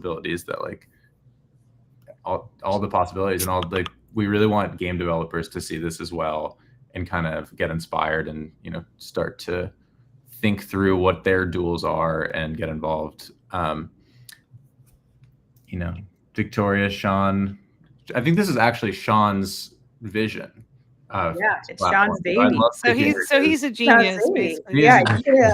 possibilities that like all the possibilities and all like we really want game developers to see this as well and kind of get inspired and start to think through what their duels are and get involved. Victoria, Sean, I think this is actually Sean's vision. It's Sean's baby. He's a genius, basically. Yeah,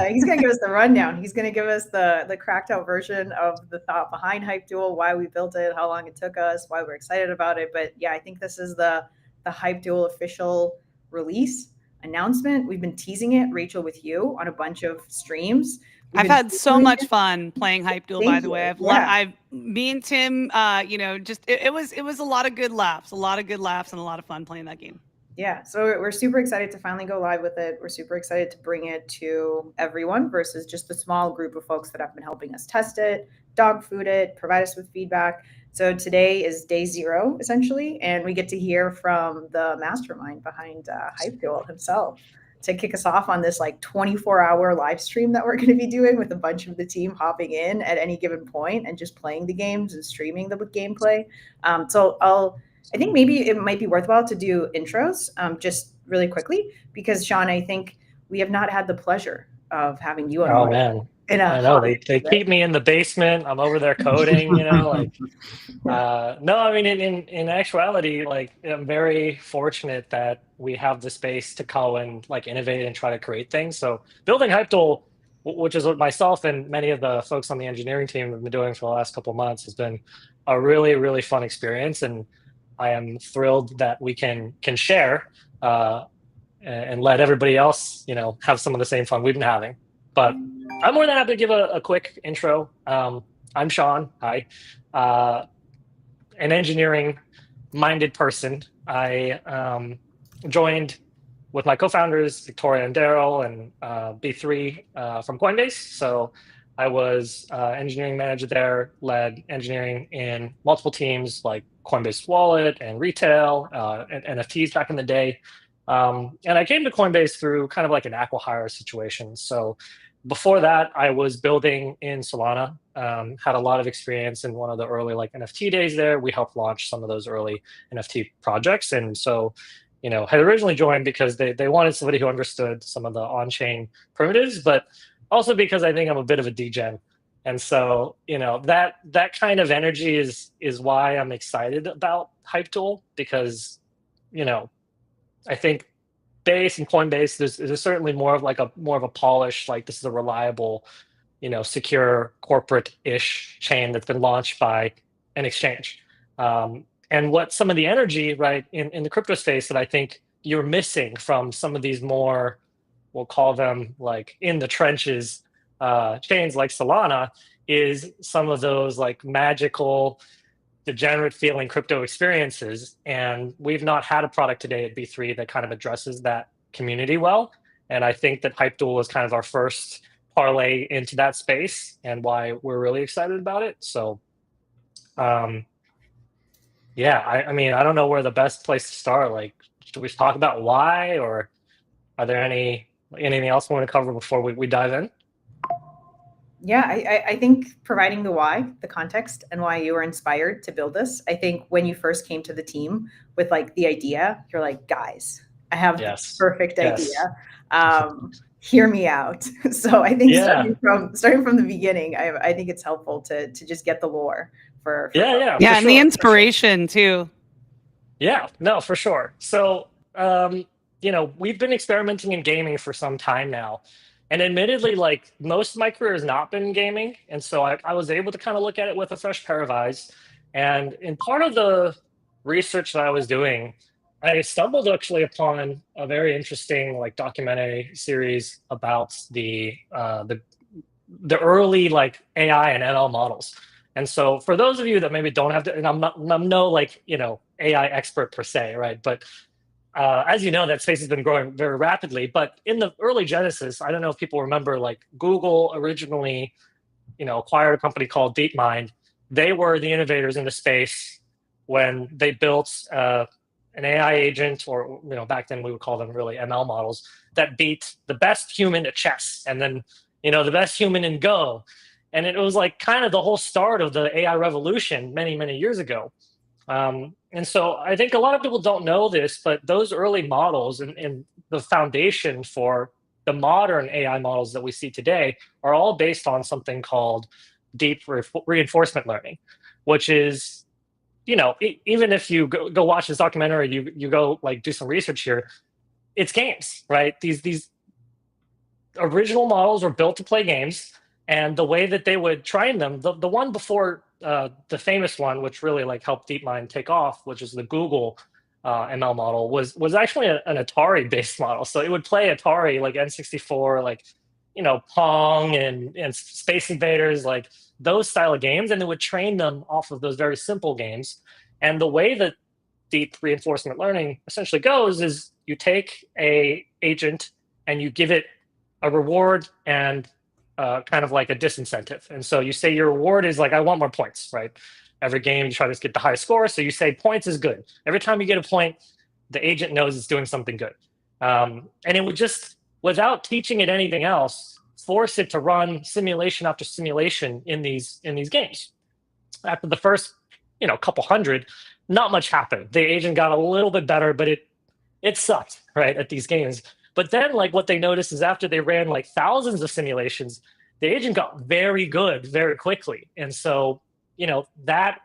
he's going to give us the rundown. He's going to give us the cracked out version of the thought behind HypeDuel, why we built it, how long it took us, why we're excited about it. But yeah, I think this is the HypeDuel official release announcement. We've been teasing it, Rachel, with you on a bunch of streams. I've had so much fun playing HypeDuel, by the way. Me and Tim, it was a lot of good laughs, and a lot of fun playing that game. Yeah, so we're super excited to finally go live with it. We're super excited to bring it to everyone versus just the small group of folks that have been helping us test it, dog food it, provide us with feedback. So today is day 0, essentially, and we get to hear from the mastermind behind HypeDuel himself to kick us off on this like 24-hour live stream that we're going to be doing with a bunch of the team hopping in at any given point and just playing the games and streaming the gameplay. I think maybe it might be worthwhile to do intros just really quickly because, Sean, I think we have not had the pleasure of having you on. Oh, man. I know. They keep me in the basement. I'm over there coding, no, I mean, in actuality, I'm very fortunate that we have the space to go and innovate and try to create things. So building HypeDuel, which is what myself and many of the folks on the engineering team have been doing for the last couple of months, has been a really, really fun experience. And I am thrilled that we can share and let everybody else, have some of the same fun we've been having. But I'm more than happy to give a quick intro. I'm Sean. Hi. An engineering-minded person. I joined with my co-founders, Victoria and Daryl, and B3 from Coinbase. So I was engineering manager there, led engineering in multiple teams like Coinbase Wallet and retail and NFTs back in the day. And I came to Coinbase through kind of like an acqui-hire situation. So before that, I was building in Solana, had a lot of experience in one of the early NFT days there. We helped launch some of those early NFT projects. And so, had originally joined because they wanted somebody who understood some of the on-chain primitives, but also because I think I'm a bit of a degen. And so, that kind of energy is why I'm excited about HypeDuel because, I think Base and Coinbase, there's certainly more of a polish, this is a reliable, secure corporate-ish chain that's been launched by an exchange. And what some of the energy, right, in the crypto space that I think you're missing from some of these more, we'll call them in the trenches chains like Solana, is some of those magical, degenerate feeling crypto experiences. And we've not had a product today at B3 that kind of addresses that community well. And I think that HypeDuel was kind of our first parlay into that space and why we're really excited about it. So, I mean, I don't know where the best place to start. Should we talk about why, or are there anything else we want to cover before we dive in? Yeah, I think providing the why, the context, and why you were inspired to build this. I think when you first came to the team with the idea, you're like, guys, I have the perfect idea. Hear me out. So I think starting from the beginning, I think it's helpful to just get the lore for and sure, the inspiration too. Yeah, no, for sure. So we've been experimenting in gaming for some time now. And admittedly, most of my career has not been in gaming. And so I was able to kind of look at it with a fresh pair of eyes. And in part of the research that I was doing, I stumbled actually upon a very interesting documentary series about the early AI and ML models. And so for those of you that maybe don't have to, and I'm no AI expert per se, right? But as you know, that space has been growing very rapidly. But in the early genesis, I don't know if people remember, Google originally, acquired a company called DeepMind. They were the innovators in the space when they built an AI agent, or back then we would call them really ML models, that beat the best human at chess, and then the best human in Go. And it was like kind of the whole start of the AI revolution many, many years ago. And so I think a lot of people don't know this, but those early models and the foundation for the modern AI models that we see today are all based on something called deep reinforcement learning, which is, even if you go watch this documentary, you go like do some research here, it's games, right? These original models were built to play games, and the way that they would train them, the one before the famous one, which really like helped DeepMind take off, which is the Google ML model, was actually an Atari based model. So it would play Atari, like N64, like Pong and Space Invaders, like those style of games, and it would train them off of those very simple games. And the way that deep reinforcement learning essentially goes is you take a agent and you give it a reward and kind of like a disincentive. And so you say your reward is like, I want more points, right? Every game you try to get the highest score. So you say points is good. Every time you get a point, the agent knows it's doing something good. And it would just, without teaching it anything else, force it to run simulation after simulation in these games. After the first, couple hundred, not much happened. The agent got a little bit better, but it sucked, right, at these games. But then, like, what they noticed is after they ran like thousands of simulations, the agent got very good very quickly. And so, that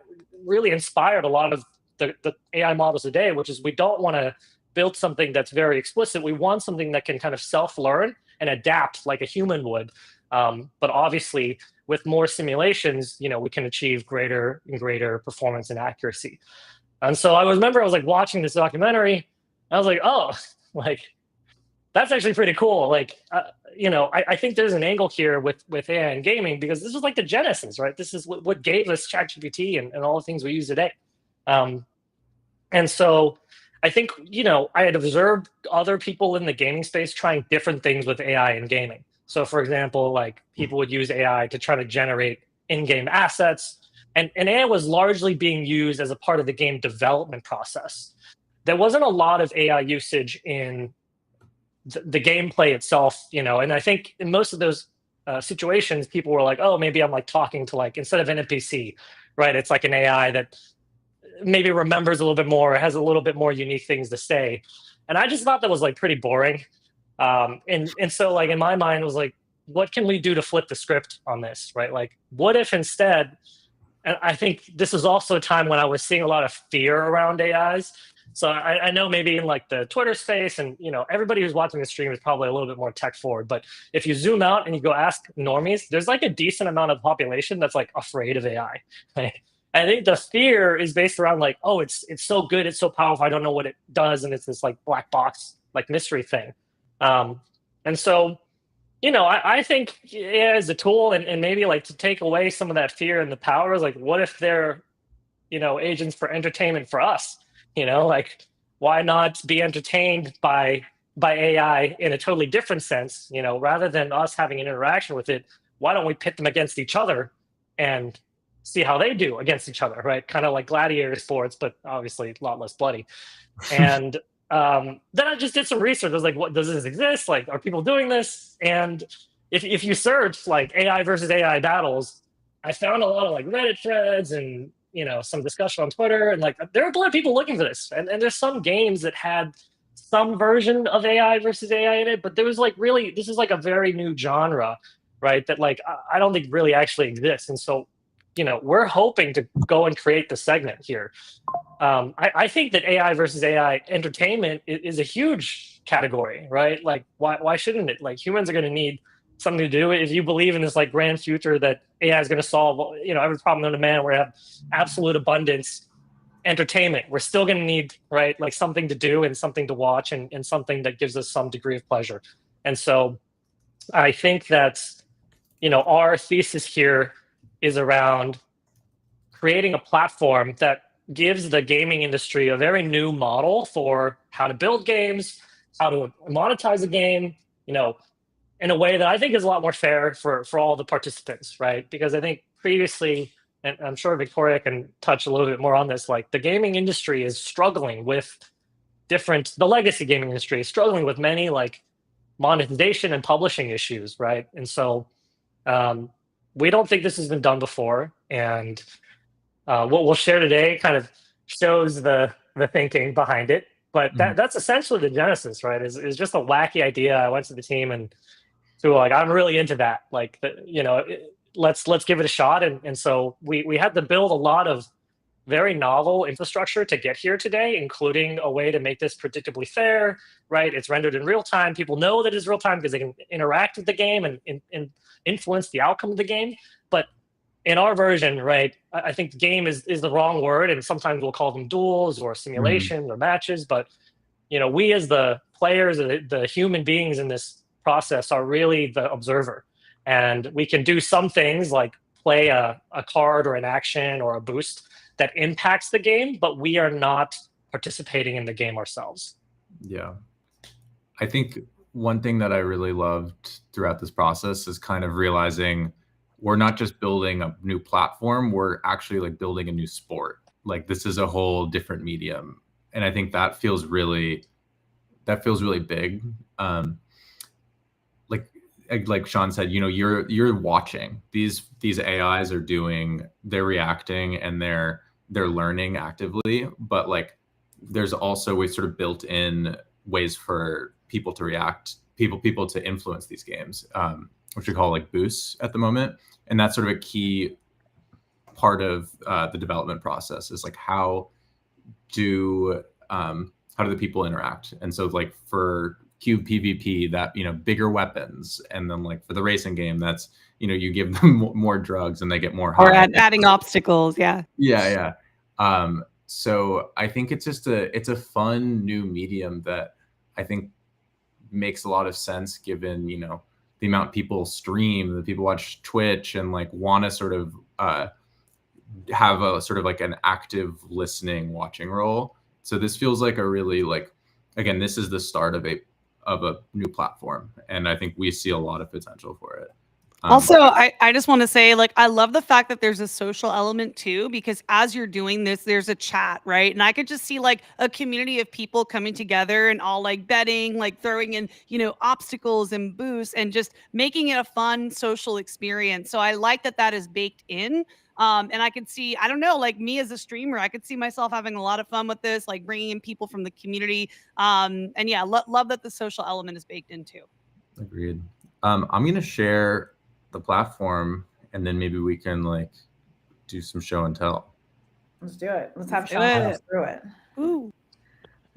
really inspired a lot of the AI models today, which is we don't want to build something that's very explicit. We want something that can kind of self-learn and adapt like a human would. But obviously, with more simulations, we can achieve greater and greater performance and accuracy. And so I remember I was like watching this documentary, and I was like, oh, like, that's actually pretty cool. Like, I think there's an angle here with AI and gaming, because this was like the genesis, right? This is what gave us ChatGPT and all the things we use today. And so I think, I had observed other people in the gaming space trying different things with AI and gaming. So for example, like people would use AI to try to generate in-game assets, and AI was largely being used as a part of the game development process. There wasn't a lot of AI usage in the gameplay itself, and I think in most of those situations, people were like, oh, maybe I'm like talking to, like, instead of an NPC, right? It's like an AI that maybe remembers a little bit more, or has a little bit more unique things to say. And I just thought that was like pretty boring. And so like in my mind it was like, what can we do to flip the script on this, right? Like, what if instead, and I think this is also a time when I was seeing a lot of fear around AIs. So I know maybe in like the Twitter space, and everybody who's watching the stream is probably a little bit more tech forward. But if you zoom out and you go ask normies, there's like a decent amount of the population that's like afraid of AI. Right? I think the fear is based around like, oh, it's so good, it's so powerful, I don't know what it does, and it's this like black box like mystery thing. And so, I think AI is a tool, and maybe like to take away some of that fear and the power is like, what if they're, agents for entertainment for us? Like, why not be entertained by AI in a totally different sense? Rather than us having an interaction with it, why don't we pit them against each other and see how they do against each other, right? Kind of like gladiator sports, but obviously a lot less bloody. And then I just did some research. I was like, what, does this exist? Like, are people doing this? And if you search like AI versus AI battles, I found a lot of like Reddit threads and some discussion on Twitter, and like there are a lot of people looking for this. And there's some games that had some version of AI versus AI in it, but there was like really, this is like a very new genre, right? That like I don't think really actually exists. And so, we're hoping to go and create the segment here. I think that AI versus AI entertainment is a huge category, right? Like, why shouldn't it? Like, humans are going to need something to do. If you believe in this like grand future that AI is going to solve, every problem known to man, we have absolute abundance, entertainment, we're still going to need, right, like something to do and something to watch and something that gives us some degree of pleasure. And so I think that, our thesis here is around creating a platform that gives the gaming industry a very new model for how to build games, how to monetize a game, in a way that I think is a lot more fair for all the participants, right? Because I think previously, and I'm sure Victoria can touch a little bit more on this, like the gaming industry is struggling with the legacy gaming industry is struggling with many like monetization and publishing issues, right? And so we don't think this has been done before, and what we'll share today kind of shows the thinking behind it. But that's essentially the genesis, right? Is just a wacky idea. I went to the team and so like, I'm really into that. Like, let's give it a shot. And so we had to build a lot of very novel infrastructure to get here today, including a way to make this predictably fair, right? It's rendered in real time. People know that it's real time because they can interact with the game and influence the outcome of the game. But in our version, right, I think the game is the wrong word, and sometimes we'll call them duels or simulations or matches. But we as the players, the human beings in this process are really the observer, and we can do some things like play a card or an action or a boost that impacts the game, but we are not participating in the game ourselves. Yeah. I think one thing that I really loved throughout this process is kind of realizing we're not just building a new platform, we're actually like building a new sport. Like this is a whole different medium. And I think that feels really big. Like Sean said, you're watching these AIs they're reacting and they're learning actively, but like there's also we sort of built in ways for people to react, people to influence these games, which we call like boosts at the moment. And that's sort of a key part of the development process is like how do the people interact? And so like for Cube PvP, that bigger weapons, and then like for the racing game, that's you give them more drugs and they get more high. Or adding obstacles, yeah. So I think it's just it's a fun new medium that I think makes a lot of sense given the amount people stream, the people watch Twitch and like want to sort of have a sort of like an active listening, watching role. So this feels like a really again, this is the start of a new platform, and I think we see a lot of potential for it. Also, I just want to say, like, I love the fact that there's a social element too, because as you're doing this, there's a chat, right? And I could just see like a community of people coming together and all like betting, like throwing in, obstacles and boosts and just making it a fun social experience. So I like that is baked in. And I could see, I don't know, like me as a streamer, I could see myself having a lot of fun with this, like bringing in people from the community. And yeah, love that the social element is baked in too. Agreed. I'm going to share the platform and then maybe we can like do some show and tell. Let's do it. Let's have Sean walk us through it. Ooh.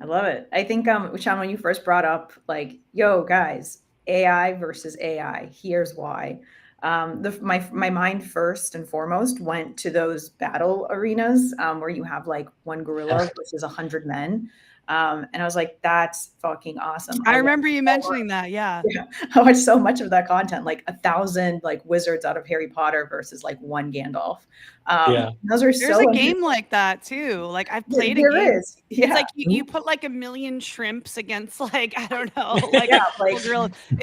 I love it. I think Sean, when you first brought up like, yo guys, AI versus AI, here's why. My mind first and foremost went to those battle arenas where you have like one gorilla versus 100 men. And I was like, that's fucking awesome. I remember you mentioning that. Yeah. I watched so much of that content, like 1,000 like wizards out of Harry Potter versus like one Gandalf. Those are There's a game like that too. Like I've played a game. There is. Yeah. It's like you put like 1 million shrimps against like, I don't know, like, it's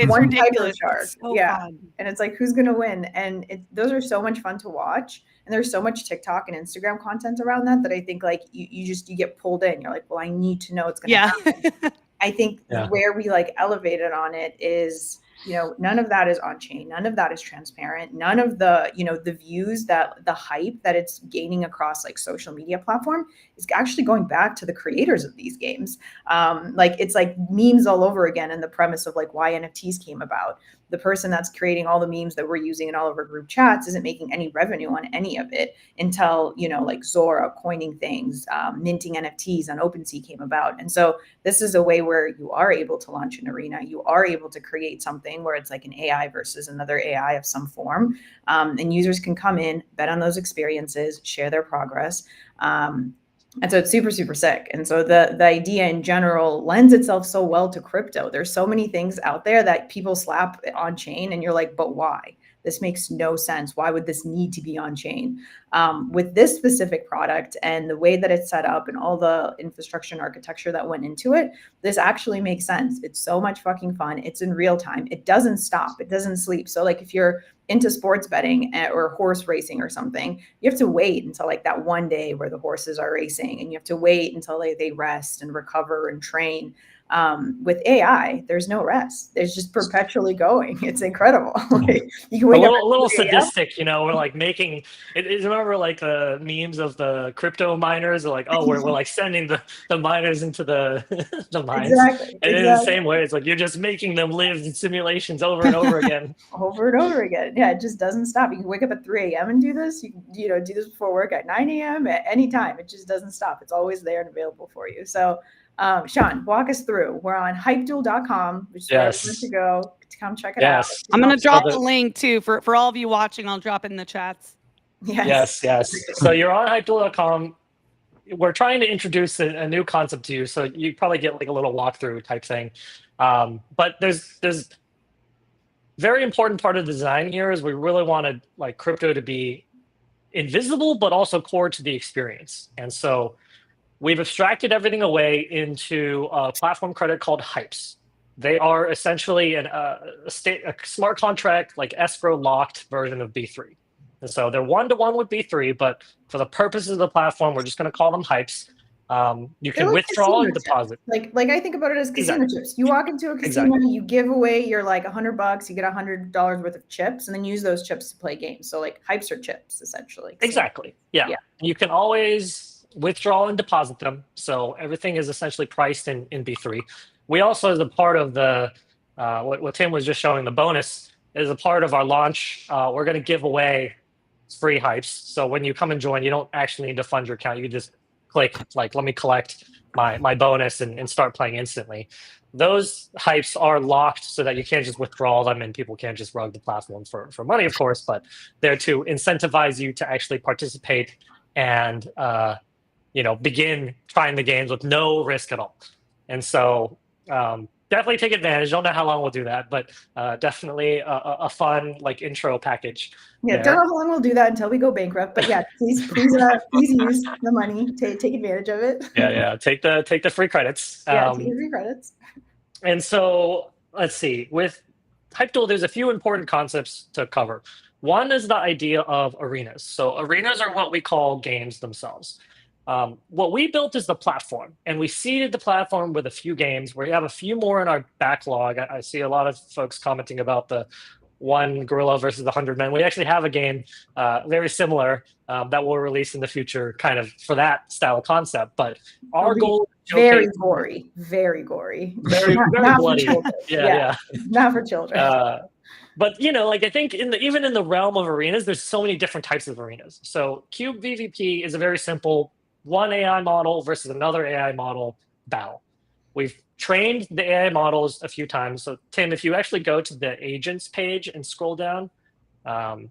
one ridiculous. Shark. It's so fun. And it's like, who's going to win? And those are so much fun to watch. And there's so much TikTok and Instagram content around that I think like you get pulled in. You're like, well, I need to know what's going to happen. I think where we like elevated on it is, none of that is on chain. None of that is transparent. None of the, the views that the hype that it's gaining across like social media platform is actually going back to the creators of these games. Like it's like memes all over again. And the premise of like why NFTs came about. The person that's creating all the memes that we're using in all of our group chats isn't making any revenue on any of it until, like Zora coining things, minting NFTs on OpenSea came about. And so this is a way where you are able to launch an arena. You are able to create something where it's like an AI versus another AI of some form. And users can come in, bet on those experiences, share their progress. And so it's super, super sick. And so the idea in general lends itself so well to crypto. There's so many things out there that people slap on chain and you're like, but why? This makes no sense. Why would this need to be on chain? With this specific product and the way that it's set up and all the infrastructure and architecture that went into it, this actually makes sense. It's so much fucking fun. It's in real time. It doesn't stop. It doesn't sleep. So like if you're into sports betting or horse racing or something, you have to wait until like that one day where the horses are racing, and you have to wait until they rest and recover and train. With AI, there's no rest. There's just perpetually going. It's incredible. Like, you can A wake up little at 3 a.m. sadistic, you know. We're like making it. Remember, like the memes of the crypto miners are like, oh, we're like sending the miners into the the mines, Exactly. and in the same way, it's like you're just making them live in simulations over and over again. Over and over again. Yeah, it just doesn't stop. You can wake up at 3 a.m. and do this. You can, do this before work at 9 a.m. at any time. It just doesn't stop. It's always there and available for you. So, Sean, walk us through. We're on hypeduel.com, which is where everyone should go to come check it out. Yes. I'm going to drop the link too for all of you watching. I'll drop it in the chats. Yes. So you're on hypeduel.com. We're trying to introduce a new concept to you, so you probably get like a little walkthrough type thing. But there's very important part of the design here is we really wanted like crypto to be invisible, but also core to the experience. And so we've abstracted everything away into a platform credit called Hypes. They are essentially a smart contract, like escrow locked version of B3. And so they're one-to-one with B3, but for the purposes of the platform, we're just going to call them Hypes. You can withdraw and deposit. Like I think about it as casino chips. You walk into a casino, you give away your like $100, you get $100 worth of chips, and then use those chips to play games. So like Hypes are chips essentially. Exactly. Yeah. You can always withdraw and deposit them. So everything is essentially priced in B3. We also, as a part of the what Tim was just showing, the bonus is a part of our launch. We're going to give away free Hypes. So when you come and join, you don't actually need to fund your account. You can just click like, let me collect my bonus and start playing instantly. Those Hypes are locked so that you can't just withdraw them and people can't just rug the platform for money, of course, but they're to incentivize you to actually participate and begin trying the games with no risk at all. And so definitely take advantage. Don't know how long we'll do that, but definitely a fun like intro package. Yeah, don't know how long we'll do that until we go bankrupt. But yeah, please use the money. Take advantage of it. Yeah. Take the free credits. Yeah, take the free credits. And so let's see. With HypeDuel, there's a few important concepts to cover. One is the idea of arenas. So arenas are what we call games themselves. What we built is the platform, and we seeded the platform with a few games. We have a few more in our backlog. I see a lot of folks commenting about the one gorilla versus the 100 men. We actually have a game very similar that we'll release in the future, kind of for that style of concept. But our goal is very gory, very not bloody. Yeah, not for children. But I think even in the realm of arenas, there's so many different types of arenas. So Cube VVP is a very simple one AI model versus another AI model battle. We've trained the AI models a few times. So Tim, if you actually go to the agents page and scroll down, all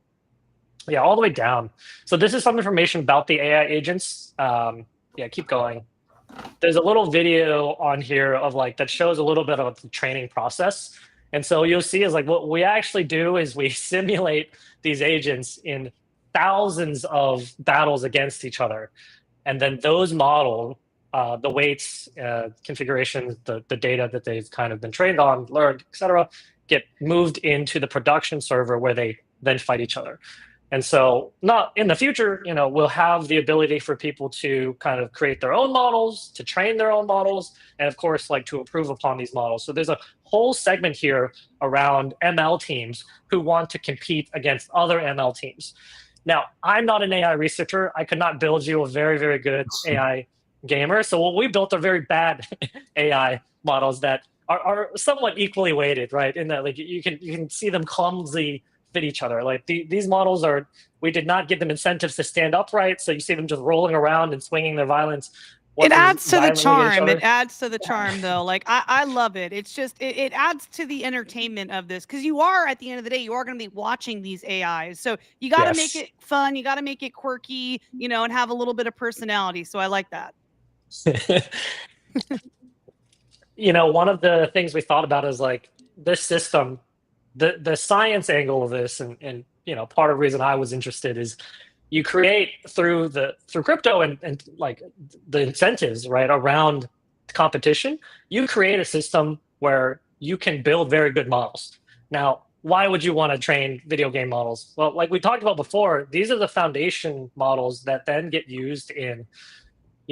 the way down. So this is some information about the AI agents. Keep going. There's a little video on here of that shows a little bit of the training process. And so you'll see is what we actually do is we simulate these agents in thousands of battles against each other. And then those model, the weights, configurations, the data that they've kind of been trained on, learned, et cetera, get moved into the production server where they then fight each other. And so not in the future, we'll have the ability for people to kind of create their own models, to train their own models, and of course, to improve upon these models. So there's a whole segment here around ML teams who want to compete against other ML teams. Now, I'm not an AI researcher. I could not build you a very, very good AI gamer. So what we built are very bad AI models that are somewhat equally weighted, right? In that you can see them clumsily fit each other. These models we did not give them incentives to stand upright. So you see them just rolling around and swinging their violence. It adds to the charm. It adds to the charm, though. I love it. It's just it adds to the entertainment of this because you are, at the end of the day, you are going to be watching these AIs. So you got to make it fun. You got to make it quirky, and have a little bit of personality. So I like that. One of the things we thought about is this system, the science angle of this, and part of the reason I was interested is you create through crypto and the incentives right around competition, you create a system where you can build very good models. Now, why would you want to train video game models? Well, like we talked about before, these are the foundation models that then get used in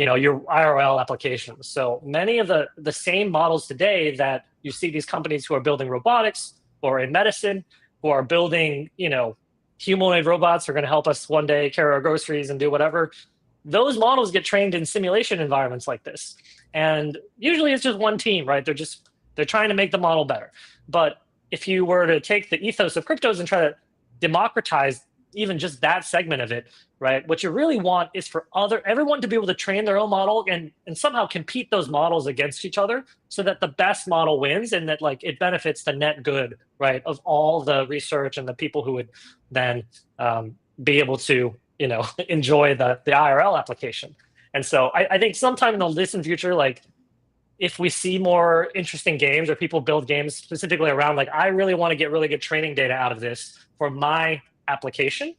your IRL applications. So many of the same models today that you see these companies who are building robotics or in medicine, who are building, humanoid robots are going to help us one day carry our groceries and do whatever. Those models get trained in simulation environments like this. And usually it's just one team, right? They're trying to make the model better. But if you were to take the ethos of cryptos and try to democratize even just that segment of it, right? What you really want is for everyone to be able to train their own model and somehow compete those models against each other so that the best model wins and that like it benefits the net good, right, of all the research and the people who would then be able to, enjoy the IRL application. And so I think sometime in the distant future, like if we see more interesting games or people build games specifically around like, I really want to get really good training data out of this for my application,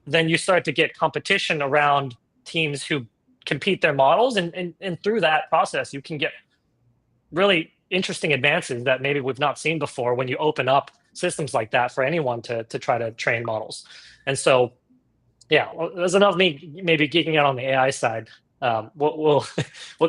then you start to get competition around teams who compete their models. And through that process, you can get really interesting advances that maybe we've not seen before when you open up systems like that for anyone to try to train models. And so, yeah, there's enough of me maybe geeking out on the AI side. We'll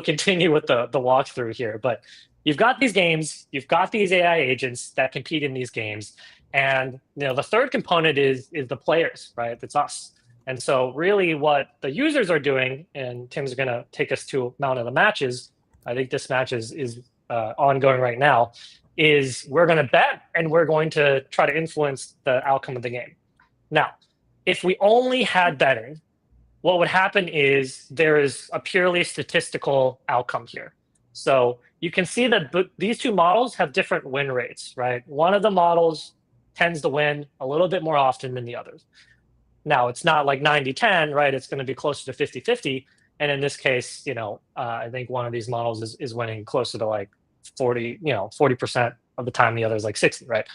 continue with the walkthrough here. But you've got these games, you've got these AI agents that compete in these games. And the third component is the players, right? It's us. And so really what the users are doing, and Tim's going to take us to Mount of the Matches. I think this match is ongoing right now, is we're going to bet and we're going to try to influence the outcome of the game. Now, if we only had betting, what would happen is there is a purely statistical outcome here. So you can see that these two models have different win rates, right? One of the models tends to win a little bit more often than the others. Now, it's not like 90-10, right? It's going to be closer to 50-50. And in this case, I think one of these models is winning closer to like 40% of the time, the other is like 60, right?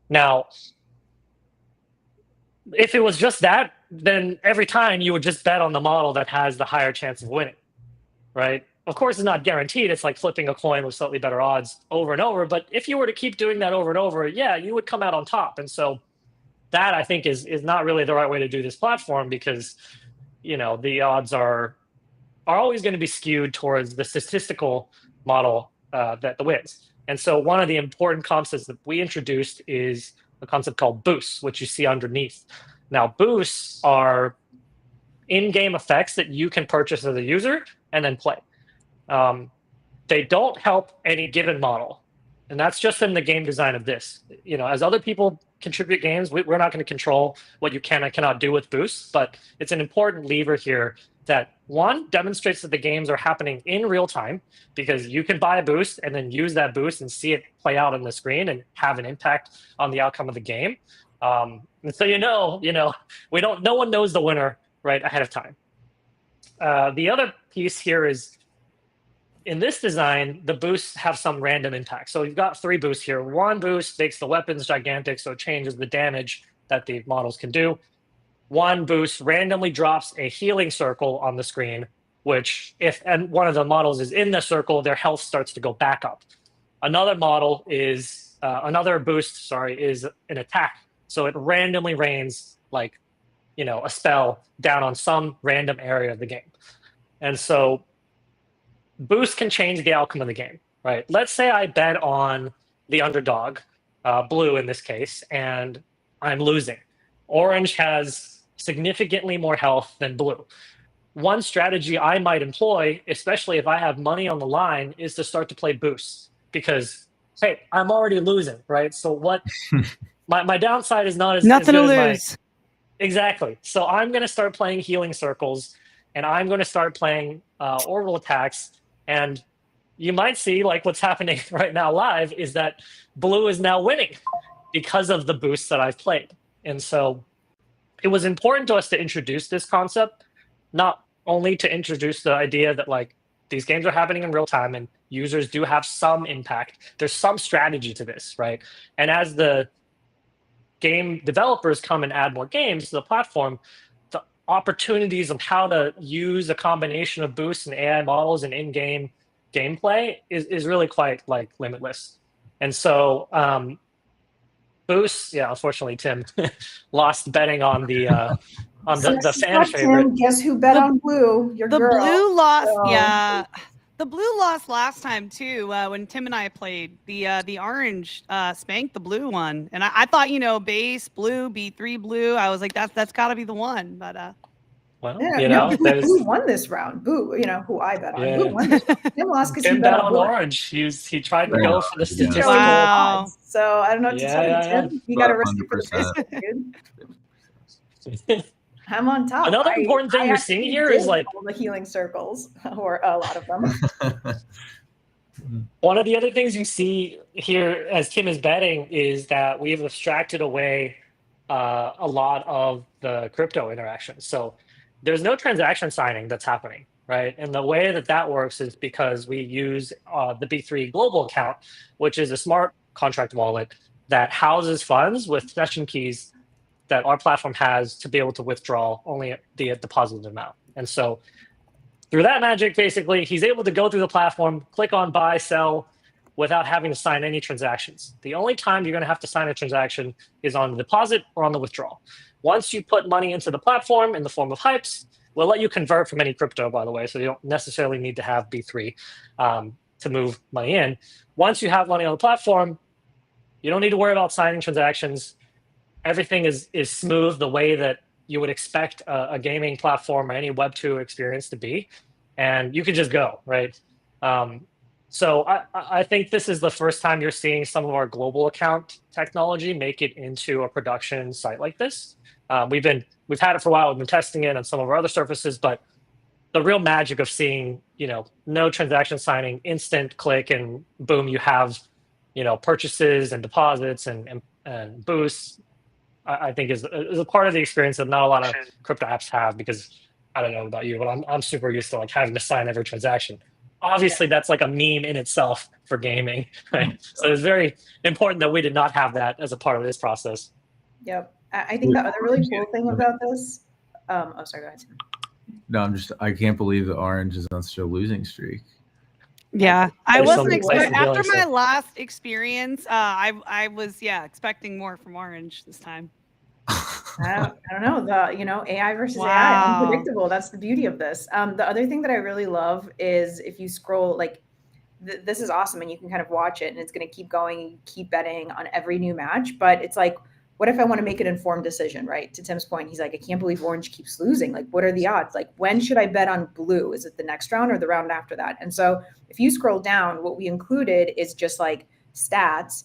Now, if it was just that, then every time you would just bet on the model that has the higher chance of winning, right? Of course, it's not guaranteed. It's like flipping a coin with slightly better odds over and over. But if you were to keep doing that over and over, yeah, you would come out on top. And so that, I think, is not really the right way to do this platform because, the odds are always going to be skewed towards the statistical model that wins. And so one of the important concepts that we introduced is a concept called boosts, which you see underneath. Now, boosts are in-game effects that you can purchase as a user and then play. They don't help any given model. And that's just in the game design of this. As other people contribute games, we're not going to control what you can and cannot do with boosts, but it's an important lever here that, one, demonstrates that the games are happening in real time because you can buy a boost and then use that boost and see it play out on the screen and have an impact on the outcome of the game. And so no one knows the winner right ahead of time. The other piece here is in this design, the boosts have some random impact. So you've got 3 boosts here. One boost makes the weapons gigantic, so it changes the damage that the models can do. One boost randomly drops a healing circle on the screen, which and one of the models is in the circle, their health starts to go back up. Another model is, another boost, is an attack. So it randomly rains like, a spell down on some random area of the game. And so boost can change the outcome of the game, right? Let's say I bet on the underdog, blue in this case, and I'm losing. Orange has significantly more health than blue. One strategy I might employ, especially if I have money on the line, is to start to play boosts because, hey, I'm already losing, right? So what my downside is not as nothing as to good lose. Exactly. So I'm going to start playing healing circles and I'm going to start playing orbital attacks. And you might see like what's happening right now live is that blue is now winning because of the boosts that I've played. And so it was important to us to introduce this concept, not only to introduce the idea that like these games are happening in real time and users do have some impact. There's some strategy to this, right? And as the game developers come and add more games to the platform, the opportunities of how to use a combination of boosts and AI models and in-game gameplay is really quite like limitless. And so boosts, yeah, unfortunately, Tim lost betting on the the fan Tim, favorite. guess who bet on blue? Your The girl. blue lost, So- yeah. The blue lost last time too when Tim and I played. The orange spanked the blue one, and I thought base blue, B3 blue. I was like that's got to be the one, but Well, Blue won this round. Blue, who I bet on. Blue won this round. Tim lost because he Tim bet bet on on blue. orange. He tried to go for the Yeah. statistical. Wow. Odds. So I don't know what to tell you, Tim. You got to risk it for the 100%. biscuit, dude. I'm on top. Another important thing you're seeing actually here did is like all the healing circles, or a lot of them. one of the other things you see here as Tim is betting is that we've abstracted away a lot of the crypto interactions. So there's no transaction signing that's happening, right? And the way that works is because we use the B3 global account, which is a smart contract wallet that houses funds with session keys that our platform has to be able to withdraw only the deposited amount. And so through that magic, basically, he's able to go through the platform, click on buy, sell, without having to sign any transactions. The only time you're going to have to sign a transaction is on the deposit or on the withdrawal. Once you put money into the platform in the form of hypes, we'll let you convert from any crypto, by the way, so you don't necessarily need to have B3 to move money in. Once you have money on the platform, you don't need to worry about signing transactions. Everything is smooth the way that you would expect a gaming platform or any Web2 experience to be, and you can just go, right? So I think this is the first time you're seeing some of our global account technology make it into a production site like this. We've had it for a while. We've been testing it on some of our other surfaces, but the real magic of seeing, no transaction signing, instant click, and boom, you have, purchases and deposits and boosts, I think is a part of the experience that not a lot of crypto apps have, because I don't know about you, but I'm super used to like having to sign every transaction. Obviously, that's like a meme in itself for gaming, right? So it's very important that we did not have that as a part of this process. Yep. I think the other really cool thing about this, sorry, go ahead, Tim. No, I can't believe the orange is on such a losing streak. Yeah, I wasn't expecting after my last experience. I was expecting more from orange this time. I don't know. AI versus AI, unpredictable. That's the beauty of this. The other thing that I really love is if you scroll, like this is awesome, and you can kind of watch it, and it's going to keep going, keep betting on every new match. But it's like, what if I want to make an informed decision, right? To Tim's point, he's like, I can't believe orange keeps losing. Like, what are the odds? Like, when should I bet on blue? Is it the next round or the round after that? And so if you scroll down, what we included is just like stats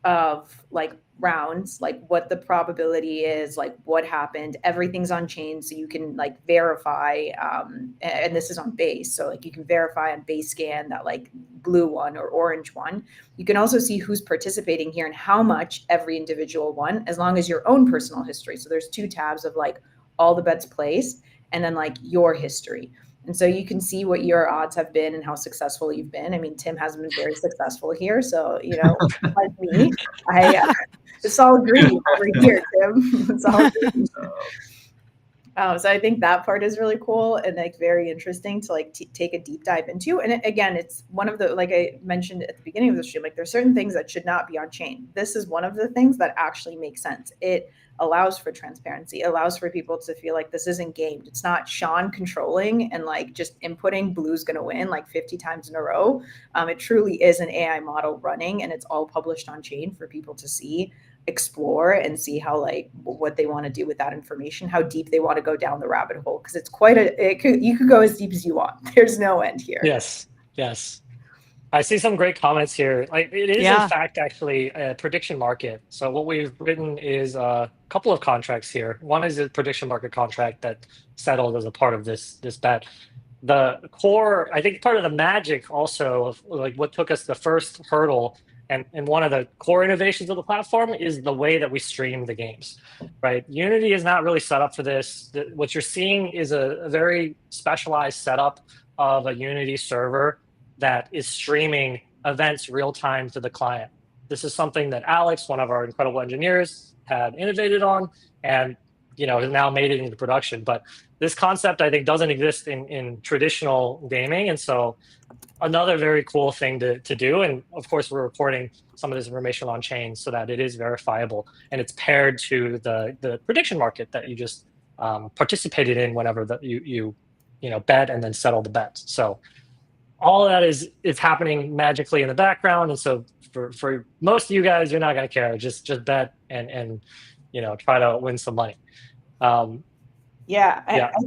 of like rounds, like what the probability is, like what happened. Everything's on chain, so you can like verify, and this is on base, so like you can verify on base scan that like blue one or orange one. You can also see who's participating here and how much every individual won, as long as your own personal history. So there's two tabs of like all the bets placed and then like your history. And so you can see what your odds have been and how successful you've been. I mean, Tim hasn't been very successful here. So, like me, it's all green over here, Tim. It's all green. So I think that part is really cool and like very interesting to like take a deep dive into. And again, it's one of the, like I mentioned at the beginning of the stream, like there's certain things that should not be on chain. This is one of the things that actually makes sense. It allows for transparency, allows for people to feel like this isn't gamed. It's not Sean controlling and like just inputting blue's going to win like 50 times in a row. It truly is an AI model running, and it's all published on chain for people to see, explore, and see how like what they want to do with that information, how deep they want to go down the rabbit hole, because it's quite you could go as deep as you want. There's no end here. Yes. I see some great comments here. Like it is in fact actually a prediction market. So what we've written is a couple of contracts here. One is a prediction market contract that settled as a part of this bet. The core, I think part of the magic also of like what took us the first hurdle and one of the core innovations of the platform is the way that we stream the games, right? Unity is not really set up for this. What you're seeing is a very specialized setup of a Unity server that is streaming events real time to the client. This is something that Alex, one of our incredible engineers, had innovated on and has now made it into production. But this concept, I think, doesn't exist in traditional gaming. And so another very cool thing to do. And of course, we're reporting some of this information on chain so that it is verifiable and it's paired to the prediction market that you just participated in whenever you bet and then settle the bets. So all of that is happening magically in the background, and so for most of you guys, you're not going to care. Just bet and try to win some money. I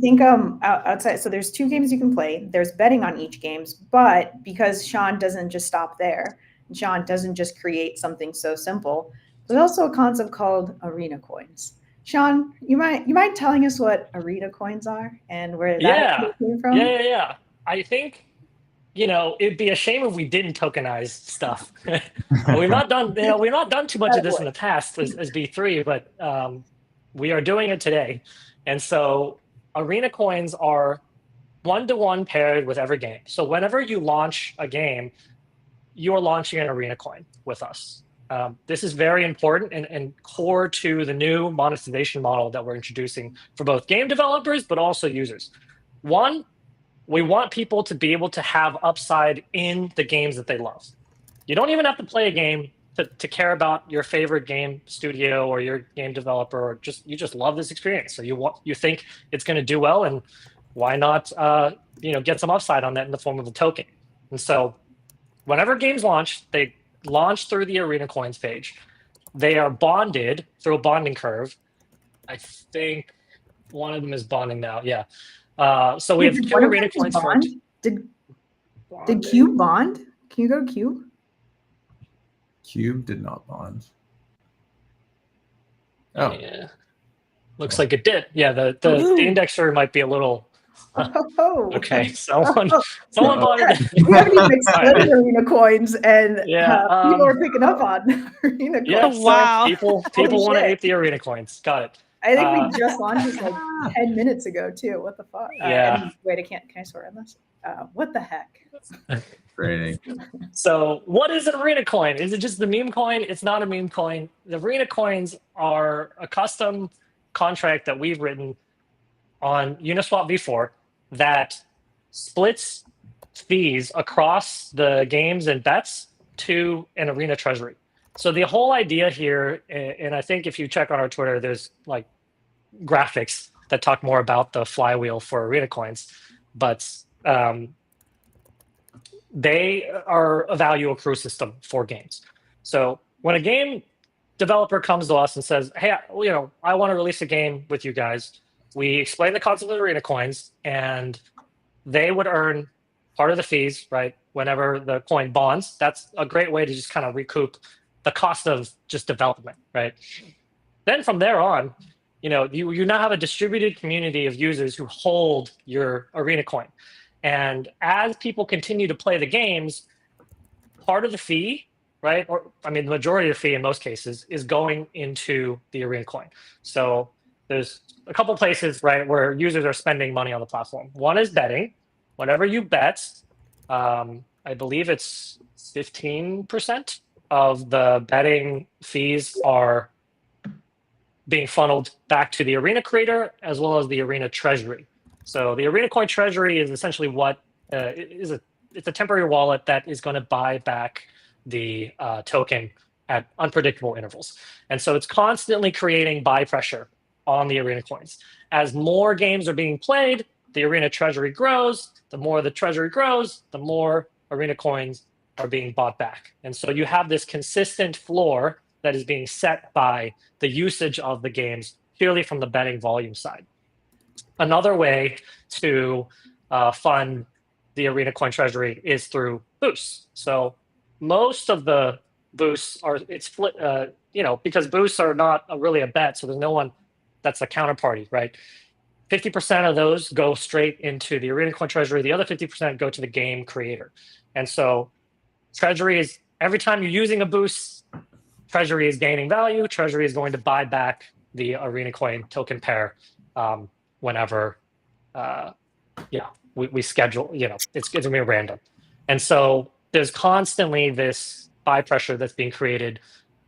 think outside, so there's 2 games you can play. There's betting on each games, but because Sean doesn't just stop there, Sean doesn't just create something so simple. There's also a concept called arena coins. Sean, you mind telling us what arena coins are and where that came from? Yeah. I think it'd be a shame if we didn't tokenize stuff. We've not done too much of this in the past as B3, but we are doing it today. And so arena coins are 1-to-1 paired with every game. So whenever you launch a game, you're launching an arena coin with us. This is very important and core to the new monetization model that we're introducing for both game developers, but also users. One, we want people to be able to have upside in the games that they love. You don't even have to play a game to care about your favorite game studio or your game developer, or you just love this experience. So you think it's going to do well, and why not get some upside on that in the form of a token. And so whenever games launch, they launch through the arena coins page. They are bonded through a bonding curve. I think one of them is bonding now. Yeah. So we have 2 arena coins. Did Cube bond? Can you go to Cube? Cube did not bond. Oh, yeah. Looks like it did. Yeah, the indexer might be a little. Okay, someone bonded. We haven't even explained arena coins, and people are picking up on arena coins. Yeah, wow. So people want to ape the arena coins. Got it. I think we just launched this like 10 minutes ago too. What the fuck? Yeah. Wait, can I swear on this? What the heck? Great. So what is an arena coin? Is it just the meme coin? It's not a meme coin. The arena coins are a custom contract that we've written on Uniswap v4 that splits fees across the games and bets to an arena treasury. So the whole idea here, and I think if you check on our Twitter, there's like graphics that talk more about the flywheel for arena coins, but they are a value accrue system for games. So when a game developer comes to us and says, hey, I want to release a game with you guys, we explain the concept of arena coins, and they would earn part of the fees, right? Whenever the coin bonds, that's a great way to just kind of recoup the cost of just development, right? Then from there on, you now have a distributed community of users who hold your arena coin. And as people continue to play the games, part of the fee, right? The majority of the fee in most cases is going into the arena coin. So there's a couple places, right, where users are spending money on the platform. One is betting. Whenever you bet, I believe it's 15% of the betting fees are being funneled back to the arena creator as well as the arena treasury. So the arena coin treasury is essentially what it's a temporary wallet that is going to buy back the token at unpredictable intervals. And so it's constantly creating buy pressure on the arena coins. As more games are being played, the arena treasury grows. The more the treasury grows, the more arena coins are being bought back. And so you have this consistent floor that is being set by the usage of the games purely from the betting volume side. Another way to fund the arena coin treasury is through boosts. So most of the boosts it's split, because boosts are not really a bet. So there's no one that's a counterparty, right? 50% of those go straight into the arena coin treasury. The other 50% go to the game creator. And so treasury is, every time you're using a boost, treasury is gaining value. Treasury is going to buy back the arena coin token pair whenever we schedule, it's going to be random. And so there's constantly this buy pressure that's being created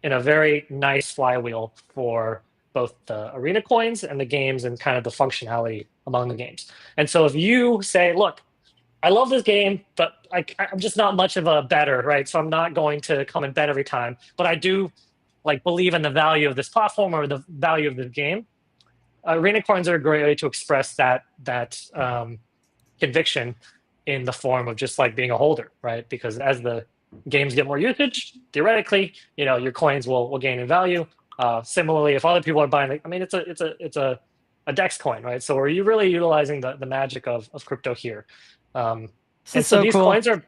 in a very nice flywheel for both the arena coins and the games and kind of the functionality among the games. And so if you say, look, I love this game, but I'm just not much of a bettor, right? So I'm not going to come and bet every time, but I do believe in the value of this platform or the value of the game. arena coins are a great way to express that conviction in the form of just like being a holder, right? Because as the games get more usage, theoretically, your coins will gain in value. Similarly, if other people are buying, I mean, it's a DEX coin, right? So are you really utilizing the magic of crypto here? And so these cool. coins are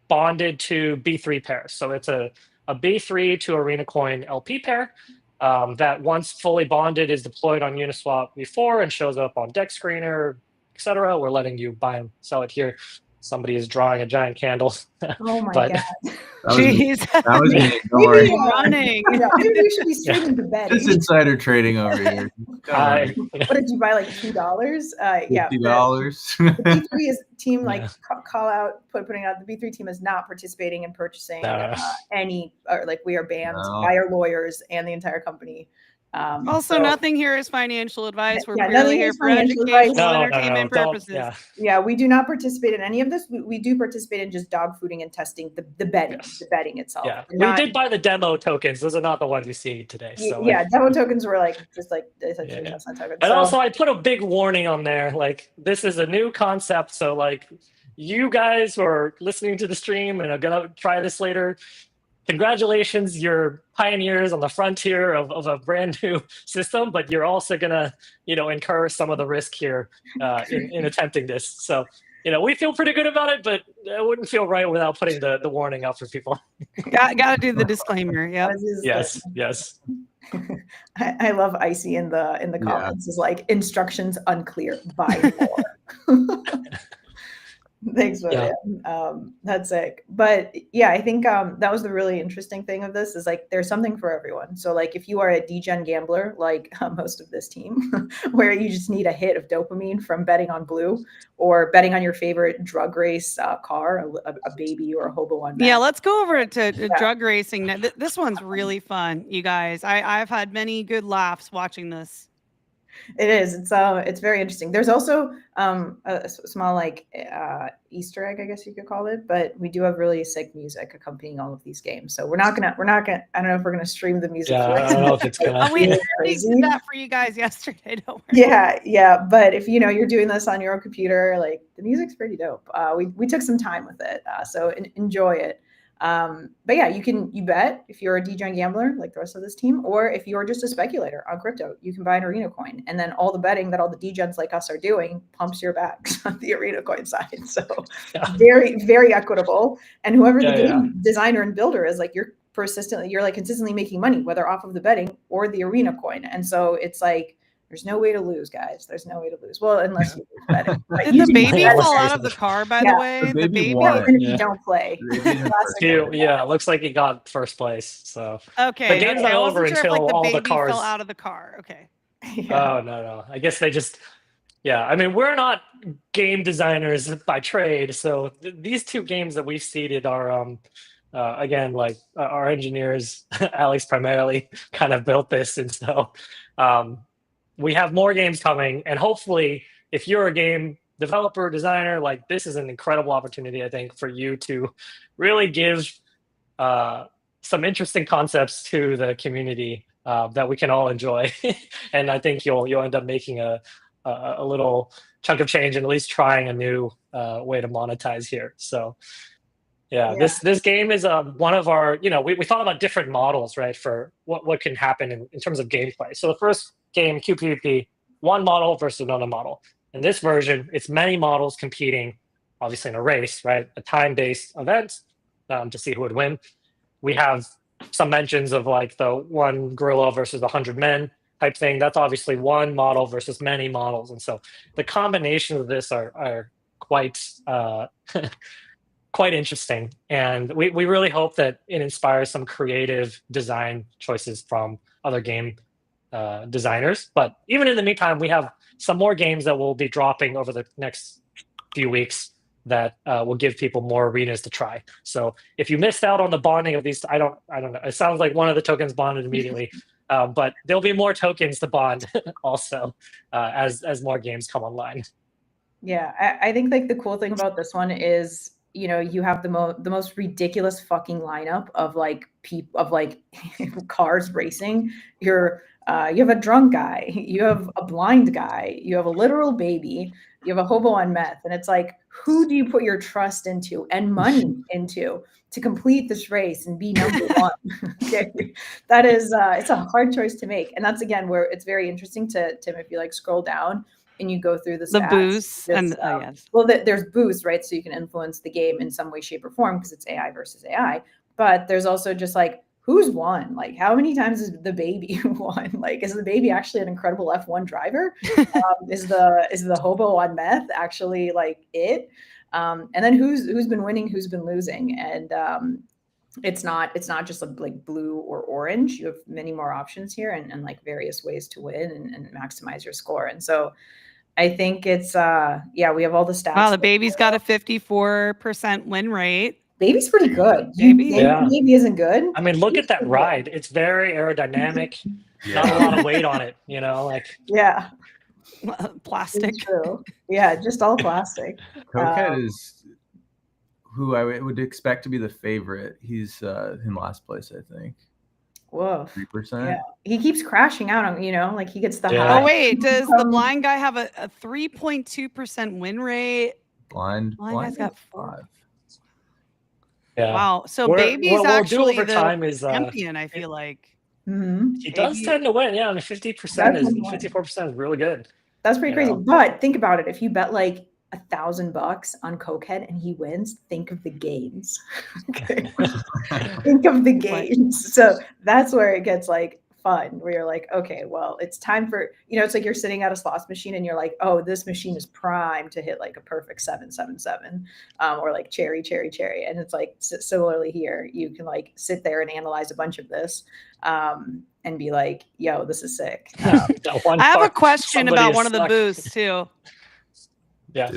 bonded to B3 pairs. So it's a B3 to Arena Coin LP pair that once fully bonded is deployed on Uniswap V4 and shows up on Dex Screener, etc. We're letting you buy and sell it here. Somebody is drawing a giant candle. Oh my But- god! Jeez. That was me. Don't worry. Running. Yeah, maybe we should be streaming the bet. This insider trading over here. What did you buy? Like $2? Yeah, $50. the B3 is team like Yeah. call out putting out the B3 team is not participating in purchasing No. any like we are banned No. by our lawyers and the entire company. Also, so- nothing here is financial advice. We're Yeah, purely nothing here is for financial educational advice. No, entertainment don't- purposes. Yeah. Yeah, we do not participate in any of this. We do participate in just dog fooding and testing the betting, Yes. the betting itself. Yeah, We're we not- did buy the demo tokens. Those are not the ones you see today. So yeah, demo tokens were like just like essentially Yeah. Tesla tokens. And So- also, I put a big warning on there. Like, this is a new concept. So, like, you guys who are listening to the stream and are gonna try this later, congratulations, you're pioneers on the frontier of a brand new system. But you're also gonna, incur some of the risk here in attempting this. So, we feel pretty good about it, but it wouldn't feel right without putting the warning out for people. Got to do the disclaimer. Yep. This is Yes. I love Icy in the Yeah. comments is like instructions unclear by more. Thanks, William. That's sick. But yeah, I think that was the really interesting thing of this is like there's something for everyone. So like if you are a degen gambler, like most of this team, where you just need a hit of dopamine from betting on blue or betting on your favorite drug race car, a baby or a hobo on Yeah, Mac. let's go over to drug racing. Now, this one's really fun, you guys. I've had many good laughs watching this. It is. It's very interesting. There's also a small like Easter egg, I guess you could call it, but we do have really sick music accompanying all of these games. So we're not gonna. I don't know if we're gonna stream the music. Yeah, for I don't know if it's gonna. We already crazy. did that for you guys yesterday. Don't worry. Yeah. But if you're doing this on your own computer, like the music's pretty dope. We took some time with it, so enjoy it. But yeah, you bet if you're a degen gambler like the rest of this team, or if you're just a speculator on crypto, you can buy an arena coin, and then all the betting that all the degens like us are doing pumps your bags on the arena coin side. So Yeah. very, very equitable. And whoever the Yeah, game designer and builder is, like you're consistently making money, whether off of the betting or the arena coin. And so it's like there's no way to lose, guys. There's no way to lose. Well, unless you lose betting. But Did the usually baby betting fall is- out of the car, by Yeah, the way? the baby Well, won. even if Yeah. you don't play. Yeah, it looks like he got first place. So Okay. The game's okay. not I wasn't over sure if, until like, the all the baby cars- fell out of the car. Okay. Yeah. Oh no. I guess they just I mean, we're not game designers by trade, so these two games that we've seeded are again like our engineers, Alex primarily, kind of built this, and so we have more games coming, and hopefully if you're a game developer, designer, like this is an incredible opportunity, I think, for you to really give some interesting concepts to the community that we can all enjoy. And I think you'll end up making a little chunk of change and at least trying a new way to monetize here. So yeah. This game is one of our, we thought about different models, right, for what can happen in terms of gameplay. So the first game, QPVP, one model versus another model. In this version, it's many models competing, obviously in a race, right, a time-based event to see who would win. We have some mentions of like the one gorilla versus 100 men type thing. That's obviously one model versus many models. And so the combination of this are quite quite interesting. And we really hope that it inspires some creative design choices from other game designers. But even in the meantime, we have some more games that will be dropping over the next few weeks that will give people more arenas to try. So if you missed out on the bonding of these, I don't know. It sounds like one of the tokens bonded immediately, but there'll be more tokens to bond also as more games come online. Yeah, I think like the cool thing about this one is, you have the most ridiculous fucking lineup of like cars racing. Your You have a drunk guy, you have a blind guy, you have a literal baby, you have a hobo on meth, and it's like, who do you put your trust into and money into to complete this race and be number one? Okay, that is it's a hard choice to make, and that's again where it's very interesting to Tim, if you like scroll down and you go through the The stats, boosts and yes. well, there's boosts, right? So you can influence the game in some way, shape, or form because it's AI versus AI. But there's also just like, who's won? Like, how many times has the baby won? Like, is the baby actually an incredible F1 driver? Is the hobo on meth actually like it? And then who's been winning, who's been losing? And it's not just like blue or orange. You have many more options here and like various ways to win and maximize your score. And so I think it's yeah, we have all the stats. Wow, the baby's got a 54% win rate. Baby's pretty good. Baby. Baby isn't good. I mean, look at that ride. It's very aerodynamic. Not a lot of weight on it, you know, like. Yeah. Plastic. It's true. Yeah, just all plastic. Cokehead is who I would expect to be the favorite. He's in last place, I think. Whoa. 3%. Yeah. He keeps crashing out on, you know, like he gets the Yeah. high. Oh wait, does the blind guy have a 3.2% win rate? Blind guy's got is 4. 5. Yeah. Wow. So baby's what we'll actually do over the time is champion, I feel like. He does tend to win. Yeah, I mean, 54% is really good. That's pretty crazy. know? But think about it. If you bet like $1,000 on Cokehead and he wins, think of the gains. Okay. Think of the gains. So that's where it gets like fun, where you're like, okay, well, it's time for, you know, it's like you're sitting at a slots machine and you're like, oh, this machine is primed to hit like a perfect 777, or like cherry. And it's like similarly here, you can like sit there and analyze a bunch of this and be like, yo, this is sick. I have a question about one of the boosts too. Yeah.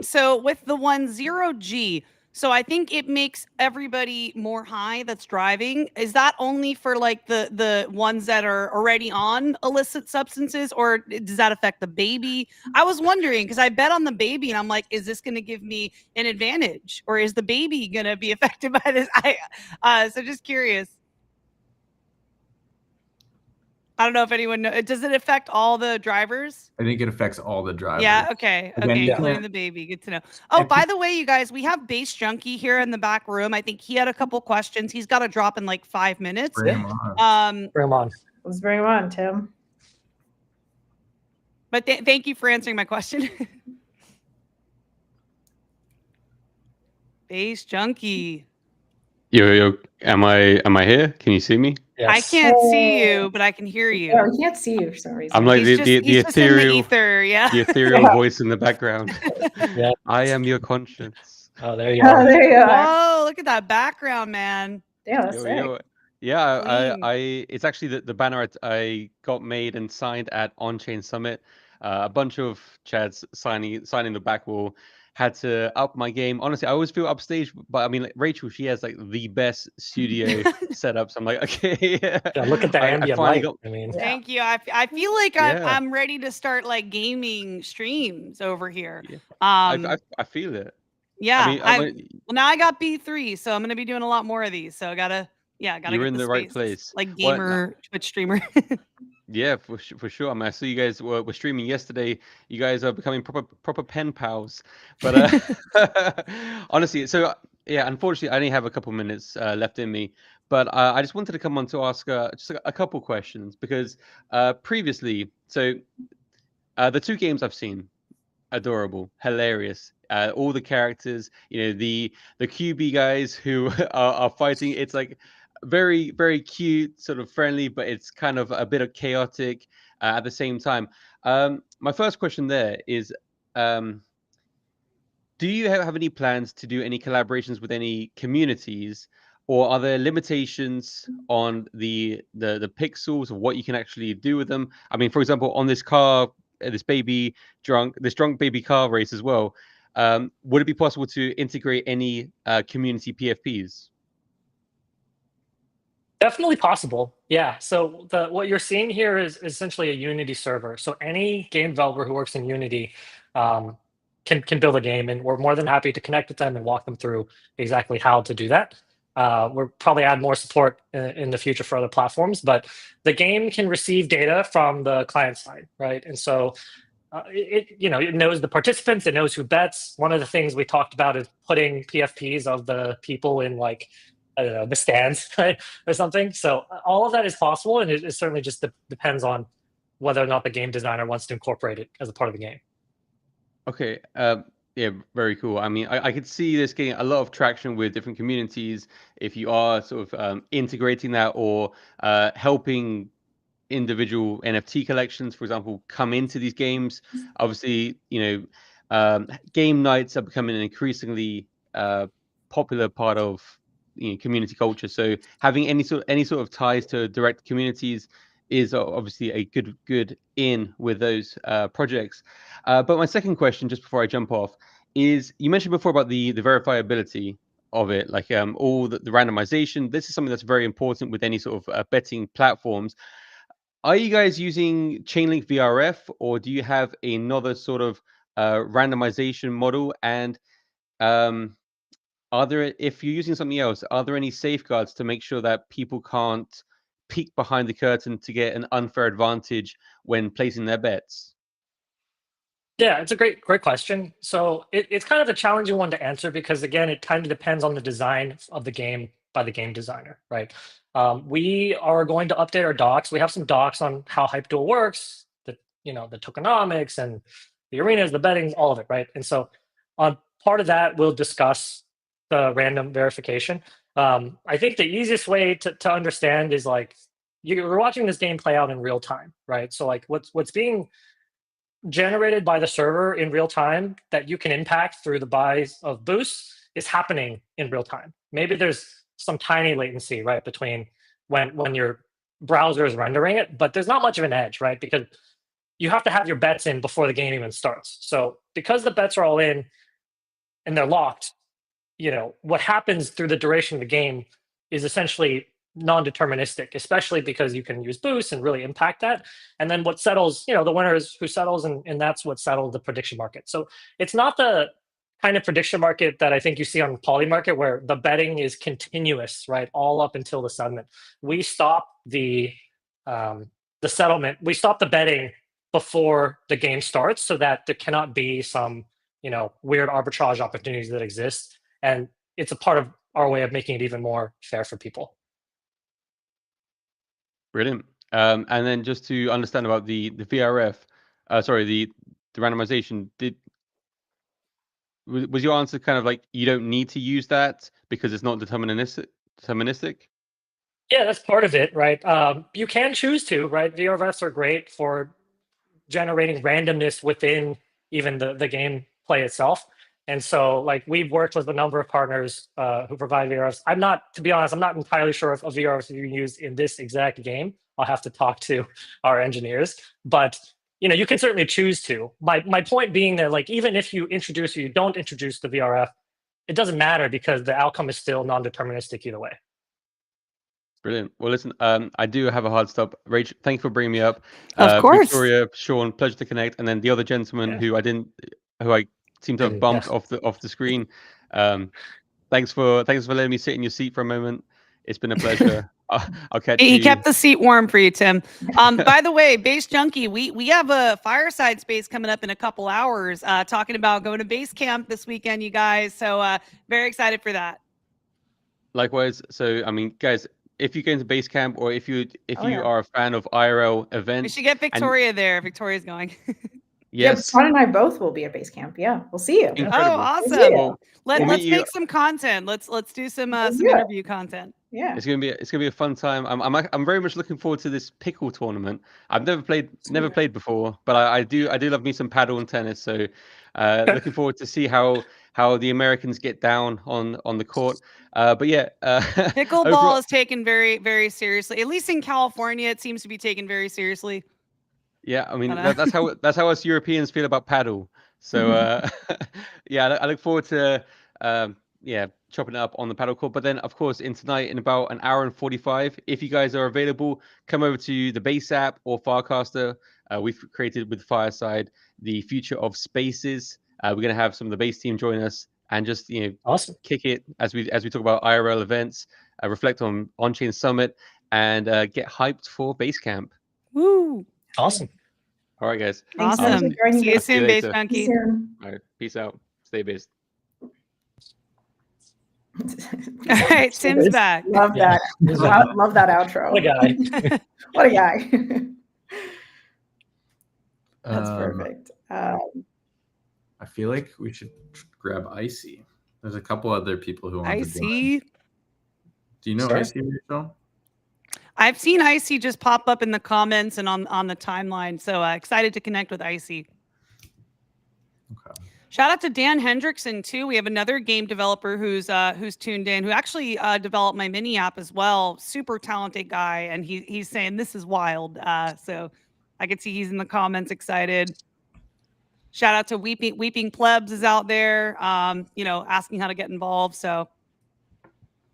So with the 10G, so I think it makes everybody more high that's driving. Is that only for like the ones that are already on illicit substances, or does that affect the baby? I was wondering because I bet on the baby and I'm like, is this going to give me an advantage, or is the baby going to be affected by this? So just curious. I don't know if anyone knows. Does it affect all the drivers? I think it affects all the drivers. Yeah. Okay. Again, Okay. yeah. Including the baby. Good to know. Oh, by the way, you guys, we have Base Junkie here in the back room. I think he had a couple questions. He's got to drop in like 5 minutes. Bring him on. Bring him on. Let's bring him on, Tim. But thank you for answering my question. Base Junkie. Yo, am I here? Can you see me? Yes. I can't see you, but I can hear you. Yeah, we can't see you for some reason. I'm like He's the just in the ethereal, ether, yeah. the ethereal Yeah. voice in the background. Yeah. I am your conscience. Oh, there you Oh, are. there you are. Whoa, look at that background, man. Yeah, that's Yo, sick. yo. Yeah, Clean. I it's actually the banner I got made and signed at Onchain Summit. A bunch of chads signing the back wall. Had to up my game. Honestly, I always feel upstage, but I mean, like, Rachel, she has like the best studio setups. I'm like, okay. Yeah, look at the I ambient finally light. I mean, Yeah. Thank you. I feel like Yeah. I'm ready to start like gaming streams over here. Yeah. I feel it. yeah. I mean, Well, now I got B3, so I'm gonna be doing a lot more of these. So I gotta you're get in the right space. place. Like Well, gamer Twitch streamer. Yeah, for sure. I mean, I saw you guys were streaming yesterday. You guys are becoming proper pen pals. But honestly, so yeah, unfortunately, I only have a couple minutes left in me. But I just wanted to come on to ask just a couple questions because previously, so the 2 games I've seen, adorable, hilarious. All the characters, you know, the QB guys who are fighting. It's like very, very cute, sort of friendly, but it's kind of a bit of chaotic at the same time. My first question there is, do you have any plans to do any collaborations with any communities, or are there limitations on the pixels of what you can actually do with them? I mean, for example, on this car, this drunk baby car race as well, would it be possible to integrate any community PFPs? definitely possible. Yeah. So what you're seeing here is essentially a Unity server. So any game developer who works in Unity can build a game, and we're more than happy to connect with them and walk them through exactly how to do that. We'll probably add more support in the future for other platforms, but the game can receive data from the client side, right? And so it knows the participants, it knows who bets. One of the things we talked about is putting PFPs of the people in, like, I don't know, the stands, right, or something. So all of that is possible, and it certainly just depends on whether or not the game designer wants to incorporate it as a part of the game. Okay. Yeah, very cool. I mean, I could see this getting a lot of traction with different communities if you are sort of integrating that or helping individual NFT collections, for example, come into these games. Obviously, game nights are becoming an increasingly popular part of community culture. So having any sort of ties to direct communities is obviously a good in with those projects. But my second question, just before I jump off, is you mentioned before about the verifiability of it, like all the randomization. This is something that's very important with any sort of betting platforms. Are you guys using Chainlink VRF, or do you have another sort of randomization model? And if you're using something else, are there any safeguards to make sure that people can't peek behind the curtain to get an unfair advantage when placing their bets? Yeah, it's a great question. So it's kind of a challenging one to answer because, again, it kind of depends on the design of the game by the game designer, right? We are going to update our docs. We have some docs on how HypeDuel works, the tokenomics and the arenas, the betting, all of it, right? And so on part of that, we'll discuss the random verification. I think the easiest way to understand is, like, you're watching this game play out in real time, right? So, like, what's being generated by the server in real time that you can impact through the buys of boosts is happening in real time. Maybe there's some tiny latency, right, between when your browser is rendering it, but there's not much of an edge, right? Because you have to have your bets in before the game even starts. So because the bets are all in and they're locked, what happens through the duration of the game is essentially non-deterministic, especially because you can use boosts and really impact that. And then what settles, the winner is who settles, and that's what settles the prediction market. So it's not the kind of prediction market that I think you see on Poly Market where the betting is continuous, right, all up until the settlement. We stop the settlement. We stop the betting before the game starts so that there cannot be some weird arbitrage opportunities that exist. And it's a part of our way of making it even more fair for people. Brilliant. And then just to understand about the VRF, the randomization, was your answer kind of like you don't need to use that because it's not deterministic? Yeah, that's part of it, right? You can choose to, right? VRFs are great for generating randomness within even the game play itself. And so, like, we've worked with a number of partners who provide VRFs. To be honest, I'm not entirely sure if a VRF you use in this exact game. I'll have to talk to our engineers, but you can certainly choose to. My point being that, like, even if you introduce or you don't introduce the VRF, it doesn't matter because the outcome is still non-deterministic either way. Brilliant. Well, listen, I do have a hard stop. Rach, thank you for bringing me up. Of course. Victoria, Sean, pleasure to connect. And then the other gentleman who I seem to have bumped off the screen. Thanks for letting me sit in your seat for a moment. It's been a pleasure. I'll catch you. He kept the seat warm for you, Tim. By the way, Base Junkie, we have a fireside space coming up in a couple hours, talking about going to base camp this weekend, you guys. So very excited for that. Likewise. So, I mean, guys, if you go into base camp or if you are a fan of IRL events, we should get Victoria there. Victoria's going. Yes. Yeah, Sean and I both will be at base camp. Yeah, we'll see you. Incredible. Oh, awesome. Well, let's make some content. Let's do some interview content. Yeah, it's gonna be a fun time. I'm very much looking forward to this pickle tournament. I've never played before, but I do love me some paddle and tennis. So looking forward to see how the Americans get down on the court. But yeah, pickleball is taken very, very seriously. At least in California, it seems to be taken very seriously. Yeah, I mean that's how us Europeans feel about paddle. So yeah, I look forward to chopping it up on the paddle court. But then, of course, tonight in about an hour and 45, if you guys are available, come over to the Base app or Farcaster. We've created with Fireside the future of spaces. We're going to have some of the Base team join us and just Awesome. kick it as we talk about IRL events, reflect on Onchain Summit, and get hyped for Basecamp. Woo. Awesome. All right, guys. Thanks so much Awesome. for joining See you me. soon, later. Base See you Junkie. soon. All right, peace out. Stay based. All right, Tim's back. Love that. Love that outro. What a guy. What a guy. That's Um, perfect. I feel like we should grab Icy. There's a couple other people who want to join. Icy. Do you know Sure. Icy, Rachel? I've seen Icy just pop up in the comments and on the timeline. So excited to connect with Icy. Okay. Shout out to Dan Hendrickson too. We have another game developer who's tuned in, who actually developed my mini app as well. Super talented guy, and he's saying this is wild. So I could see he's in the comments excited. Shout out to Weeping Plebs is out there, asking how to get involved. So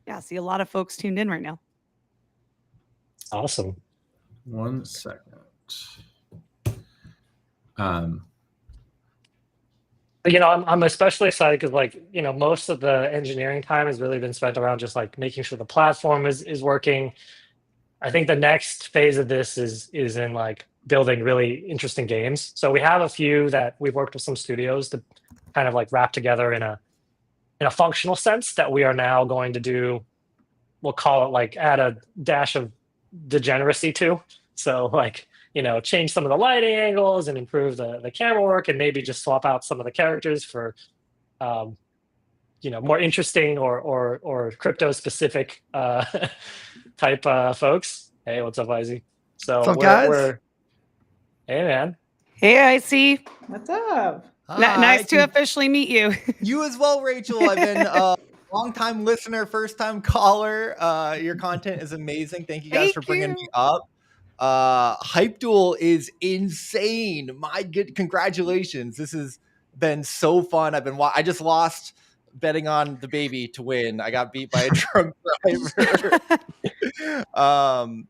yeah, I see a lot of folks tuned in right now. Awesome. 1 second. I'm especially excited because most of the engineering time has really been spent around just like making sure the platform is working. I think the next phase of this is in like building really interesting games. So we have a few that we've worked with some studios to kind of like wrap together in a functional sense that we are now going to do. We'll call it like add a dash of degeneracy to. So like, change some of the lighting angles and improve the camera work, and maybe just swap out some of the characters for more interesting or crypto specific type folks. Hey, what's up, Izzy? So What's up, guys? Hey, man. Hey, Icy. What's up? Nice to officially meet you. You as well, Rachel. I've been a long-time listener, first-time caller. Your content is amazing. Thank you guys for bringing me up. HypeDuel is insane. My good, congratulations. This has been so fun. I just lost betting on the baby to win. I got beat by a drunk driver.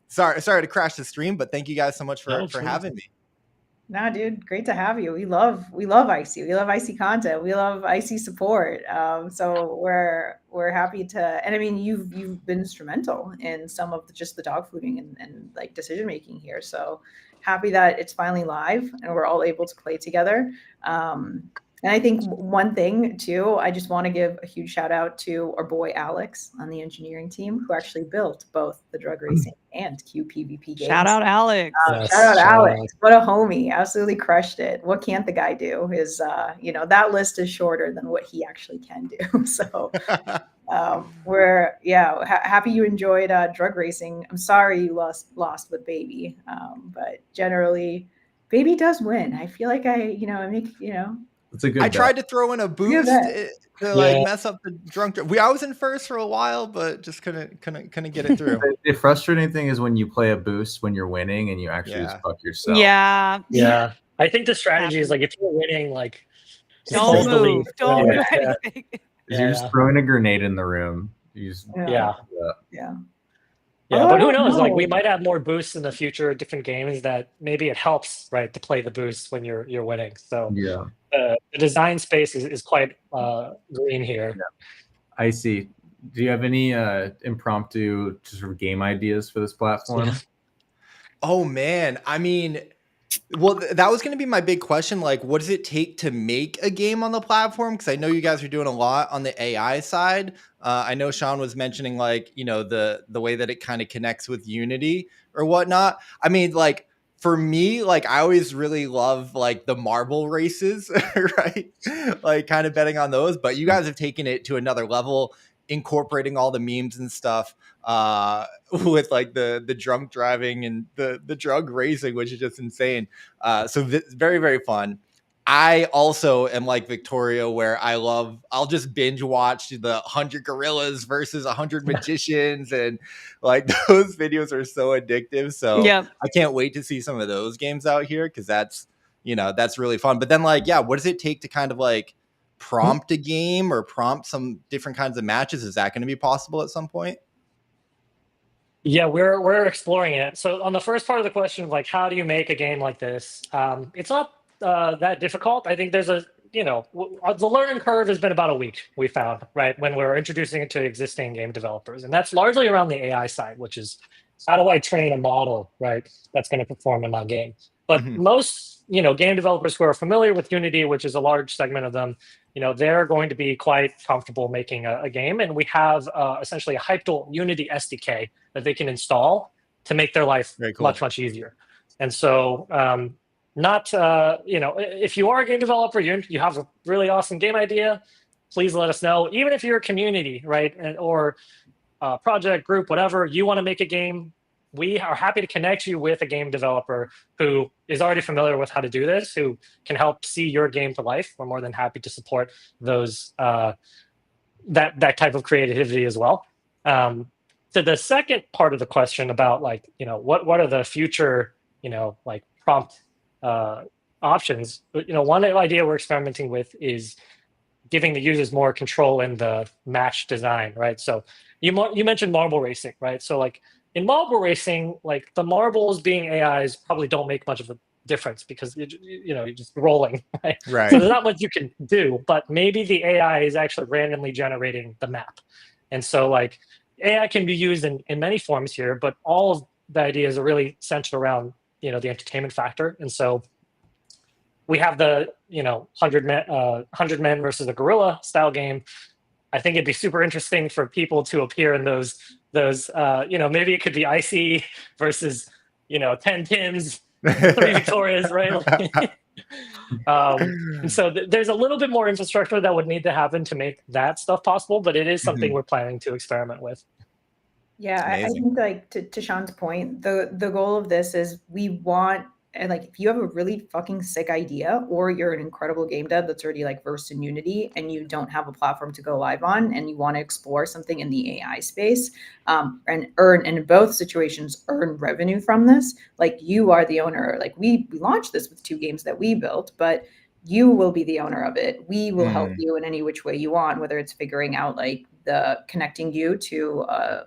Sorry to crash the stream, but thank you guys so much for having me. No, dude, great to have you. We love Icy. We love Icy content. We love Icy support. So we're happy to. And I mean, you've been instrumental in some of just the dog fooding and like decision making here. So happy that it's finally live and we're all able to play together. And I think one thing too, I just want to give a huge shout out to our boy Alex on the engineering team, who actually built both the drug racing and QPVP games. Shout out Alex. Shout out Alex. What a homie. Absolutely crushed it. What can't the guy do? His that list is shorter than what he actually can do. So we're happy you enjoyed drug racing. I'm sorry you lost with baby. But generally baby does win. I feel like I It's a good I bet. tried to throw in a boost to mess up the drunk. I was in first for a while, but just couldn't get it through. The frustrating thing is when you play a boost when you're winning and you actually just fuck yourself. Yeah. I think the strategy is like if you're winning, like don't move. Don't move anything. You're just throwing a grenade in the room. You just, but who knows? Like we might have more boosts in the future, different games that maybe it helps, right, to play the boost when you're winning. So the design space is quite green here. I see. Do you have any impromptu sort of game ideas for this platform? Oh man, I mean, well, that was going to be my big question. Like, what does it take to make a game on the platform? Because I know you guys are doing a lot on the AI side. I know Sean was mentioning the way that it kind of connects with Unity or whatnot. I mean, like for me, like I always really love like the marble races, right? Like kind of betting on those. But you guys have taken it to another level, incorporating all the memes and stuff with like the drunk driving and the drug racing, which is just insane. So very, very fun. I also am like Victoria, where I'll just binge watch the 100 gorillas versus 100 magicians, and like those videos are so addictive. So I can't wait to see some of those games out here, because that's really fun. But then what does it take to kind of like prompt a game or prompt some different kinds of matches? Is that going to be possible at some point? Yeah, we're exploring it. So on the first part of the question of like, how do you make a game like this? It's not that difficult. I think there's the learning curve has been about a week, we found, right, when we're introducing it to existing game developers. And that's largely around the AI side, which is how do I train a model, right, that's going to perform in my game. But most, game developers who are familiar with Unity, which is a large segment of them, they're going to be quite comfortable making a game. And we have essentially a HypeDuel Unity SDK that they can install to make their life much, much easier. And so if you are a game developer, you have a really awesome game idea, please let us know. Even if you're a community, right, or project group, whatever, you want to make a game, we are happy to connect you with a game developer who is already familiar with how to do this, who can help see your game to life. We're more than happy to support those that type of creativity as well. So the second part of the question about what are the future prompt options, one idea we're experimenting with is giving the users more control in the match design, right? So you mentioned marble racing, right? So in marble racing, the marbles being AIs probably don't make much of a difference because you're just rolling, right? Right. So there's not much you can do, but maybe the AI is actually randomly generating the map. And so AI can be used in many forms here, but all of the ideas are really centered around the entertainment factor. And so we have the 100 men versus a gorilla style game. I think it'd be super interesting for people to appear in those maybe it could be Icy versus 10 Tims, 3 Victorias, right? And so there's a little bit more infrastructure that would need to happen to make that stuff possible, but it is something we're planning to experiment with. Yeah, I think to Sean's point, the goal of this is we want, and if you have a really fucking sick idea, or you're an incredible game dev that's already versed in Unity and you don't have a platform to go live on and you want to explore something in the AI space, and in both situations earn revenue from this, you are the owner. We launched this with 2 games that we built, but you will be the owner of it. We will help you in any which way you want, whether it's figuring out the connecting you to a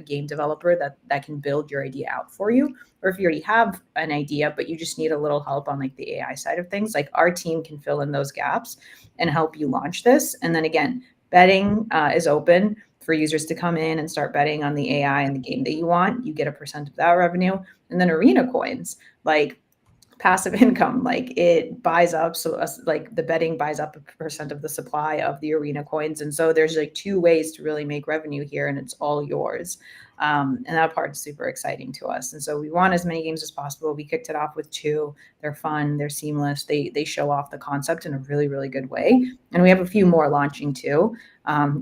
game developer that can build your idea out for you, or if you already have an idea but you just need a little help on the AI side of things, our team can fill in those gaps and help you launch this. And then again, betting is open for users to come in and start betting on the AI and the game that you want. You get a percent of that revenue. And then arena coins, passive income, it buys up, so the betting buys up a percent of the supply of the arena coins. And so there's 2 ways to really make revenue here, and it's all yours. And that part is super exciting to us. And so we want as many games as possible. We kicked it off with 2. They're fun, they're seamless, they show off the concept in a really, really good way. And we have a few more launching too,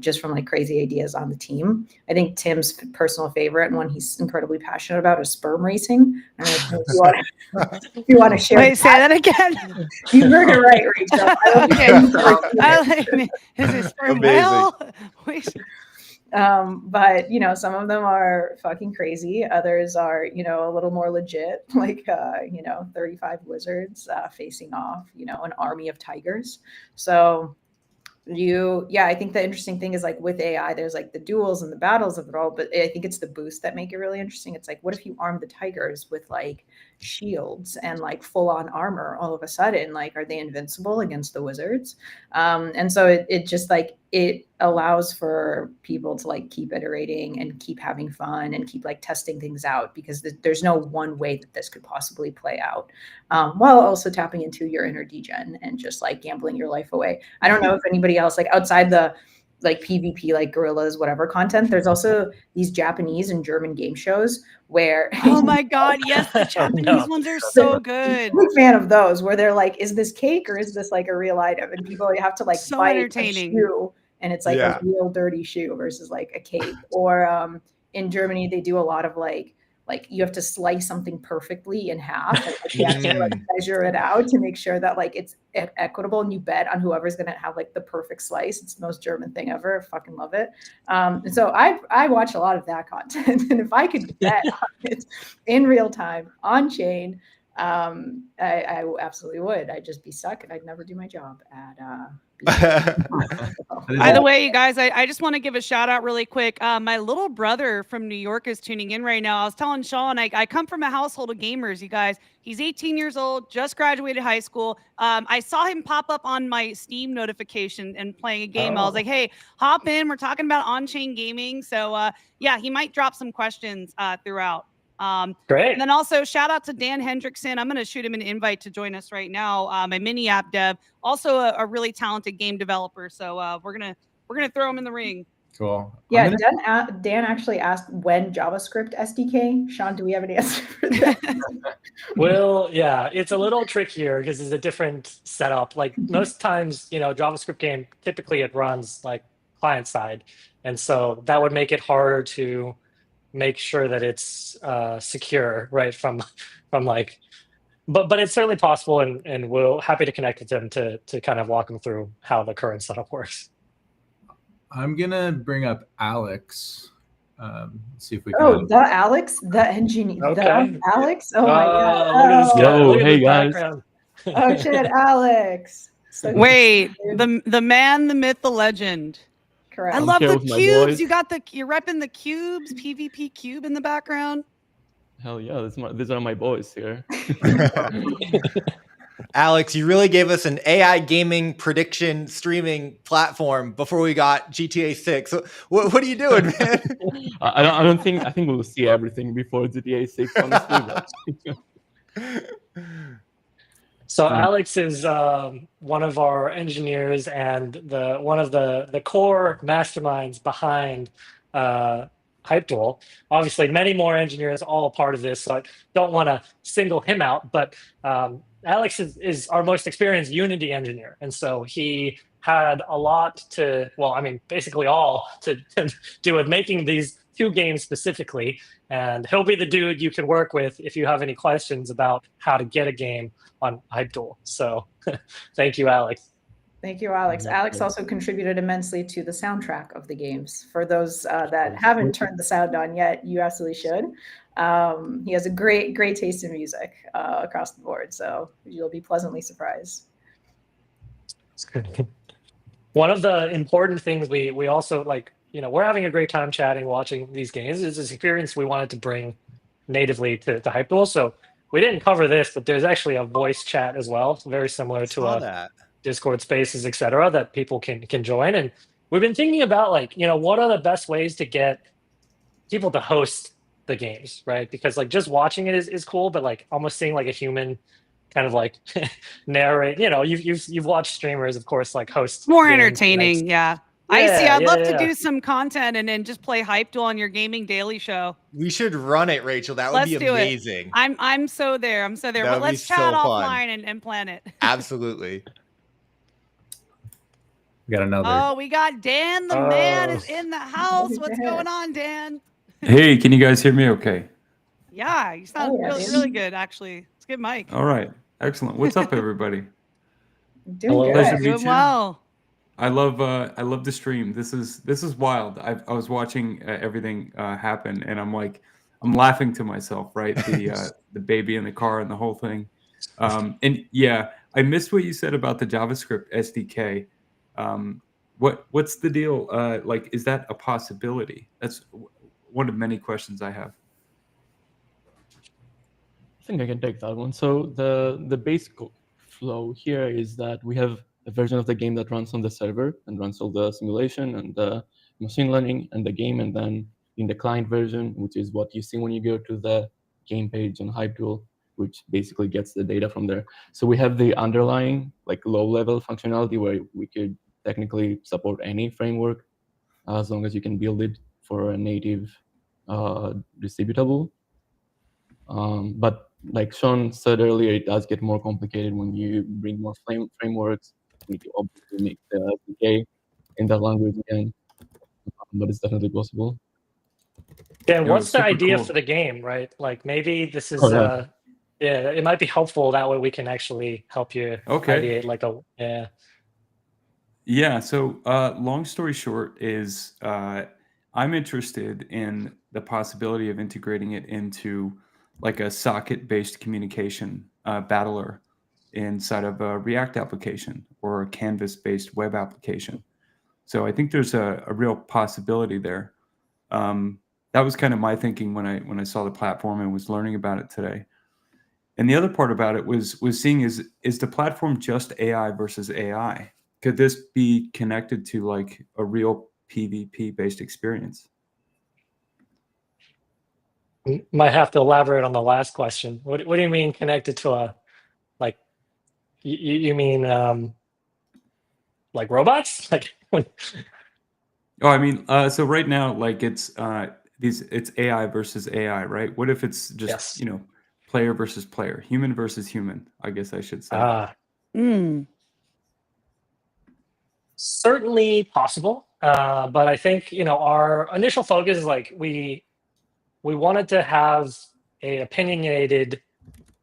just from crazy ideas on the team. I think Tim's personal favorite and one he's incredibly passionate about is sperm racing. I don't know if you want to share. Wait, say that again. You heard it right, Rachel. Okay. Is it sperm whale? But some of them are fucking crazy. Others are, a little more legit, 35 wizards facing off, an army of tigers. So I think the interesting thing is with AI, there's the duels and the battles of it all, but I think it's the boosts that make it really interesting. It's what if you arm the tigers with shields and full on armor all of a sudden? Are they invincible against the wizards? And so it just it allows for people to keep iterating and keep having fun and keep testing things out, because there's no one way that this could possibly play out, while also tapping into your inner degen and just gambling your life away. I don't know if anybody else outside the PvP gorillas whatever content, there's also these Japanese and German game shows where oh my god, yes, the Japanese ones are so good. I'm a fan of those where they're is this cake or is this a real item, and people have to so fight entertaining. a shoe, and it's a real dirty shoe versus a cake. Or in Germany they do a lot of you have to slice something perfectly in half, and you have to measure it out to make sure that it's equitable, and you bet on whoever's going to have the perfect slice. It's the most German thing ever. I fucking love it. And so I watch a lot of that content, and if I could bet on it in real time on chain, I absolutely would. I'd just be stuck and I'd never do my job at By the way, you guys, I just want to give a shout out really quick. My little brother from New York is tuning in right now. I was telling Sean, I come from a household of gamers, you guys. He's 18 years old, just graduated high school. I saw him pop up on my Steam notification and playing a game. I was like, hey, hop in. We're talking about on-chain gaming. So yeah, he might drop some questions throughout. Great. And then also shout out to Dan Hendrickson. I'm going to shoot him an invite to join us right now. My mini app dev, also a really talented game developer. So we're gonna throw him in the ring. Cool. Yeah, Dan actually asked when JavaScript SDK. Sean, do we have an answer for that? Well, yeah, it's a little trickier because it's a different setup. Like most times, JavaScript game, typically it runs like client side. And so that would make it harder to make sure that it's secure, right? From like, but it's certainly possible, and we're happy to connect with them to kind of walk them through how the current setup works. I'm gonna bring up Alex. See if we Oh, can. the Alex, the engineer, Okay. the Alex. Oh my god! Look at this guy. Yo, Look at hey, the guys. background. Oh shit, Alex. So Wait, the man, the myth, the legend. correct. I I'm love here the with my cubes. boys. You're repping the cubes, PvP cube in the background. Hell yeah, these are my boys here. Alex, you really gave us an AI gaming prediction streaming platform before we got GTA 6. So what are you doing, man? I think we'll see everything before GTA 6, honestly. So Alex is one of our engineers and one of the core masterminds behind HypeDuel. Obviously, many more engineers all a part of this, so I don't want to single him out. But Alex is our most experienced Unity engineer, and so he had a lot to, basically all to do with making these two games specifically. And he'll be the dude you can work with if you have any questions about how to get a game on HypeDuel. So thank you, Alex. Thank you, Alex. Alex also contributed immensely to the soundtrack of the games. For those that haven't turned the sound on yet, you absolutely should. He has a great taste in music across the board, so you'll be pleasantly surprised. One of the important things we also we're having a great time chatting, watching these games. It's this experience we wanted to bring natively to HypeDuel. So we didn't cover this, but there's actually a voice chat as well, very similar to a Discord Spaces, etc., that people can join. And we've been thinking about what are the best ways to get people to host the games, right? Because just watching it is cool, but almost seeing a human kind of narrate. You've watched streamers, of course, host More games, entertaining, yeah. Yeah, I'd love yeah. to do some content and then just play HypeDuel on your gaming daily show. We should run it, Rachel. That would Let's be do amazing. it. I'm so there. That But would let's be chat so fun. offline and plan it. Absolutely. We got another. Oh, we got Dan the man is in the house. What's going on, Dan? Hey, can you guys hear me okay? Yeah, you sound really good, actually. It's a good mic. All right. Excellent. What's up, everybody? Doing Pleasure good. to meet Doing you. well. I love the stream. This is wild. I was watching everything happen, and I'm laughing to myself, right? The baby in the car and the whole thing. And yeah, I missed what you said about the JavaScript SDK. What's the deal? Is that a possibility? That's one of many questions I have. I think I can take that one. So the basic flow here is that we have a version of the game that runs on the server and runs all the simulation and the machine learning and the game, and then in the client version, which is what you see when you go to the game page on HypeDuel, which basically gets the data from there. So we have the underlying low-level functionality where we could technically support any framework as long as you can build it for a native distributable. But like Sean said earlier, it does get more complicated when you bring more frameworks. You need to obviously make the SDK in that language again, but it's definitely possible. Yeah, what's the super idea cool. for the game, right? Maybe this is Oh, yeah. it might be helpful, that way we can actually help you Okay. ideate Yeah. So long story short is I'm interested in the possibility of integrating it into a socket-based communication battler inside of a React application or a Canvas-based web application. So I think there's a real possibility there. That was kind of my thinking when I saw the platform and was learning about it today. And the other part about it was seeing is the platform just AI versus AI? Could this be connected to like a real PvP based experience? Might have to elaborate on the last question. What do you mean connected to a, like, you mean like robots? Like Oh, I mean, so right now, like it's AI versus AI, right? What if it's just Yes. player versus player, human versus human? I guess I should say. Mm. Certainly possible, but I think our initial focus is like we wanted to have a opinionated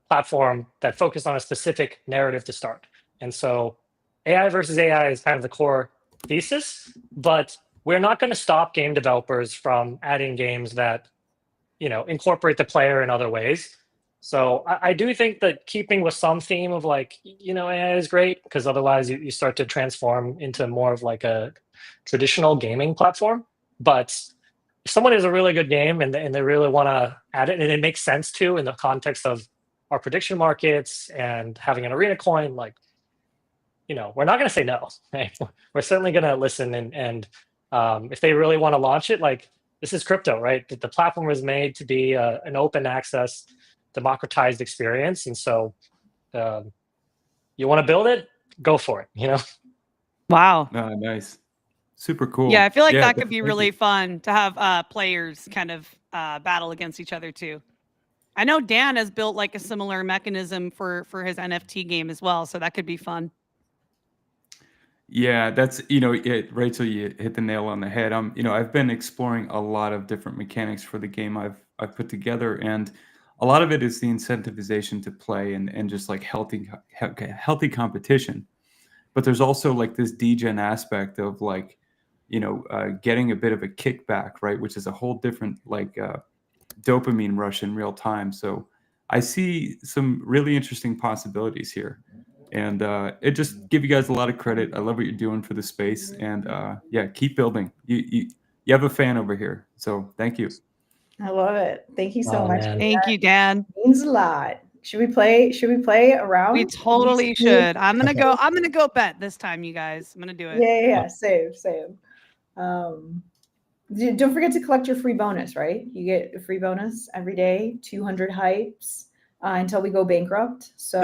platform that focused on a specific narrative to start. And so AI versus AI is kind of the core thesis, but we're not going to stop game developers from adding games that incorporate the player in other ways. So I do think that keeping with some theme of like, AI is great, because otherwise you start to transform into more of like a traditional gaming platform. But if someone has a really good game and they really want to add it, and it makes sense to in the context of our prediction markets and having an arena coin, like, we're not going to say no. Right? We're certainly going to listen. And if they really want to launch it, like, this is crypto, right? The platform was made to be an open access, democratized experience. And so you want to build it, go for it, Wow. Nice. Super cool. Yeah, I feel like that could thank be really you. fun to have players kind of battle against each other too. I know Dan has built like a similar mechanism for his NFT game as well, so that could be fun. Yeah, that's it, Rachel, you hit the nail on the head. I've been exploring a lot of different mechanics for the game I've put together, and a lot of it is the incentivization to play and just like healthy competition. But there's also like this degen aspect of like getting a bit of a kickback, right, which is a whole different like dopamine rush in real time. So I see some really interesting possibilities here. And it just give you guys a lot of credit. I love what you're doing for the space, and yeah, keep building. You have a fan over here, so thank you. I love it. Thank you so much. Man. Thank you, Dan. It means a lot. Should we play around? We totally should. I'm gonna go bet this time, you guys. I'm gonna do it. Yeah. Same. Don't forget to collect your free bonus, right? You get a free bonus every day, 200 hypes until we go bankrupt. So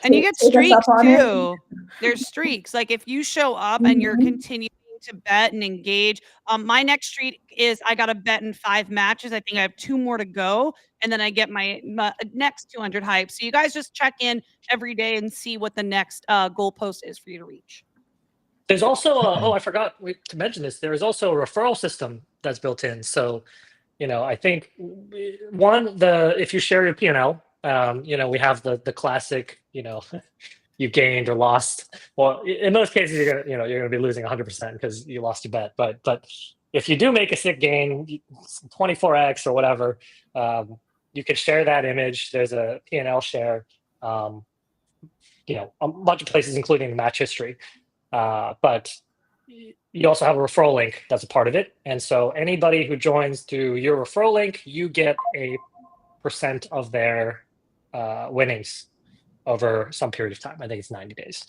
and you get take us streaks up on it. too. There's streaks. Like if you show up and you're continuing to bet and engage. My next streak is I got to bet in 5 matches. I think I have 2 more to go, and then I get my next 200 hype. So you guys just check in every day and see what the next goalpost is for you to reach. There's also I forgot to mention this. There is also a referral system that's built in. So, I think if you share your P&L, we have the classic, you gained or lost. Well, in most cases, you're gonna be losing 100% because you lost your bet. But if you do make a sick gain, 24x or whatever, you can share that image. There's a P&L share. A bunch of places, including the match history. But you also have a referral link that's a part of it. And so anybody who joins through your referral link, you get a % of their winnings over some period of time. I think it's 90 days.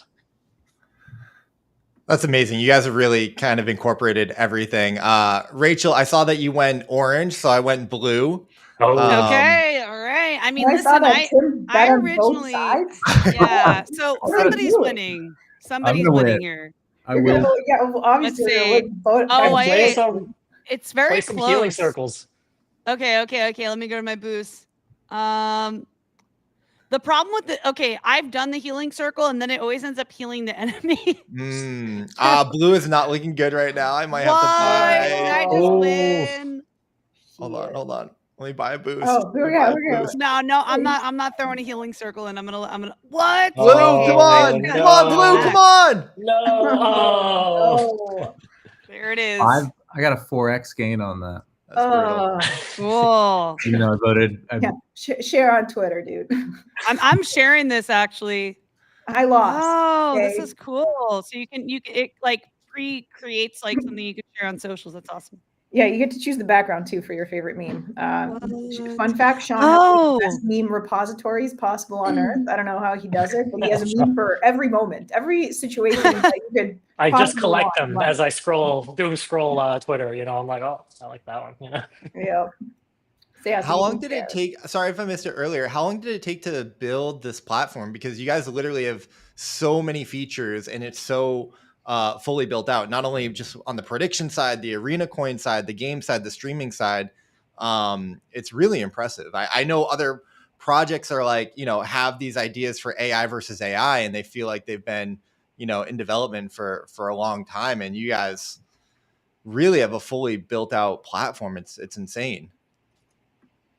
That's amazing. You guys have really kind of incorporated everything. Rachel, I saw that you went orange, so I went blue. Oh, okay. All right. I mean, I saw listen, that Tim bet I on both originally, sides. yeah. So What are you somebody's doing? winning. Somebody's gonna winning win. here. I will. Yeah, well, obviously. Let's you're see. both Oh, by hey. both. It's very play some healing close. circles. Okay. Let me go to my boost. The problem with I've done the healing circle and then it always ends up healing the enemy. Blue is not looking good right now. I might have to buy. Did I just win? Hold on. Let me buy a boost. Oh, here we go. No, I'm not throwing a healing circle and I'm gonna what? Blue, come on. no. Come on, Blue, come on. No. There it is. I got a 4x gain on that. That's brutal. Cool. Even though I voted. Yeah, share on Twitter, dude. I'm sharing this actually. I lost. Oh, this Okay? is cool. So it like pre-creates like something you can share on socials. That's awesome. Yeah, you get to choose the background too for your favorite meme. What? Fun fact: Sean has one of the Oh, best meme repositories possible on Earth. I don't know how he does it, but he has a meme for every moment, every situation that you could. I just possibly collect want. them as I scroll Twitter. You know, I'm like, oh, I like that one. You know. Yeah. So yeah. So How you long can did share. it take? Sorry if I missed it earlier. How long did it take to build this platform? Because you guys literally have so many features and it's so fully built out, not only just on the prediction side, the arena coin side, the game side, the streaming side. It's really impressive. I know other projects are like, you know, have these ideas for AI versus AI and they feel like they've been, you know, in development for a long time. And you guys really have a fully built out platform. It's insane.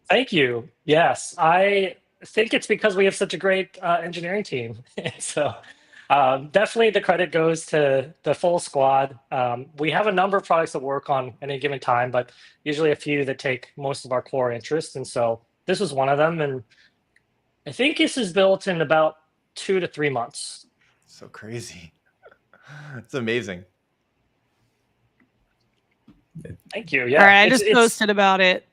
Thank you. Yes, I think it's because we have such a great engineering team. So definitely the credit goes to the full squad. We have a number of products that work on any given time, but usually a few that take most of our core interest. And so this was one of them. And I think this is built in about 2 to 3 months. So crazy. It's amazing. Thank you. Yeah. all right. I just posted about it.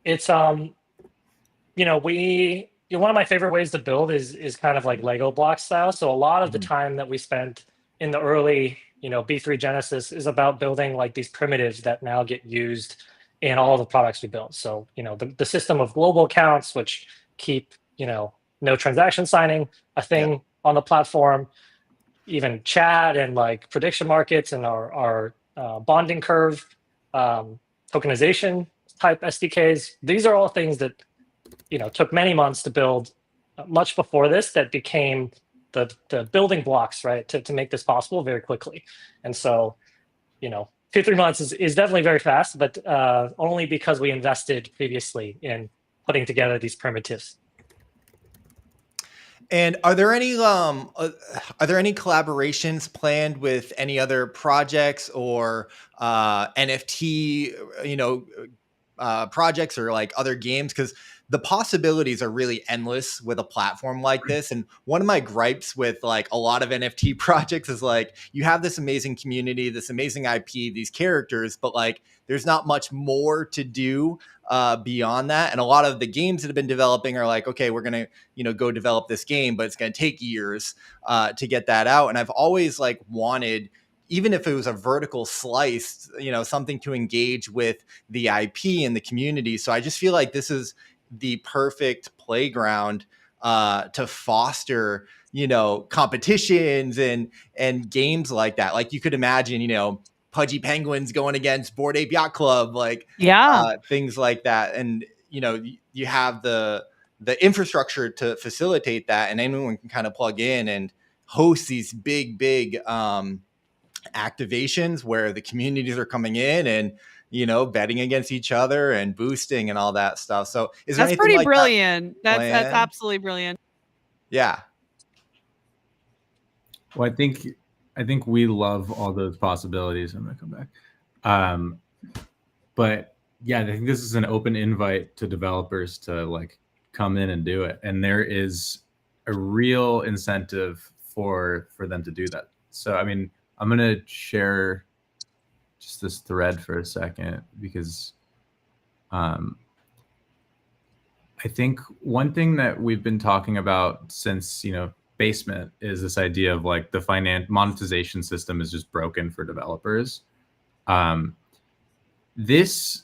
It's you know, one of my favorite ways to build is kind of like Lego block style. So a lot of the time that we spent in the early, you know, B3 Genesis is about building like these primitives that now get used in all the products we build. So, you know, the system of global accounts, which keep, you know, no transaction signing a thing on the platform, even chat and like prediction markets and our bonding curve, tokenization type SDKs. These are all things that, you know, took many months to build much before this, that became the building blocks, right, to make this possible very quickly. And so, you know, 2-3 months is definitely very fast, but only because we invested previously in putting together these primitives. And are there any collaborations planned with any other projects or NFT, you know, projects or like other games? Because the possibilities are really endless with a platform like this. And one of my gripes with like a lot of NFT projects is like, you have this amazing community, this amazing IP, these characters, but like there's not much more to do beyond that. And a lot of the games that have been developing are like, okay, we're going to, you know, go develop this game, but it's going to take years to get that out. And I've always like wanted, even if it was a vertical slice, you know, something to engage with the IP and the community. So I just feel like this is the perfect playground to foster, you know, competitions and games like that. Like you could imagine, you know, Pudgy Penguins going against Bored Ape Yacht Club, like things like that. And, you know, you have the infrastructure to facilitate that, and anyone can kind of plug in and host these big activations where the communities are coming in and, you know, betting against each other and boosting and all that stuff. So is there That's anything pretty like brilliant. that That's absolutely brilliant. Yeah. Well, I think we love all those possibilities. I'm gonna come back. But yeah, I think this is an open invite to developers to like come in and do it. And there is a real incentive for them to do that. So I mean, I'm gonna share just this thread for a second because I think one thing that we've been talking about since, you know, Basement is this idea of like the monetization system is just broken for developers. This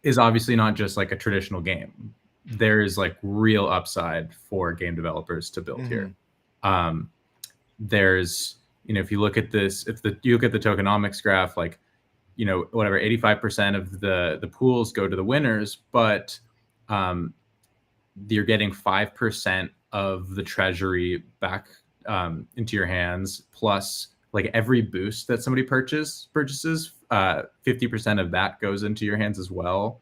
is obviously not just like a traditional game. There's like real upside for game developers to build here. There's, you know, if you look at this, you look at the tokenomics graph, like, you know, whatever, 85% of the pools go to the winners, but you're getting 5% of the treasury back into your hands, plus like every boost that somebody purchases, 50% of that goes into your hands as well.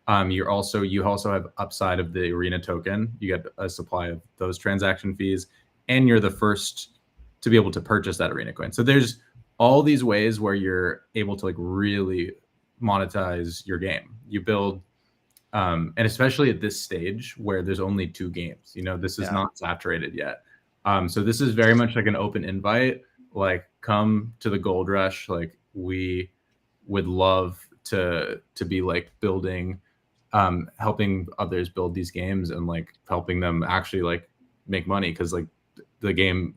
You also have upside of the arena token. You get a supply of those transaction fees, and you're the first to be able to purchase that arena coin. So there's all these ways where you're able to like really monetize your game. You build, and especially at this stage where there's only 2 games, you know, this is not saturated yet. So this is very much like an open invite. Like, come to the Gold Rush. Like, we would love to be like building, helping others build these games and like helping them actually like make money, because like the game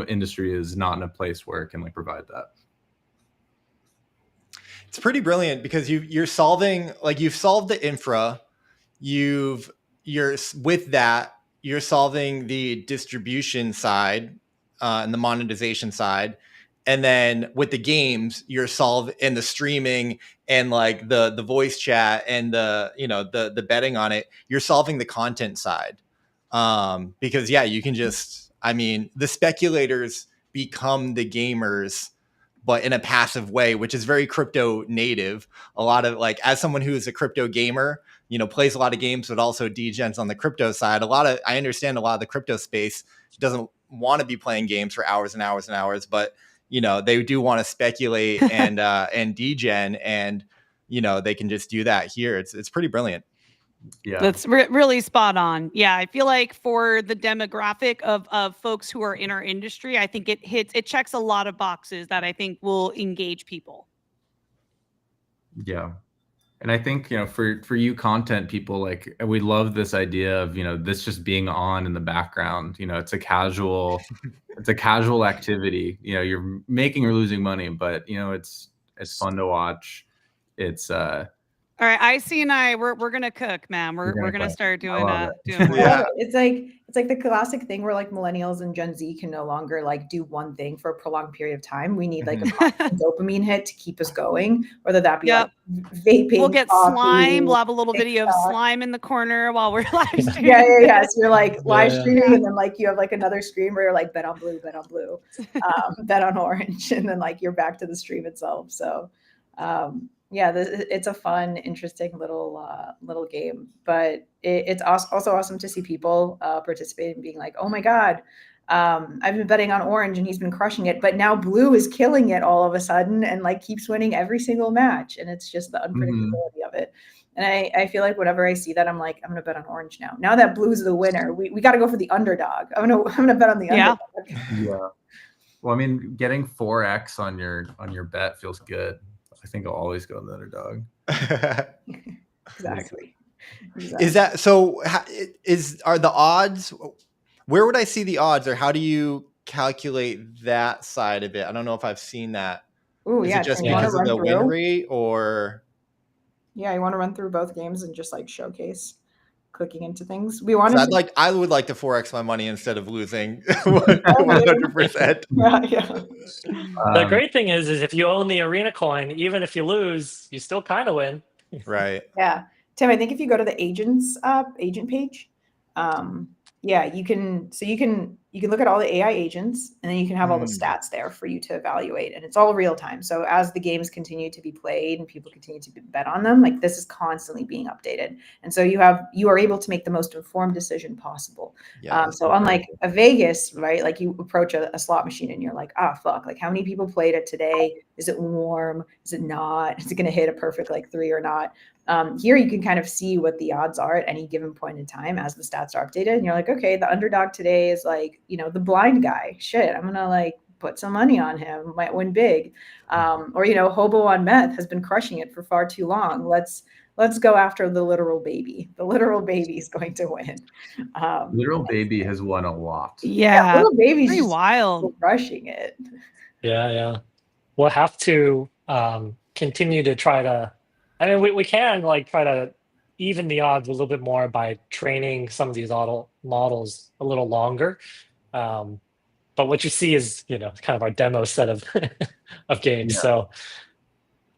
industry is not in a place where it can like provide that. It's pretty brilliant because you've solved the infra, you're with that, you're solving the distribution side and the monetization side. And then with the games, you're solving in the streaming and like the voice chat and the betting on it, you're solving the content side. Because you can just, I mean, the speculators become the gamers, but in a passive way, which is very crypto native. A lot of like, as someone who is a crypto gamer, plays a lot of games, but also degens on the crypto side. I understand a lot of the crypto space doesn't want to be playing games for hours and hours and hours, but they do want to speculate and degen, and they can just do that here. It's pretty brilliant. Yeah, That's really spot on. Yeah, I feel like for the demographic of folks who are in our industry, I think it checks a lot of boxes that I think will engage people. Yeah. And I think, for you content people, like, we love this idea of, this just being on in the background. It's a casual activity. You're making or losing money, but it's fun to watch. It's All right, Icy and I, we're gonna cook, man. We're gonna start doing more. Yeah, it's like the classic thing where like millennials and Gen Z can no longer like do one thing for a prolonged period of time. We need like a constant dopamine hit to keep us going, whether that be like vaping. We'll get coffee, slime. We'll have a little video of TikTok. slime in the corner while we're live streaming. Yeah. So you're like live streaming, and then like you have like another screen where you're like bet on blue, bet on orange, and then like you're back to the stream itself. So it's a fun, interesting little game, but it's also awesome to see people participate and being like, oh my God, I've been betting on orange and he's been crushing it, but now blue is killing it all of a sudden and like keeps winning every single match. And it's just the unpredictability of it. And I feel like whenever I see that, I'm like, I'm going to bet on orange now. Now that blue's the winner, we got to go for the underdog. I'm going to bet on the underdog. Yeah. Well, I mean, getting 4x on your bet feels good. I think I'll always go on the underdog. Exactly. Is that so? Are the odds? Where would I see the odds, or how do you calculate that side of it? I don't know if I've seen that. Oh, Is it just because of the win rate, or? Yeah, you want to run through both games and just like showcase clicking into things. I would like to 4x my money instead of losing 100%. Yeah. The great thing is if you own the arena coin, even if you lose, you still kind of win. Right. Yeah. Tim, I think if you go to the agent page, you can look at all the AI agents, and then you can have all the stats there for you to evaluate, and it's all real time. So as the games continue to be played and people continue to bet on them, like this is constantly being updated. And so you are able to make the most informed decision possible. Yeah, so unlike a Vegas, right? Like you approach a slot machine and you're like, fuck, like how many people played it today? Is it warm? Is it not? Is it going to hit a perfect like 3 or not? Here you can kind of see what the odds are at any given point in time as the stats are updated. And you're like, okay, the underdog today is like, the blind guy. Shit, I'm going to like put some money on him, might win big. Or, Hobo on Meth has been crushing it for far too long. Let's go after the literal baby. The literal baby is going to win. Literal baby has won a lot. Yeah, little baby's pretty wild. Crushing it. Yeah. We'll have to continue to try to, I mean, we can like try to even the odds a little bit more by training some of these models a little longer. But what you see is, kind of our demo set of of games. Yeah. So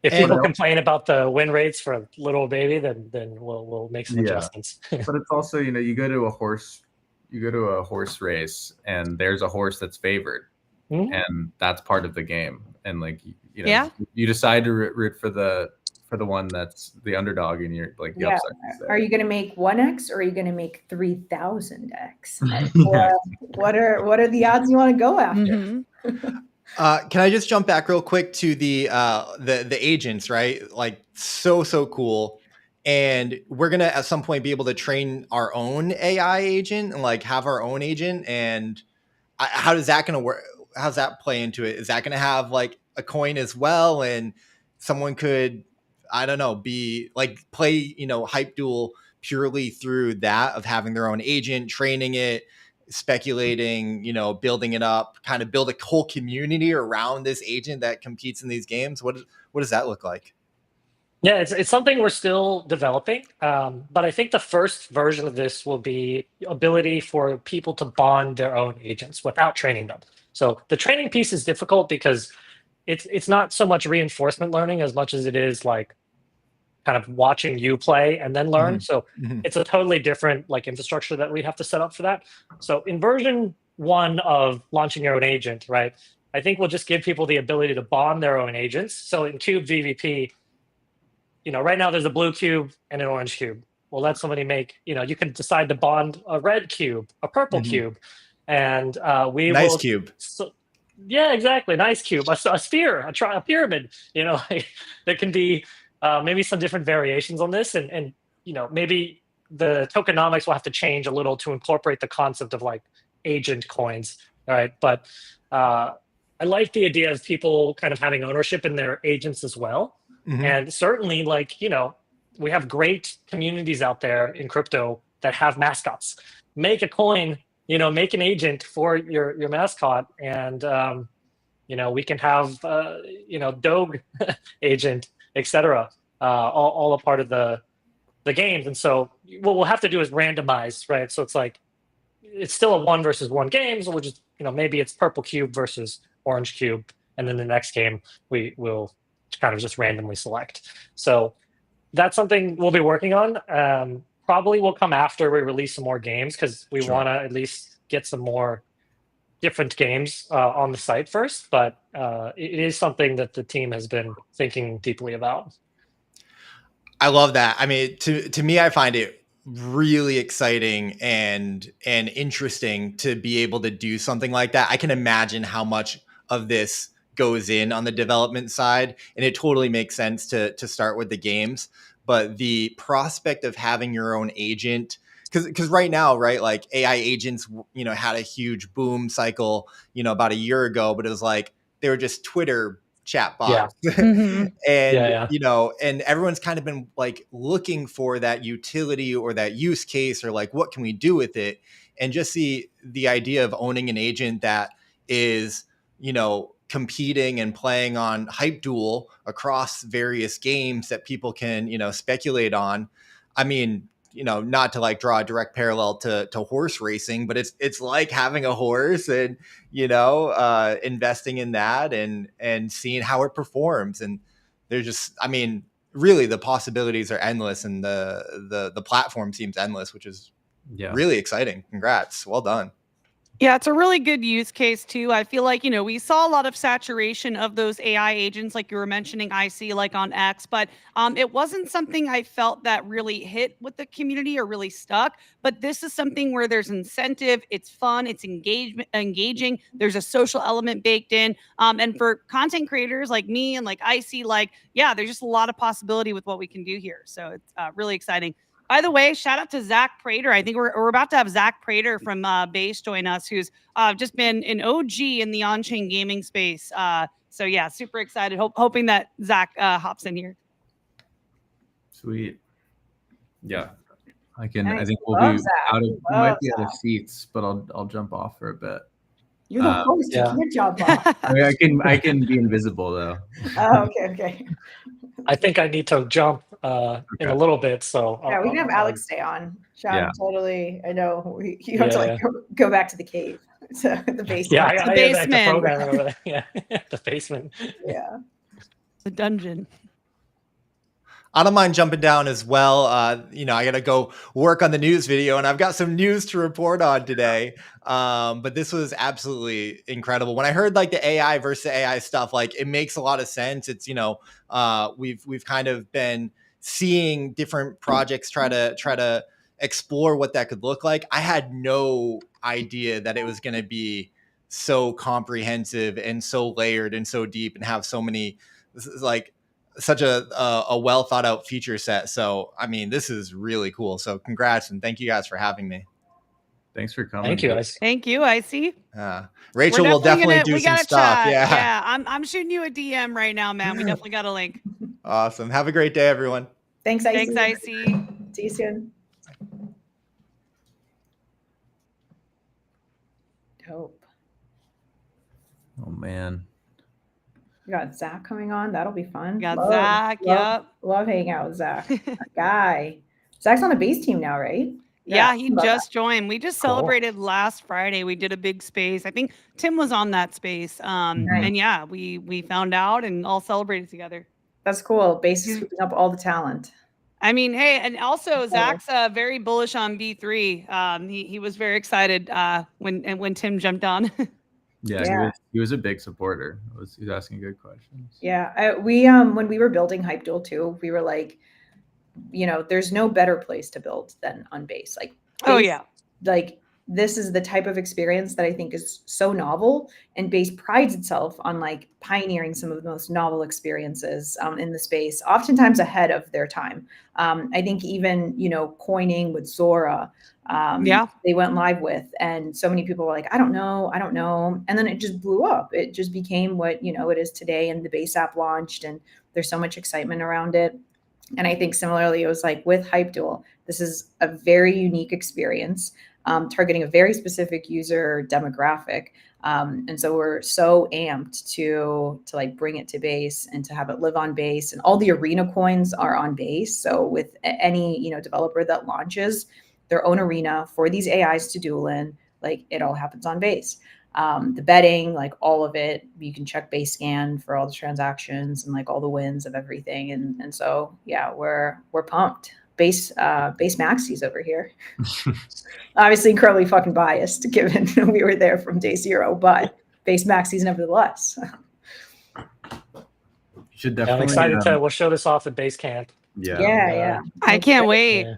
if people complain about the win rates for little baby, then we'll make some adjustments. But it's also, you go to a horse race and there's a horse that's favored, and that's part of the game. And like, you decide to root for the one that's the underdog, and you're like, are you going to make 1x or are you going to make 3,000x? What are the odds you want to go after? Can I just jump back real quick to the agents, right? Like so cool. and we're gonna at some point be able to train our own AI agent and like have our own agent. And how does that gonna work? How's that play into it? Is that gonna have like a coin as well, and someone could, I don't know, be like play, HypeDuel purely through that of having their own agent, training it, speculating, building it up, kind of build a whole community around this agent that competes in these games? What does that look like? Yeah, it's something we're still developing, but I think the first version of this will be ability for people to bond their own agents without training them. So the training piece is difficult because it's not so much reinforcement learning as much as it is like kind of watching you play and then learn. So it's a totally different like infrastructure that we have to set up for that. So in version 1 of launching your own agent, right, I think we'll just give people the ability to bond their own agents. So in Cube VVP, right now there's a blue cube and an orange cube. We'll let somebody make, you can decide to bond a red cube, a purple cube, and we nice will. Cube. So, yeah, exactly. Nice cube, a sphere, a pyramid. There can be maybe some different variations on this, and maybe the tokenomics will have to change a little to incorporate the concept of like agent coins. All right, but I like the idea of people kind of having ownership in their agents as well. And certainly, like, we have great communities out there in crypto that have mascots. Make a coin, make an agent for your mascot, and we can have Doge agent, etc. All a part of the games. And so what we'll have to do is randomize, right? So it's like it's still a 1 versus 1 game. So we'll just maybe it's purple cube versus orange cube, and then the next game we will kind of just randomly select. So that's something we'll be working on. Probably will come after we release some more games because we want to at least get some more different games on the site first. But it is something that the team has been thinking deeply about. I love that. I mean, to me, I find it really exciting and interesting to be able to do something like that. I can imagine how much of this goes in on the development side, and it totally makes sense to start with the games. But the prospect of having your own agent, because right now, right, like AI agents, had a huge boom cycle, about a year ago, but it was like they were just Twitter chatbots. And and everyone's kind of been like looking for that utility or that use case, or like what can we do with it. And just the idea of owning an agent that is competing and playing on HypeDuel across various games that people can speculate on. I mean, not to like draw a direct parallel to horse racing, but it's like having a horse and investing in that and seeing how it performs. And there's just, I mean, really the possibilities are endless, and the platform seems endless, which is really exciting. Congrats, well done. Yeah, it's a really good use case too. I feel like, we saw a lot of saturation of those AI agents, like you were mentioning, I see like on X, but it wasn't something I felt that really hit with the community or really stuck. But this is something where there's incentive, it's fun, it's engaging, there's a social element baked in. And for content creators like me and like I see, like, yeah, there's just a lot of possibility with what we can do here. So it's really exciting. By the way, shout out to Zach Prater. I think we're about to have Zach Prater from Base join us, who's just been an OG in the on-chain gaming space. So yeah, super excited. Hoping that Zach hops in here. Sweet. Yeah, I think we'll be we might be out of seats, but I'll jump off for a bit. You're the host. You can't jump off. I mean, I can be invisible though. Oh, okay. I think I need to jump in a little bit, so yeah, we can have Alex stay on. Sean, totally. I know you have to like go back to the cave, to the basement. Yeah, I the basement. the programming over there. Yeah, the basement. Yeah, the dungeon. I don't mind jumping down as well. I got to go work on the news video, and I've got some news to report on today. But this was absolutely incredible. When I heard like the AI versus AI stuff, like it makes a lot of sense. It's, we've kind of been seeing different projects try to explore what that could look like. I had no idea that it was going to be so comprehensive and so layered and so deep and have so many like such a well thought out feature set. So I mean, this is really cool. So congrats and thank you guys for having me. Thanks for coming. Thank you, guys. Thank you, Icy. Rachel will definitely do some stuff. Chat. Yeah. Yeah, I'm shooting you a DM right now, man. We definitely got a link. Awesome. Have a great day, everyone. Thanks, Icy. Thanks, Icy. See you soon. Dope. Oh man. We got Zach coming on. That'll be fun. We got Zach. Yep. Love hanging out with Zach. That guy. Zach's on the base team now, right? Yeah, he just joined. We just celebrated last Friday. We did a big space. I think Tim was on that space. And yeah, we found out and all celebrated together. That's cool. Base is scooping up all the talent. I mean, hey, and also Zach's very bullish on B3. He was very excited when Tim jumped on. Yeah. He was a big supporter. He was asking good questions. Yeah, we when we were building HypeDuel too, we were like, there's no better place to build than on base. Like, base, oh yeah, like this is the type of experience that I think is so novel, and base prides itself on like pioneering some of the most novel experiences in the space, oftentimes ahead of their time. I think even coining with Zora, they went live with, and so many people were like, I don't know, and then it just blew up. It just became what it is today, and the base app launched, and there's so much excitement around it. And I think similarly, it was like with HypeDuel, this is a very unique experience, targeting a very specific user demographic. And so we're so amped to like bring it to base and to have it live on base, and all the arena coins are on base. So with any, developer that launches their own arena for these AIs to duel in, like it all happens on base. The betting, like all of it, you can check base scan for all the transactions and like all the wins of everything. And so, yeah, we're pumped. Base maxis over here. Obviously incredibly fucking biased given we were there from day zero, but base maxis nevertheless. You should definitely. I'm excited we'll show this off at base camp. Yeah. I can't wait. Yeah.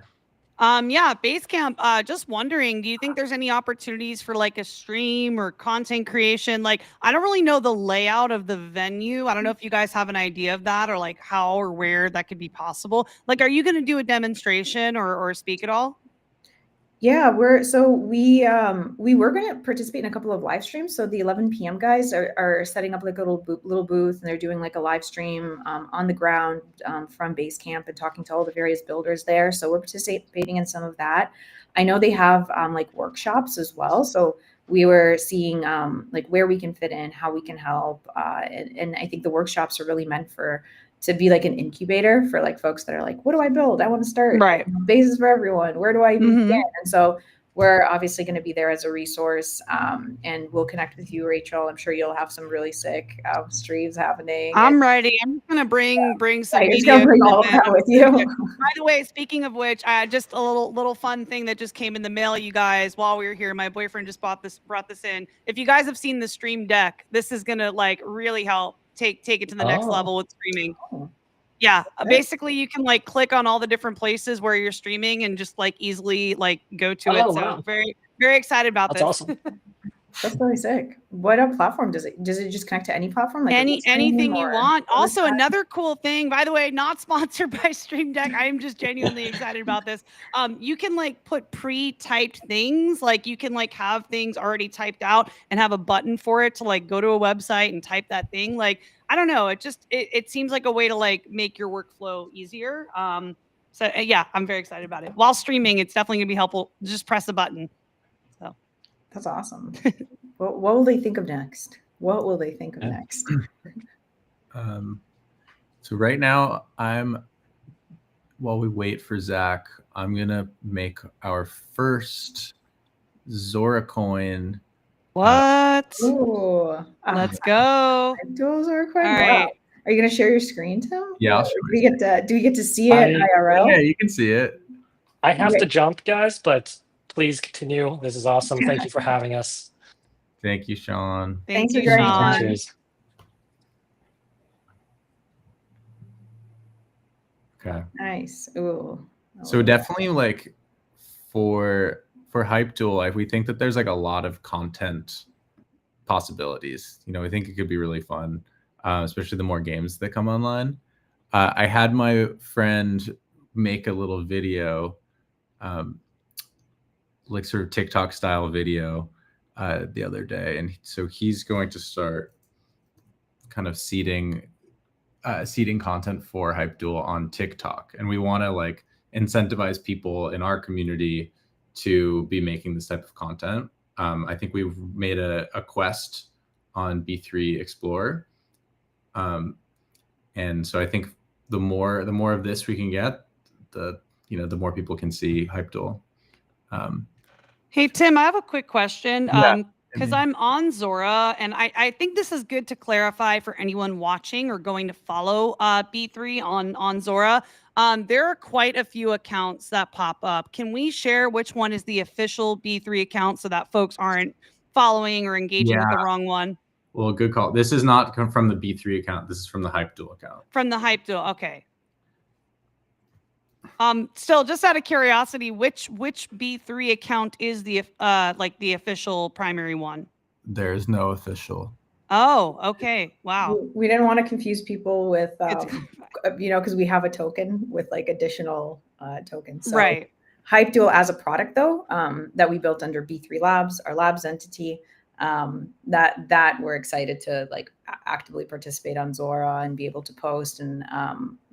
Basecamp, just wondering, do you think there's any opportunities for like a stream or content creation? Like, I don't really know the layout of the venue. I don't know if you guys have an idea of that, or like how or where that could be possible. Like, are you going to do a demonstration or speak at all? Yeah, we were going to participate in a couple of live streams. So the 11 p.m. guys are setting up like a little booth, and they're doing like a live stream on the ground from Basecamp and talking to all the various builders there. So we're participating in some of that. I know they have like workshops as well. So we were seeing like where we can fit in, how we can help. And I think the workshops are really meant to be like an incubator for like folks that are like, what do I build? I want to start. Right. Bases for everyone. Where do I even begin? And so we're obviously going to be there as a resource, and we'll connect with you, Rachel. I'm sure you'll have some really sick streams happening. I'm ready. I'm just going to bring some media. Gonna bring all of that with you. By the way, speaking of which, just a little fun thing that just came in the mail, you guys, while we were here. My boyfriend just brought this in. If you guys have seen the stream deck, this is going to like really help take it to the next level with streaming. Yeah, basically you can like click on all the different places where you're streaming and just like easily like go to it. So wow. very, very excited about That's this. awesome. That's really sick. What platform does it just connect to any platform? Like anything you want. Also, another cool thing, by the way, not sponsored by Stream Deck. I am just genuinely excited about this. You can like put pre-typed things, like you can like have things already typed out and have a button for it to like go to a website and type that thing. Like, I don't know. It seems like a way to like make your workflow easier. So yeah, I'm very excited about it. While streaming, it's definitely gonna be helpful. Just press the button. So that's awesome. What will they think of next? What will they think of next? So right now, while we wait for Zach, I'm gonna make our first Zora coin. What? Ooh, let's go. Zora coin. All right. Wow. Are you gonna share your screen, Tim? Yeah, I'll show do we get to see it IRL? Yeah, you can see it. I have to jump, guys, but please continue. This is awesome. Thank you for having us. Thank you, Sean. Thank you, Sean. Cheers. Okay. Nice. Ooh. So definitely like for HypeDuel, like we think that there's like a lot of content possibilities. We think it could be really fun, especially the more games that come online. I had my friend make a little video, like sort of TikTok style video the other day. And so he's going to start kind of seeding content for HypeDuel on TikTok. And we want to like incentivize people in our community to be making this type of content. I think we've made a quest on B3 Explorer. And so I think the more of this we can get, the more people can see HypeDuel. Hey, Tim, I have a quick question. Yeah. Because I'm on Zora, and I think this is good to clarify for anyone watching or going to follow B3 on Zora. There are quite a few accounts that pop up. Can we share which one is the official B3 account so that folks aren't following or engaging with the wrong one? Well, good call. This is not from the B3 account. This is from the HypeDuel account. From the HypeDuel, okay. Still, just out of curiosity, which B3 account is the like the official primary one? There's no official. Oh, okay. Wow. We didn't want to confuse people with, because we have a token with like additional tokens. So right. HypeDuel as a product, though, that we built under B3 Labs, our labs entity, that we're excited to like actively participate on Zora and be able to post. And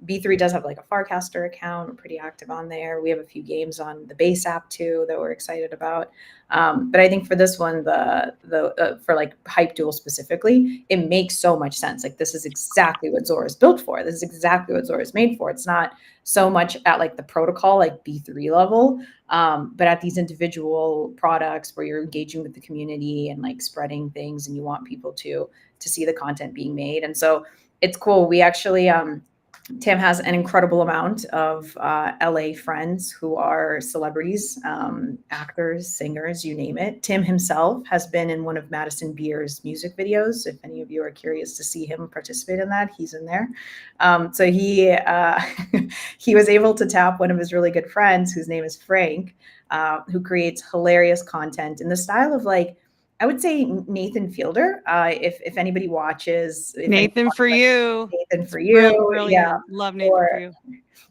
B3 does have like a Farcaster account. We're pretty active on there. We have a few games on the base app too that we're excited about. But I think for this one, for like HypeDuel specifically, it makes so much sense. Like this is exactly what Zora is built for. This is exactly what Zora is made for. It's not so much at like the protocol, like B3 level, but at these individual products where you're engaging with the community and like spreading things, and you want people to see the content being made. And so it's cool. We actually, Tim has an incredible amount of LA friends who are celebrities, actors, singers, you name it. Tim himself has been in one of Madison Beer's music videos. If any of you are curious to see him participate in that, he's in there. So he was able to tap one of his really good friends, whose name is Frank, who creates hilarious content in the style of like, I would say Nathan Fielder. If anybody watches Nathan for You, Nathan for You, brilliant. Yeah, love Nathan for You,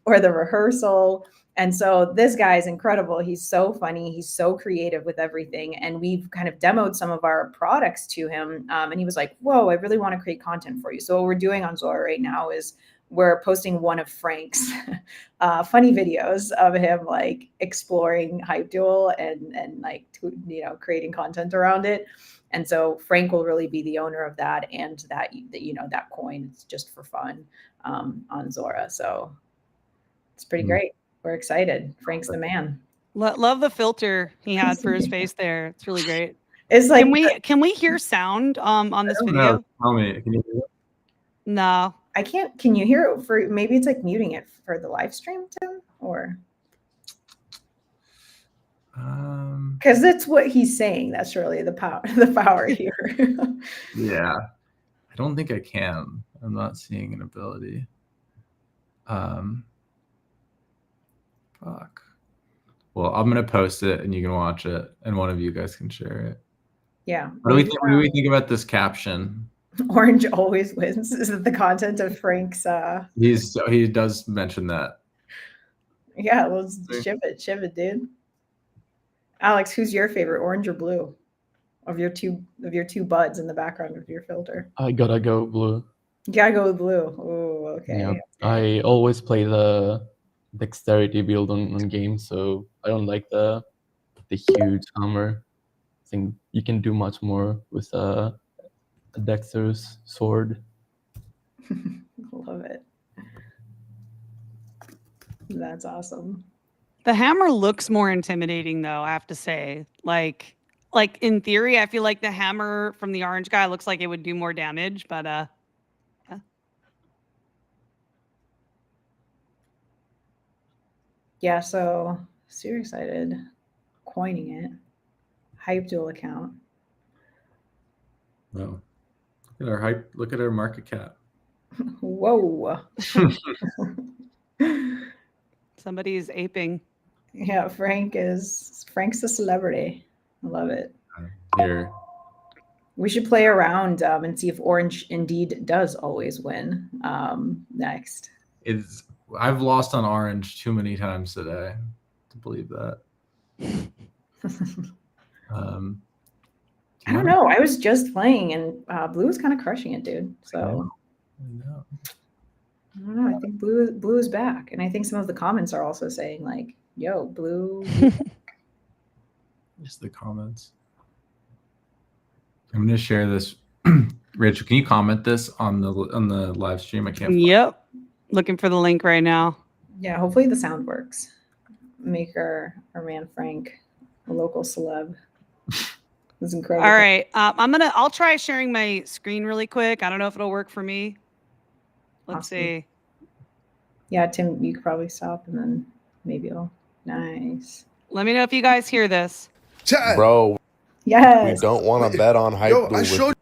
or The Rehearsal. And so this guy is incredible. He's so funny. He's so creative with everything. And we've kind of demoed some of our products to him. And he was like, whoa, I really want to create content for you. So what we're doing on Zora right now is we're posting one of Frank's funny videos of him like exploring HypeDuel and like, creating content around it. And so Frank will really be the owner of that, and that coin. It's just for fun on Zora. So it's pretty great. We're excited. Frank's the man. Love the filter he had for his face there. It's really great. It's like, can we hear sound on this video? Tell me, can you hear it? No. I can't. Can you hear it? For maybe it's like muting it for the live stream, Tim, or because it's what he's saying. That's really the power here. Yeah, I don't think I can. I'm not seeing an ability. Fuck. Well, I'm gonna post it and you can watch it, and one of you guys can share it. Yeah. What do we think about this caption? Orange always wins. Is it the content of Frank's? He does mention that. Yeah, let's ship it, dude. Alex, who's your favorite, orange or blue? Of your two buds in the background of your filter. I gotta go blue. You gotta go with blue. Oh, okay. Yeah, I always play the dexterity build on games, so I don't like the huge hammer. I think you can do much more with a dexterous sword. Love it. That's awesome. The hammer looks more intimidating, though, I have to say. Like in theory, I feel like the hammer from the orange guy looks like it would do more damage, but yeah. Yeah, so super excited. Coining it. HypeDuel account. No. Look at our market cap. Whoa. Somebody's aping. Yeah, Frank's the celebrity. I love it. Here. We should play around and see if orange indeed does always win next. I've lost on orange too many times today to believe that. I don't know. I was just playing, and blue is kind of crushing it, dude. So I know. I don't know. I think blue is back, and I think some of the comments are also saying like, "Yo, blue." Just the comments. I'm gonna share this. Rachel, can you comment this on the live stream? I can't. Yep. Looking for the link right now. Yeah, hopefully the sound works. Make our man Frank a local celeb. This is incredible. All right. I'll try sharing my screen really quick. I don't know if it'll work for me. Let's Awesome. see. Yeah, Tim, you could probably stop and then maybe it'll. Nice. Let me know if you guys hear this. Chat. Bro, Yes. we don't want to bet on HypeDuel. Yo, I showed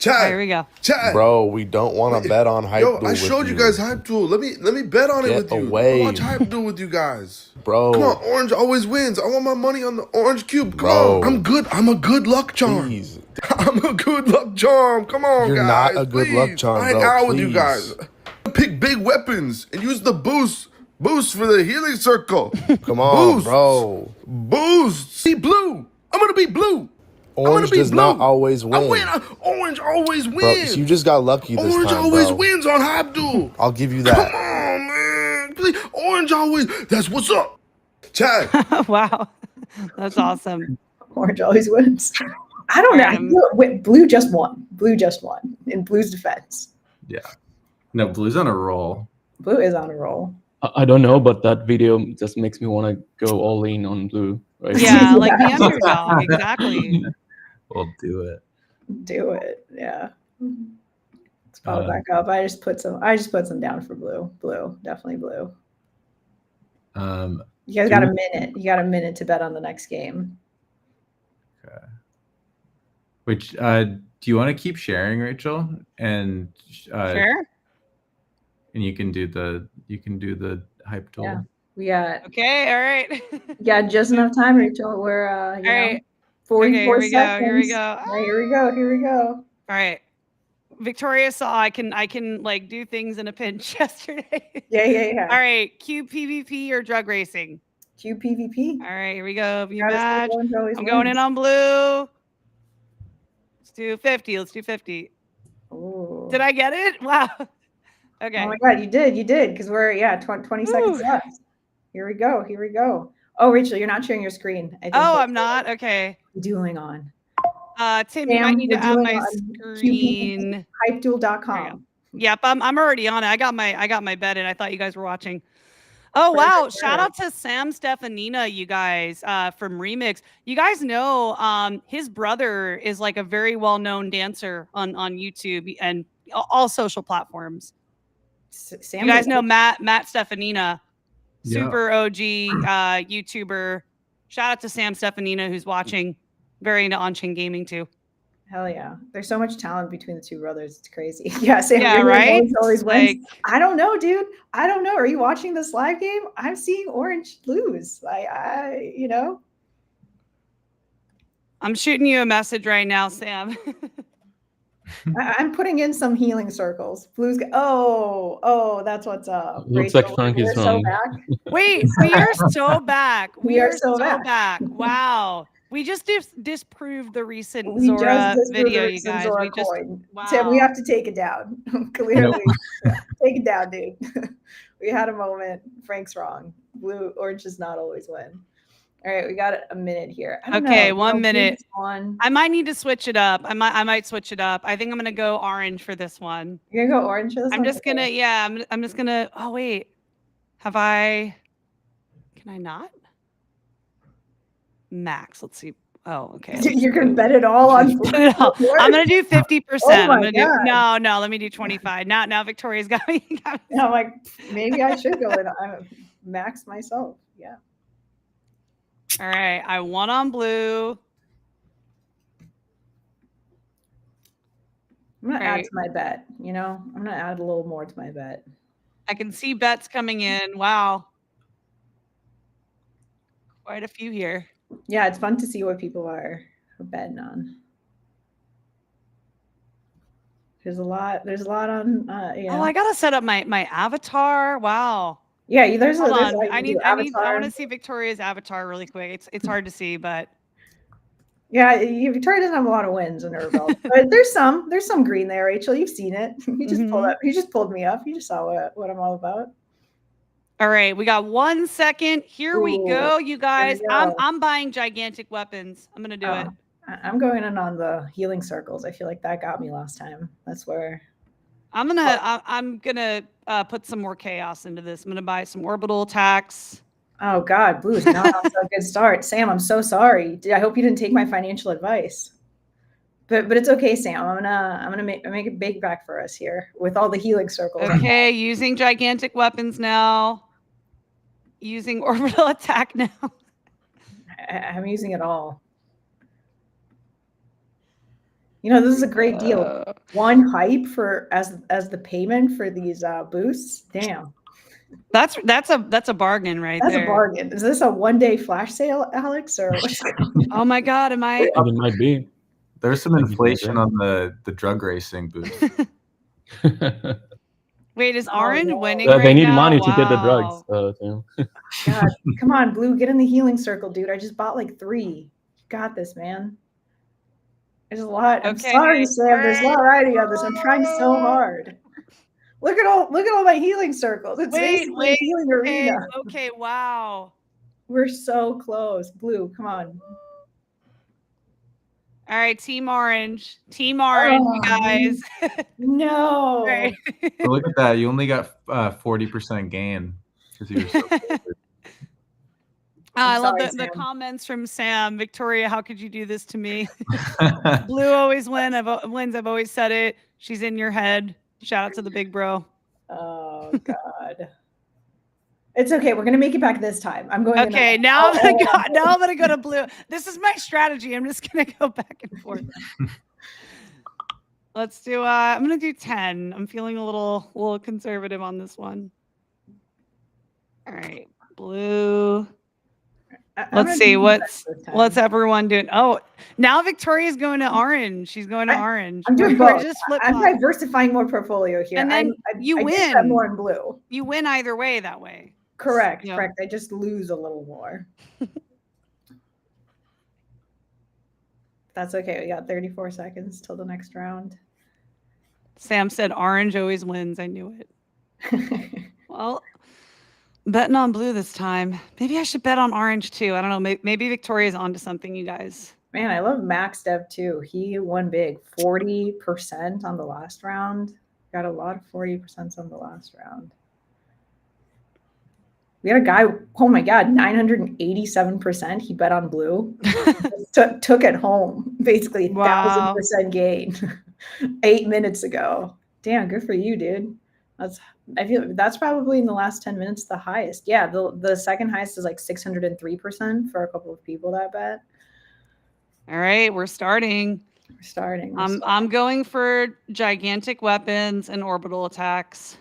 All right, here we go. Chat. Bro, we don't want to bet on HypeDuel. Yo, I showed you guys HypeDuel. Let me bet on it with you. Away. Watch HypeDuel with you guys. Bro. Come on, orange always wins. I want my money on the orange cube. Come on. I'm good. I'm a good luck charm. Please. I'm a good luck charm. Come on, You're guys. not a good please. luck charm, I ain't bro. out with you Please. guys. Pick big weapons and use the boost for the healing circle. Come on, Boost. bro. Boost. See blue. I'm gonna be blue. Orange does not always win. Orange always wins. Bro, so you just got lucky this Orange time, always bro. wins on HypeDuel. I'll give you Come that. on, man. Please. Orange always. That's what's up. Chad. Wow. That's awesome. Orange always wins. I don't know. I feel wait, blue just won. Blue just won in blue's defense. Yeah. No, blue's on a roll. Blue is on a roll. I don't know, but that video just makes me want to go all in on blue. Right? Yeah, like the underdog. Exactly. We'll do it. Do it. Yeah. Let's follow back up. I just put some down for blue. Blue. Definitely blue. You guys got a minute. You got a minute to bet on the next game. Okay. Which do you want to keep sharing, Rachel? And Sure. And you can do the HypeDuel. Yeah. We got Okay, all right. Yeah, just enough time, Rachel. We're All right. 44 Okay, seconds. here we go. All right, here we go. All right. Victoria saw I can like do things in a pinch yesterday. Yeah. All right, Q PvP or drug racing? Q PvP. All right, here we go. View Gotta say match. orange always I'm going wins. in on blue. Let's do 50. Let's do 50. Ooh. Did I get it? Wow. Okay. Oh my God, you did because we're 20 seconds left. Here we go. Oh, Rachel, you're not sharing your screen. I think I'm not. Okay. Dueling on. Tim, you might need to add my screen. HypeDuel.com. Yep, I'm already on it. I got my bet in. I thought you guys were watching. Oh wow! Shout out to Sam Stefanina, you guys, from Remix. You guys know his brother is like a very well-known dancer on YouTube and all social platforms. Sam, you guys know Matt Stefanina, super Yeah. OG YouTuber. Shout out to Sam Stefanina who's watching. Very into Onchain gaming too. Hell yeah. There's so much talent between the two brothers. It's crazy. Yeah, Sam right? always wins. Like, I don't know, dude. I don't know. Are you watching this live game? I'm seeing orange lose. I I'm shooting you a message right now, Sam. I'm putting in some healing circles. Blues. Oh, that's what's up. Looks Rachel, like Frank is we're wrong. so back. Wait, we are so back. We are so back. Wow. We just disproved the recent We Zora just disproved video, the you recent guys. Zora We just coin. wow. Tim, we have to take it down. Clearly, take it down, dude. We had a moment. Frank's wrong. Orange does not always win. All right, we got a minute here. I don't Okay, know. 1 minute. On. I might need to switch it up. I might switch it up. I think I'm gonna go orange for this one. You're gonna go orange for this I'm one? just gonna, yeah, I'm just gonna. Oh wait, can I not? Max. Let's see. Oh, okay. You're gonna bet it all on. I'm gonna do 50%. Oh I'm my gonna do God. no. Let me do 25. Now Victoria's got me. I'm like, maybe I should go in. I'm Max myself. Yeah. All right, I won on blue. I'm gonna add to my bet. I'm gonna add a little more to my bet. I can see bets coming in. Wow. Quite a few here. Yeah, it's fun to see what people are betting on. There's a lot on. Oh, I gotta set up my avatar. Wow. Yeah, there's Hold a on. I avatar. want to see Victoria's avatar really quick. It's hard to see, but yeah, Victoria doesn't have a lot of wins in her belt, but there's some green there. Rachel, you've seen it. You just pulled up. You just pulled me up. You just saw what I'm all about. All right, we got 1 second. Here we go, you guys. I'm buying gigantic weapons. I'm gonna do it. I'm going in on the healing circles. I feel like that got me last time. That's where I'm gonna put some more chaos into this. I'm gonna buy some orbital attacks. Oh God, Blue is not off to a good start. Sam, I'm so sorry. I hope you didn't take my financial advice. But it's okay, Sam. I'm gonna make it big back for us here with all the healing circles. Okay, using gigantic weapons now. Using orbital attack now. I'm using it all. You know, this is a great deal. 1 hype for as the payment for these boosts. Damn. That's a bargain right there. That's a bargain. Is this a 1-day flash sale, Alex? Or what's oh my God, am I? It might be. There's some inflation on the drug racing booth. Wait, is Orange winning They right need now? money to get the drugs. God, come on, Blue, get in the healing circle, dude. I just bought like 3. You got this, man. There's a lot. I'm sorry, Sam. There's a lot riding on this. I'm trying so hard. Look at all my healing circles. It's basically a healing arena. Okay, wow. We're so close. Blue, come on. All right, Team Orange, you guys. No. Right. So look at that. You only got 40% gain because you were so favored. I love the comments from Sam. Victoria, how could you do this to me? Blue always wins. I've always said it. She's in your head. Shout out to the big bro. Oh God. It's okay. We're gonna make it back this time. I'm going. Okay, now I'm gonna go to Blue. This is my strategy. I'm just gonna go back and forth. Let's do. I'm gonna do 10. I'm feeling a little conservative on this one. All right, Blue. Let's see what's everyone doing. Oh, now Victoria's going to Orange. She's going to Orange. I'm doing both. I'm diversifying more portfolio here. And then you win. I'm more in Blue. You win either way that way. Correct. Correct. I just lose a little more. That's okay. We got 34 seconds till the next round. Sam said Orange always wins. I knew it. Well, betting on Blue this time. Maybe I should bet on Orange too. I don't know. Maybe Victoria's onto something, you guys. Man, I love Max Dev too. He won big. 40% on the last round. Got a lot of 40% on the last round. We had a guy, oh my God, 987%. He bet on Blue. took it home. Basically, 1,000% gain 8 minutes ago. Damn, good for you, dude. I feel that's probably in the last 10 minutes the highest. Yeah, the second highest is like 603% for a couple of people that bet. All right, we're starting. I'm going for gigantic weapons and orbital attacks.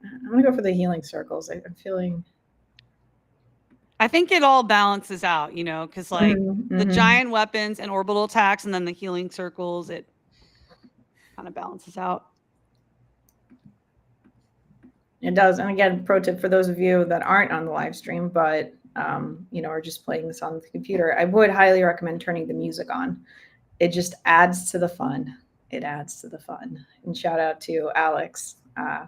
I'm gonna go for the healing circles. I'm feeling. I think it all balances out, because like the giant weapons and orbital attacks, and then the healing circles, it kind of balances out. It does. And again, pro tip for those of you that aren't on the live stream, but are just playing this on the computer, I would highly recommend turning the music on. It just adds to the fun. It adds to the fun. And shout out to Alex,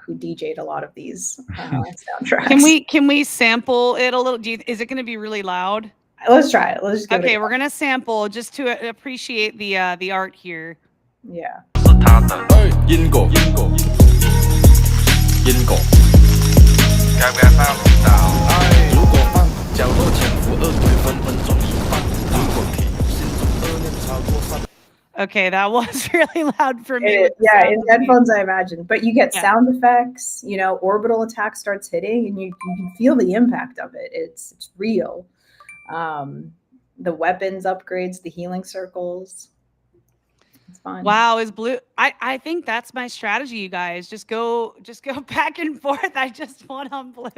who DJ'd a lot of these soundtracks. Can we sample it a little? Is it going to be really loud? Let's try it. Let's just give it we're going to sample just to appreciate the art here. Yeah. Okay, that was really loud for me. In headphones, I imagine. But you get sound effects, orbital attack starts hitting, and you can feel the impact of it. It's real. The weapons upgrades, the healing circles. It's fun. Wow, is Blue? I think that's my strategy, you guys. Just go back and forth. I just won on Blue.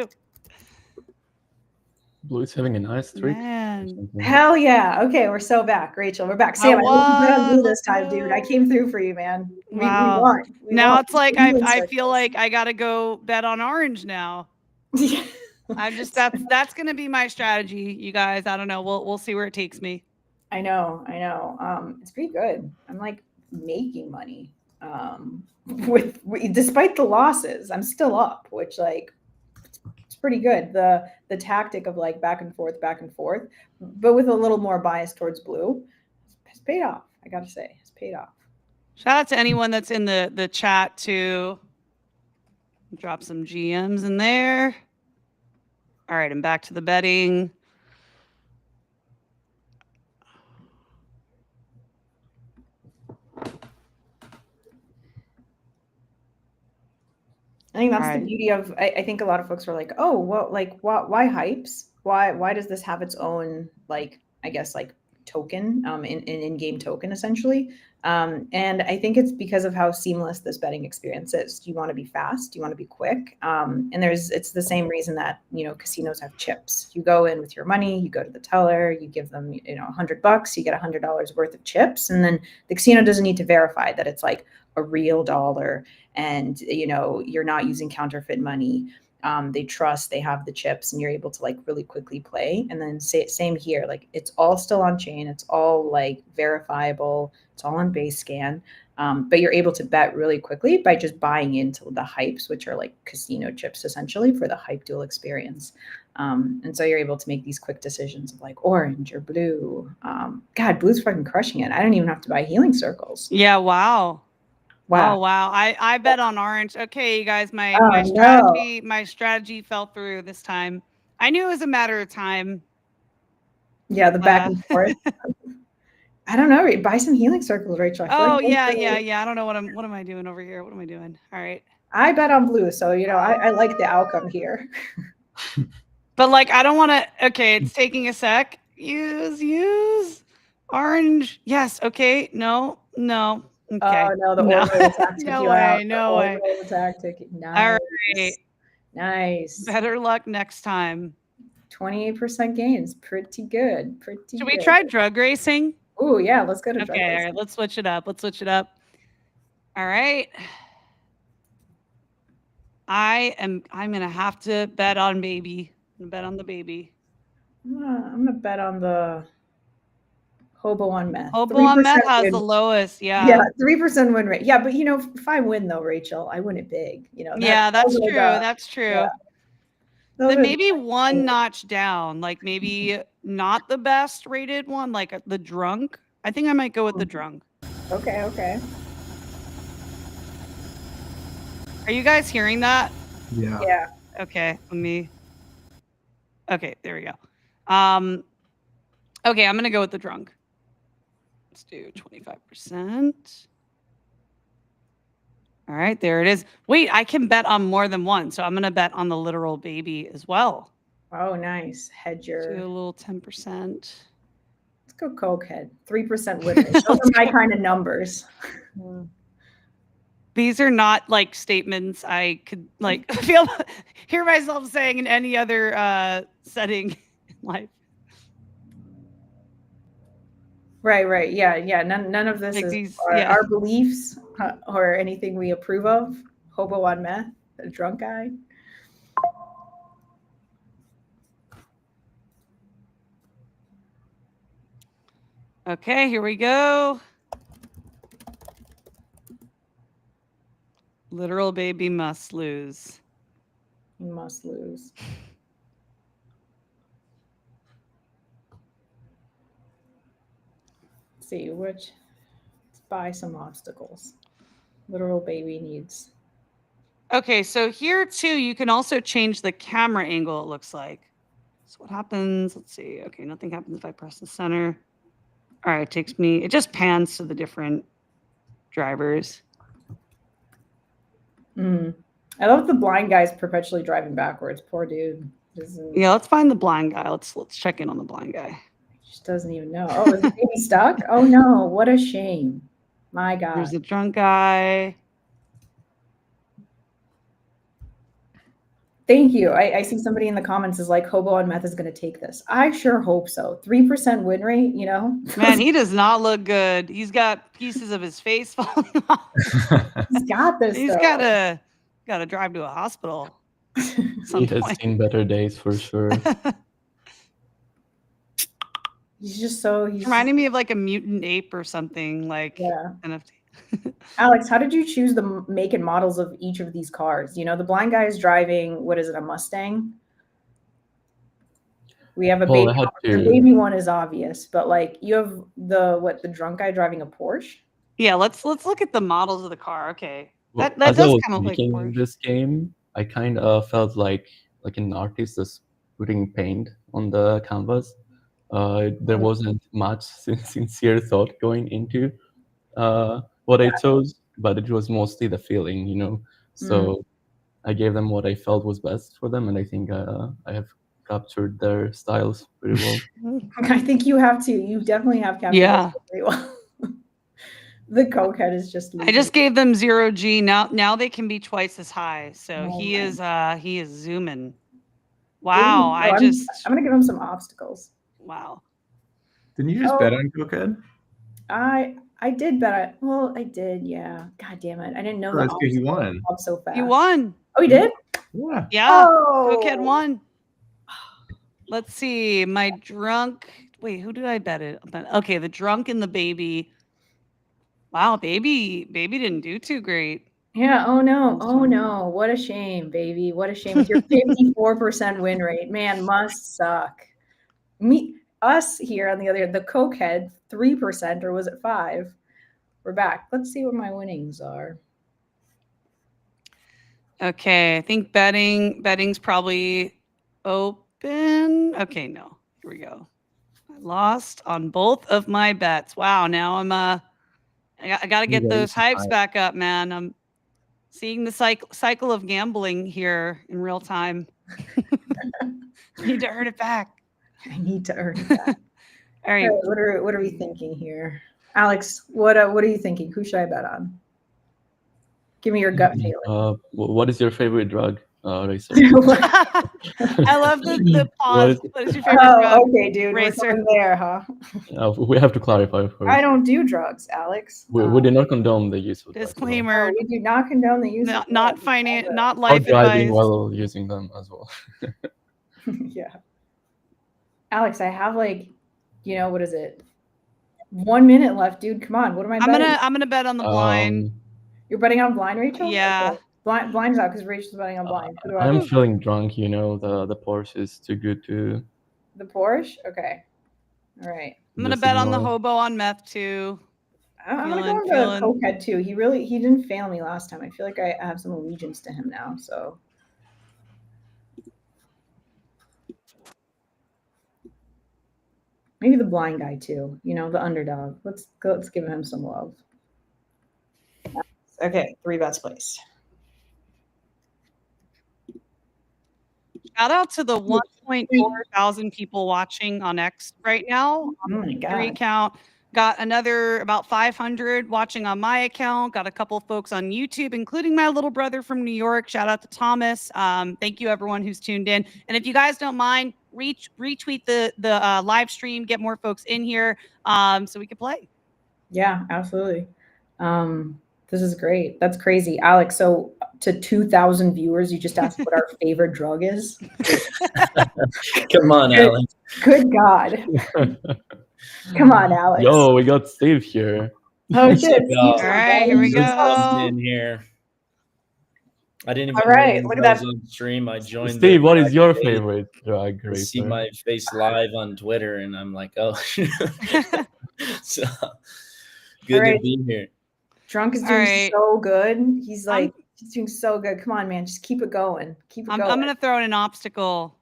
Blue is having a nice streak. or Man. something. Hell yeah. Okay, we're so back, Rachel. We're back. I Sam, I hope you bet on won. blue this Let's time, dude. I go. came through for you, man. We Wow. won. We Now won. it's like Healing I feel circles. like I gotta go bet on orange now. I'm just that's gonna be my strategy, you guys. I don't know. We'll see where it takes me. I know. It's pretty good. I'm like making money. With despite the losses, I'm still up, which like it's pretty good. The tactic of like back and forth, but with a little more bias towards blue, it's paid off. I gotta say, it's paid off. Shout out to anyone that's in the chat too. Drop some GMs in there. All right, I'm back to the betting. I think that's All the right. beauty of. I think a lot of folks are like, oh, well, like why hypes? Why does this have its own like I guess like token in-game token essentially? And I think it's because of how seamless this betting experience is. You want to be fast, you want to be quick, and it's the same reason that casinos have chips. You go in with your money, you go to the teller, you give them $100, you get $100 worth of chips, and then the casino doesn't need to verify that it's like a real dollar, and you're not using counterfeit money. They trust, they have the chips, and you're able to like really quickly play. And then same here, like it's all still on chain, it's all like verifiable, it's all on base scan, but you're able to bet really quickly by just buying into the hypes, which are like casino chips essentially for the HypeDuel experience. And so you're able to make these quick decisions of like orange or blue. God, blue's fucking crushing it. I don't even have to buy healing circles. Yeah, wow. Wow. Oh wow. I bet on orange. Okay, you guys, my strategy fell through this time. I knew it was a matter of time. Yeah, the back and forth. I don't know. Buy some healing circles, Rachel. Yeah. I don't know what am I doing over here? What am I doing? All right. I bet on blue, so I like the outcome here. But like I don't want to. Okay, it's taking a sec. Use orange. Yes. Okay. No. Okay. Oh no, the orbital attack took No you way, out. no way. Orbital attack took you. Nice. All right. Nice. Better luck next time. 28% gains. Pretty good. Should we try drug racing? Oh yeah, let's go to drug Okay, all racing. right, let's switch it up. All right. I'm gonna have to bet on baby. I'm gonna bet on the baby. I'm gonna bet on the Hobo on meth. Hobo on meth has win. The lowest, yeah. Yeah, 3% win rate. Yeah, but if I win though, Rachel, I win it big. That's true. That's true. Yeah. Then maybe one notch down, like maybe not the best rated one, like the drunk. I think I might go with the drunk. Okay. Are you guys hearing that? Yeah. Okay, okay, there we go. Okay, I'm gonna go with the drunk. Let's do 25%. All right, there it is. Wait, I can bet on more than one, so I'm gonna bet on the literal baby as well. Oh, nice. Hedger. Do a little 10%. Let's go cokehead. 3% win rate. Those are my kind of numbers. These are not like statements I could like hear myself saying in any other setting in life. Right. Yeah. None of this Like is our beliefs or anything we approve of. Hobo on meth, a drunk guy. Okay, here we go. Literal baby must lose. Must lose. See let's buy some obstacles. Literal baby needs. Okay, so here too, you can also change the camera angle, it looks like. So what happens? Let's see. Okay, nothing happens if I press the center. All right, it just pans to the different drivers. I love the blind guy's perpetually driving backwards. Poor dude. Yeah, let's find the blind guy. Let's check in on the blind guy. Just doesn't even know. Oh, is the baby stuck? Oh no, what a shame. My God. There's the drunk guy. Thank you. I see somebody in the comments is like, Hobo on Meth is going to take this. I sure hope so. 3% win rate, you know? Man, he does not look good. He's got pieces of his face falling off. He's got this, He's though. gotta drive to a hospital. He has seen better days for sure. He's just so... He's reminding me of like a mutant ape or something, like NFT. Alex, how did you choose the make and models of each of these cars? You know, the blind guy is driving, what is it, a Mustang? We have a baby. The baby one is obvious, but like you have the drunk guy driving a Porsche? Yeah, let's look at the models of the car. Okay. Well, that does kind of like Porsche. This game, I kind of felt like an artist just putting paint on the canvas. There wasn't much sincere thought going into what I chose, but it was mostly the feeling, you know. So I gave them what I felt was best for them, and I think I have captured their styles pretty well. I think you have to. You definitely have captured them pretty well. The cokehead is just... I just gave them 0G. Now they can be twice as high. So he is zooming. Wow. I'm gonna give him some obstacles. Wow. Didn't you just bet on cokehead? I did bet. Well, I did, yeah. God damn it. I didn't know that. He won. So fast. You won. Oh, he did? Yeah. Yeah. Cokehead won. Let's see. My drunk. Wait, who did I bet it? Okay, the drunk and the baby. Wow, baby didn't do too great. Yeah. Oh no. Oh no. What a shame, baby. What a shame. With your 54% win rate, man, must suck. Us here on the other, the cokehead, 3%, or was it 5%? We're back. Let's see what my winnings are. Okay, I think betting's probably open. Okay, no. Here we go. I lost on both of my bets. Wow, now I'm I got to get those hypes back up, man. I'm seeing the cycle of gambling here in real time. I need to earn it back. I need to earn it back. All right. What are we thinking here? Alex, what are you thinking? Who should I bet on? Give me your gut feeling. What is your favorite drug, Racer? I love the pause. What is your favorite drug? Okay, dude. Racer. We're there, huh? We have to clarify first. I don't do drugs, Alex. We do not condone the use of disclaimer. We do not condone the use of not finance, not life advice. Driving while using them as well. Yeah. Alex, I have like, what is it? 1 minute left, dude. Come on. What am I betting? I'm gonna bet on the blind. You're betting on blind, Rachel? Yeah. Okay. Blind's out because Rachel's betting on blind. I'm feeling drunk, the Porsche is too good to... The Porsche? Okay. All right. I'm gonna bet on the hobo on meth too. I'm gonna go on the cokehead too. He didn't fail me last time. I feel like I have some allegiance to him now, so... Maybe the blind guy too, the underdog. Let's give him some love. Okay, 3 bets placed. Shout out to the 1.4 thousand people watching on X right now. Oh my God. Account. Got another about 500 watching on my account. Got a couple folks on YouTube, including my little brother from New York. Shout out to Thomas. Thank you everyone who's tuned in. And if you guys don't mind, retweet the live stream, get more folks in here so we can play. Yeah, absolutely. This is great. That's crazy. Alex, so to 2,000 viewers, you just asked what our favorite drug is? Come on, Alex. Good God. Come on, Alex. Yo, we got Steve here. Oh, shit. All right, here we go. In here. I didn't even All right, look at that. on stream. I joined. Steve, what is your favorite drug? See my face live on Twitter, and I'm like, oh. So good to be here. Drunk is doing so good. He's doing so good. Come on, man. Just keep it going. Keep it going. I'm going to throw in an obstacle.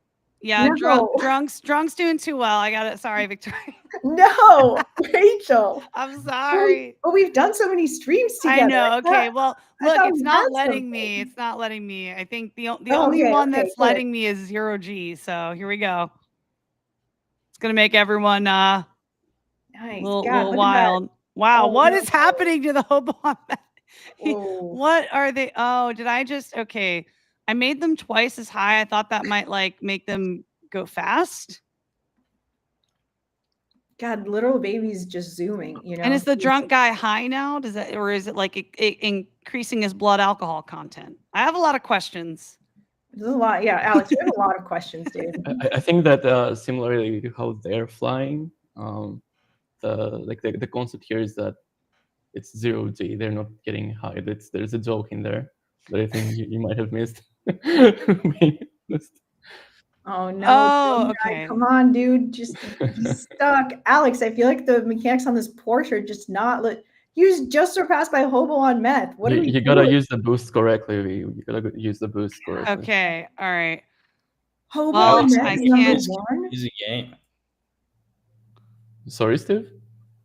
Yeah, no. Drunk's doing too well. I got it. Sorry, Victoria. No, Rachel. I'm sorry. But we've done so many streams together. I know. Okay. Well, look, it's not letting me. It's not letting me. I think the only one that's letting me is 0G. So here we go. It's going to make everyone nice. a little wild. Wow. What is happening to the hobo on that? What are they? Oh, did I just? Okay. I made them twice as high. I thought that might like make them go fast. God, little baby's just zooming, you know. And is the drunk guy high now? Does that, or is it like increasing his blood alcohol content? I have a lot of questions. There's a lot. Yeah, Alex, you have a lot of questions, dude. I think that similarly to how they're flying, the concept here is that it's 0G. They're not getting high. There's a joke in there that I think you might have missed. Oh no! Oh, okay. Come on, dude. Just he's stuck. Alex, I feel like the mechanics on this Porsche are just not. He was just surpassed by Hobo on meth. What are we? You gotta use the boost correctly. You gotta use the boost correctly. Okay. All right. Hobo Well, on meth I is can't number one. Use a game. Sorry, Steve.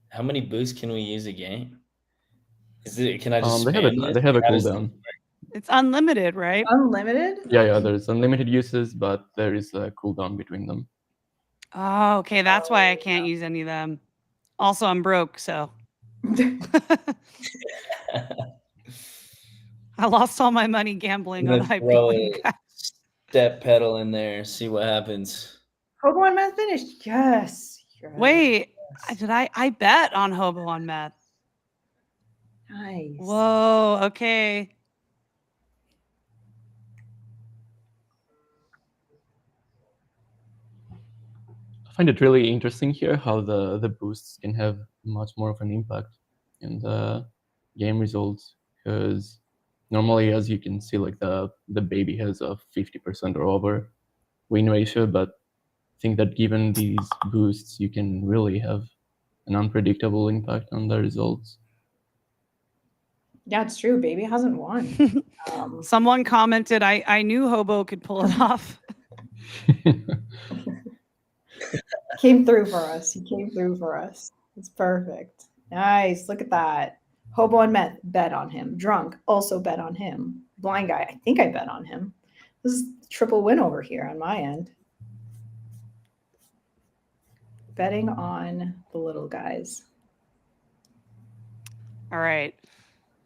How many boosts can we use a game? Is it? Can I just? They have a cooldown. It's unlimited, right? Unlimited? Yeah. There's unlimited uses, but there is a cooldown between them. Oh, okay. That's why I can't use any of them. Also, I'm broke, so. I lost all my money gambling on HypeDuel. Step pedal in there, see what happens. Hobo on meth finished. Yes. Wait, did I bet on Hobo on meth? Nice. Whoa. Okay. I find it really interesting here how the boosts can have much more of an impact in the game results, because normally, as you can see, like the baby has a 50% or over win ratio, but I think that given these boosts, you can really have an unpredictable impact on the results. Yeah, it's true. Baby hasn't won. Someone commented, I knew Hobo could pull it off. Came through for us. He came through for us. It's perfect. Nice. Look at that. Hobo on meth, bet on him. Drunk, also bet on him. Blind guy, I think I bet on him. This is triple win over here on my end. Betting on the little guys. All right.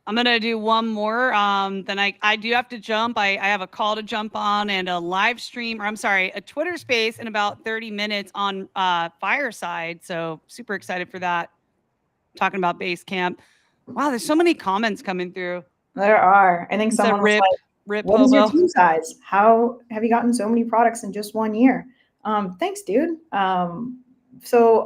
I'm going to do one more. Then I do have to jump. I have a call to jump on and a live stream, or I'm sorry, a Twitter space in about 30 minutes on Fireside. So super excited for that. Talking about base camp. Wow, there's so many comments coming through. There are. I think someone was like, what is your team size? How have you gotten so many products in just 1 year? Thanks, dude. So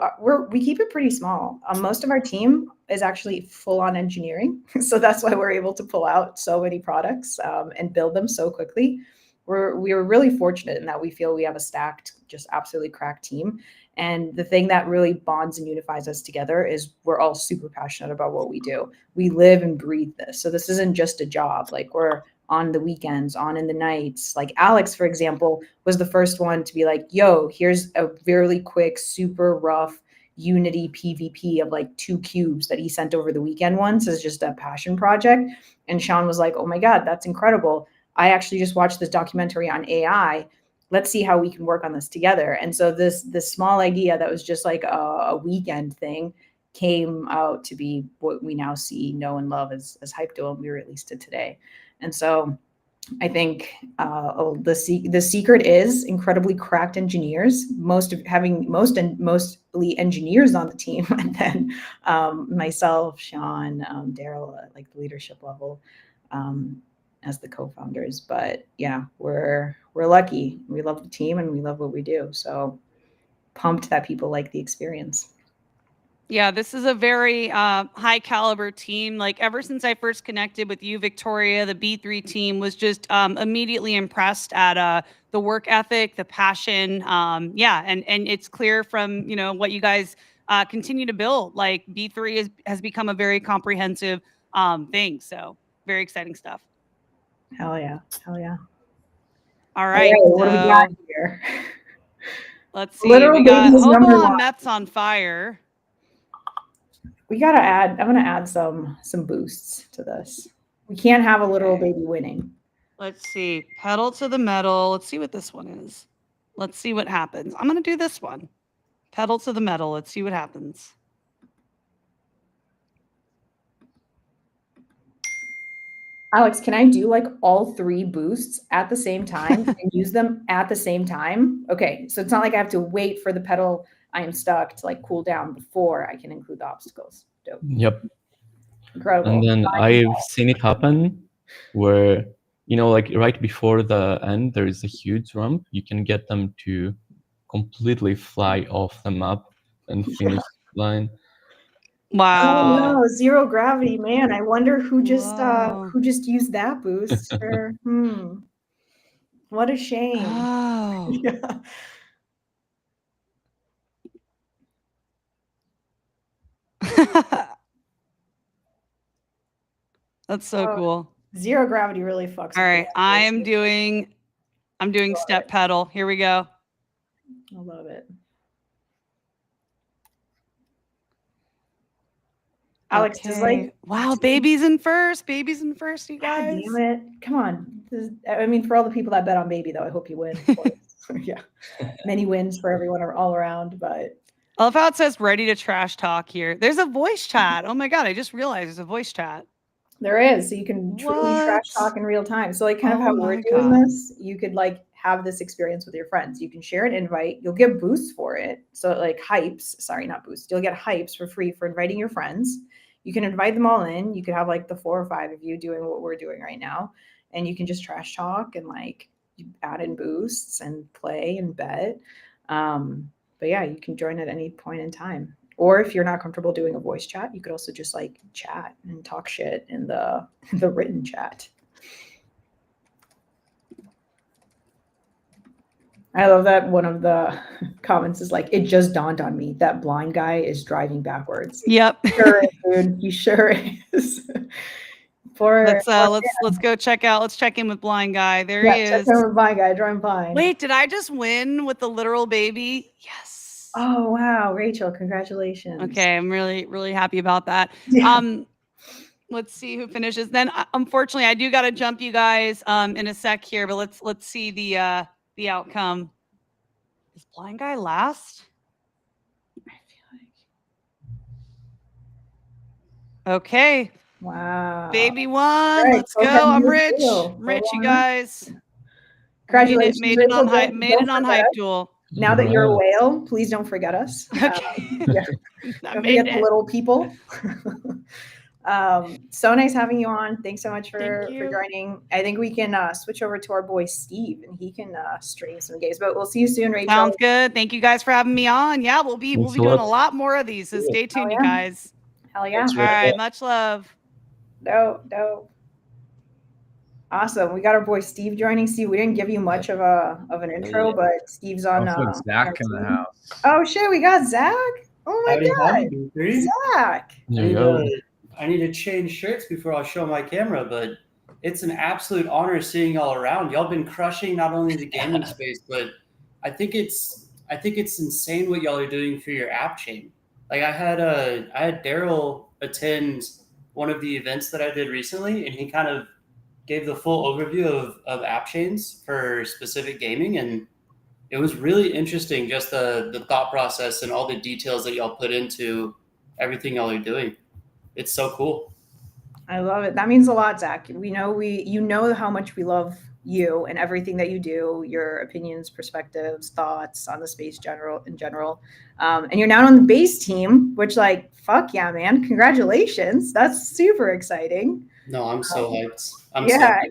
we keep it pretty small. Most of our team is actually full on engineering. So that's why we're able to pull out so many products and build them so quickly. We are really fortunate in that we feel we have a stacked, just absolutely cracked team. And the thing that really bonds and unifies us together is we're all super passionate about what we do. We live and breathe this. So this isn't just a job. Like, we're on the weekends, on in the nights. Like Alex, for example, was the first one to be like, yo, here's a really quick, super rough Unity PvP of like 2 cubes that he sent over the weekend once as just a passion project. And Sean was like, oh my God, that's incredible. I actually just watched this documentary on AI. Let's see how we can work on this together. And so this small idea that was just like a weekend thing came out to be what we now see, know, and love as HypeDuel, and we released it today. And so I think the secret is incredibly cracked engineers, mostly engineers on the team, and then myself, Sean, Daryl at like the leadership level as the co-founders. But yeah, we're lucky. We love the team and we love what we do. So pumped that people like the experience. Yeah, this is a very high caliber team. Like, ever since I first connected with you, Victoria, the B3 team was just immediately impressed at the work ethic, the passion. Yeah, and it's clear from, you know, what you guys continue to build. Like, B3 has become a very comprehensive thing. So very exciting stuff. Hell yeah. Hell yeah. All right. What do we got here? Let's see. We got Hobo on Meth's on fire. We gotta add. I'm gonna add some boosts to this. We can't have a literal baby winning. Let's see. Pedal to the metal. Let's see what this one is. Let's see what happens. I'm gonna do this one. Pedal to the metal. Let's see what happens. Alex, can I do like all 3 boosts at the same time and use them at the same time? Okay, so it's not like I have to wait for the pedal I am stuck to like cool down before I can include the obstacles. Dope. Yep. Incredible. And then I've seen it happen where, like right before the end, there is a huge ramp. You can get them to completely fly off the map and finish the line. Wow. Oh no, 0 gravity, man. I wonder who just Whoa. used that boost. Or, what a shame. Oh. Yeah. That's so cool. 0 gravity really fucks. All right, with I'm doing step pedal. Here we go. I love it. Alex, does like wow, baby's in first, you God guys. damn it. Come on. I mean, for all the people that bet on baby, though, I hope you win. Yeah. Many wins for everyone all around, but I love how it says ready to trash talk here. There's a voice chat. Oh my God, I just realized there's a voice chat. there is. So you can truly trash talk in real time. So like kind of how we're doing this, you could like have this experience with your friends. You can share an invite. You'll get boosts for it. So like hypes, sorry, not boosts. You'll get hypes for free for inviting your friends. You can invite them all in. You could have like the 4 or 5 of you doing what we're doing right now. And you can just trash talk and like add in boosts and play and bet. But yeah, you can join at any point in time. Or if you're not comfortable doing a voice chat, you could also just like chat and talk shit in the written chat. I love that one of the comments is like, it just dawned on me that blind guy is driving backwards. Yep. Sure is, dude. He sure is. Let's go check out. Let's check in with blind guy. There he is. Check in with blind guy, drawing blind. Wait, did I just win with the literal baby? Yes. Oh wow, Rachel, congratulations. Okay, I'm really, really happy about that. Yeah. Let's see who finishes. Then unfortunately, I do gotta jump you guys in a sec here, but let's see the outcome. Is blind guy last? I feel like. Okay. Wow. Baby won. Right, Let's go. I'm rich. Rich, you guys. Congratulations. Made it on HypeDuel. Now that you're a whale, please don't forget us. Okay. Yeah. Don't forget the little people. So nice having you on. Thanks so much for joining. I think we can switch over to our boy Steve, and he can stream some games. But we'll see you soon, Rachel. Sounds good. Thank you guys for having me on. Yeah, we'll be doing a lot more of these. So stay tuned, you guys. Hell yeah! All right, much love. Dope. Awesome. We got our boy Steve joining. Steve, we didn't give you much of an intro, but Steve's on. Zach in the house. Oh shit, we got Zach. Oh my god, Zach. I need to change shirts before I'll show my camera, but it's an absolute honor seeing y'all around. Y'all been crushing not only the gaming space, but I think it's insane what y'all are doing for your app chain. Like I had Daryl attend one of the events that I did recently, and he kind of gave the full overview of app chains for specific gaming, and it was really interesting, just the thought process and all the details that y'all put into everything y'all are doing. It's so cool. I love it. That means a lot, Zach. You know how much we love you and everything that you do, your opinions, perspectives, thoughts on the space in general. And you're now on the base team, which like, fuck yeah, man. Congratulations. That's super exciting. No, I'm so hyped.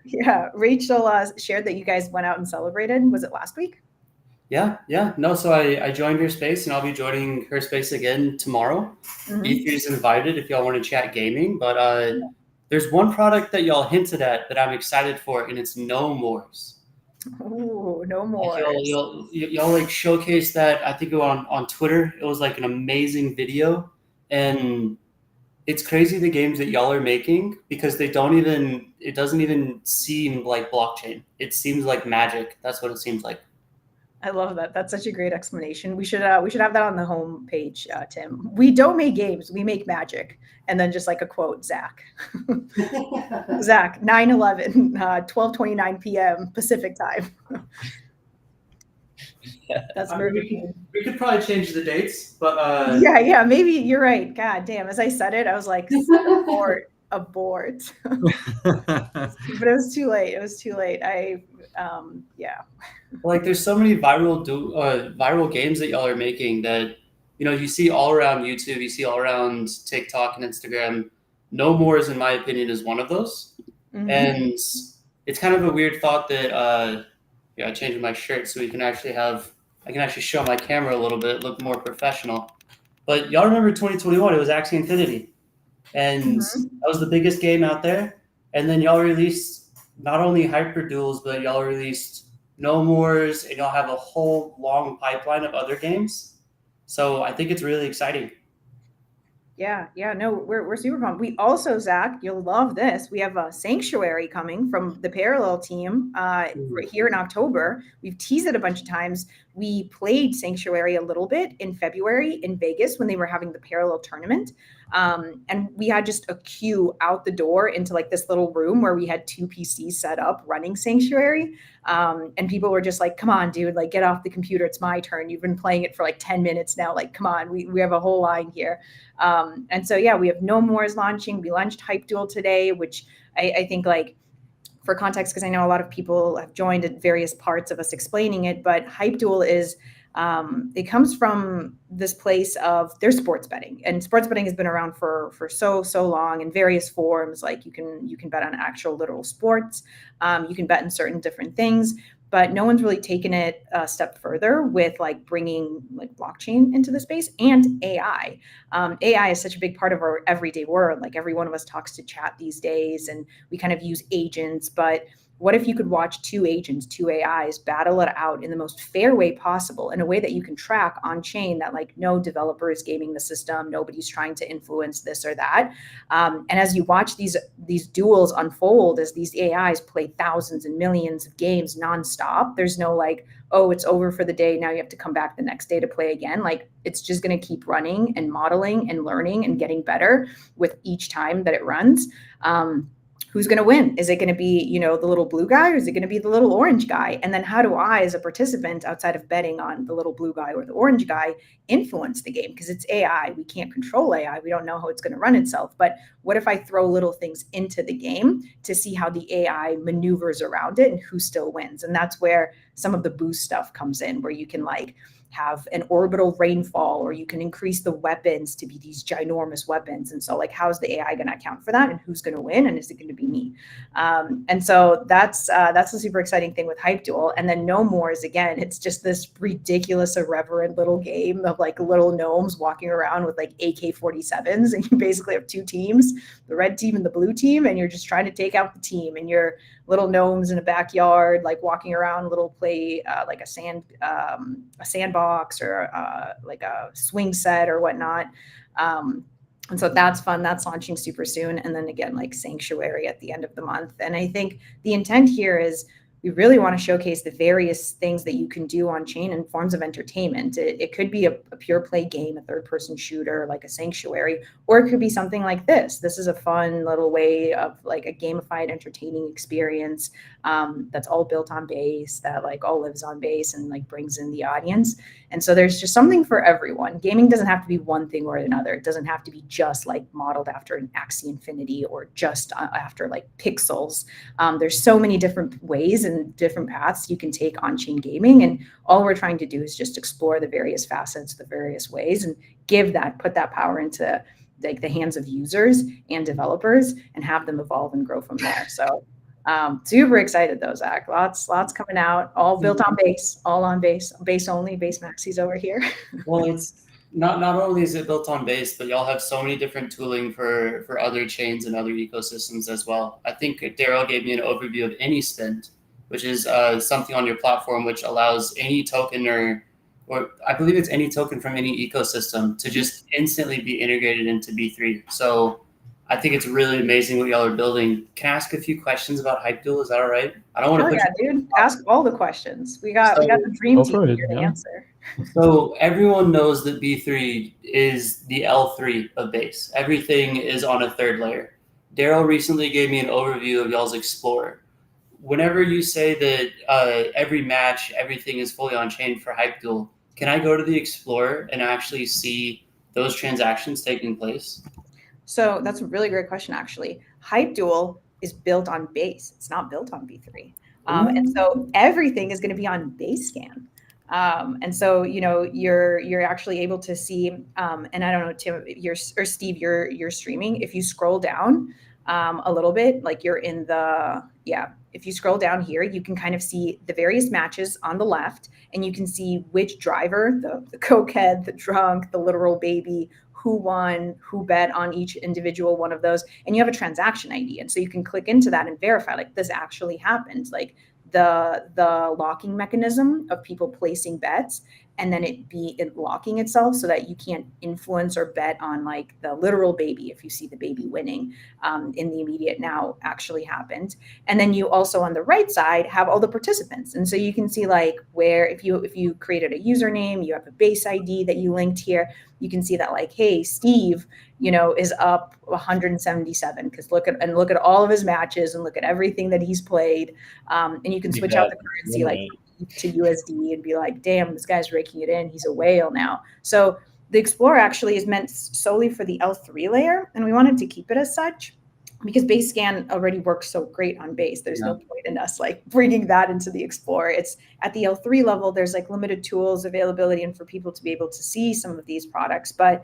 Yeah. Rachel shared that you guys went out and celebrated. Was it last week? Yeah. No, so I joined her space, and I'll be joining her space again tomorrow. Mm-hmm. E3's invited if y'all want to chat gaming, but there's one product that y'all hinted at that I'm excited for, and it's No Mores. Ooh, No Mores. Y'all like showcased that, I think on Twitter. It was like an amazing video, and it's crazy the games that y'all are making, because it doesn't even seem like blockchain. It seems like magic. That's what it seems like. I love that. That's such a great explanation. We should have that on the home page, Tim. We don't make games, we make magic. And then just like a quote, Zach. Zach, 9/11, 12:29 p.m. Pacific time. That's we could probably change the dates, but yeah, maybe you're right. God damn, as I said it, I was like 4 abort. But it was too late. It was too late. Yeah. Like there's so many viral games that y'all are making that you see all around YouTube, you see all around TikTok and Instagram. No More's, in my opinion, is one of those. Mhm. And it's kind of a weird thought that I changed my shirt so I can actually show my camera a little bit, look more professional. But y'all remember 2021? It was Axie Infinity, and that was the biggest game out there. And then y'all released not only HypeDuels, but y'all released No More's, and y'all have a whole long pipeline of other games. So I think it's really exciting. Yeah, no, we're super pumped. We also, Zach, you'll love this. We have a Sanctuary coming from the Parallel team right here in October. We've teased it a bunch of times. We played Sanctuary a little bit in February in Vegas when they were having the Parallel tournament. And we had just a queue out the door into like this little room where we had 2 PCs set up running Sanctuary. And people were just like, come on, dude, like get off the computer. It's my turn. You've been playing it for like 10 minutes now. Like, come on, we have a whole line here. And so, yeah, we have No More is launching. We launched HypeDuel today, which I think, like, for context, because I know a lot of people have joined at various parts of us explaining it, but HypeDuel is, it comes from this place of there's sports betting, and sports betting has been around for so long in various forms. Like you can bet on actual literal sports. You can bet in certain different things. But no one's really taken it a step further with like bringing like blockchain into the space and AI. AI is such a big part of our everyday world. Like every one of us talks to chat these days, and we kind of use agents. But what if you could watch 2 agents, 2 AIs battle it out in the most fair way possible, in a way that you can track on chain, that like no developer is gaming the system, nobody's trying to influence this or that. And as you watch these duels unfold, as these AIs play thousands and millions of games nonstop, there's no like, oh, it's over for the day, now you have to come back the next day to play again. Like it's just going to keep running and modeling and learning and getting better with each time that it runs. Who's going to win? Is it going to be, the little blue guy, or is it going to be the little orange guy? And then how do I, as a participant, outside of betting on the little blue guy or the orange guy, influence the game? Because it's AI. We can't control AI. We don't know how it's going to run itself. But what if I throw little things into the game to see how the AI maneuvers around it and who still wins? And that's where some of the boost stuff comes in, where you can like have an orbital rainfall, or you can increase the weapons to be these ginormous weapons. And so like, how's the AI going to account for that, and who's going to win, and is it going to be me? And so that's the super exciting thing with HypeDuel. And then No More is, again, it's just this ridiculous, irreverent little game of like little gnomes walking around with like AK-47s, and you basically have 2 teams, the red team and the blue team, and you're just trying to take out the team, and you're little gnomes in a backyard, like walking around, little play like a sandbox or like a swing set or whatnot. And so that's fun. That's launching super soon. And then again, like Sanctuary at the end of the month. And I think the intent here is we really want to showcase the various things that you can do on chain and forms of entertainment. It could be a pure play game, a 3rd-person shooter like a Sanctuary, or it could be something like this. This is a fun little way of like a gamified, entertaining experience that's all built on base, that like all lives on base and like brings in the audience. And so there's just something for everyone. Gaming doesn't have to be one thing or another. It doesn't have to be just like modeled after an Axie Infinity or just after like pixels. There's so many different ways and different paths you can take on-chain gaming. And all we're trying to do is just explore the various facets, the various ways, and put that power into like the hands of users and developers, and have them evolve and grow from there. So super excited though, Zach. Lots coming out, all built on base, all on base only, base maxis over here. Well, it's not only is it built on base, but y'all have so many different tooling for other chains and other ecosystems as well. I think Daryl gave me an overview of AnySpend, which is something on your platform which allows any token or I believe it's any token from any ecosystem to just instantly be integrated into B3. So I think it's really amazing what y'all are building. Can I ask a few questions about HypeDuel? Is that all right? I don't want to put dude. Ask all the questions. We got the dream team here to answer. So everyone knows that B3 is the L3 of base. Everything is on a 3rd layer. Daryl recently gave me an overview of y'all's Explorer. Whenever you say that every match, everything is fully on chain for HypeDuel, can I go to the Explorer and actually see those transactions taking place? So that's a really great question, actually. HypeDuel is built on base. It's not built on B3. And so everything is going to be on base scan. And so, you know, you're actually able to see, and I don't know, Tim, or Steve, you're streaming. If you scroll down a little bit, like you're in the, if you scroll down here, you can kind of see the various matches on the left, and you can see which driver, the cokehead, the drunk, the literal baby, who won, who bet on each individual one of those, and you have a transaction ID. And so you can click into that and verify, like, this actually happened. Like the locking mechanism of people placing bets, and then it locking itself so that you can't influence or bet on like the literal baby if you see the baby winning in the immediate now actually happened. And then you also on the right side have all the participants, and so you can see like where if you created a username, you have a base ID that you linked here, you can see that like, hey, Steve, you know, is up 177 because look at all of his matches and look at everything that he's played, and you can switch out the currency like to USD and be like, damn, this guy's raking it in. He's a whale now. So the Explorer actually is meant solely for the L3 layer, and we wanted to keep it as such because base scan already works so great on base. There's no point in us like bringing that into the Explorer. It's at the L3 level, there's like limited tools, availability, and for people to be able to see some of these products. But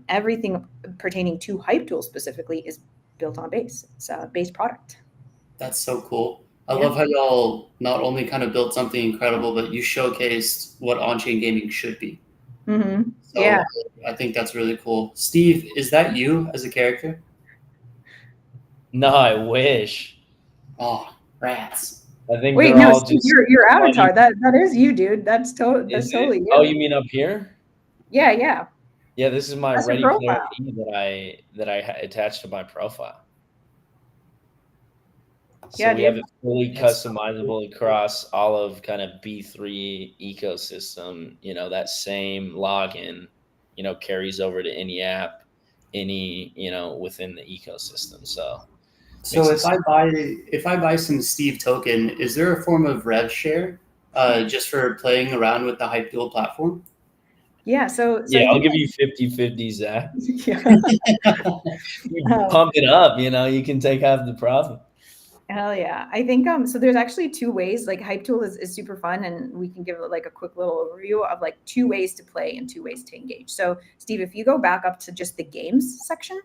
everything pertaining to HypeDuel specifically is built on base. It's a base product. That's so cool. I love how y'all not only kind of built something incredible, but you showcased what on-chain gaming should be. Mm-hmm. So I think that's really cool. Steve, is that you as a character? No, I wish. Oh, rats. I think wait, they're no, all Steve, just your avatar. That is you, dude. That's totally you. Oh, you mean up here? Yeah. Yeah, this is my That's your Ready Player profile. E that I attached to my profile. So Yeah, we dude. have it fully customizable across all of kind of B3 ecosystem. You know, that same login, you know, carries over to any app, any, you know, within the ecosystem. So if I buy some Steve token, is there a form of rev share just for playing around with the HypeDuel platform? Yeah, so yeah, I I'll think give you 50-50, Zach. Yeah. You pump it up, you know, you can take half the profit. Hell yeah. I think so there's actually two ways. Like HypeDuel is super fun, and we can give like a quick little overview of like two ways to play and two ways to engage. So Steve, if you go back up to just the games section,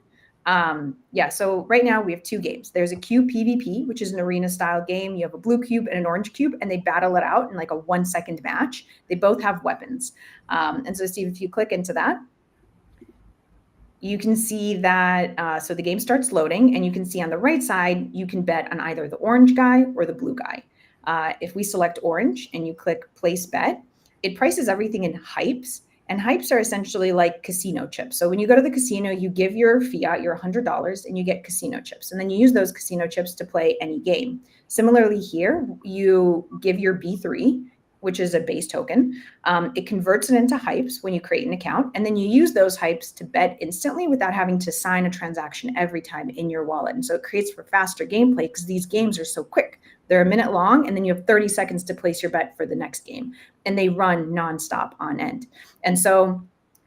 so right now we have two games. There's a cube PvP, which is an arena style game. You have a blue cube and an orange cube, and they battle it out in like a 1 second match. They both have weapons. And so Steve, if you click into that, you can see that, so the game starts loading, and you can see on the right side, you can bet on either the orange guy or the blue guy. If we select orange and you click place bet, it prices everything in hypes, and hypes are essentially like casino chips. So when you go to the casino, you give your fiat, your $100, and you get casino chips. And then you use those casino chips to play any game. Similarly here, you give your B3, which is a base token. It converts it into hypes when you create an account, and then you use those hypes to bet instantly without having to sign a transaction every time in your wallet. And so it creates for faster gameplay because these games are so quick. They're a minute long, and then you have 30 seconds to place your bet for the next game, and they run nonstop on end. And so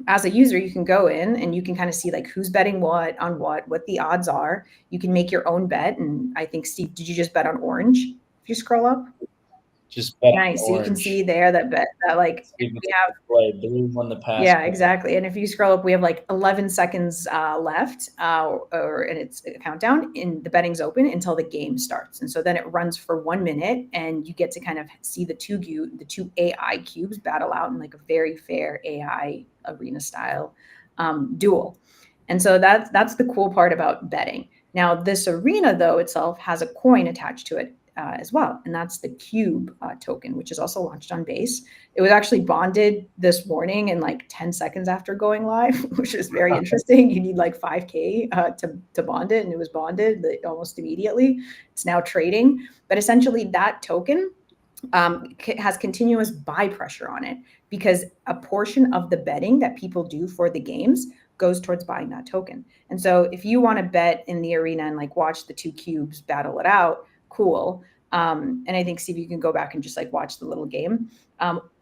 as a user, you can go in and you can kind of see like who's betting what on what the odds are. You can make your own bet. And I think, Steve, did you just bet on orange? If you scroll up. Just bet nice. So you can see there that like we have blue won the pass. Yeah, exactly. And if you scroll up, we have like 11 seconds left, and it's a countdown. And the betting's open until the game starts, and so then it runs for 1 minute, and you get to kind of see the two AI cubes battle out in like a very fair AI arena style duel. And so that's the cool part about betting. Now, this arena though itself has a coin attached to it. As well. And that's the cube token, which is also launched on base. It was actually bonded this morning in like 10 seconds after going live, which is very interesting. You need like 5K to bond it, and it was bonded almost immediately. It's now trading, but essentially that token has continuous buy pressure on it because a portion of the betting that people do for the games goes towards buying that token. And so if you want to bet in the arena and like watch the two cubes battle it out, cool. And I think, Steve, you can go back and just like watch the little game.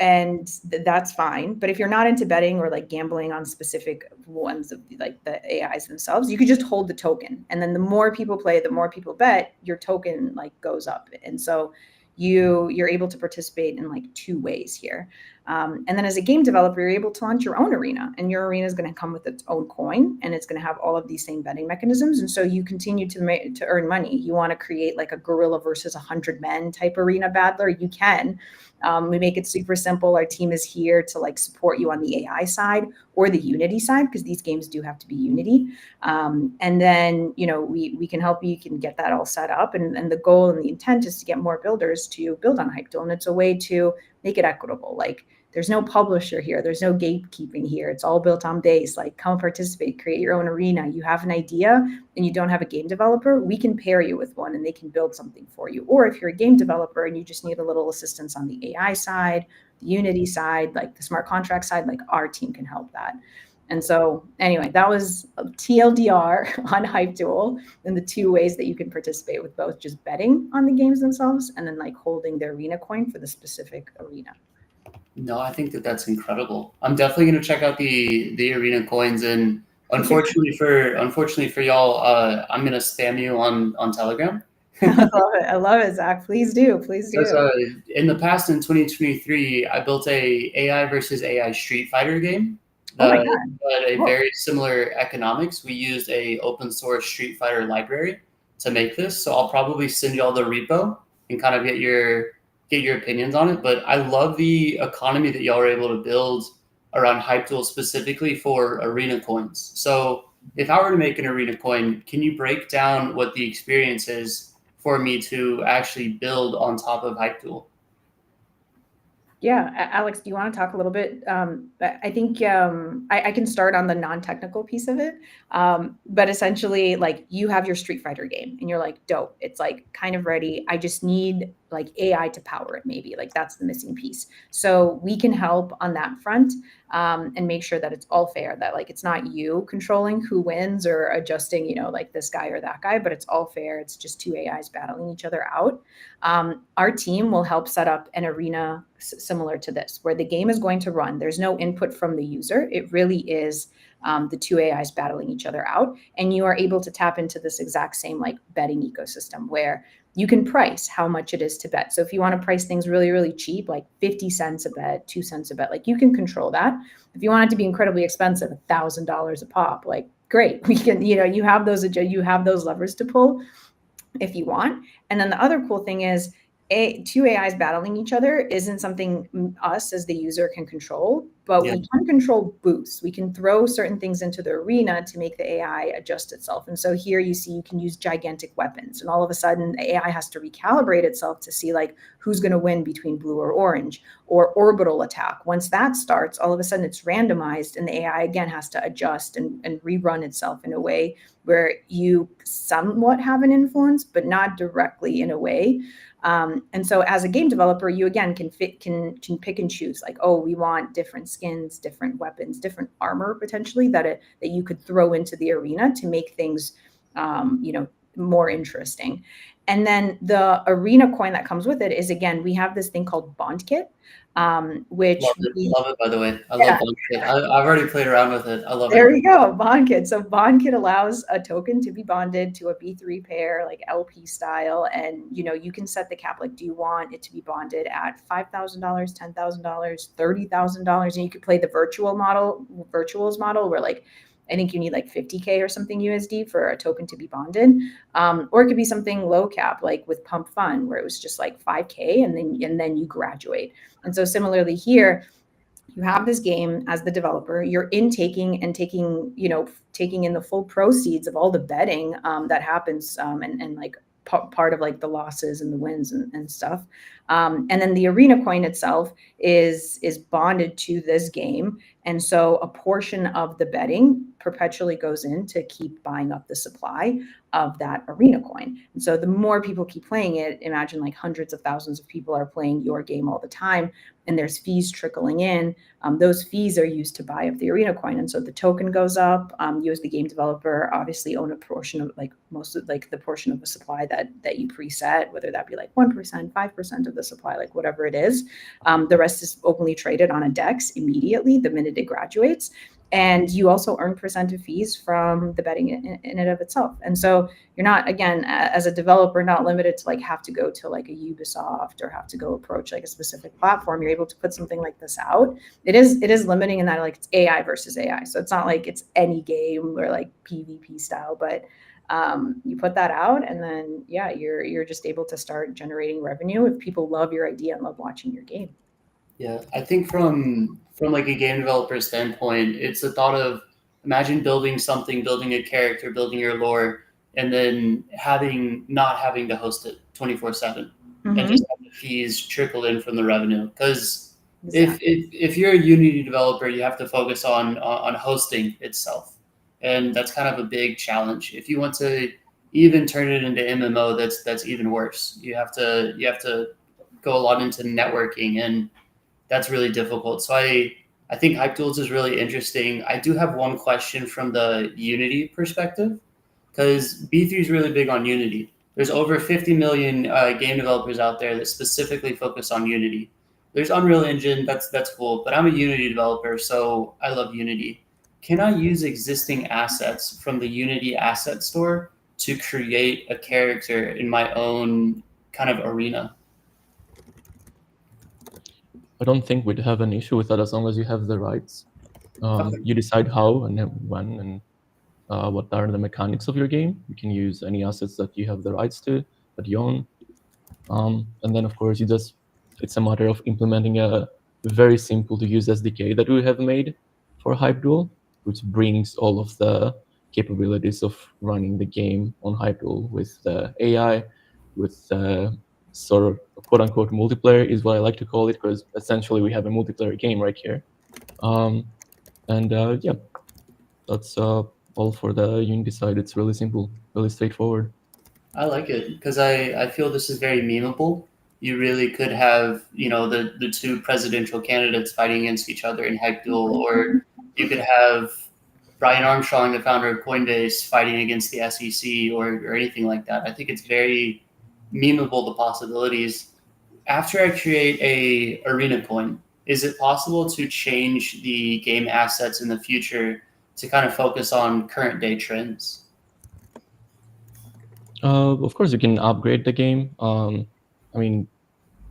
And that's fine. But if you're not into betting or like gambling on specific ones of like the AIs themselves, you could just hold the token. And then the more people play, the more people bet, your token like goes up. And so you're able to participate in like two ways here. And then as a game developer, you're able to launch your own arena, and your arena is going to come with its own coin, and it's going to have all of these same betting mechanisms. And so you continue to earn money. You want to create like a gorilla versus 100 men type arena battler, you can. We make it super simple. Our team is here to like support you on the AI side or the Unity side, because these games do have to be Unity. And then, you know, we can help you. You can get that all set up. And the goal and the intent is to get more builders to build on HypeDuel. And it's a way to make it equitable. Like, there's no publisher here. There's no gatekeeping here. It's all built on base. Like, come participate, create your own arena. You have an idea and you don't have a game developer, we can pair you with one and they can build something for you. Or if you're a game developer and you just need a little assistance on the AI side, the Unity side, like the smart contract side, like our team can help that. And so anyway, that was a TLDR on HypeDuel and the two ways that you can participate with both just betting on the games themselves and then like holding the arena coin for the specific arena. No, I think that's incredible. I'm definitely going to check out the arena coins, and unfortunately for y'all, I'm going to spam you on Telegram. I love it, Zach. Please do. In the past, in 2023, I built a AI versus AI Street Fighter game. Oh my God. But a very similar economics. We used a open source Street Fighter library to make this. So I'll probably send you all the repo and kind of get your opinions on it. But I love the economy that y'all are able to build around HypeDuel specifically for arena coins. So if I were to make an arena coin, can you break down what the experience is for me to actually build on top of HypeDuel? Yeah, Alex, do you want to talk a little bit? I think I can start on the non-technical piece of it. But essentially, like, you have your Street Fighter game and you're like, dope, it's like kind of ready. I just need like AI to power it, maybe. Like, that's the missing piece. So we can help on that front and make sure that it's all fair, that like it's not you controlling who wins or adjusting, you know, like this guy or that guy, but it's all fair. It's just two AIs battling each other out. Our team will help set up an arena similar to this, where the game is going to run. There's no input from the user. It really is the two AIs battling each other out. And you are able to tap into this exact same like betting ecosystem where you can price how much it is to bet. So if you want to price things really, really cheap, like 50 cents a bet, 2 cents a bet, like you can control that. If you want it to be incredibly expensive, $1,000 a pop, like great, we can, you know, you have those levers to pull if you want. And then the other cool thing is two AIs battling each other isn't something us as the user can control, but we can control boosts. We can throw certain things into the arena to make the AI adjust itself. And so here you see you can use gigantic weapons, and all of a sudden the AI has to recalibrate itself to see like who's going to win between blue or orange, or orbital attack. Once that starts, all of a sudden it's randomized and the AI again has to adjust and rerun itself in a way where you somewhat have an influence, but not directly in a way. And so as a game developer, you again can pick and choose, like, oh, we want different skins, different weapons, different armor potentially that you could throw into the arena to make things, more interesting. And then the arena coin that comes with it is, again, we have this thing called Bond Kit, which love it, by the way. I love Bond Kit. I've already played around with it. I love it. There we go, Bond Kit. So Bond Kit allows a token to be bonded to a B3 pair, like LP style, and you can set the cap. Like, do you want it to be bonded at $5,000, $10,000, $30,000? And you could play the virtuals model, where like I think you need like 50K or something USD for a token to be bonded. Or it could be something low cap, like with Pump Fun, where it was just like 5K and then you graduate. And so similarly here, you have this game as the developer, you're taking in the full proceeds of all the betting that happens and like part of like the losses and the wins and stuff. And then the arena coin itself is bonded to this game. And so a portion of the betting perpetually goes in to keep buying up the supply of that arena coin. And so the more people keep playing it, imagine like hundreds of thousands of people are playing your game all the time, and there's fees trickling in. Those fees are used to buy up the arena coin. And so the token goes up. You as the game developer obviously own a portion of like most of like the portion of the supply that you preset, whether that be like 1%, 5% of the supply, like whatever it is. The rest is openly traded on a DEX immediately the minute it graduates. And you also earn percentage fees from the betting in and of itself. And so you're not, again, as a developer, not limited to like have to go to like a Ubisoft or have to go approach like a specific platform. You're able to put something like this out. It is limiting in that like it's AI versus AI. So it's not like it's any game or like PvP style, but you put that out and then, yeah, you're just able to start generating revenue if people love your idea and love watching your game. Yeah, I think from like a game developer standpoint, it's the thought of imagine building something, building a character, building your lore, and then not having to host it 24/7 and just have the fees trickle in from the revenue. Because if you're a Unity developer, you have to focus on hosting itself, and that's kind of a big challenge. If you want to even turn it into MMO, that's even worse. You have to go a lot into networking, and that's really difficult. So I think HypeDuel is really interesting. I do have one question from the Unity perspective, because B3 is really big on Unity. There's over 50 million game developers out there that specifically focus on Unity. There's Unreal Engine, that's cool, but I'm a Unity developer, so I love Unity. Can I use existing assets from the Unity asset store to create a character in my own kind of arena? I don't think we'd have an issue with that as long as you have the rights. You decide how and when and what are the mechanics of your game. You can use any assets that you have the rights to, that you own. And then, of course, it's a matter of implementing a very simple to use SDK that we have made for HypeDuel, which brings all of the capabilities of running the game on HypeDuel with the AI, with sort of quote-unquote multiplayer is what I like to call it, because essentially we have a multiplayer game right here. Yeah, that's all for the Unity side. It's really simple, really straightforward. I like it because I feel this is very memeable. You really could have, the two presidential candidates fighting against each other in HypeDuel, or you could have Brian Armstrong, the founder of Coinbase, fighting against the SEC or anything like that. I think it's very memeable, the possibilities. After I create a arena coin, is it possible to change the game assets in the future to kind of focus on current day trends? Of course, you can upgrade the game. I mean,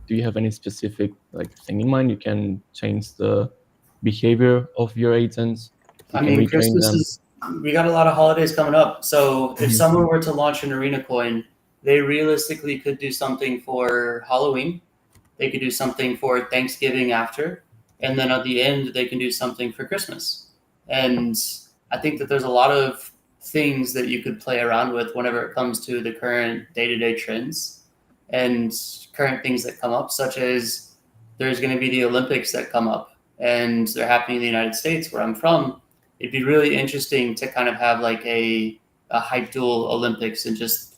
do you have any specific thing in mind? You can change the behavior of your agents. I mean, Christmas we got a lot of holidays coming up. So if someone were to launch an arena coin, they realistically could do something for Halloween. They could do something for Thanksgiving after. And then at the end, they can do something for Christmas. And I think that there's a lot of things that you could play around with whenever it comes to the current day-to-day trends and current things that come up, such as there's going to be the Olympics that come up, and they're happening in the United States where I'm from. It'd be really interesting to kind of have like a HypeDuel Olympics and just,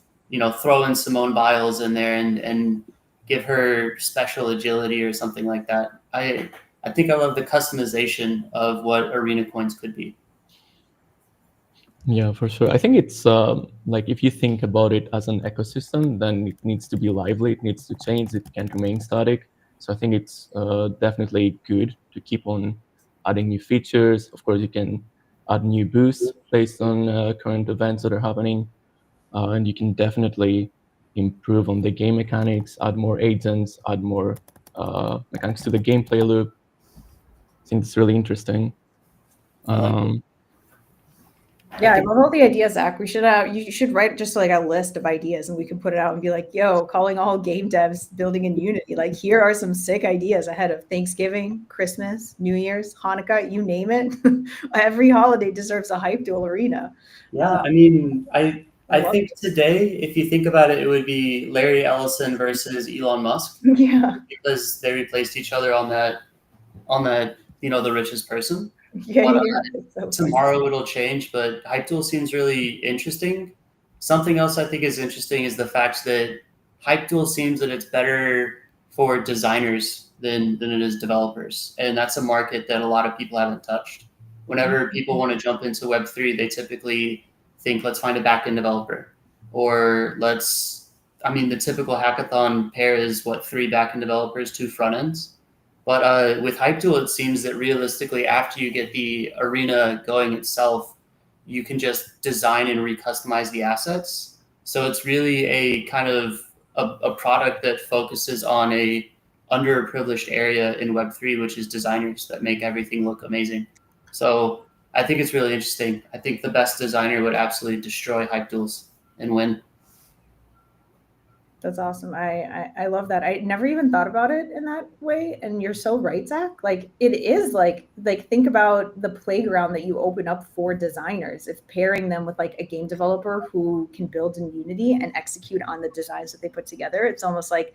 throw in Simone Biles in there and give her special agility or something like that. I think I love the customization of what arena coins could be. Yeah, for sure. I think it's if you think about it as an ecosystem, then it needs to be lively. It needs to change. It can't remain static. So I think it's definitely good to keep on adding new features. Of course, you can add new boosts based on current events that are happening. And you can definitely improve on the game mechanics, add more agents, add more mechanics to the gameplay loop. I think it's really interesting. Yeah, I love all the ideas, Zach. You should write just like a list of ideas, and we can put it out and be like, "Yo, calling all game devs building in Unity. Like, here are some sick ideas ahead of Thanksgiving, Christmas, New Year's, Hanukkah, you name it. Every holiday deserves a HypeDuel arena." Yeah, I mean, I think today, if you think about it, it would be Larry Ellison versus Elon Musk. Yeah. Because they replaced each other on that, the richest person. Yeah, But, so tomorrow it'll change, but HypeDuel seems really interesting. Something else I think is interesting is the fact that HypeDuel seems that it's better for designers than it is developers. And that's a market that a lot of people haven't touched. Whenever people want to jump into Web3, they typically think, let's find a backend developer. Or the typical hackathon pair is 3 backend developers, 2 front ends. But with HypeDuel, it seems that realistically, after you get the arena going itself, you can just design and recustomize the assets. So it's really a kind of a product that focuses on a underprivileged area in Web3, which is designers that make everything look amazing. So I think it's really interesting. I think the best designer would absolutely destroy HypeDuels and win. That's awesome. I love that. I never even thought about it in that way. And you're so right, Zach. Like it is like think about the playground that you open up for designers. If pairing them with like a game developer who can build in Unity and execute on the designs that they put together, it's almost like,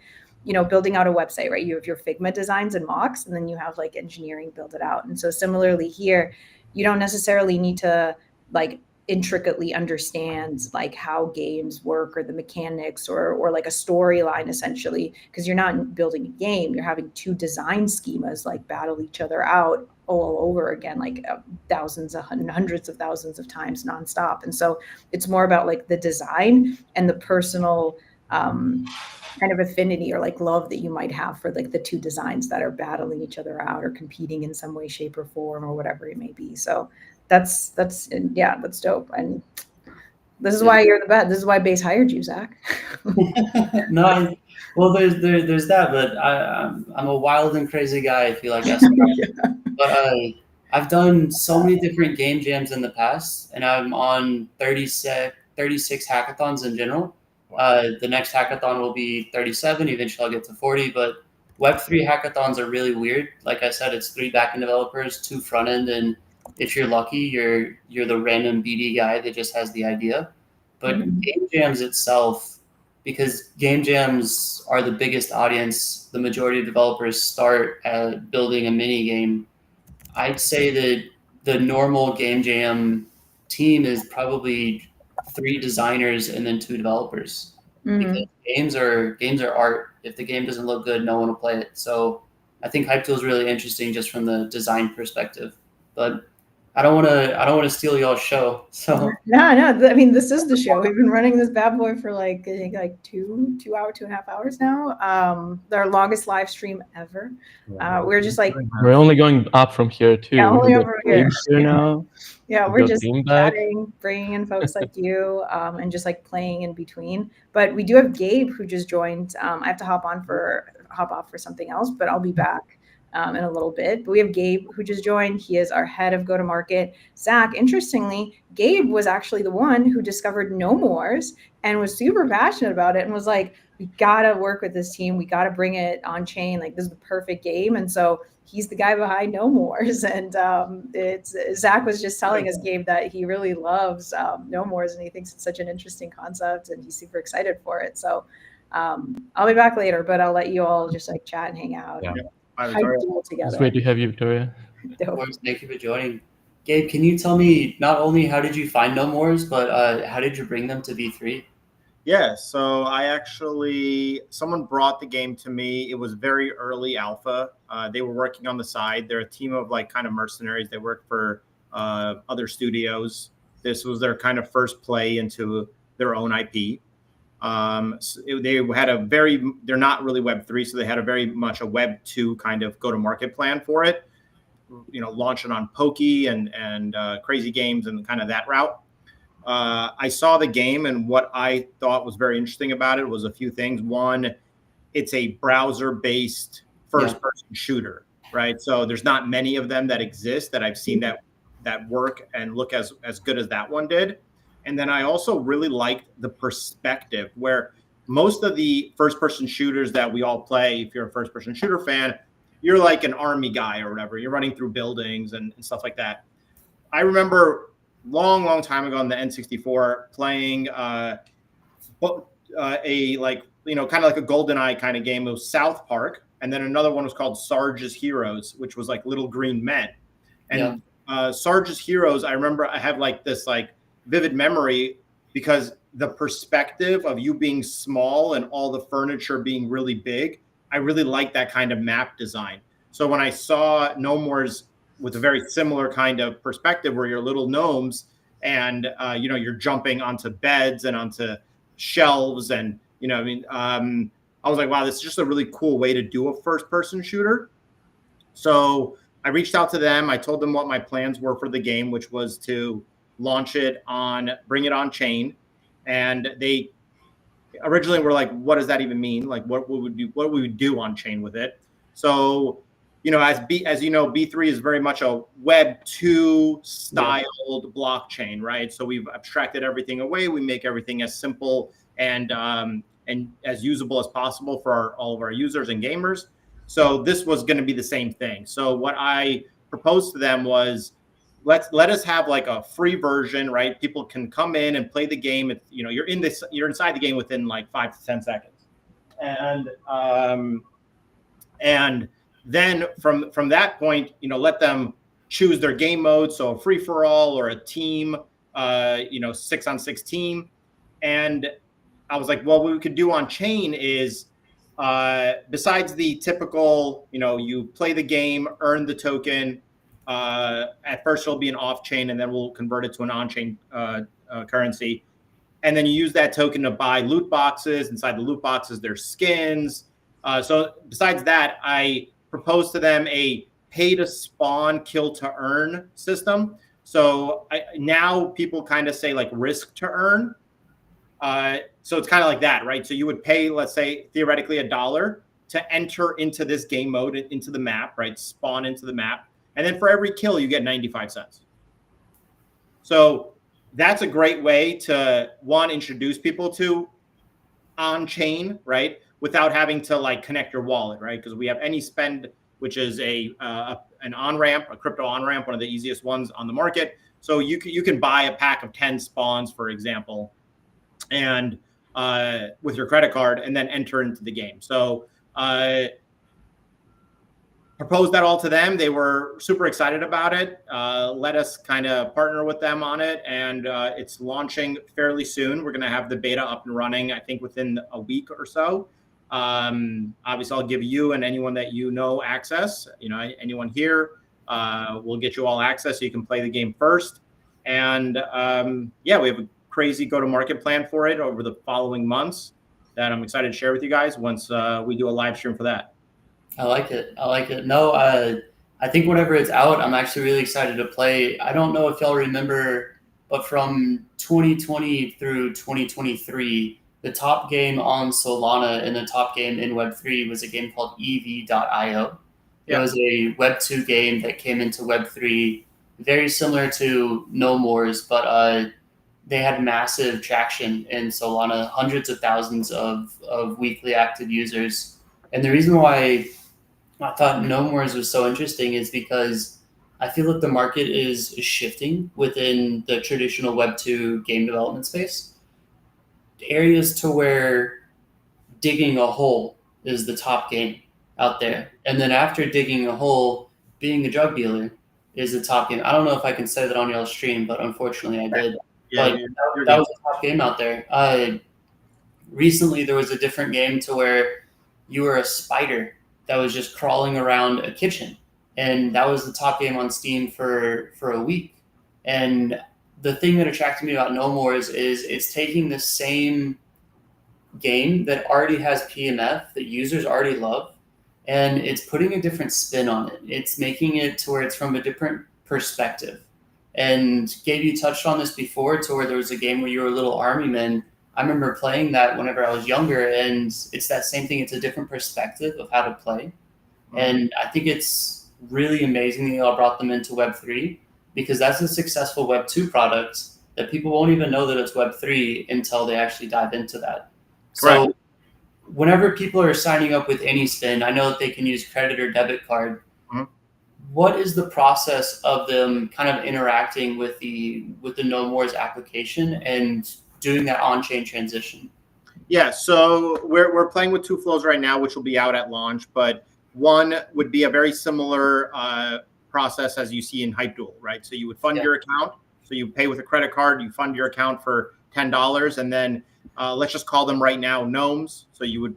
building out a website, right? You have your Figma designs and mocks, and then you have like engineering build it out. And so similarly here, you don't necessarily need to like intricately understands like how games work or the mechanics or like a storyline essentially, because you're not building a game, you're having 2 design schemas like battle each other out all over again, like thousands of hundreds of thousands of times nonstop. And so it's more about like the design and the personal kind of affinity or like love that you might have for like the 2 designs that are battling each other out or competing in some way, shape, or form or whatever it may be. So that's dope. And this is why you're the best. This is why Base hired you, Zach. No, well, there's that, but I'm a wild and crazy guy, if you like asking. But I've done so many different game jams in the past, and I'm on 36 hackathons in general. The next hackathon will be 37. Eventually, I'll get to 40. But Web3 hackathons are really weird. Like I said, it's 3 backend developers, 2 front end, and if you're lucky, you're the random BD guy that just has the idea. But game jams itself, because game jams are the biggest audience, the majority of developers start at building a mini game. I'd say that the normal game jam team is probably 3 designers and then 2 developers. Because games are art. If the game doesn't look good, no one will play it. So I think HypeDuel is really interesting just from the design perspective. But I don't want to steal y'all's show. So no. I mean, this is the show. We've been running this bad boy for like I think like 2.5 hours now. Our longest live stream ever. We're just like we're only going up from here too. Yeah, only over here now. Yeah, we're just chatting, bringing in folks like you, and just like playing in between. But we do have Gabe who just joined. I have to hop off for something else, but I'll be back in a little bit. But we have Gabe who just joined. He is our head of go-to-market. Zach, interestingly, Gabe was actually the one who discovered No Mores and was super passionate about it and was like, we gotta work with this team. We gotta bring it Onchain. Like this is the perfect game. And so he's the guy behind No Mores. And Zach was just telling us, Gabe, that he really loves No Mores and he thinks it's such an interesting concept and he's super excited for it. So I'll be back later, but I'll let you all just like chat and hang out. Yeah. Together. It's great to have you, Victoria. Of course, thank you for joining. Gabe, can you tell me not only how did you find No Mores, but how did you bring them to V3? Yeah, so someone brought the game to me. It was very early alpha. They were working on the side. They're a team of like kind of mercenaries. They work for other studios. This was their kind of first play into their own IP. They had they're not really Web3, so they had a very much a Web2 kind of go-to-market plan for it. Launch it on Pokey and Crazy Games and kind of that route. I saw the game, and what I thought was very interesting about it was a few things. One, it's a browser-based first-person shooter, right? So there's not many of them that exist that I've seen that work and look as good as that one did. And then I also really liked the perspective where most of the first-person shooters that we all play, if you're a first-person shooter fan, you're like an army guy or whatever. You're running through buildings and stuff like that. I remember long time ago on the N64 playing a like, you know, kind of like a GoldenEye kind of game. It was South Park, and then another one was called Sarge's Heroes, which was like little green men. And Sarge's Heroes, I remember I have like this like vivid memory because the perspective of you being small and all the furniture being really big, I really like that kind of map design. So when I saw No More's with a very similar kind of perspective where you're little gnomes and you know, you're jumping onto beds and onto shelves, and you know, I mean, I was like, wow, this is just a really cool way to do a first-person shooter. So I reached out to them. I told them what my plans were for the game, which was to launch it on, bring it on chain, and they originally were like, what does that even mean? Like, what would we do on chain with it? So, you know, as you know, B3 is very much a Web 2 styled blockchain, right? So we've abstracted everything away. We make everything as simple and as usable as possible for all of our users and gamers. So this was going to be the same thing. So what I proposed to them was, let us have like a free version, right? People can come in and play the game. It's, you know, you're inside the game within like 5 to 10 seconds, and then from that point, you know, let them choose their game mode, so a free for all or a team, you know, 6-on-6 team. And I was like, well, what we could do on chain is, besides the typical, you know, you play the game, earn the token. At first it'll be an off chain, and then we'll convert it to an on chain currency. And then you use that token to buy loot boxes. Inside the loot boxes, there's skins. So besides that, I proposed to them a pay to spawn, kill to earn system. So now people kind of say like risk to earn. So it's kind of like that, right? So you would pay, let's say, theoretically $1 to enter into this game mode, into the map, right? Spawn into the map. And then for every kill, you get 95 cents. So that's a great way to, one, introduce people to on-chain, right? Without having to like connect your wallet, right? Because we have AnySpend, which is an on-ramp, a crypto on-ramp, one of the easiest ones on the market. So you can buy a pack of 10 spawns, for example, and with your credit card, and then enter into the game. So proposed that all to them. They were super excited about it. Let us kind of partner with them on it, and it's launching fairly soon. We're going to have the beta up and running, I think, within a week or so. Obviously, I'll give you and anyone that you know access. You know, anyone here, we'll get you all access so you can play the game first. And yeah, we have a crazy go-to-market plan for it over the following months that I'm excited to share with you guys once we do a live stream for that. I like it. I like it. No, I think whenever it's out, I'm actually really excited to play. I don't know if y'all remember, but from 2020 through 2023, the top game on Solana and the top game in Web3 was a game called EV.io. It was a Web2 game that came into Web3, very similar to No More's, but they had massive traction in Solana, hundreds of thousands of weekly active users. And the reason why I thought No More's was so interesting is because I feel like the market is shifting within the traditional Web2 game development space. Areas to where digging a hole is the top game out there. And then after digging a hole, being a drug dealer is the top game. I don't know if I can say that on y'all's stream, but unfortunately I did. Yeah, that was a top game out there. Recently, there was a different game to where you were a spider that was just crawling around a kitchen. And that was the top game on Steam for a week. And the thing that attracted me about No More is it's taking the same game that already has PMF that users already love, and it's putting a different spin on it. It's making it to where it's from a different perspective. And Gabe, you touched on this before, to where there was a game where you were a little army man. I remember playing that whenever I was younger, and it's that same thing. It's a different perspective of how to play. And I think it's really amazing that y'all brought them into Web3, because that's a successful Web2 product that people won't even know that it's Web3 until they actually dive into that. Correct. So whenever people are signing up with AnySpend, I know that they can use credit or debit card. what is the process of them kind of interacting with the No More's application and doing that on-chain transition? Yeah, so we're playing with two flows right now, which will be out at launch. But one would be a very similar process as you see in HypeDuel, right? So you would fund your account. So you pay with a credit card, you fund your account for $10, and then let's just call them right now gnomes. So you would,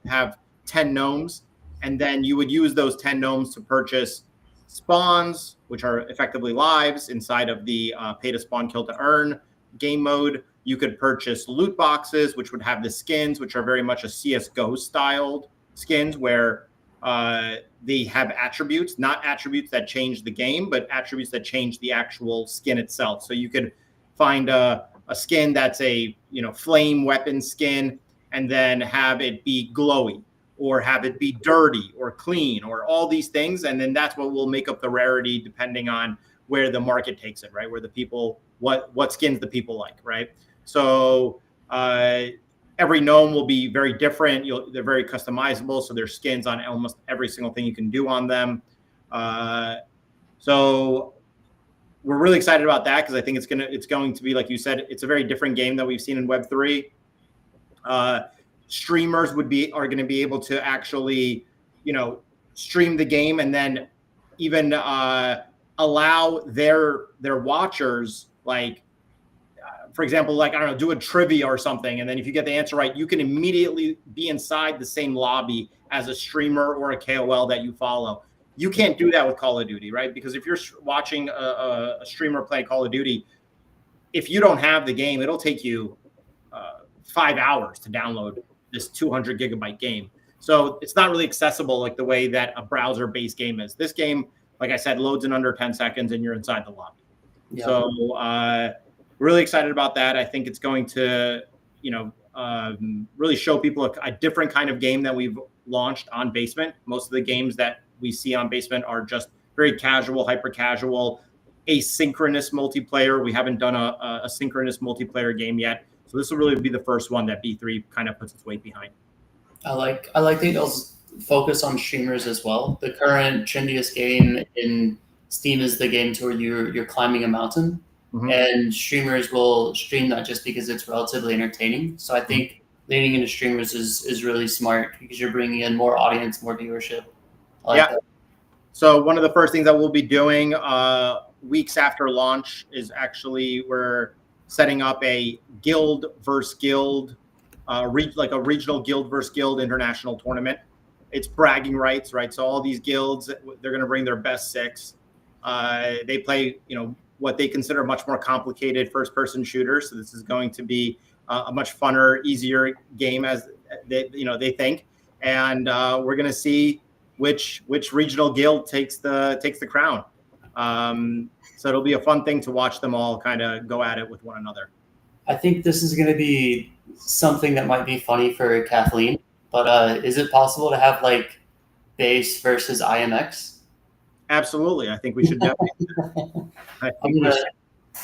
have 10 gnomes, and then you would use those 10 gnomes to purchase spawns, which are effectively lives inside of the pay to spawn, kill to earn game mode. You could purchase loot boxes, which would have the skins, which are very much a CSGO styled skins, where they have attributes, not attributes that change the game, but attributes that change the actual skin itself. So you could find a skin that's a flame weapon skin, and then have it be glowy, or have it be dirty or clean, or all these things. And then that's what will make up the rarity depending on where the market takes it, right? Where the people, what skins the people like, right? So every gnome will be very different. They're very customizable. So there's skins on almost every single thing you can do on them. So we're really excited about that, because I think it's going to be, like you said, it's a very different game that we've seen in Web3. Streamers are going to be able to actually, stream the game, and then even allow their watchers, like, for example, like, I don't know, do a trivia or something. And then if you get the answer right, you can immediately be inside the same lobby as a streamer or a KOL that you follow. You can't do that with Call of Duty, right? Because if you're watching a streamer play Call of Duty, if you don't have the game, it'll take you 5 hours to download this 200 gigabyte game. So it's not really accessible like the way that a browser-based game is. This game, like I said, loads in under 10 seconds and you're inside the lobby. Yeah. So really excited about that. I think it's going to, really show people a different kind of game that we've launched on Basement. Most of the games that we see on Basement are just very casual, hyper casual, asynchronous multiplayer. We haven't done a synchronous multiplayer game yet. So this will really be the first one that B3 kind of puts its weight behind. I like that you'll focus on streamers as well. The current trendiest game in Steam is the game to where you're climbing a mountain. Mm-hmm. And streamers will stream that just because it's relatively entertaining. So I think leaning into streamers is really smart, because you're bringing in more audience, more viewership. That. So one of the first things that we'll be doing weeks after launch is actually we're setting up a guild versus guild, like a regional guild versus guild international tournament. It's bragging rights, right? So all these guilds, they're going to bring their best 6. They play, what they consider a much more complicated first-person shooter. So this is going to be a much funner, easier game as they think. And we're going to see which regional guild takes the crown. So it'll be a fun thing to watch them all kind of go at it with one another. I think this is going to be something that might be funny for Kathleen, but is it possible to have like base versus IMX? Absolutely. I think we should definitely.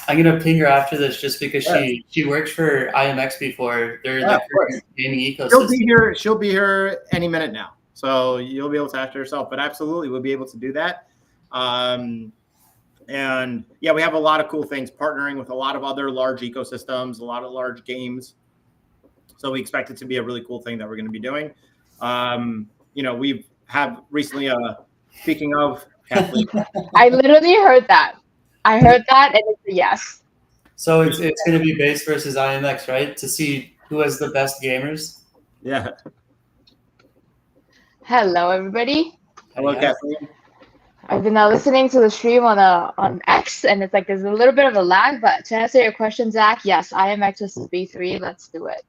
I'm gonna ping her after this, just because she worked for IMX before. They're the gaming ecosystem. She'll be here any minute now. So you'll be able to ask her yourself, but absolutely we'll be able to do that. And yeah, we have a lot of cool things, partnering with a lot of other large ecosystems, a lot of large games. So we expect it to be a really cool thing that we're going to be doing. We have recently, speaking of Kathleen. I literally heard that. I heard that, and it's a yes. So it's going to be base versus IMX, right? To see who has the best gamers. Yeah. Hello, everybody. Hello, Kathleen. I've been listening to the stream on X, and it's like there's a little bit of a lag, but to answer your question, Zach, yes, IMX versus B3. Let's do it.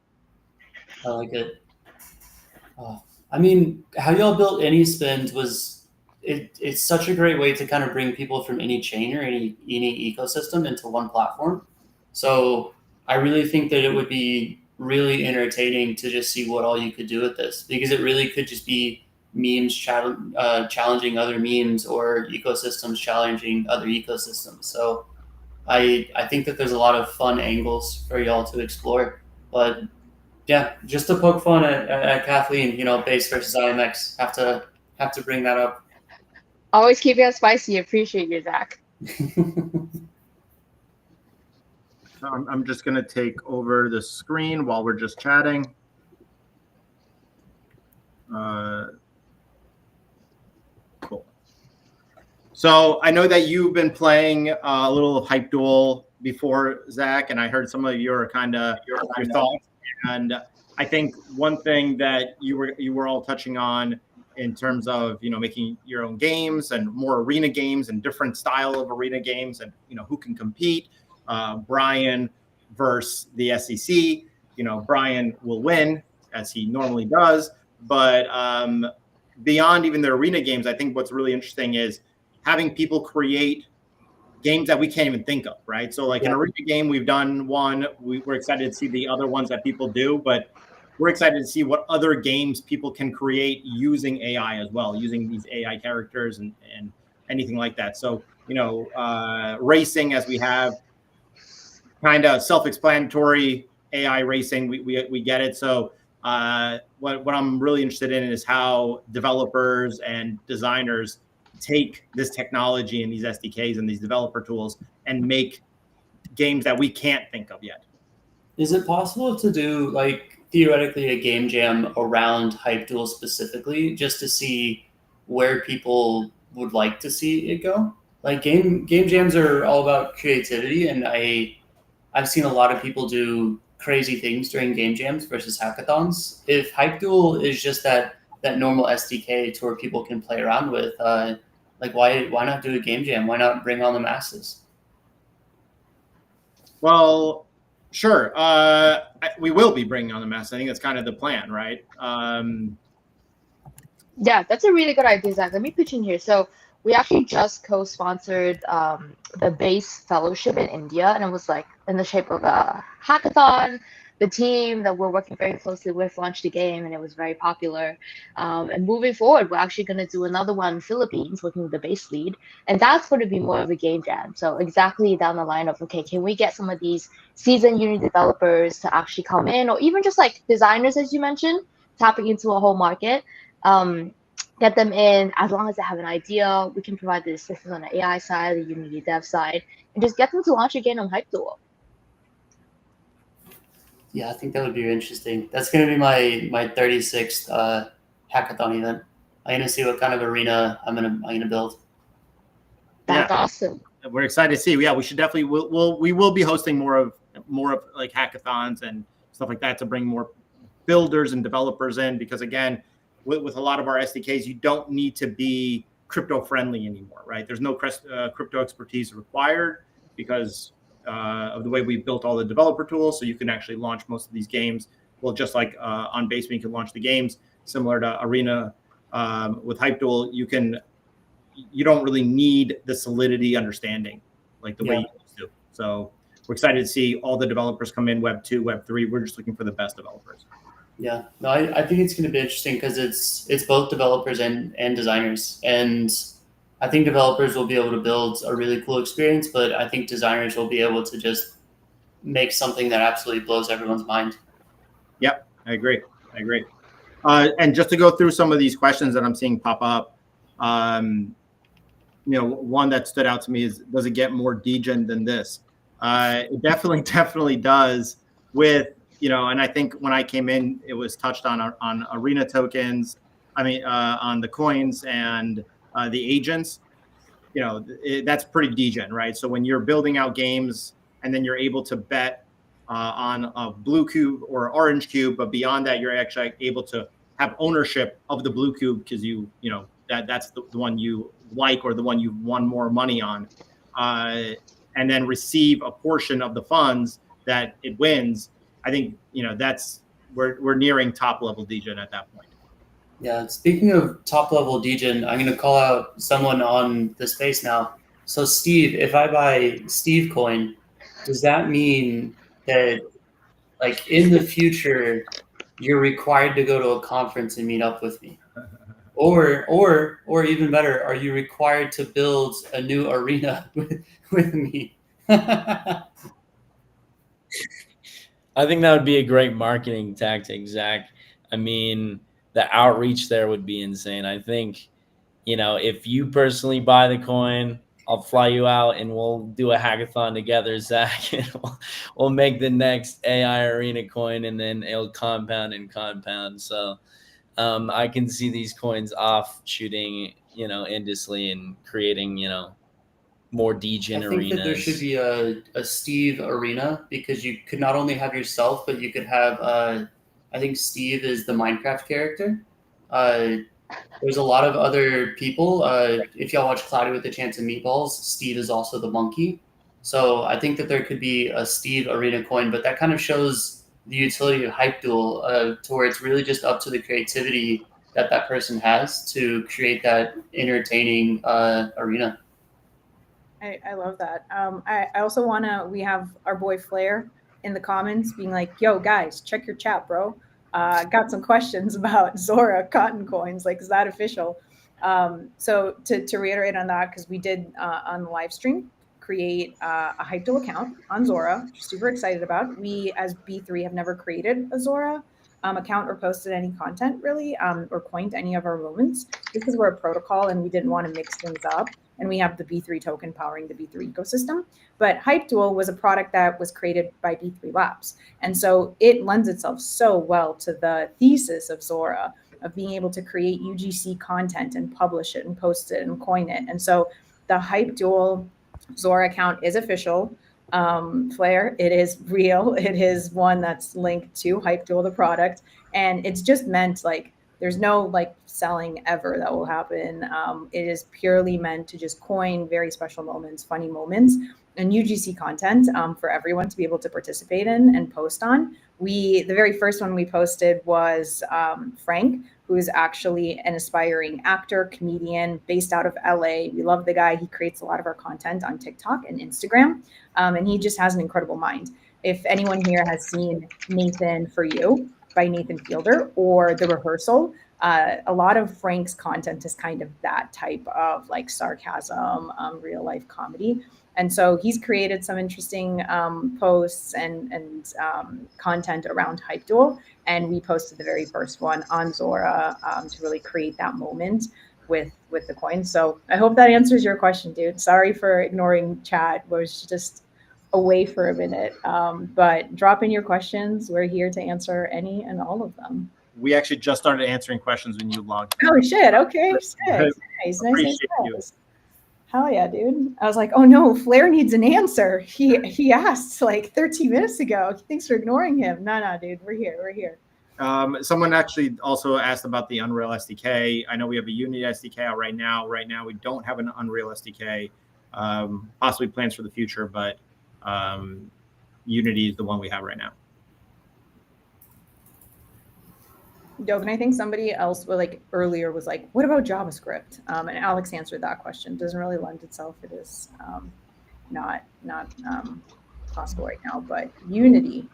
I like it. I mean, how y'all built AnySpend was it's such a great way to kind of bring people from any chain or any ecosystem into one platform. So I really think that it would be really entertaining to just see what all you could do with this, because it really could just be memes challenging other memes, or ecosystems challenging other ecosystems. So I think that there's a lot of fun angles for y'all to explore. But yeah, just to poke fun at Kathleen, base versus IMX, have to bring that up. Always keeping it spicy. Appreciate you, Zach. I'm just going to take over the screen while we're just chatting. Cool. So I know that you've been playing a little of HypeDuel before, Zach, and I heard some of your your thoughts. And I think one thing that you were all touching on in terms of making your own games and more arena games and different style of arena games and who can compete. Brian versus the SEC. Brian will win as he normally does, but beyond even the arena games, I think what's really interesting is having people create games that we can't even think of, right? So like an arena game, we've done one. We're excited to see the other ones that people do, but we're excited to see what other games people can create using AI as well, using these AI characters and anything like that. So, racing, as we have kind of self-explanatory AI racing, we get it. So what I'm really interested in is how developers and designers take this technology and these SDKs and these developer tools and make games that we can't think of yet. Is it possible to do, like, theoretically a game jam around HypeDuel specifically, just to see where people would like to see it go? Like, game jams are all about creativity, and I've seen a lot of people do crazy things during game jams versus hackathons. If HypeDuel is just that normal SDK to where people can play around with, like, why not do a game jam? Why not bring on the masses? Well, sure. We will be bringing on the masses. I think that's kind of the plan, right? Yeah, that's a really good idea, Zach. Let me pitch in here. So we actually just co-sponsored the base fellowship in India, and it was like in the shape of a hackathon. The team that we're working very closely with launched a game, and it was very popular. And moving forward, we're actually going to do another one in Philippines, working with the base lead, and that's going to be more of a game jam. So exactly down the line of, okay, can we get some of these seasoned Unity developers to actually come in, or even just like designers, as you mentioned, tapping into a whole market. Get them in. As long as they have an idea, we can provide the assistance on the AI side, the Unity dev side, and just get them to launch a game on HypeDuel. Yeah, I think that would be interesting. That's going to be my 36th hackathon event. I'm going to see what kind of arena I'm going to build. That's awesome. We're excited to see. Yeah, we should definitely we will be hosting more of like hackathons and stuff like that to bring more builders and developers in, because again, with a lot of our SDKs, you don't need to be crypto friendly anymore, right? There's no crypto expertise required because of the way we've built all the developer tools. So you can actually launch most of these games. Well, just like on Basement, you can launch the games similar to Arena. With HypeDuel, you don't really need the Solidity understanding like the way you used to. So we're excited to see all the developers come in, Web 2, Web 3. We're just looking for the best developers. Yeah, no, I think it's going to be interesting because it's both developers and designers, and I think developers will be able to build a really cool experience, but I think designers will be able to just make something that absolutely blows everyone's mind. Yep, I agree. And just to go through some of these questions that I'm seeing pop up, one that stood out to me is, does it get more degen than this? It definitely does with, and I think when I came in, it was touched on arena tokens. I mean, on the coins and the agents. That's pretty degen, right? So when you're building out games and then you're able to bet on a blue cube or orange cube, but beyond that, you're actually able to have ownership of the blue cube because that's the one you like or the one you've won more money on, and then receive a portion of the funds that it wins. I think we're nearing top level degen at that point. Yeah, speaking of top level degen, I'm going to call out someone on the space now. So Steve, if I buy Steve coin, does that mean that, like, in the future you're required to go to a conference and meet up with me? Or even better, are you required to build a new arena with me? I think that would be a great marketing tactic, Zach. I mean, the outreach there would be insane. I think if you personally buy the coin, I'll fly you out and we'll do a hackathon together, Zach, and we'll make the next AI Arena coin, and then it'll compound and compound. So I can see these coins offshooting, endlessly and creating, more degen I think that there arenas. should be a Steve arena, because you could not only have yourself, but you could have, I think Steve is the Minecraft character. There's a lot of other people. If y'all watch Cloudy with a Chance of Meatballs, Steve is also the monkey. So I think that there could be a Steve arena coin, but that kind of shows the utility of HypeDuel, to where it's really just up to the creativity that person has to create that entertaining arena. I love that. I also we have our boy Flair in the comments being like, yo, guys, check your chat, bro. Got some questions about Zora cotton coins. Like, is that official? So to reiterate on that, because we did on the live stream create a HypeDuel account on Zora, which we're super excited about. We, as B3, have never created a Zora account or posted any content really, or coined any of our moments, because we're a protocol and we didn't want to mix things up. And we have the B3 token powering the B3 ecosystem. But HypeDuel was a product that was created by B3 Labs. And so it lends itself so well to the thesis of Zora, of being able to create UGC content and publish it and post it and coin it. And so the HypeDuel Zora account is official. Flair, it is real. It is one that's linked to HypeDuel, the product. And it's just meant like, there's no like selling ever that will happen. It is purely meant to just coin very special moments, funny moments, and UGC content for everyone to be able to participate in and post on. The very first one we posted was Frank, who is actually an aspiring actor, comedian based out of LA. We love the guy. He creates a lot of our content on TikTok and Instagram, and he just has an incredible mind. If anyone here has seen Nathan For You by Nathan Fielder or The Rehearsal, a lot of Frank's content is kind of that type of like sarcasm, real life comedy. And so he's created some interesting posts and content around HypeDuel. And we posted the very first one on Zora to really create that moment with the coin. So I hope that answers your question, dude. Sorry for ignoring chat. Was just away for a minute. But drop in your questions. We're here to answer any and all of them. We actually just started answering questions when you logged in. Oh shit. Okay. Sick. Nice. Appreciate you. Hell yeah, dude. I was like, oh no, Flair needs an answer. He asked like 13 minutes ago. Thanks for ignoring him. No, dude, we're here. Someone actually also asked about the Unreal SDK. I know we have a Unity SDK out right now. Right now, we don't have an Unreal SDK. Possibly plans for the future, but Unity is the one we have right now. Dope. And I think somebody else earlier was like, what about JavaScript? And Alex answered that question. Doesn't really lend itself. It is not possible right now, but Unity.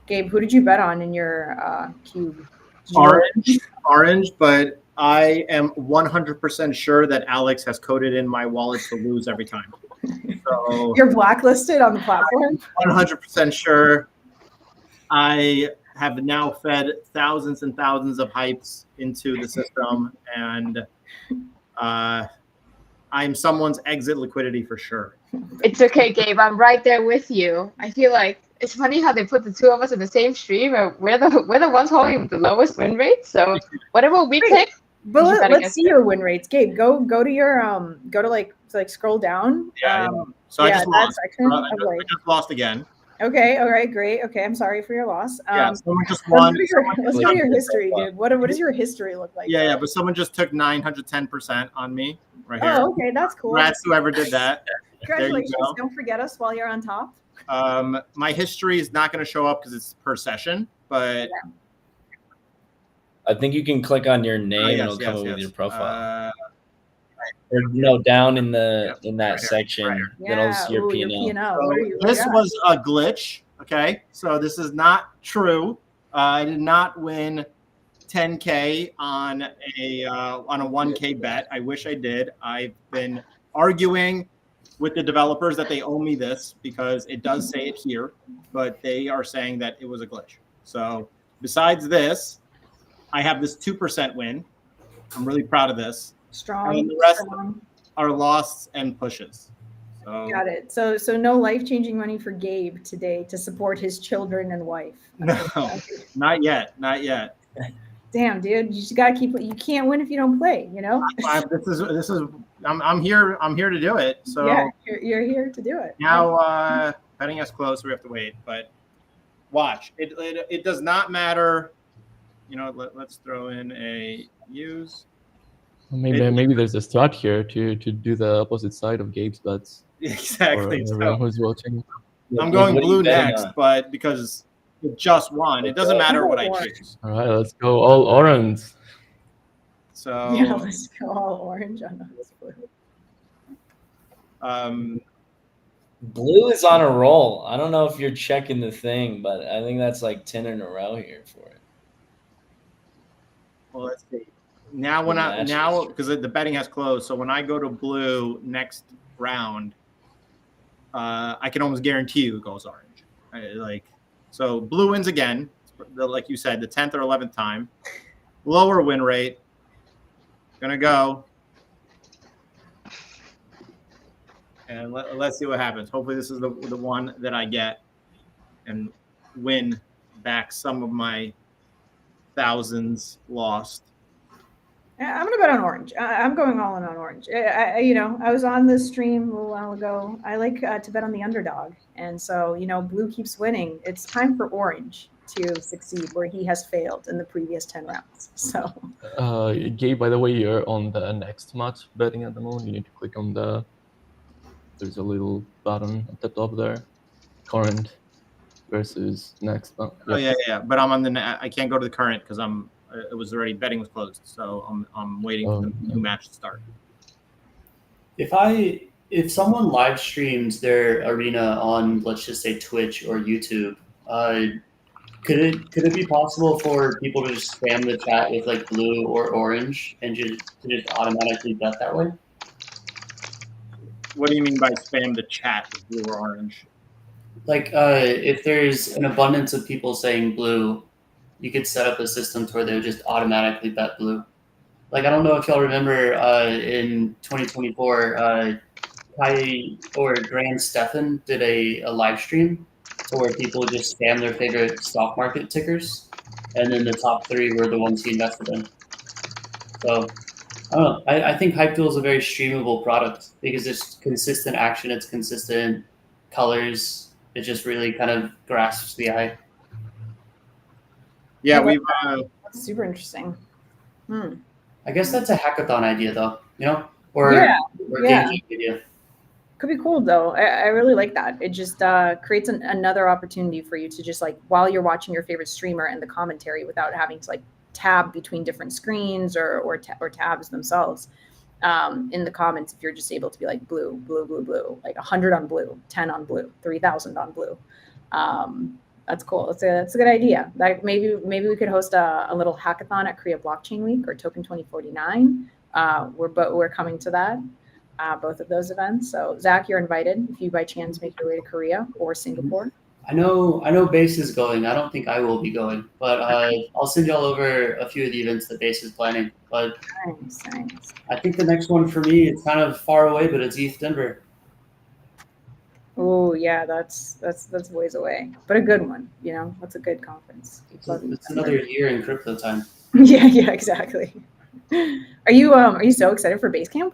Gabe, who did you bet on in your cube? Orange, but I am 100% sure that Alex has coded in my wallet to lose every time. So you're blacklisted on the platform? 100% sure. I have now fed thousands and thousands of hypes into the system, and I'm someone's exit liquidity for sure. It's okay, Gabe. I'm right there with you. I feel like it's funny how they put the two of us in the same stream, and we're the ones holding the lowest win rate. So whatever we pick. But let's see your win rates, Gabe. Go to your go to scroll down. So I just lost. I just lost again. Okay. All right. Great. Okay. I'm sorry for your loss. Someone just won. Let's go to your history, dude. What does your history look like? Yeah, but someone just took 910% on me right here. Oh, okay. That's cool. Congrats whoever did that. Congratulations. Don't forget us while you're on top. My history is not going to show up because it's per session, but I think you can click on your name and it'll come up with your profile. Or no, down in that right section, that'll see your P&L. So this was a glitch. Okay, so this is not true. I did not win 10K on a 1K bet. I wish I did. I've been arguing with the developers that they owe me this because it does say it here, but they are saying that it was a glitch. So besides this, I have this 2% win. I'm really proud of this. Strong. And the rest strong. are losts and pushes. So Got it. So no life-changing money for Gabe today to support his children and wife. no, not yet. Not yet. Damn, dude, you just gotta keep. You can't win if you don't play. You know. This is. I'm here. I'm here to do it. So yeah, you're here to do it. now betting us close. We have to wait, but watch. It does not matter. You know, let's throw in a use. Maybe there's a strat here to do the opposite side of Gabe's bets. Exactly. For everyone who's watching. I'm going blue next, but because it just won, it doesn't matter what I choose. All right, let's go all orange. So yeah, let's go all orange on this blue. Blue is on a roll. I don't know if you're checking the thing, but I think that's like 10 in a row here for it. Well, let's see. Now because the betting has closed, so when I go to blue next round, I can almost guarantee you it goes orange. So blue wins again, like you said, the 10th or 11th time. Lower win rate. Gonna go. And let's see what happens. Hopefully this is the one that I get and win back some of my thousands lost. I'm gonna bet on orange. I'm going all in on orange. I was on this stream a little while ago. I like to bet on the underdog, and so blue keeps winning. It's time for orange to succeed where he has failed in the previous 10 rounds. So, Gabe, by the way, you're on the next match betting at the moment. You need to click on there's a little button at the top there, current versus next. Oh yeah. But I'm on I can't go to the current because it was already betting was closed, so I'm waiting for the new match to start. If someone live streams their arena on, let's just say, Twitch or YouTube, could it be possible for people to just spam the chat with like blue or orange and just automatically bet that way? What do you mean by spam the chat with blue or orange? Like if there's an abundance of people saying blue, you could set up a system to where they would just automatically bet blue. Like, I don't know if y'all remember in 2024, Grand Stefan did a live stream where people would just spam their favorite stock market tickers, and then the top 3 were the ones he invested in. So, I don't know. I think HypeDuel is a very streamable product because it's consistent action, it's consistent colors. It just really kind of grasps the eye. Yeah, that's super interesting. I guess that's a hackathon idea, though. Or game jam idea. Could be cool though. I really like that. It just creates another opportunity for you to just while you're watching your favorite streamer and the commentary without having to tab between different screens or tabs themselves. In the comments, if you're just able to be like blue, blue, blue, blue, like 100 on blue, 10 on blue, 3,000 on blue. That's cool. It's a good idea. Like maybe we could host a little hackathon at Korea Blockchain Week or Token 2049. We're coming to that, both of those events. So Zach, you're invited if you by chance make your way to Korea or Singapore. I know Base is going. I don't think I will be going, but I'll send y'all over a few of the events that Base is planning. But nice. I think the next one for me is kind of far away, but it's ETH Denver. Oh yeah, that's ways away, but a good one. That's a good conference. It's another year in crypto time. Yeah, exactly. Are you so excited for Basecamp?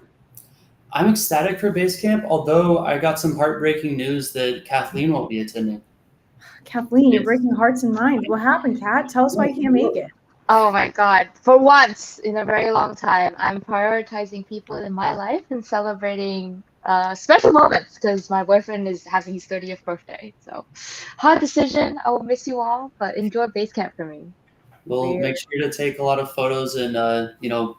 I'm ecstatic for Basecamp, although I got some heartbreaking news that Kathleen won't be attending. Kathleen, you're breaking hearts and minds. What happened, Kat? Tell us why you can't make it. Oh my God. For once in a very long time, I'm prioritizing people in my life and celebrating special moments because my boyfriend is having his 30th birthday. So hard decision. I will miss you all, but enjoy Basecamp for me. We'll make sure to take a lot of photos and,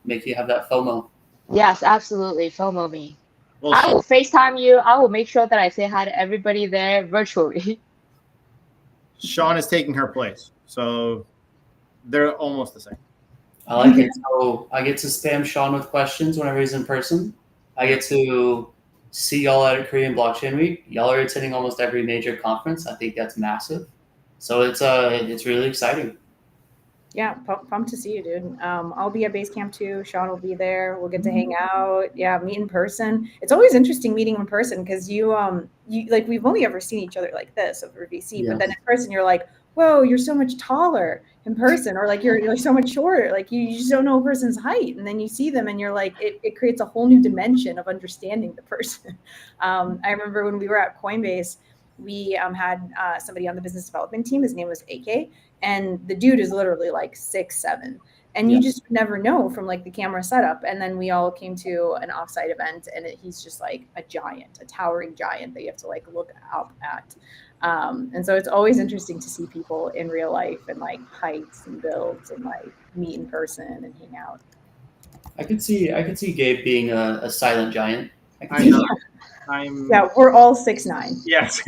make you have that FOMO. Yes, absolutely. FOMO me. I will FaceTime you. I will make sure that I say hi to everybody there virtually. Sean is taking her place. So they're almost the same. I like it. So I get to spam Sean with questions whenever he's in person. I get to see y'all at Korean Blockchain Week. Y'all are attending almost every major conference. I think that's massive. So it's really exciting. Yeah, pumped to see you, dude. I'll be at Basecamp too. Sean will be there. We'll get to hang out. Yeah, meet in person. It's always interesting meeting in person because you like we've only ever seen each other like this over VC, but then in person you're like, whoa, you're so much taller in person, or like you're so much shorter. Like you just don't know a person's height, and then you see them and you're like, it creates a whole new dimension of understanding the person. I remember when we were at Coinbase, we had somebody on the business development team. His name was AK. And the dude is literally like 6'7", and you just never know from like the camera setup. And then we all came to an offsite event, and he's just like a giant, a towering giant that you have to like look up at. And so it's always interesting to see people in real life and like heights and builds and like meet in person and hang out. I could see Gabe being a silent giant. I'm not. Yeah, we're all 6'9". Yes.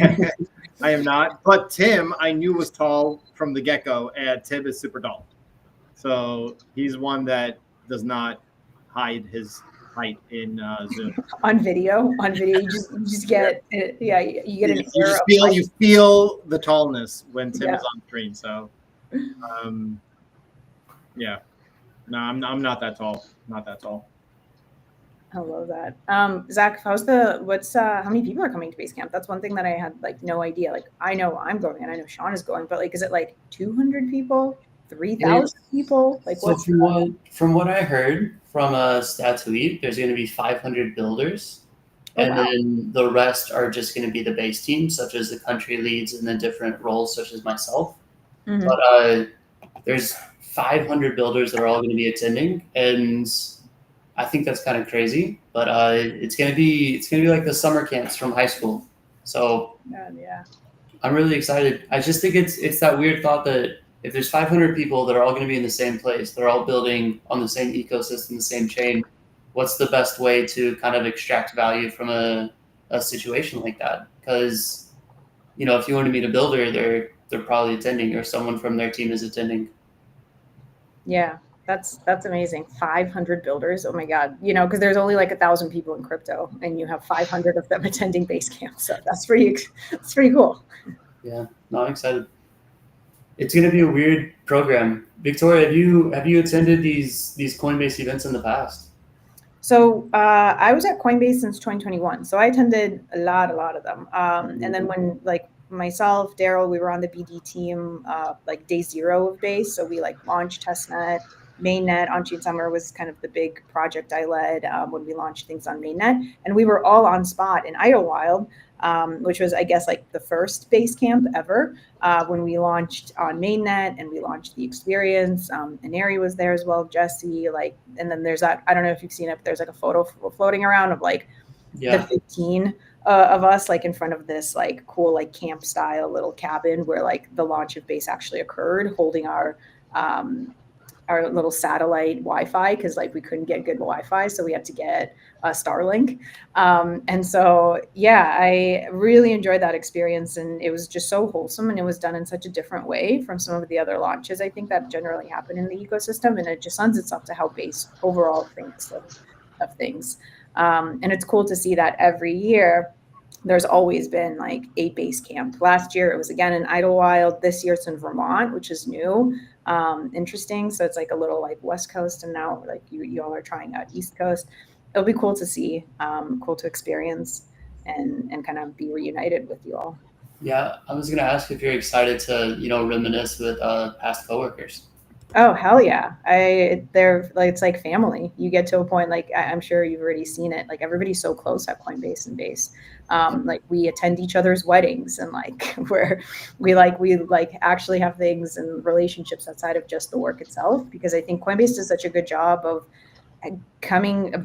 I am not. But Tim, I knew was tall from the get-go, and Tim is super tall. So he's one that does not hide his height in Zoom. On video, you just get you get an you air just of you feel the tallness when Tim is on screen. So yeah. No, I'm not that tall. Not that tall. I love that. Zach, how many people are coming to Basecamp? That's one thing that I had like no idea. Like I know I'm going and I know Sean is going, but like, is it like 200 people, 3,000 people? Like so from what I heard from Statuit, there's going to be 500 builders, and then the rest are just going to be the base team, such as the country leads and the different roles, such as myself. Mm-hmm. But there's 500 builders that are all going to be attending, and I think that's kind of crazy, but it's gonna be like the summer camps from high school. So yeah, I'm really excited. I just think it's that weird thought that if there's 500 people that are all going to be in the same place, they're all building on the same ecosystem, the same chain. What's the best way to kind of extract value from a situation like that? Because if you want to meet a builder, they're probably attending, or someone from their team is attending. Yeah. That's amazing. 500 builders. Oh my God. Because there's only like 1,000 people in crypto, and you have 500 of them attending Basecamp. So that's pretty cool. Yeah, no, I'm excited. It's going to be a weird program. Victoria, have you attended these Coinbase events in the past? So I was at Coinbase since 2021. So I attended a lot of them. And then when like myself, Daryl, we were on the BD team like day 0 of Base. So we like launched testnet. Mainnet. Onchain Summer was kind of the big project I led when we launched things on Mainnet, and we were all on spot in Idlewild, which was, I guess, like the first Basecamp ever when we launched on Mainnet and we launched the experience. Aneri was there as well, Jesse, and then there's that. I don't know if you've seen it, but there's like a photo floating around of like the 15 of us like in front of this like cool like camp style little cabin where like the launch of Base actually occurred, holding our little satellite Wi-Fi because like we couldn't get good Wi-Fi, so we had to get a Starlink. And so yeah, I really enjoyed that experience, and it was just so wholesome, and it was done in such a different way from some of the other launches I think that generally happen in the ecosystem, and it just lends itself to how Base overall thinks of things. And it's cool to see that every year there's always been like a Basecamp. Last year it was again in Idlewild. This year it's in Vermont, which is new. Interesting. So it's like a little like West Coast, and now like you all are trying out East Coast. It'll be cool to see, cool to experience, and kind of be reunited with you all. Yeah, I was gonna ask if you're excited to reminisce with past coworkers. Oh hell yeah! They're like, it's like family. You get to a point like I'm sure you've already seen it. Like everybody's so close at Coinbase and Base. Like we attend each other's weddings, and like we actually have things and relationships outside of just the work itself. Because I think Coinbase does such a good job of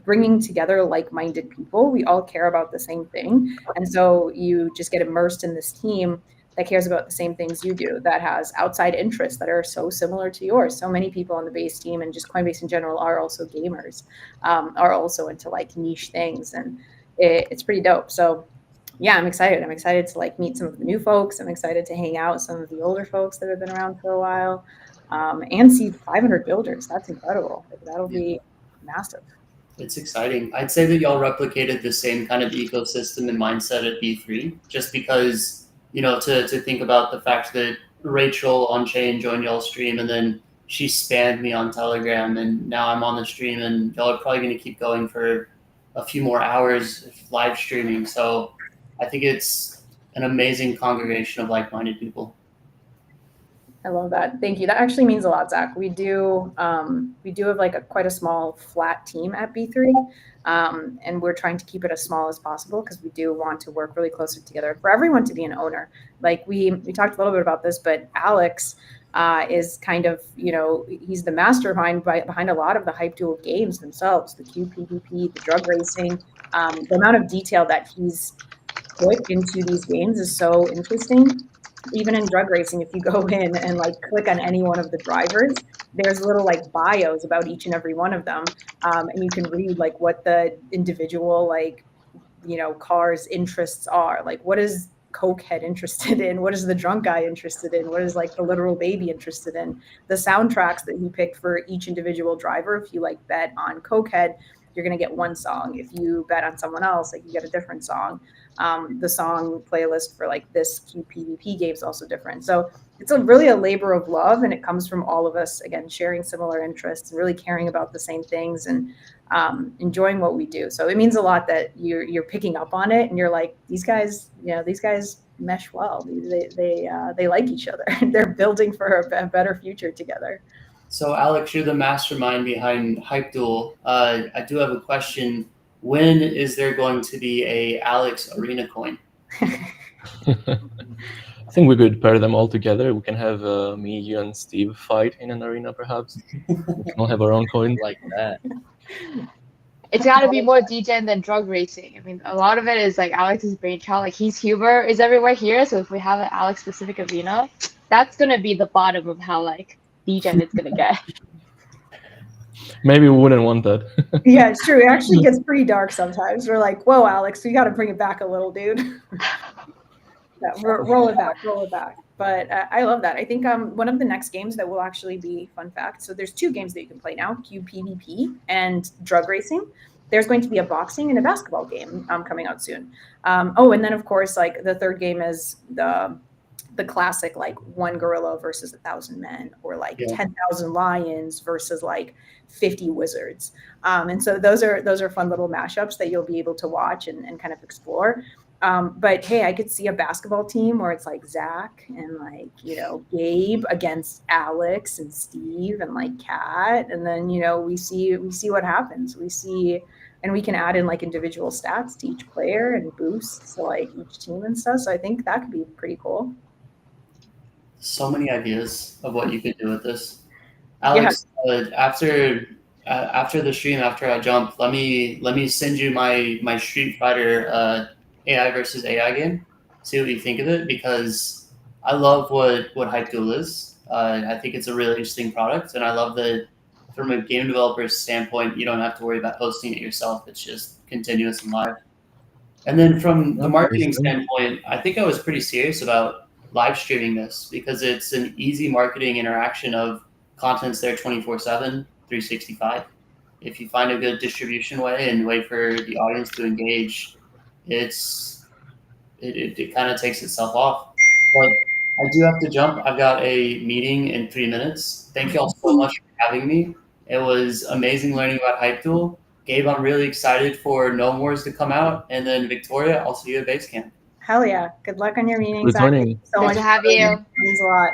bringing together like-minded people. We all care about the same thing, and so you just get immersed in this team that cares about the same things you do, that has outside interests that are so similar to yours. So many people on the Base team and just Coinbase in general are also gamers, are also into like niche things, and it's pretty dope. So yeah, I'm excited. I'm excited to like meet some of the new folks. I'm excited to hang out with some of the older folks that have been around for a while, and see 500 builders. That's incredible. Like, that'll be massive. It's exciting. I'd say that y'all replicated the same kind of ecosystem and mindset at B3, just because to think about the fact that Rachel Onchain joined y'all's stream, and then she spammed me on Telegram, and now I'm on the stream, and y'all are probably going to keep going for a few more hours of live streaming. So I think it's an amazing congregation of like-minded people. I love that. Thank you. That actually means a lot, Zach. We do have like quite a small flat team at B3, and we're trying to keep it as small as possible because we do want to work really closely together for everyone to be an owner. Like we talked a little bit about this, but Alex is kind of, he's the mastermind behind a lot of the HypeDuel games themselves, the QPVP, the drug racing. The amount of detail that he's put into these games is so interesting. Even in drug racing, if you go in and like click on any one of the drivers, there's little like bios about each and every one of them, and you can read like what the individual car's interests are. Like, what is Cokehead interested in? What is the drunk guy interested in? What is like the literal baby interested in? The soundtracks that he picked for each individual driver. If you like bet on Cokehead, you're gonna get one song. If you bet on someone else, like you get a different song. The song playlist for like this QPVP game is also different. So it's really a labor of love, and it comes from all of us, again, sharing similar interests and really caring about the same things and enjoying what we do. So it means a lot that you're picking up on it, and you're like, these guys mesh well. They like each other. They're building for a better future together. So Alex, you're the mastermind behind HypeDuel. I do have a question. When is there going to be a Alex Arena coin? I think we could pair them all together. We can have me, you, and Steve fight in an arena, perhaps. We can all have our own coin. Like that. It's got to be more degen than drug racing. I mean, a lot of it is like Alex's brainchild. Like, his humor is everywhere here. So if we have an Alex-specific arena, that's going to be the bottom of how like degen it's going to get. Maybe we wouldn't want that. Yeah, it's true. It actually gets pretty dark sometimes. We're like, whoa, Alex, we got to bring it back a little, dude. Yeah, roll it back. But I love that. I think one of the next games that will actually be, fun fact, so there's 2 games that you can play now, QPVP and drug racing. There's going to be a boxing and a basketball game coming out soon. And then, of course, like the third game is the classic, like 1 gorilla versus 1,000 men, or like 10,000 lions versus like 50 wizards. And so those are fun little mashups that you'll be able to watch and kind of explore. But hey, I could see a basketball team where it's like Zach and like, Gabe against Alex and Steve and like Kat. And then, we see what happens. And we can add in like individual stats to each player and boosts to like each team and stuff. So I think that could be pretty cool. So many ideas of what you could do with this. Alex, after the stream, after I jump, let me send you my Street Fighter AI versus AI game. See what you think of it, because I love what HypeDuel is. I think it's a really interesting product, and I love that from a game developer's standpoint, you don't have to worry about hosting it yourself. It's just continuous and live. And then from the marketing standpoint, I think I was pretty serious about live streaming this, because it's an easy marketing interaction of content's there 24/7, 365. If you find a good distribution way and way for the audience to engage, it kind of takes itself off. But I do have to jump. I've got a meeting in 3 minutes. Thank you all so much for having me. It was amazing learning about HypeDuel. Gabe, I'm really excited for No Mores to come out. And then Victoria, I'll see you at Basecamp. Hell yeah. Good luck on your meetings. Good morning. So much to have you. It means a lot.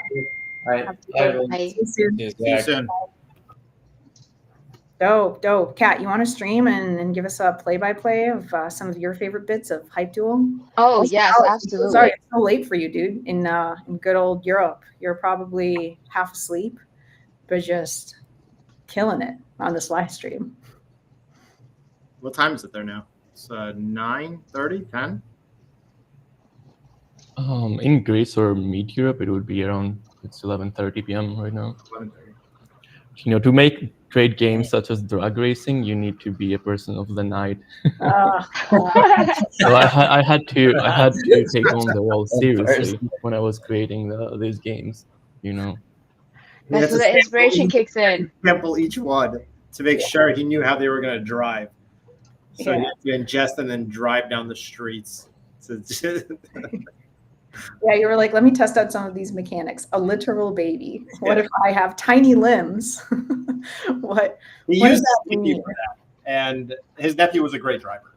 All right. Bye, everyone. Bye. See you soon. See you soon. Dope. Kat, you want to stream and give us a play-by-play of some of your favorite bits of HypeDuel? Oh, Also, yes, Alex, absolutely. Sorry, it's so late for you, dude. In good old Europe, you're probably half asleep, but just killing it on this live stream. What time is it there now? It's 9:30, 10? In Greece or mid Europe, it would be around, it's 11:30 p.m. right now. 11:30. To make great games such as drag racing, you need to be a person of the night. So I had to take on the role seriously when I was creating these games. That's where the inspiration kicks in. Sample each one to make sure he knew how they were going to drive. So he had to ingest and then drive down the streets. So Yeah, you were like, let me test out some of these mechanics. A literal baby. What if I have tiny limbs? what He what does used that Skippy mean? for that, and his nephew was a great driver.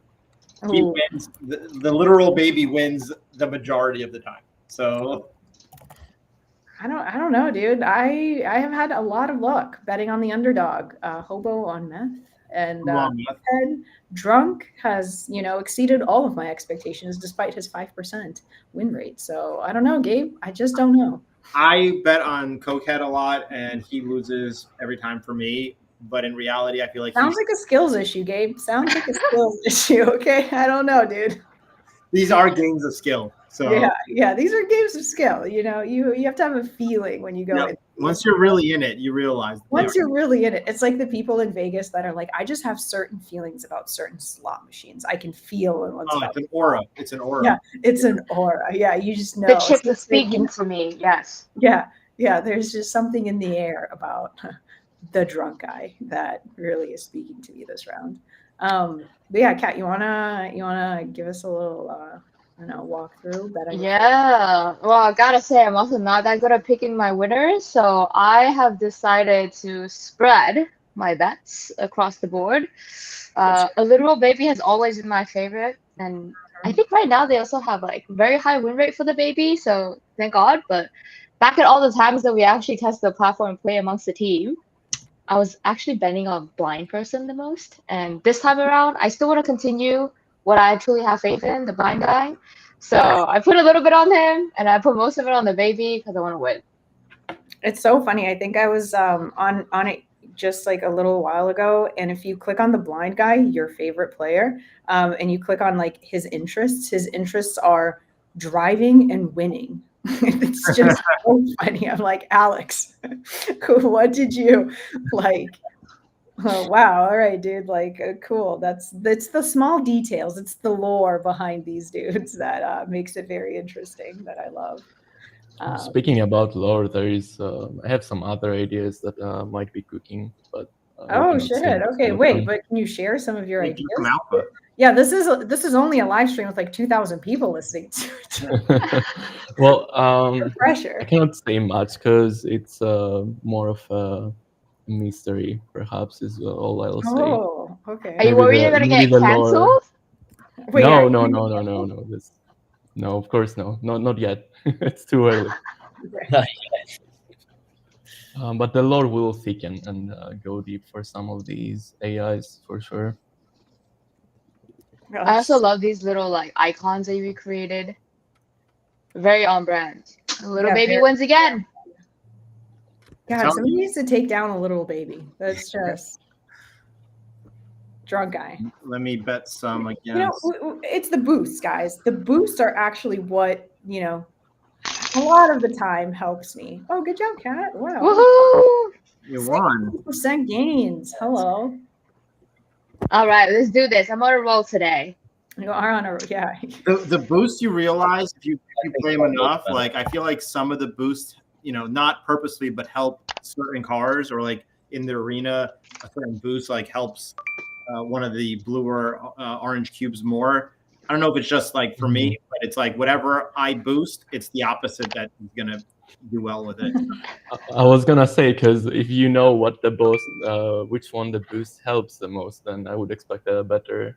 He Ooh. wins. The literal baby wins the majority of the time. So I don't know, dude. I have had a lot of luck betting on the underdog. Hobo on meth and Ed drunk has exceeded all of my expectations despite his 5% win rate. So I don't know, Gabe. I just don't know. I bet on Cokehead a lot, and he loses every time for me. But in reality, I feel like Sounds like a skills issue, Gabe. Sounds like a skills issue. Okay, I don't know, dude. These are games of skill. So yeah, these are games of skill. You have to have a feeling when you go in. Once you're really in it, you realize. Once you're really in it, it's like the people in Vegas that are like, I just have certain feelings about certain slot machines. I can feel when one's it's an aura. It's an aura. Yeah, it's an aura. Yeah, you just know. The chick is speaking to me. Yes. Yeah. There's just something in the air about the drunk guy that really is speaking to me this round. But yeah, Kat, you wanna give us a little walk through that? Yeah. Well, I gotta say, I'm also not that good at picking my winners, so I have decided to spread my bets across the board. A literal baby has always been my favorite, and I think right now they also have like very high win rate for the baby, so thank God. But back at all the times that we actually tested the platform and play amongst the team, I was actually betting on blind person the most. And this time around, I still want to continue what I truly have faith in, the blind guy. So I put a little bit on him, and I put most of it on the baby because I want to win. It's so funny. I think I was on it just like a little while ago, and if you click on the blind guy, your favorite player, and you click on like his interests are driving and winning. It's just so funny. I'm like, Alex, what did you like? Oh, wow. All right, dude. Like, cool. That's the small details. It's the lore behind these dudes that makes it very interesting that I love. Speaking about lore, there is I have some other ideas that might be cooking, but oh shit. Okay, wait, but can you share some of your ideas? Yeah, this is only a live stream with like 2,000 people listening to it. Well, pressure. I cannot say much because it's more of a mystery, perhaps, is all I'll say. Oh, okay. Are you worried you're gonna get canceled? Wait, no. No, of course no. Not yet. It's too early. But the lore will thicken and go deep for some of these AIs for sure. I also love these little like icons that you created. Very on brand. Little baby wins again. God, somebody needs to take down a little baby. That's just drunk guy. Let me bet some against. It's the boosts, guys. The boosts are actually what a lot of the time helps me. Oh, good job, Kat. Wow. Woohoo! You won. 60% gains. Hello. All right, let's do this. I'm on a roll today. You are on a The boost, you realize if you play them enough, like I feel like some of the boosts, not purposely, but help certain cars, or like in the arena, a certain boost like helps one of the blue or orange cubes more. I don't know if it's just like for me, but it's like whatever I boost, it's the opposite that is gonna do well with it. I was gonna say, because if you know what the boost, which one the boost helps the most, then I would expect a better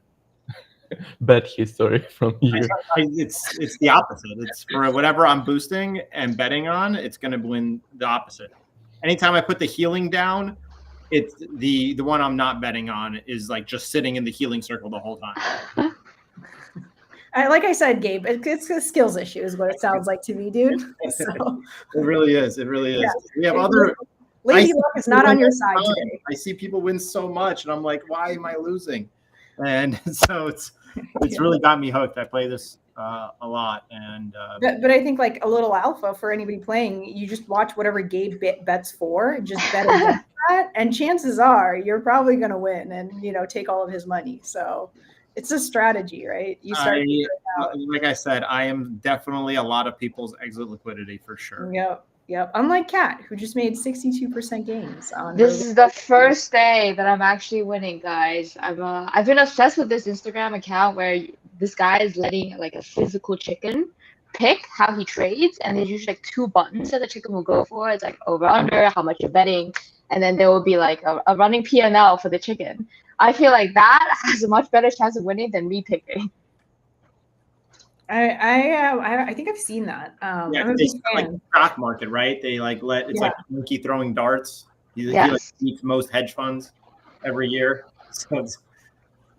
bet history from you. It's the opposite. It's for whatever I'm boosting and betting on, it's gonna win the opposite. Anytime I put the healing down, it's the one I'm not betting on is like just sitting in the healing circle the whole time. Like I said, Gabe, it's a skills issue is what it sounds like to me, dude. So, it really is. It really is. Yeah. We have other. Lady Luck is not on your side today. I see people win so much, and I'm like, why am I losing? And so it's really got me hooked. I play this a lot, and but I think like a little alpha for anybody playing, you just watch whatever Gabe bets for, just bet against that, and chances are you're probably going to win and take all of his money. So it's a strategy, right? You start like I said, I am definitely a lot of people's exit liquidity for sure. Yep. Unlike Kat, who just made 62% gains on. This is the first day that I'm actually winning, guys. I've been obsessed with this Instagram account where this guy is letting like a physical chicken pick how he trades, and there's usually like 2 buttons that the chicken will go for. It's like over under, how much you're betting, and then there will be like a running P&L for the chicken. I feel like that has a much better chance of winning than me picking. I think I've seen that. Yeah, I'm a they big like fan. stock market, right? They like it's like monkey throwing darts. He like Yes. beats most hedge funds every year. So it's,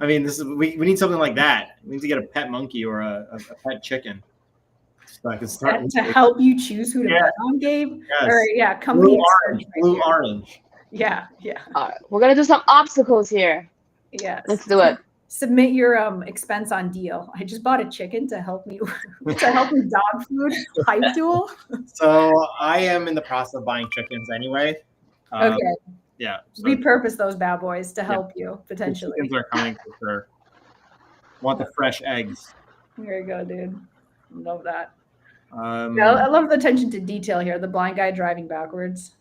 I mean, this is we need something like that. We need to get a pet monkey or a pet chicken. So I can start To help you choose who to bet on, Gabe. Yes. Or company Blue orange, expert right blue here. orange. Yeah. All right, we're gonna do some obstacles here. Yes. Let's do it. Submit your expense on deal. I just bought a chicken to help me dog food. HypeDuel. So I am in the process of buying chickens anyway. Okay. Yeah. So Repurpose those bad boys to help you the potentially. chickens are coming for sure. Want the fresh eggs. There you go, dude. Love that. I love the attention to detail here. The blind guy driving backwards.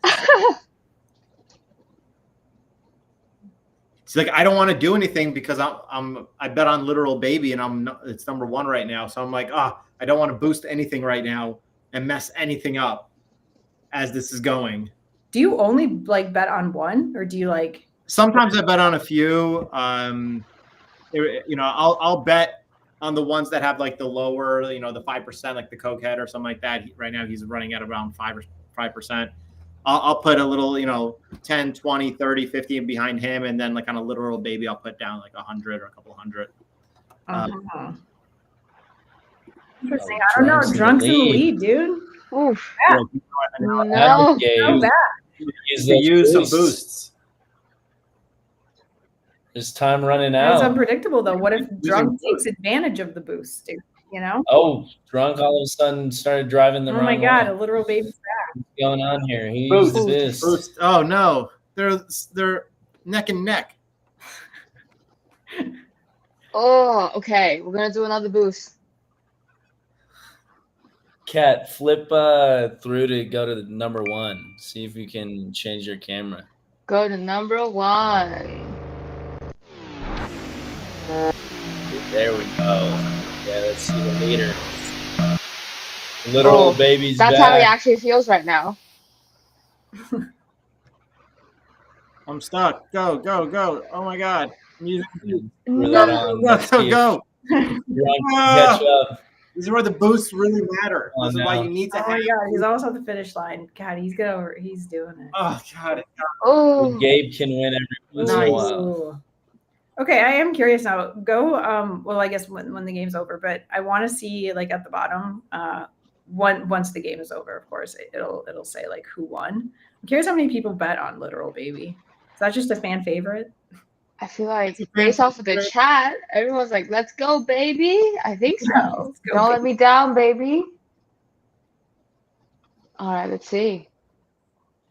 It's like I don't want to do anything because I bet on Literal Baby and it's number 1 right now. So I'm like, I don't want to boost anything right now and mess anything up as this is going. Do you only bet on one, or do you Sometimes I bet on a few. I'll bet on the ones that have like the lower, the 5%, like the Cokehead or something like that. Right now he's running at around 5%. I'll put a little, 10, 20, 30, 50 behind him. And then like on a Literal Baby, I'll put down like 100 or a couple hundred. Interesting. I don't know. Drunk's in the lead, dude. Oof. Yeah. No. So bad. Use some boosts. Is time running It's out? unpredictable though. What if Drunk takes advantage of the boost, dude? Oh, Drunk all of a sudden started driving the wrong my God, way. a Literal Baby's back. What's going on here? He Boost. used this. Boost. Oh no, they're neck and neck. Oh, okay. We're gonna do another boost. Kat, flip through to go to the number 1. See if you can change your camera. Go to number 1. There we go. Yeah, let's see the leader. Literal Baby's That's back. how he actually feels right now. I'm stuck. Go. Oh my God. Music. No. Go. Catch up. This is where the boosts really matter. Oh, This is why you need to Oh my God, he's almost at the finish line. God, he's doing it. Oh God. Oh. Gabe can win every once in a while. Ooh. Okay, I am curious now. Go. Well, I guess when the game's over, but I want to see at the bottom. Once the game is over, of course, it'll say who won. I'm curious how many people bet on Literal Baby. Is that just a fan favorite? I feel like based off of the chat, everyone's like, "Let's go, baby." I think so. Don't let me down, baby. All right, let's see.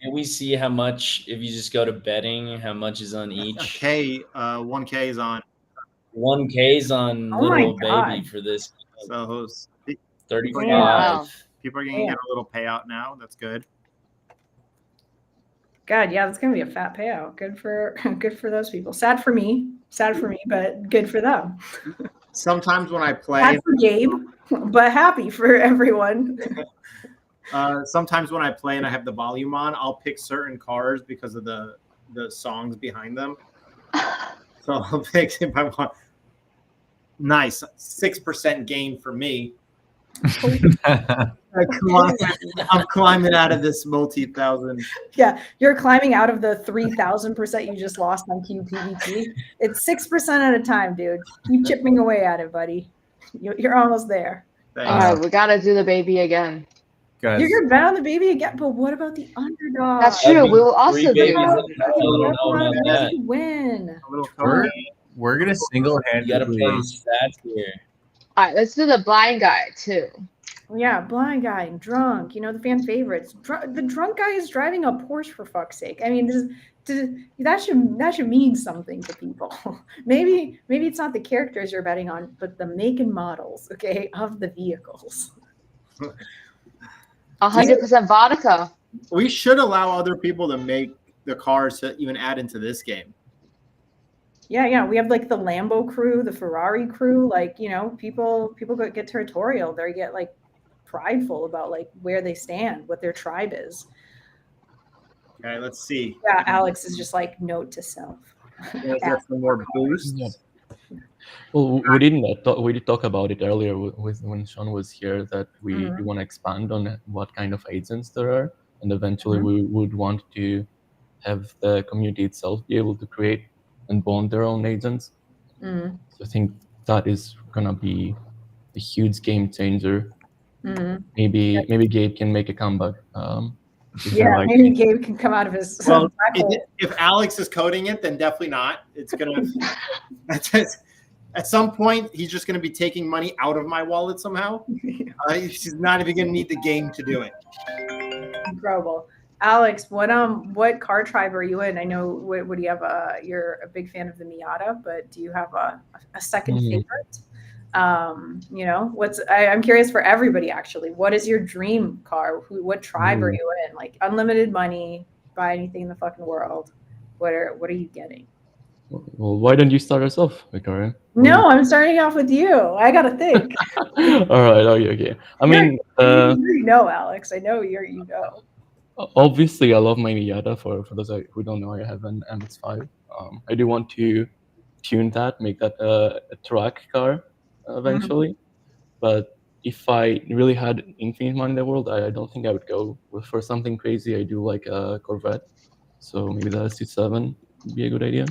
Can we see how much, if you just go to betting, how much is on each? 1K is on. 1K is on Oh my Literal God. Baby for this. So 35. Wow. people are gonna get a little payout now. That's good. God, yeah, that's gonna be a fat payout. Good for those people. Sad for me, but good for them. Sometimes when I play, Sad for Gabe, but happy for everyone. sometimes when I play and I have the volume on, I'll pick certain cars because of the songs behind them. So I'll pick if I want. Nice 6% gain for me. I'm climbing out of this multi-thousand. Yeah, you're climbing out of the 3,000% you just lost on QPVT. It's 6% at a time, dude. Keep chipping away at it, buddy. You're almost there. Thanks. All right, we gotta do the baby again. Guys, You're gonna bet on the baby again, but what about the underdog? That's true. We will also Three babies do. in a row. I don't know about that. Win. A little we're gonna You gotta play single-handedly. stats here. All right, let's do the blind guy too. Yeah, blind guy and drunk. You know, the fan favorites. The drunk guy is driving a Porsche, for fuck's sake. I mean, that should mean something to people. maybe it's not the characters you're betting on, but the make and models, okay, of the vehicles. 100% vodka. We should allow other people to make the cars to even add into this game. Yeah. We have like the Lambo crew, the Ferrari crew. Like, you know, people get territorial. They get like prideful about like where they stand, what their tribe is. Okay, let's see. Yeah, Alex is just like note to self. Is there some more boosts? Yeah. Well, we did talk about it earlier when Sean was here, that we want to expand on what kind of agents there are, and eventually we would want to have the community itself be able to create and bond their own agents. So I think that is gonna be a huge game changer. Maybe Gabe can make a comeback. Yeah, maybe Gabe can come out of his. Well, if Alex is coding it, then definitely not. It's gonna at some point he's just gonna be taking money out of my wallet somehow. He's not even gonna need the game to do it. Incredible. Alex, what car tribe are you in? I know what do you have? You're a big fan of the Miata, but do you have a second favorite? You know, I'm curious for everybody actually. What is your dream car? What tribe are you in? Like unlimited money, buy anything in the fucking world. What are you getting? Well, why don't you start us off, Victoria? No, I'm starting off with you. I gotta think. All right, okay. I mean, you know, Alex. I know you know. Obviously, I love my Miata. For those who don't know, I have an MX-5. I do want to tune that, make that a track car eventually. But if I really had infinite money in the world, I don't think I would go for something crazy. I do like a Corvette, so maybe the SC7 would be a good idea.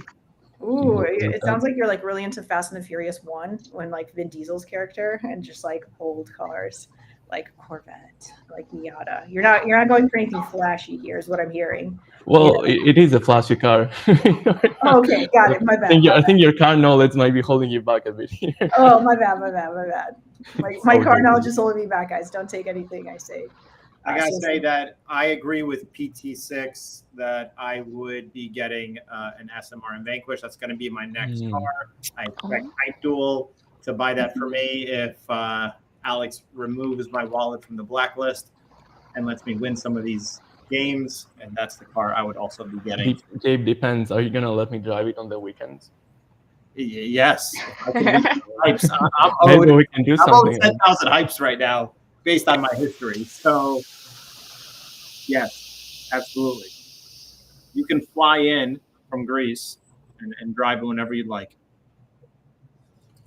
Ooh, it sounds like you're like really into Fast and the Furious 1 when like Vin Diesel's character and just like old cars. Like Corvette, like Miata. You're not going for anything flashy here, is what I'm hearing. Well, it is a flashy car. Okay, got it. My bad. I think your car knowledge might be holding you back a bit here. Oh, my bad. My car knowledge is holding me back, guys. Don't take anything I say. I gotta say that I agree with PT6 that I would be getting an SMR and Vanquish. That's going to be my next car. I expect HypeDuel to buy that for me if Alex removes my wallet from the blacklist and lets me win some of these games, and that's the car I would also be getting. Gabe, depends. Are you gonna let me drive it on the weekends? Yes. Hypes. Maybe we can do something. I'm 10,000 hypes right now based on my history. So, yes, absolutely. You can fly in from Greece and drive it whenever you'd like.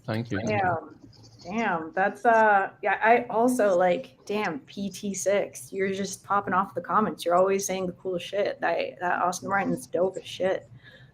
Thank you. Damn, that's yeah, I also like, damn, PT6. You're just popping off the comments. You're always saying the coolest shit. That Austin Martin's dope as shit.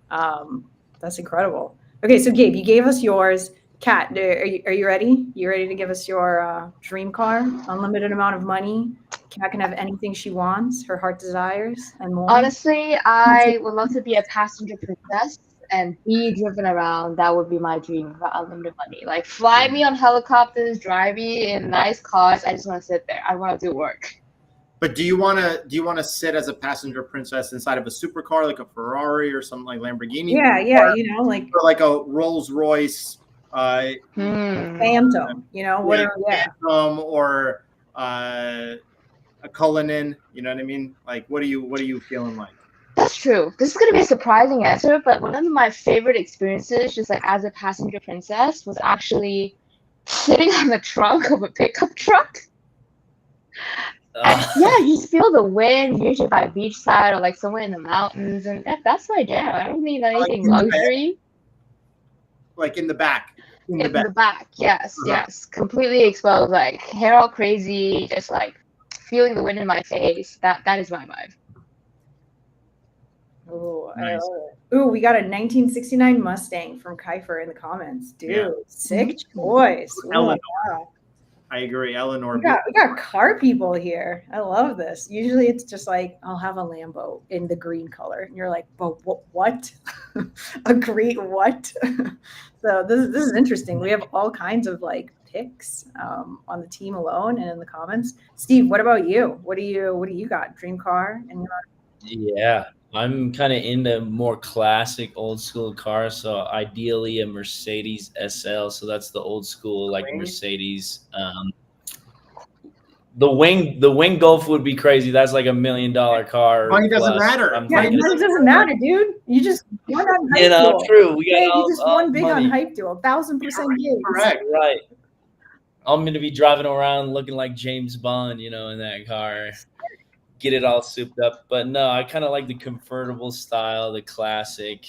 That's incredible. Okay, so Gabe, you gave us yours. Kat, are you ready? You ready to give us your dream car? Unlimited amount of money. Kat can have anything she wants, her heart desires, and more. Honestly, I would love to be a passenger princess and be driven around. That would be my dream for unlimited money. Like, fly me on helicopters, drive me in nice cars. I just want to sit there. I want to do work. But do you want to sit as a passenger princess inside of a supercar like a Ferrari or something like Lamborghini? Yeah, you know, like or like a Rolls Royce, Phantom. You know, Phantom or a Cullinan. You know what I mean? Like, what are you feeling like? That's true. This is going to be a surprising answer, but one of my favorite experiences, just like as a passenger princess, was actually sitting on the trunk of a pickup truck. Yeah, you just feel the wind, usually by beachside or like somewhere in the mountains, and that's my jam. I don't need anything luxury. Like in the back. In the back, yes. Completely exposed, like hair all crazy, just like feeling the wind in my face. That is my vibe. Oh, nice. Ooh, we got a 1969 Mustang from Kiefer in the comments. Dude, sick choice. Eleanor. I agree. Eleanor. We got car people here. I love this. Usually it's just like, I'll have a Lambo in the green color. And you're like, but what? A green what? So this is interesting. We have all kinds of like picks on the team alone and in the comments. Steve, what about you? What do you got? Dream car? Yeah. I'm kind of into more classic old school cars. So ideally a Mercedes SL. So that's the old school, like Mercedes. The wing Golf would be crazy. That's like $1 million car. Money doesn't matter. Money doesn't matter, dude. You just won on HypeDuel. True. We got you just won big on HypeDuel. 1,000% games. Correct. Right. I'm gonna be driving around looking like James Bond, in that car. Get it all souped up. But no, I kind of like the convertible style, the classic,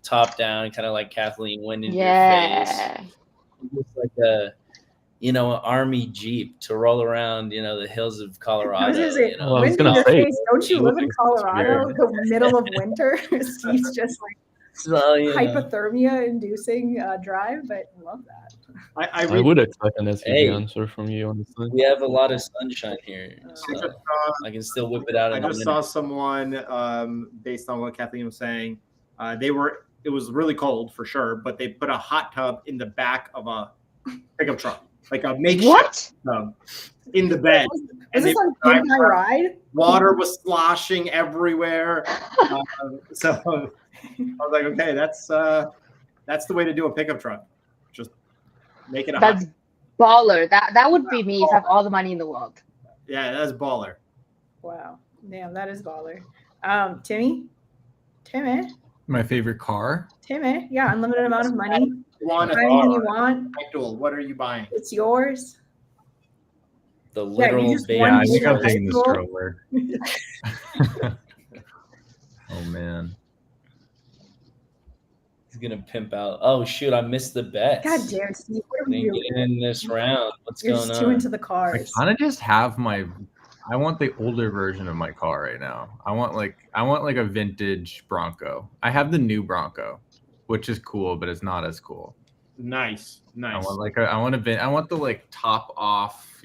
top down, kind of like Kathleen wind in your face. Just like an army Jeep to roll around, the hills of Colorado. I was wind in your face. Don't you live in Colorado, the middle of winter? Steve's just like hypothermia inducing drive, but I love that. I would expect an SUV answer from you, honestly. We have a lot of sunshine here, so I can still whip it out. I just saw someone, based on what Kathleen was saying, it was really cold for sure, but they put a hot tub in the back of a pickup truck, like a makeshift tub in the bed. Was this like Midnight Ride? Water was sloshing everywhere. So I was like, okay, that's the way to do a pickup truck. Just make it a That's baller. That would be me if I have all the money in the world. Yeah, that's baller. Wow. Damn, that is baller. Timmy? My favorite car? Timmy, yeah, unlimited amount of money. Want anything you want. HypeDuel, what are you buying? It's yours. The literal baby. Yeah, I think I'm taking the stroller. Oh man. He's gonna pimp out. Oh shoot, I missed the bet. God damn, Steve, what are we Getting doing? in this round. What's You're going just on? too into the I cars. kind of just have I want the older version of my car right now. I want like a vintage Bronco. I have the new Bronco, which is cool, but it's not as cool. Nice. I want the like top off,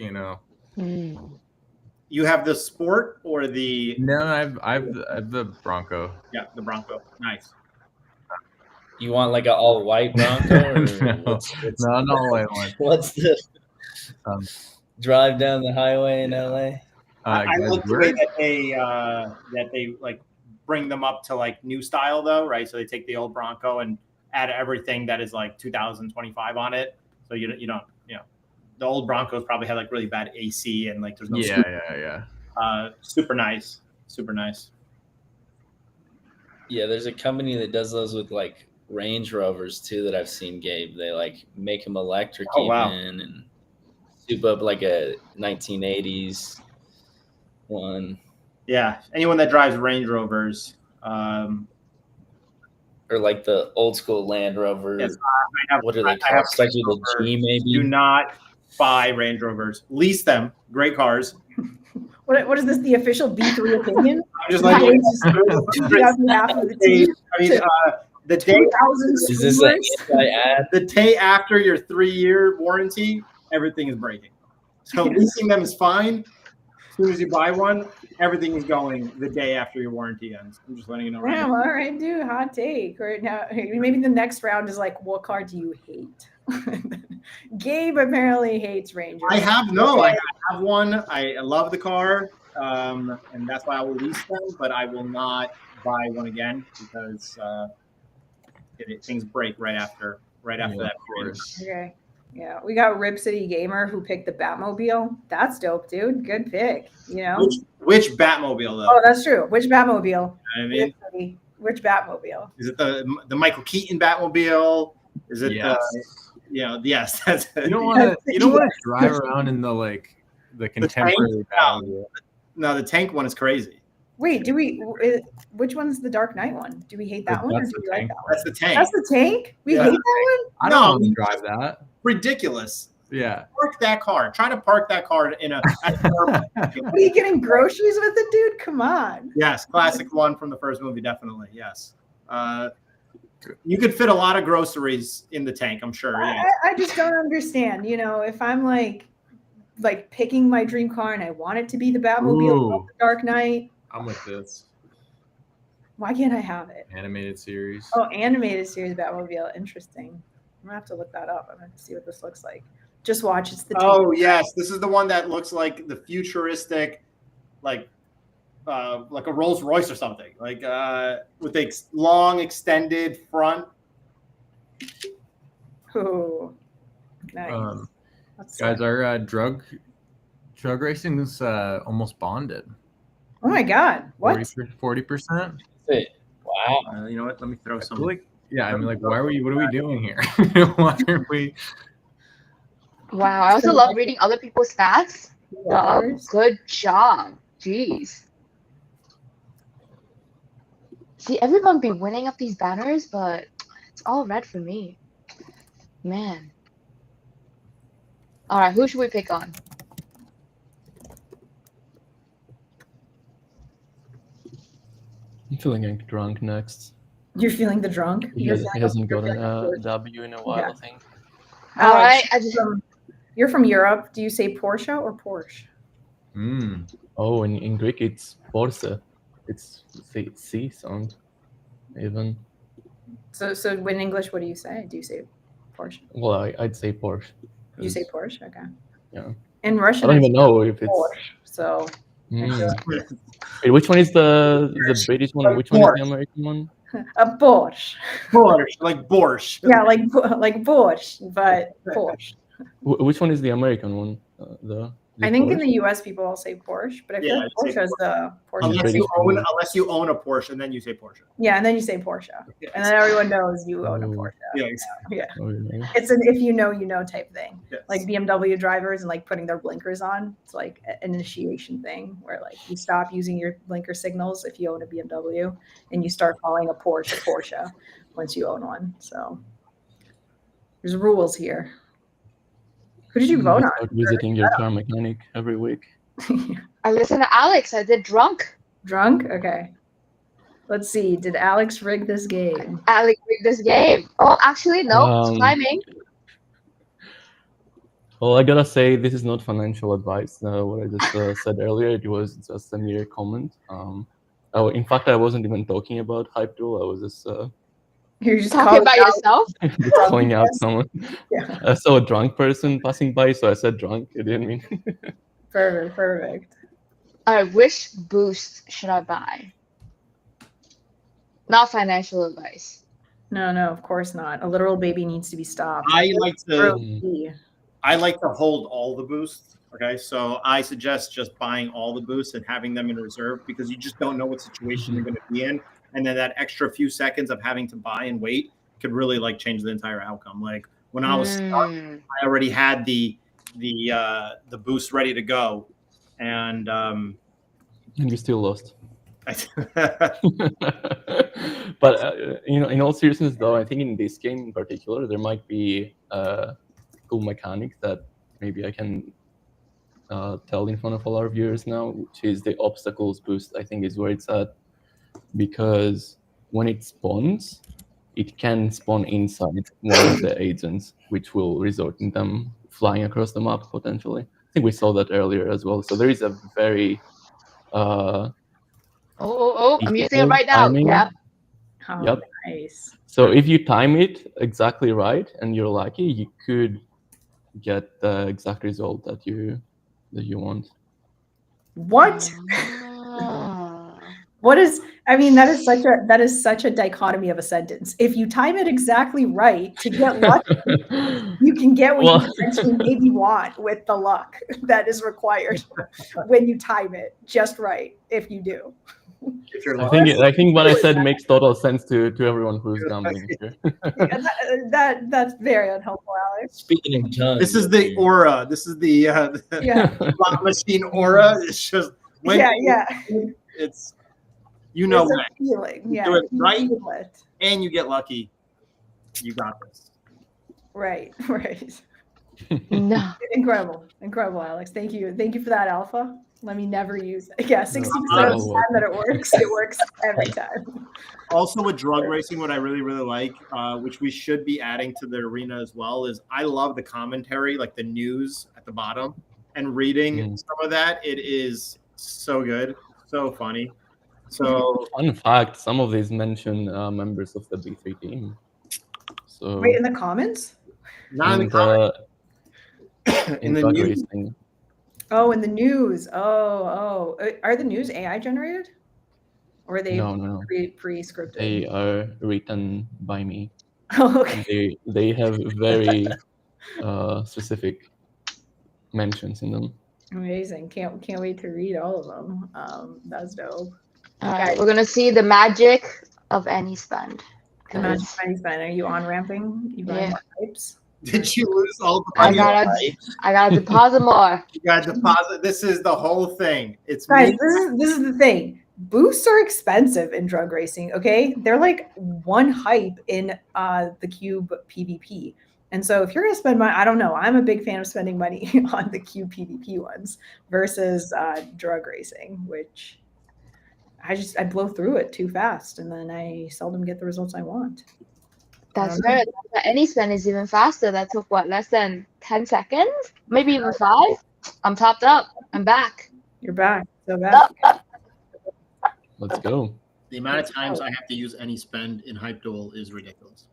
You have the Sport or the? No, I've the Bronco. Yeah, the Bronco. Nice. You want like an all white Bronco? Or No, not an all white one. What's the drive down the highway in LA? I like the way that they like bring them up to like new style though, right? So they take the old Bronco and add everything that is like 2025 on it. So you don't, the old Broncos probably had like really bad AC and like there's no. Yeah. Super nice. Super nice. Yeah, there's a company that does those with like Range Rovers too that I've seen, Gabe. They like make them electric even and soup up like a 1980s one. Yeah, anyone that drives Range Rovers, or like the old school Land Rover. Yes, what are they called? Starts with a G, maybe. Do not buy Range Rovers. Lease them. Great cars. What is this? The official B3 opinion? I'm just like the day. Is this an anti-ad? The day after your 3-year warranty, everything is breaking. So leasing them is fine. As soon as you buy one, everything is going the day after your warranty ends. I'm just letting you know. Right Damn, now. all right, dude. Hot take. Right now, maybe the next round is like, what car do you hate? Gabe apparently hates Ranger. I have one. I love the car, and that's why I will lease them. But I will not buy one again because things break right after that. Okay. Yeah, we got Rip City Gamer who picked the Batmobile. That's dope, dude. Good pick. Which Batmobile though? Oh, that's true. Which Batmobile? I mean, which Batmobile? Is it the Michael Keaton Batmobile? Is it yes? That's you don't want to drive around in the contemporary Batmobile. No, the tank one is crazy. Wait, which one's the Dark Knight one? Do we hate that one or do we like that one? That's the tank. That's the tank? We hate that one? I don't want to drive that. Ridiculous. Yeah. Park that car. Try to park that car in a. What are you getting groceries with it, dude? Come on. Yes, classic one from the first movie, definitely. Yes. You could fit a lot of groceries in the tank, I'm sure. Yeah. I just don't understand. If I'm like picking my dream car and I want it to be the Batmobile, the Dark Knight. I'm with this. Why can't I have it? Animated series. Oh, animated series Batmobile. Interesting. I'm gonna have to look that up. I'm gonna have to see what this looks like. Just watch. It's the. Oh yes, this is the one that looks like the futuristic, like a Rolls Royce or something, like with a long extended front. Oh, nice. Guys, our drug racing is almost bonded. Oh my God! What? 40%. Wow. You know what? Let me throw some. What are we doing here? Why are we? Wow, I also love reading other people's stats. Yours. Good job. Jeez. See, everyone be winning up these banners, but it's all red for me. Man. All right, who should we pick on? I'm feeling like drunk next. You're feeling the drunk? He, You're he feeling hasn't you're gotten feeling a W in a while, Yeah. I think. All Alex, right, you're from Europe. Do you say Porsche or Porsche? Oh, in Greek it's Porsche. It's C sound, even. So in English, what do you say? Do you say Porsche? Well, I'd say Porsche. You say Porsche? Okay. Yeah. In Russian, I don't it's even know if it's. Porsche. So. Wait, which one is the British one? Which one is the American one? A Porsche. Borscht, like borscht. Yeah, like borscht, but Porsche. Which one is the American one? I think in the U.S. people all say Porsche, but I feel like I'd say Porsche is the Porsche. Unless you own a Porsche, and then you say Porsche. Yeah, and then you say Porsche, and then everyone knows you own a Porsche. Yeah, exactly. Yeah. Oh, yeah. It's an if you know type thing. Yes. Like BMW drivers and like putting their blinkers on. It's like an initiation thing where like you stop using your blinker signals if you own a BMW, and you start calling a Porsche once you own one. So there's rules here. Who did you vote on? Start visiting your car mechanic every week. I listened to Alex. I did drunk. Drunk? Okay. Let's see. Did Alex rig this game? Alex rigged this game. Oh, actually, no. It's timing. Well, I gotta say, this is not financial advice. What I just said earlier, it was just a mere comment. In fact, I wasn't even talking about HypeDuel. I was just You're just talking about yourself. just calling out someone. Yeah. I saw a drunk person passing by, so I said drunk. It didn't mean. Perfect. All right, which boost should I buy? Not financial advice. No, of course not. A literal baby needs to be stopped. I like to hold all the boosts. Okay, so I suggest just buying all the boosts and having them in reserve because you just don't know what situation you're going to be in, and then that extra few seconds of having to buy and wait could really like change the entire outcome. Like when I was stuck, I already had the boost ready to go, and you still lost. But in all seriousness, though, I think in this game in particular, there might be cool mechanics that maybe I can tell in front of all our viewers now, which is the obstacles boost. I think is where it's at, because when it spawns, it can spawn inside one of the agents, which will result in them flying across the map potentially. I think we saw that earlier as well. So there is a very I'm using it right now. timing. Yeah. Oh, Yep. Nice. So if you time it exactly right and you're lucky, you could get the exact result that you want. What? What is? I mean, that is such a dichotomy of a sentence. If you time it exactly right to get lucky, you can get what you potentially maybe want with the luck that is required when you time it just right. If you do. I think what I said makes total sense to everyone who's gambling here. That's very unhelpful, Alex. Speaking in tongues. this is the aura. This is the slot machine aura. It's just when it's It's when a feeling. you Yeah, do it you right feel it. and you get lucky. You got this. Right. No. Incredible, Alex. Thank you for that alpha. Let me never use it. Yeah, 60% of the time that it works every time. Also with drug racing, what I really, really like, which we should be adding to the arena as well, is I love the commentary, like the news at the bottom, and reading some of that. It is so good, so funny. So fun fact, some of these mention members of the B3 team. So wait, in the comments? Not in the comments. In the news. Racing. Oh, in the news. Oh. Are the news AI generated? Or are they no. pre-scripted? They are written by me. Oh, okay. They have very specific mentions in them. Amazing. Can't wait to read all of them. That's dope. All right, we're gonna see the magic of any spend. The magic of any spend. Are you on ramping? You buying more types? Did you lose all the I money? gotta deposit more. You got to deposit. This is the whole thing. It's Guys, me. this is the thing. Boosts are expensive in drug racing, okay? They're like one hype in the cube PvP. And so if you're gonna spend money, I don't know. I'm a big fan of spending money on the cube PvP ones versus drug racing, which I blow through it too fast and then I seldom get the results I want. That's fair. Any spend is even faster. That took what, less than 10 seconds? Maybe even 5? I'm topped up. I'm back. You're back. So back. Let's go. The amount of times I have to use any spend in HypeDuel is ridiculous.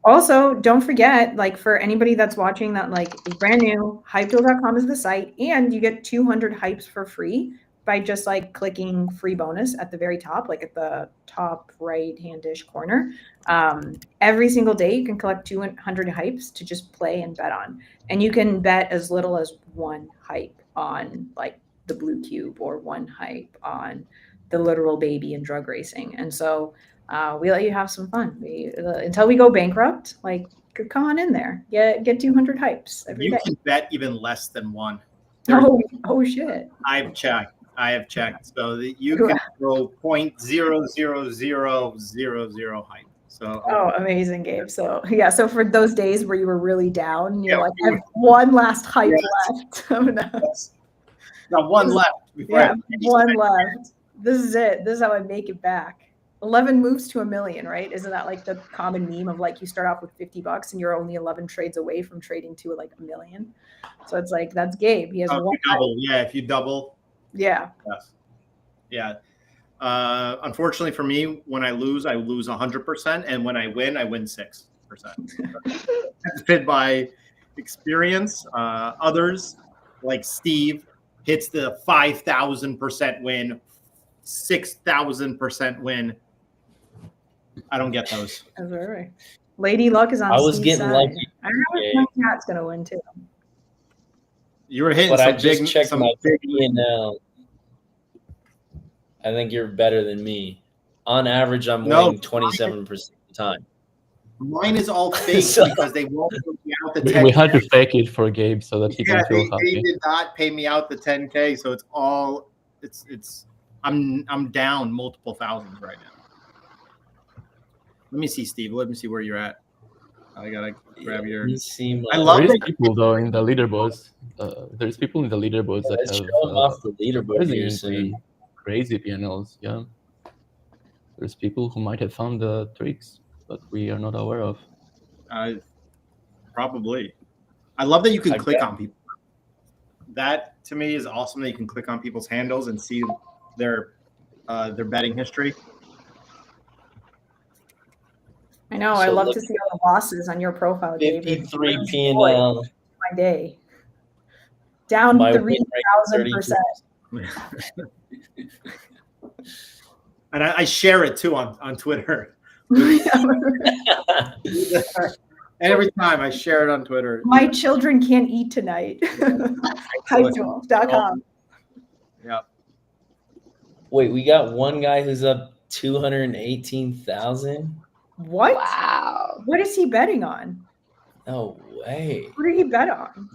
Also, don't forget, like for anybody that's watching that like is brand new, HypeDuel.com is the site, and you get 200 hypes for free by just like clicking free bonus at the very top, like at the top right-hand-ish corner. Every single day you can collect 200 hypes to just play and bet on. And you can bet as little as 1 hype on like the blue cube or 1 hype on the literal baby in drug racing. And so we let you have some fun. Until we go bankrupt, like come on in there. Get 200 hypes every day. You can bet even less than 1. Oh shit. I've checked. So that you can go 0.00000 hype. So Amazing, Gabe. So yeah, so for those days where you were really down, you're like, I have 1 last hype left. Oh no. Got 1 left. Yeah, 1 left. This is it. This is how I make it back. 11 moves to $1 million, right? Isn't that like the common meme of like you start off with $50 and you're only 11 trades away from trading to like $1 million? So it's like that's Gabe. He has 1 double. Yeah, if you double. Yeah. Yes. Yeah. Unfortunately for me, when I lose 100%, and when I win 6%. That's fit by experience. Others like Steve hits the 5,000% win, 6,000% win. I don't get those. That's right. Lady Luck is on. I was Steve's getting side. lucky. I don't know if my cat's gonna win too. You were hitting But some I just big, checked some my big. P&L. I think you're better than me. On average, I'm No, winning 27% of the time. Mine is all fake So- because they won't pay me out the We 10K. had to fake it for Gabe so that he Yeah, can feel they happy. did not pay me out the 10K, so it's all it's. I'm down multiple thousands right now. Let me see, Steve. Let me see where you're at. I gotta grab your. You seem I like- love There is that. people though in the leaderboards. There's people in the leaderboards that Let's have show 'em off the leaderboard here surprisingly soon. crazy PNLs. Yeah, there's people who might have found the tricks, but we are not aware of. Probably. I love that you can I click bet. on people. That to me is awesome that you can click on people's handles and see their betting history. I know. I So love look- to see all the losses on your profile, Gabe. It 53 brings P&L. joy to my day. Down My win 3,000%. And I share it too on Twitter. Every time I share it on Twitter. My children can't eat tonight. HypeDuel.com. Yeah. Wait, we got one guy who's up 218,000. What? Wow. What is he betting on? No way. What did he bet on?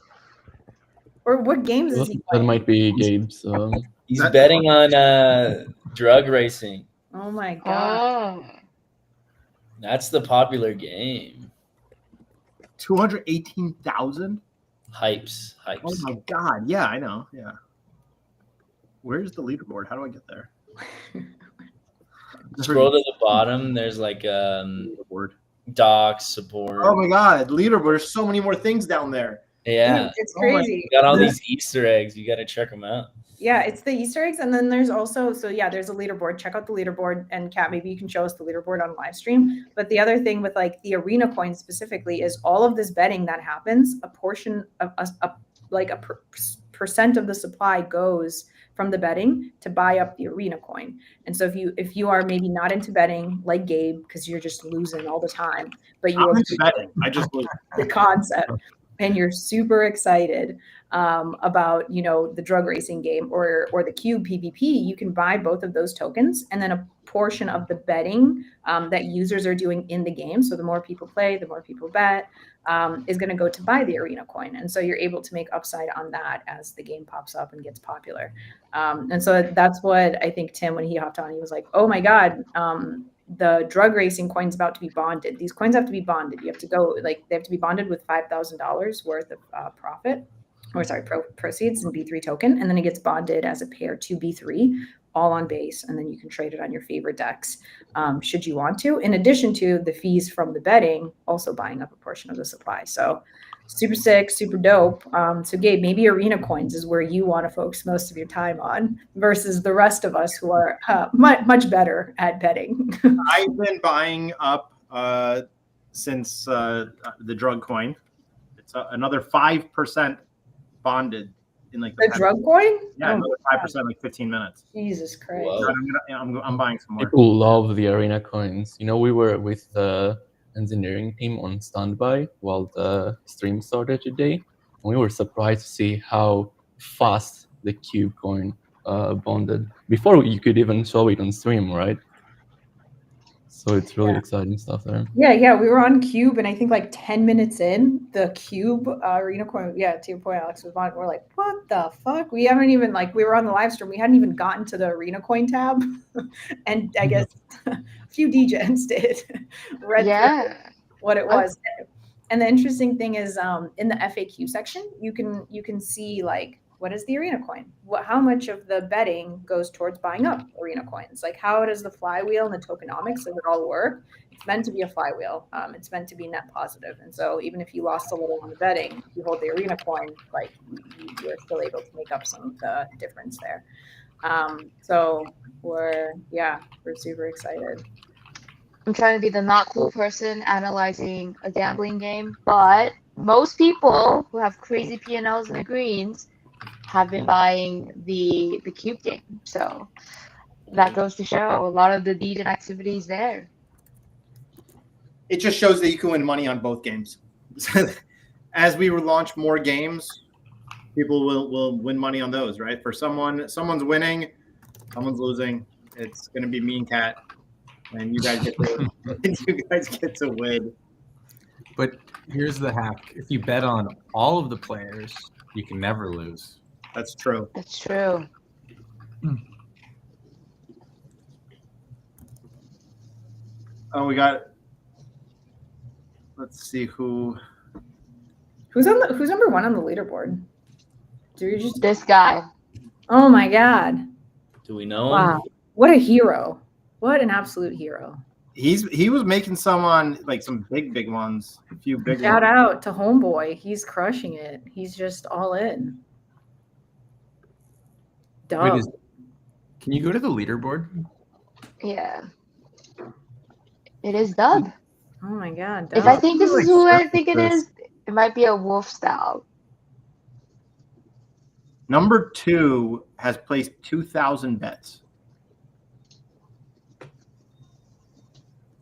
Or what games is he That playing? might be Gabe's. He's betting on drug racing. Oh my god. Oh. That's the popular game. 218,000? Hypes. Oh my god. Yeah, I know. Yeah. Where's the leaderboard? How do I get there? Scroll to the bottom. There's like docs, support. Oh my god, leaderboard. There's so many more things down there. Yeah. It's Oh my crazy. Got all these Easter eggs. You got to check them out. Yeah, it's the Easter eggs. And then there's also, there's a leaderboard. Check out the leaderboard. And Kat, maybe you can show us the leaderboard on live stream. But the other thing with like the arena coins specifically is all of this betting that happens, a portion of percent of the supply goes from the betting to buy up the arena coin. And so if you are maybe not into betting like Gabe, because you're just losing all the time, but you I'm into betting. I just lose. the concept and you're super excited about the drug racing game or the cube PvP, you can buy both of those tokens and then a portion of the betting that users are doing in the game. So the more people play, the more people bet. is going to go to buy the arena coin. And so you're able to make upside on that as the game pops up and gets popular. And so that's what I think Tim, when he hopped on, he was like, oh my God, the drug racing coin's about to be bonded. These coins have to be bonded. You have to go, like, they have to be bonded with $5,000 worth of proceeds in B3 token. And then it gets bonded as a pair to B3, all on base. And then you can trade it on your favorite decks should you want to, in addition to the fees from the betting, also buying up a portion of the supply. So super sick, super dope. So Gabe, maybe arena coins is where you want to focus most of your time on versus the rest of us who are much better at betting. I've been buying up since the drug coin. It's another 5% bonded in like the drug coin. Yeah, another 5%, like 15 minutes. Jesus Christ! I'm buying some more. People love the arena coins. You know, we were with the engineering team on standby while the stream started today, and we were surprised to see how fast the cube coin bonded before you could even show it on stream, right? So it's really exciting stuff there. Yeah, we were on Cube, and I think like 10 minutes in, the Cube arena coin, to your point, Alex, was on. We're like, what the fuck? We haven't even, like, we were on the live stream, we hadn't even gotten to the arena coin tab, and I guess a few DJs did read through what it was. And the interesting thing is, in the FAQ section, you can see, like, what is the arena coin? How much of the betting goes towards buying up arena coins? Like, how does the flywheel and the tokenomics of it all work? It's meant to be a flywheel. It's meant to be net positive. And so even if you lost a little on the betting, if you hold the arena coin, like, you're still able to make up some of the difference there. So we're super excited. I'm trying to be the not cool person analyzing a gambling game, but most people who have crazy P&Ls and the greens have been buying the cube game. So that goes to show a lot of the degen activities there. It just shows that you can win money on both games. As we launch more games, people will win money on those, right? For someone's winning, someone's losing. It's going to be me and Kat, and you guys get to win. But here's the hack: if you bet on all of the players, you can never lose. That's true. That's true. Oh, we got. Let's see who's number one on the leaderboard. Do you just this guy? Oh my God! Do we know him? Wow, what a hero! What an absolute hero! He was making some on like some big ones. A few big. Shout out to Homeboy. He's crushing it. He's just all in. Wait, can you go to the leaderboard? Yeah. It is Dub. Oh my God. If I think this is who I think it is, it might be a wolf style. Number 2 has placed 2,000 bets.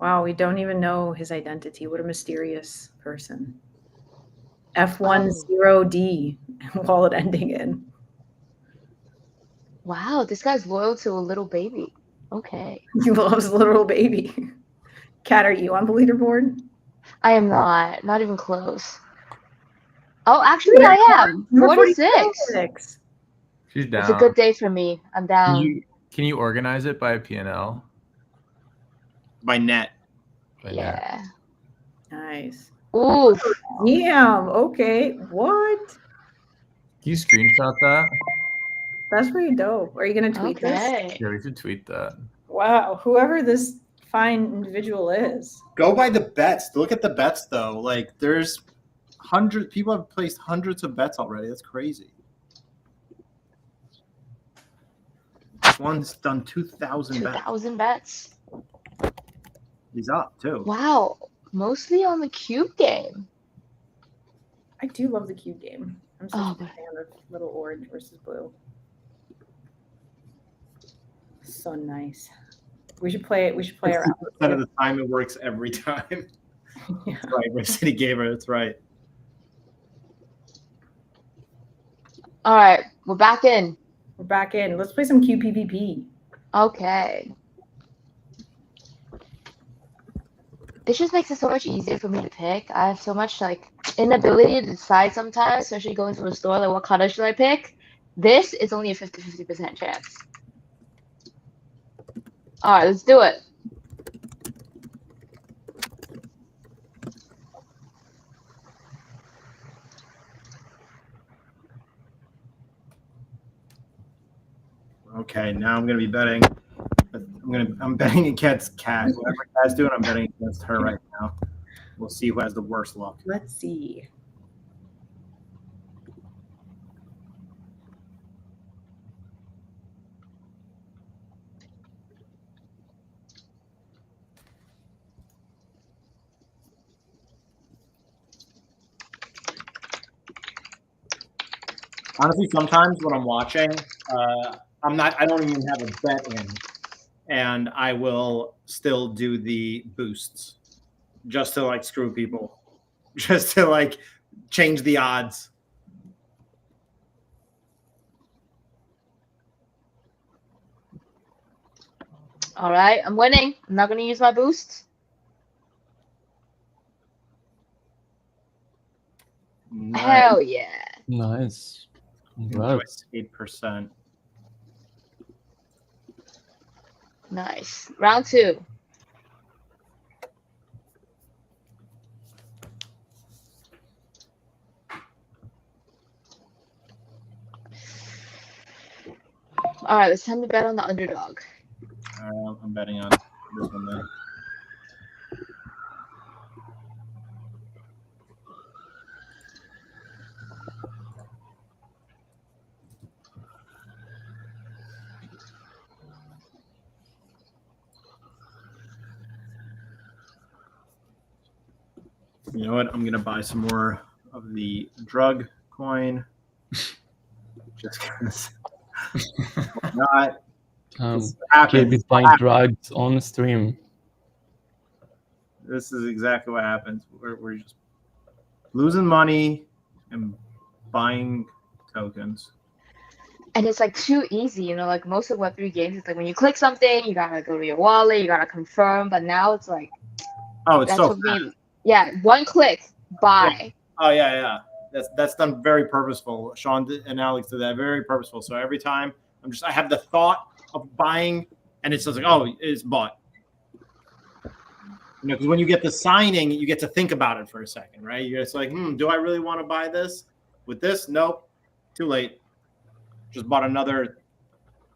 Wow, we don't even know his identity. What a mysterious person. F10D, wallet ending in. Wow, this guy's loyal to a little baby. Okay. He loves a little baby. Kat, are you on the leaderboard? I am not even close. Oh, actually, I am. 46. She's down. It's a good day for me. I'm down. Can you organize it by P&L? By net. Yeah. Nice. Ooh. Damn. Okay. What? Can you screenshot that? That's pretty dope. Are you going to tweet this? Yeah, we should tweet that. Wow. Whoever this fine individual is. Go by the bets. Look at the bets, though. Like, there's people have placed hundreds of bets already. That's crazy. This one's done 2,000 bets. 2,000 bets. He's up, too. Wow. Mostly on the cube game. I do love the cube game. I'm such a big fan of little orange versus blue. So nice. We should play it. We should play around. 60% of the time, it works every time. Yeah. That's right. We're City Gamer. That's right. All right. We're back in. We're back in. Let's play some QPVP. Okay. This just makes it so much easier for me to pick. I have so much like inability to decide sometimes, especially going to a store, like what color should I pick? This is only a 50% chance. All right, let's do it. Okay, now I'm gonna be betting. I'm betting against Kat. Whatever Kat's doing, I'm betting against her right now. We'll see who has the worst luck. Let's see. Honestly, sometimes when I'm watching, I don't even have a bet in, and I will still do the boosts just to like screw people, just to like change the odds. All right, I'm winning. I'm not gonna use my boost. Nice. Hell yeah. Nice. Congrats. 8%. Nice. Round 2. All right, it's time to bet on the underdog. I'm betting on this one then. You know what? I'm gonna buy some more of the drug coin. Just because. Not. Gabe is buying drugs on stream. This is exactly what happens. We're just losing money and buying tokens. And it's like too easy, you know, like most of Web3 games, it's like when you click something, you gotta go to your wallet, you gotta confirm. But now it's like, oh, it's so fast. Yeah, one click, buy. Yeah. Oh yeah. That's done very purposeful. Sean and Alex did that very purposeful. So every time I have the thought of buying, and it's just like, oh, it's bought. You know, because when you get the signing, you get to think about it for a second, right? You're just like, do I really want to buy this? With this, nope, too late. Just bought another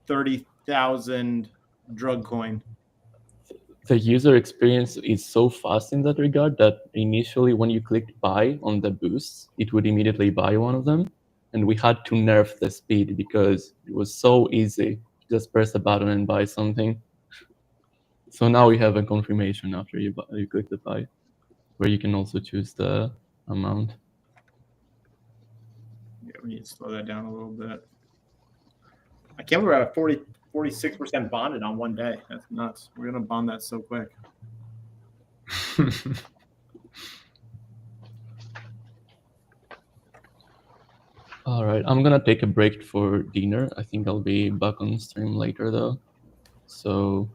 30,000 drug coin. The user experience is so fast in that regard that initially when you clicked buy on the boosts, it would immediately buy one of them. And we had to nerf the speed because it was so easy. Just press a button and buy something. So now we have a confirmation after you click the buy, where you can also choose the amount. Yeah, we need to slow that down a little bit. I can't believe we're at 46% bonded on one day. That's nuts. We're gonna bond that so quick. All right, I'm gonna take a break for dinner. I think I'll be back on stream later though. So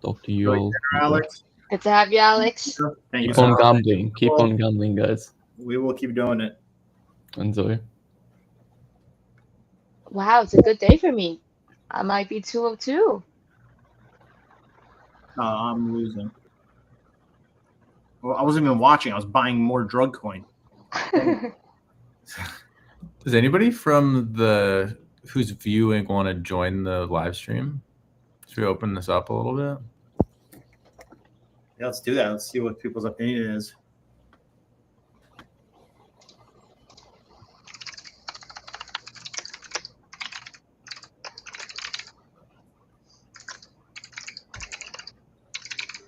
talk to you all. Alex. Good to have you, Alex. Thank you Keep on gambling. Keep on gambling, guys. We will keep doing it. Enjoy. Wow, it's a good day for me. I might be 2 of 2. I'm losing. Well, I wasn't even watching. I was buying more drug coin. Does anybody from who's viewing want to join the live stream? Should we open this up a little bit? Yeah, let's do that. Let's see what people's opinion is.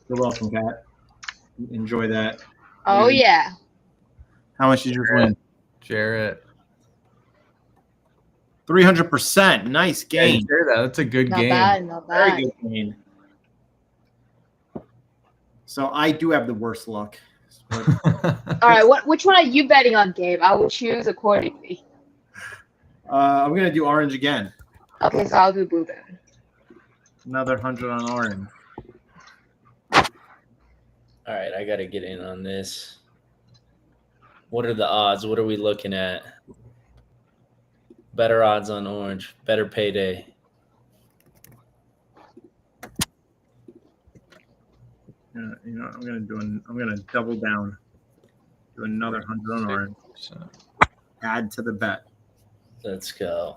You're welcome, Kat. Enjoy that. Oh, yeah. How much did you win? Jarrett. 300%. Nice gain. Yeah, share that. That's a good Not game. bad, not bad. Very good gain. So I do have the worst luck. All right, which one are you betting on, Gabe? I will choose accordingly. I'm gonna do orange again. Okay, so I'll do blue then. Another 100 on orange. All right, I got to get in on this. What are the odds? What are we looking at? Better odds on orange. Better payday. You know, I'm gonna double down. Do another 100 on orange. Add to the bet. Let's go.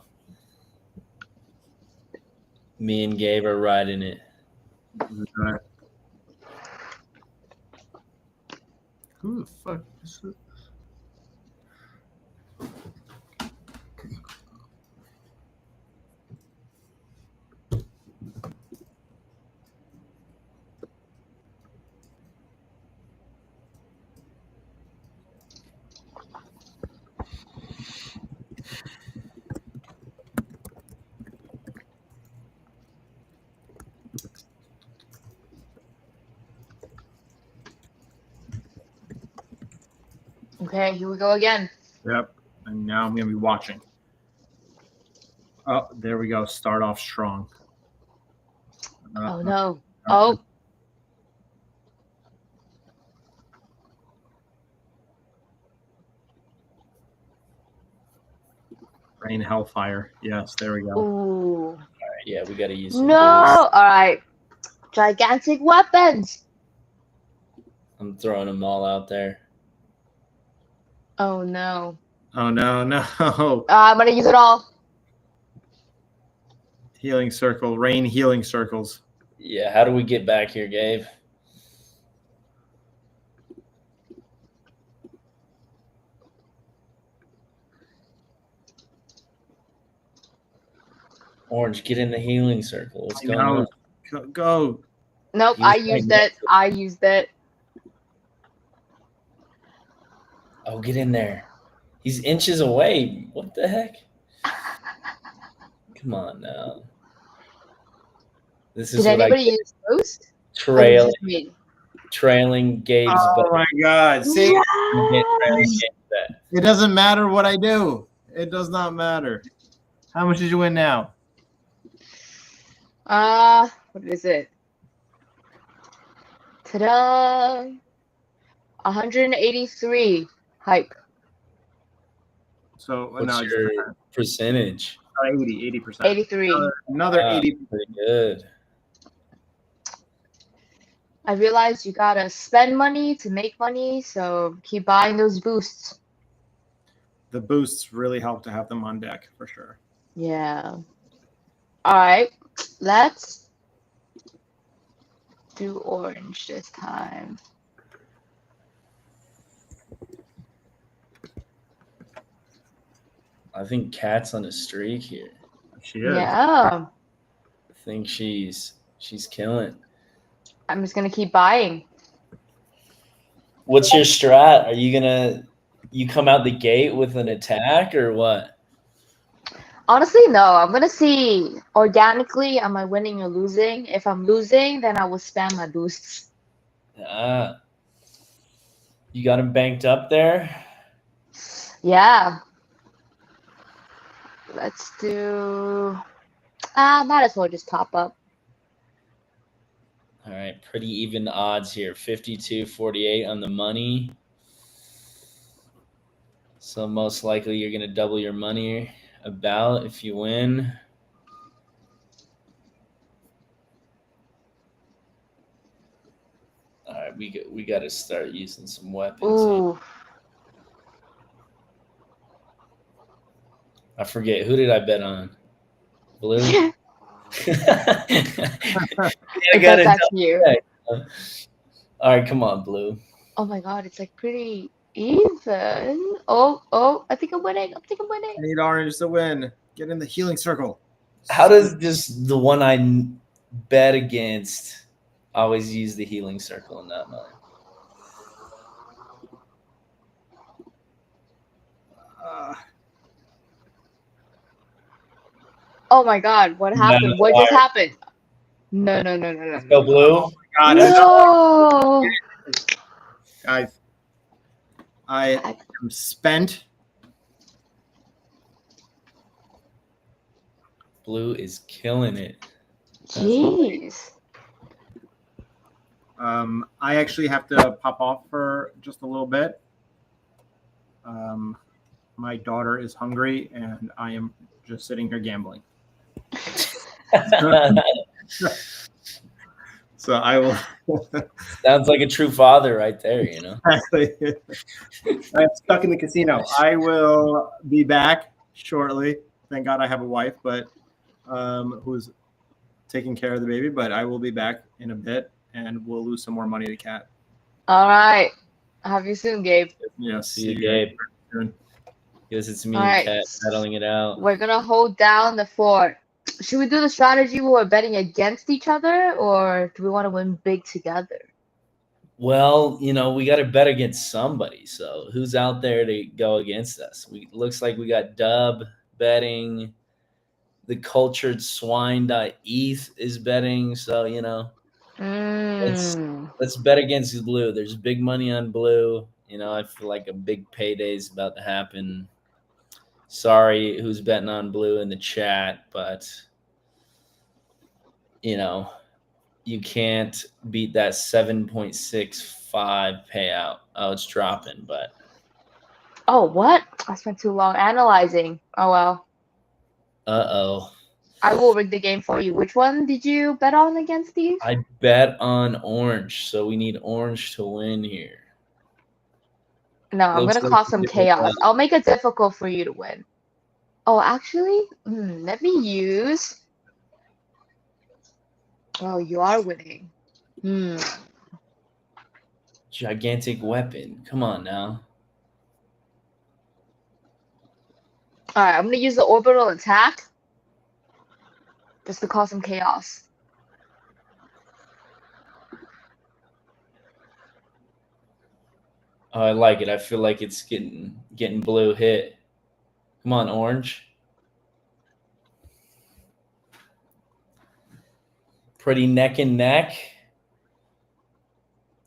Me and Gabe are riding it. Who the fuck is it? Okay, here we go again. Yep. And now I'm gonna be watching. Oh, there we go. Start off strong. Oh no. Oh. Rain Hellfire. Yes, there we go. Ooh. All right, yeah, we got to use. No. All right. Gigantic weapons. I'm throwing them all out there. Oh no. Oh no, no. I'm gonna use it all. Healing circle, rain healing circles. Yeah, how do we get back here, Gabe? Orange, get in the healing circle. What's going on? Go. Nope, I used it. I used it. Oh, get in there. He's inches away. What the heck? Come on now. This is Did what anybody I get. use boost? Trailing Gabe's Oh my God. See? Yes. It doesn't matter what I do. It does not matter. How much did you win now? What is it? Ta-da! 183 hype. So What's your percentage? 80%. 83. Another 80. Pretty good. I realized you gotta spend money to make money, so keep buying those boosts. The boosts really help to have them on deck for sure. Yeah. All right, let's do orange this time. I think Kat's on a streak here. She is. Yeah. I think she's killing. I'm just gonna keep buying. What's your strat? Are you come out the gate with an attack or what? Honestly, no. I'm gonna see organically, am I winning or losing? If I'm losing, then I will spam my boosts. You got him banked up there? Yeah. Let's do. Might as well just top up. All right, pretty even odds here. 52-48 on the money. So most likely you're going to double your money about if you win. All right, we got to start using some weapons. Ooh. I forget. Who did I bet on? Blue? I got That's you. All right, come on, Blue. Oh my God, it's like pretty even. Oh, I think I'm winning. I need orange to win. Get in the healing circle. How does just the one I bet against always use the healing circle in that mode? Oh my God, what happened? What just happened? No. Go Blue. Oh my God. No. Guys, I am spent. Blue is killing it. Jeez. I actually have to pop off for just a little bit. My daughter is hungry, and I am just sitting here gambling. So I will. Sounds like a true father right there, you know. Exactly. I'm stuck in the casino. I will be back shortly. Thank God I have a wife, but who's taking care of the baby. But I will be back in a bit, and we'll lose some more money to Cat. All right. Have you soon, Gabe. Yes. See you, Gabe. Guess it's me All and right. Kat battling it out. We're gonna hold down the fort. Should we do the strategy where we're betting against each other, or do we want to win big together? Well, you know, we got to bet against somebody. So who's out there to go against us? Looks like we got Dub betting. The cultured swine.eth is betting. So, you know, let's bet against Blue. There's big money on Blue. You know, I feel like a big payday is about to happen. Sorry who's betting on Blue in the chat, but, you know, you can't beat that 7.65 payout. Oh, it's dropping, but. Oh, what? I spent too long analyzing. Oh, well. Uh-oh. I will rig the game for you. Which one did you bet on against these? I bet on Orange, so we need Orange to win here. No, I'm going to cause some chaos. I'll make it difficult for you to win. Oh, actually, let me use... Oh, you are winning. Gigantic weapon. Come on now. All right, I'm going to use the orbital attack just to cause some chaos. Oh, I like it. I feel like it's getting Blue hit. Come on, Orange. Pretty neck and neck.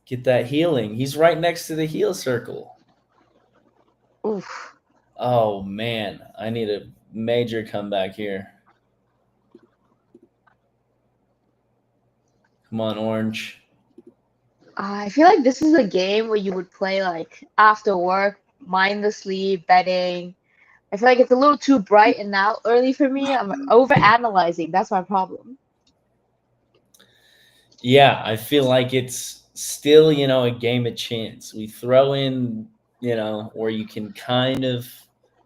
Get that healing. He's right next to the heal circle. Oof. Oh, man. I need a major comeback here. Come on, Orange. I feel like this is a game where you would play like after work, mindlessly betting. I feel like it's a little too bright and now early for me. I'm over analyzing. That's my problem. Yeah, I feel like it's still, you know, a game of chance. We throw in, you know, where you can kind of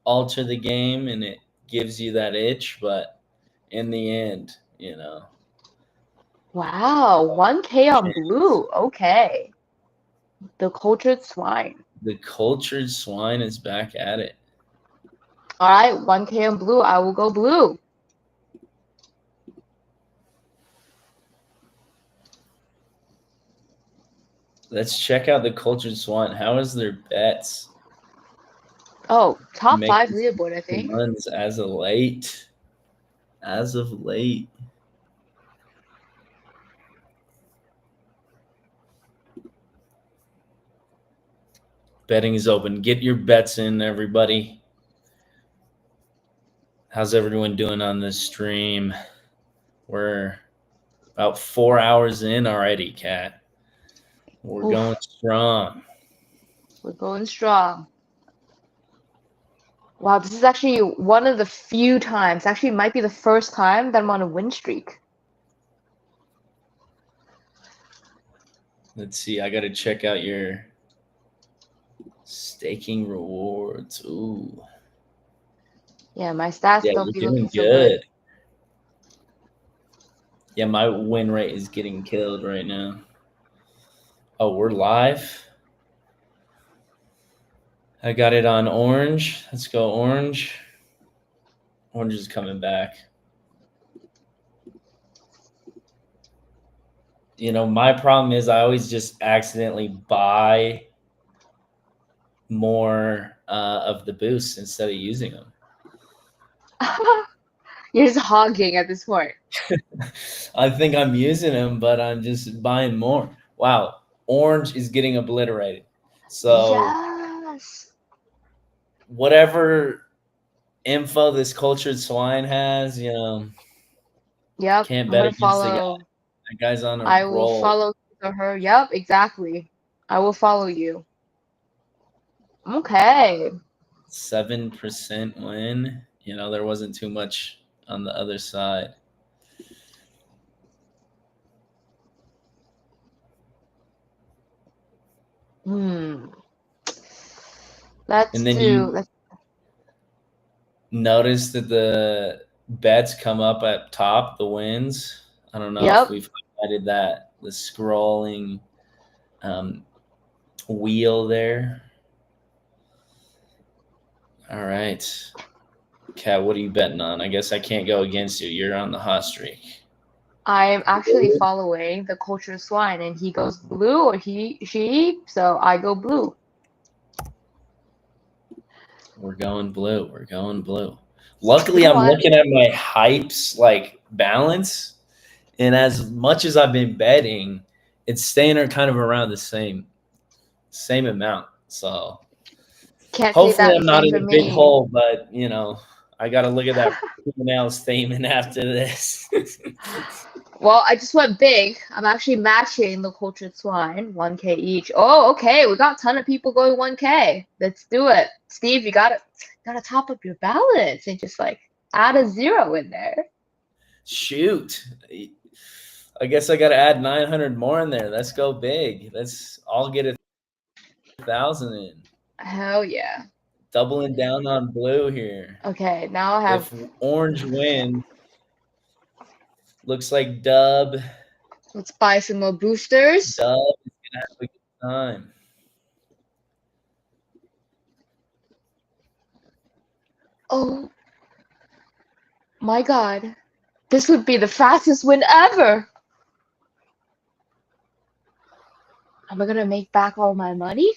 alter the game and it gives you that itch, but in the end, you know. Wow, 1K on Blue. Okay. The cultured swine. The cultured swine is back at it. All right, 1K on Blue. I will go Blue. Let's check out the cultured swine. How is their bets? Oh, top Make 5 leaderboard, I think. runs as of late. As of late. Betting is open. Get your bets in, everybody. How's everyone doing on this stream? We're about 4 hours in already, Kat. We're going strong. We're going strong. Wow, this is actually one of the few times, actually it might be the first time that I'm on a win streak. Let's see. I got to check out your staking rewards. Ooh. Yeah, my stats Yeah, don't we're be doing looking so good. Yeah, my win rate is getting killed right now. Oh, we're live. I got it on Orange. Let's go Orange. Orange is coming back. You know, my problem is I always just accidentally buy more of the boosts instead of using them. You're just hogging at this point. I think I'm using them, but I'm just buying more. Wow, Orange is getting obliterated. So yes. Whatever info this cultured swine has, you know, Yep, can't I'm bet gonna against the guy. follow. That guy's on a I will roll. follow her. Yep, exactly. I will follow you. Okay. 7% win. You know, there wasn't too much on the other side. Let's And then do. notice that the bets come up at top, the wins. I don't know Yep. if we've highlighted that, the scrolling wheel there. All right. Kat, what are you betting on? I guess I can't go against you. You're on the hot streak. I'm actually following the culture swine, and he goes blue, or she, so I go blue. We're going blue. We're going blue. Luckily, I'm looking at my hypes like balance, and as much as I've been betting, it's staying kind of around the same amount. So Can't say hopefully that I'm the not same in for a big me. hole, but you know, I got to look at that P&L statement after this. Well, I just went big. I'm actually matching the cultured swine, 1K each. Oh, okay. We got a ton of people going 1K. Let's do it. Steve, you gotta top up your balance and just like add a 0 in there. Shoot. I guess I got to add 900 more in there. Let's go big. I'll get 1,000 in. Hell yeah. Doubling down on blue here. Okay, now I have. If orange wins, looks like Dub. Let's buy some more boosters. Dub is going to have a good time. Oh my God. This would be the fastest win ever. Am I going to make back all my money?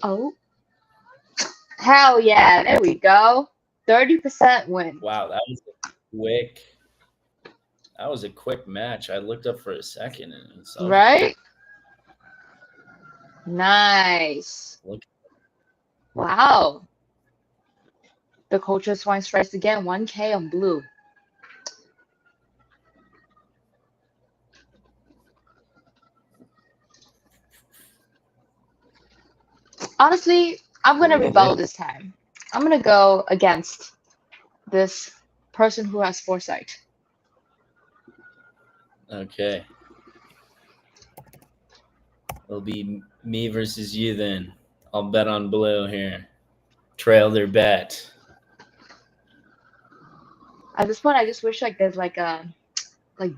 Oh. Hell yeah. There we go. 30% win. Wow, that was a quick match. I looked up for a second and it's over. Right? Nice. Wow. The culture swine strikes again. 1K on blue. Honestly, I'm going to rebel this time. I'm going to go against this person who has foresight. Okay. It'll be me versus you then. I'll bet on blue here. Trail their bet. At this point, I just wish like there's like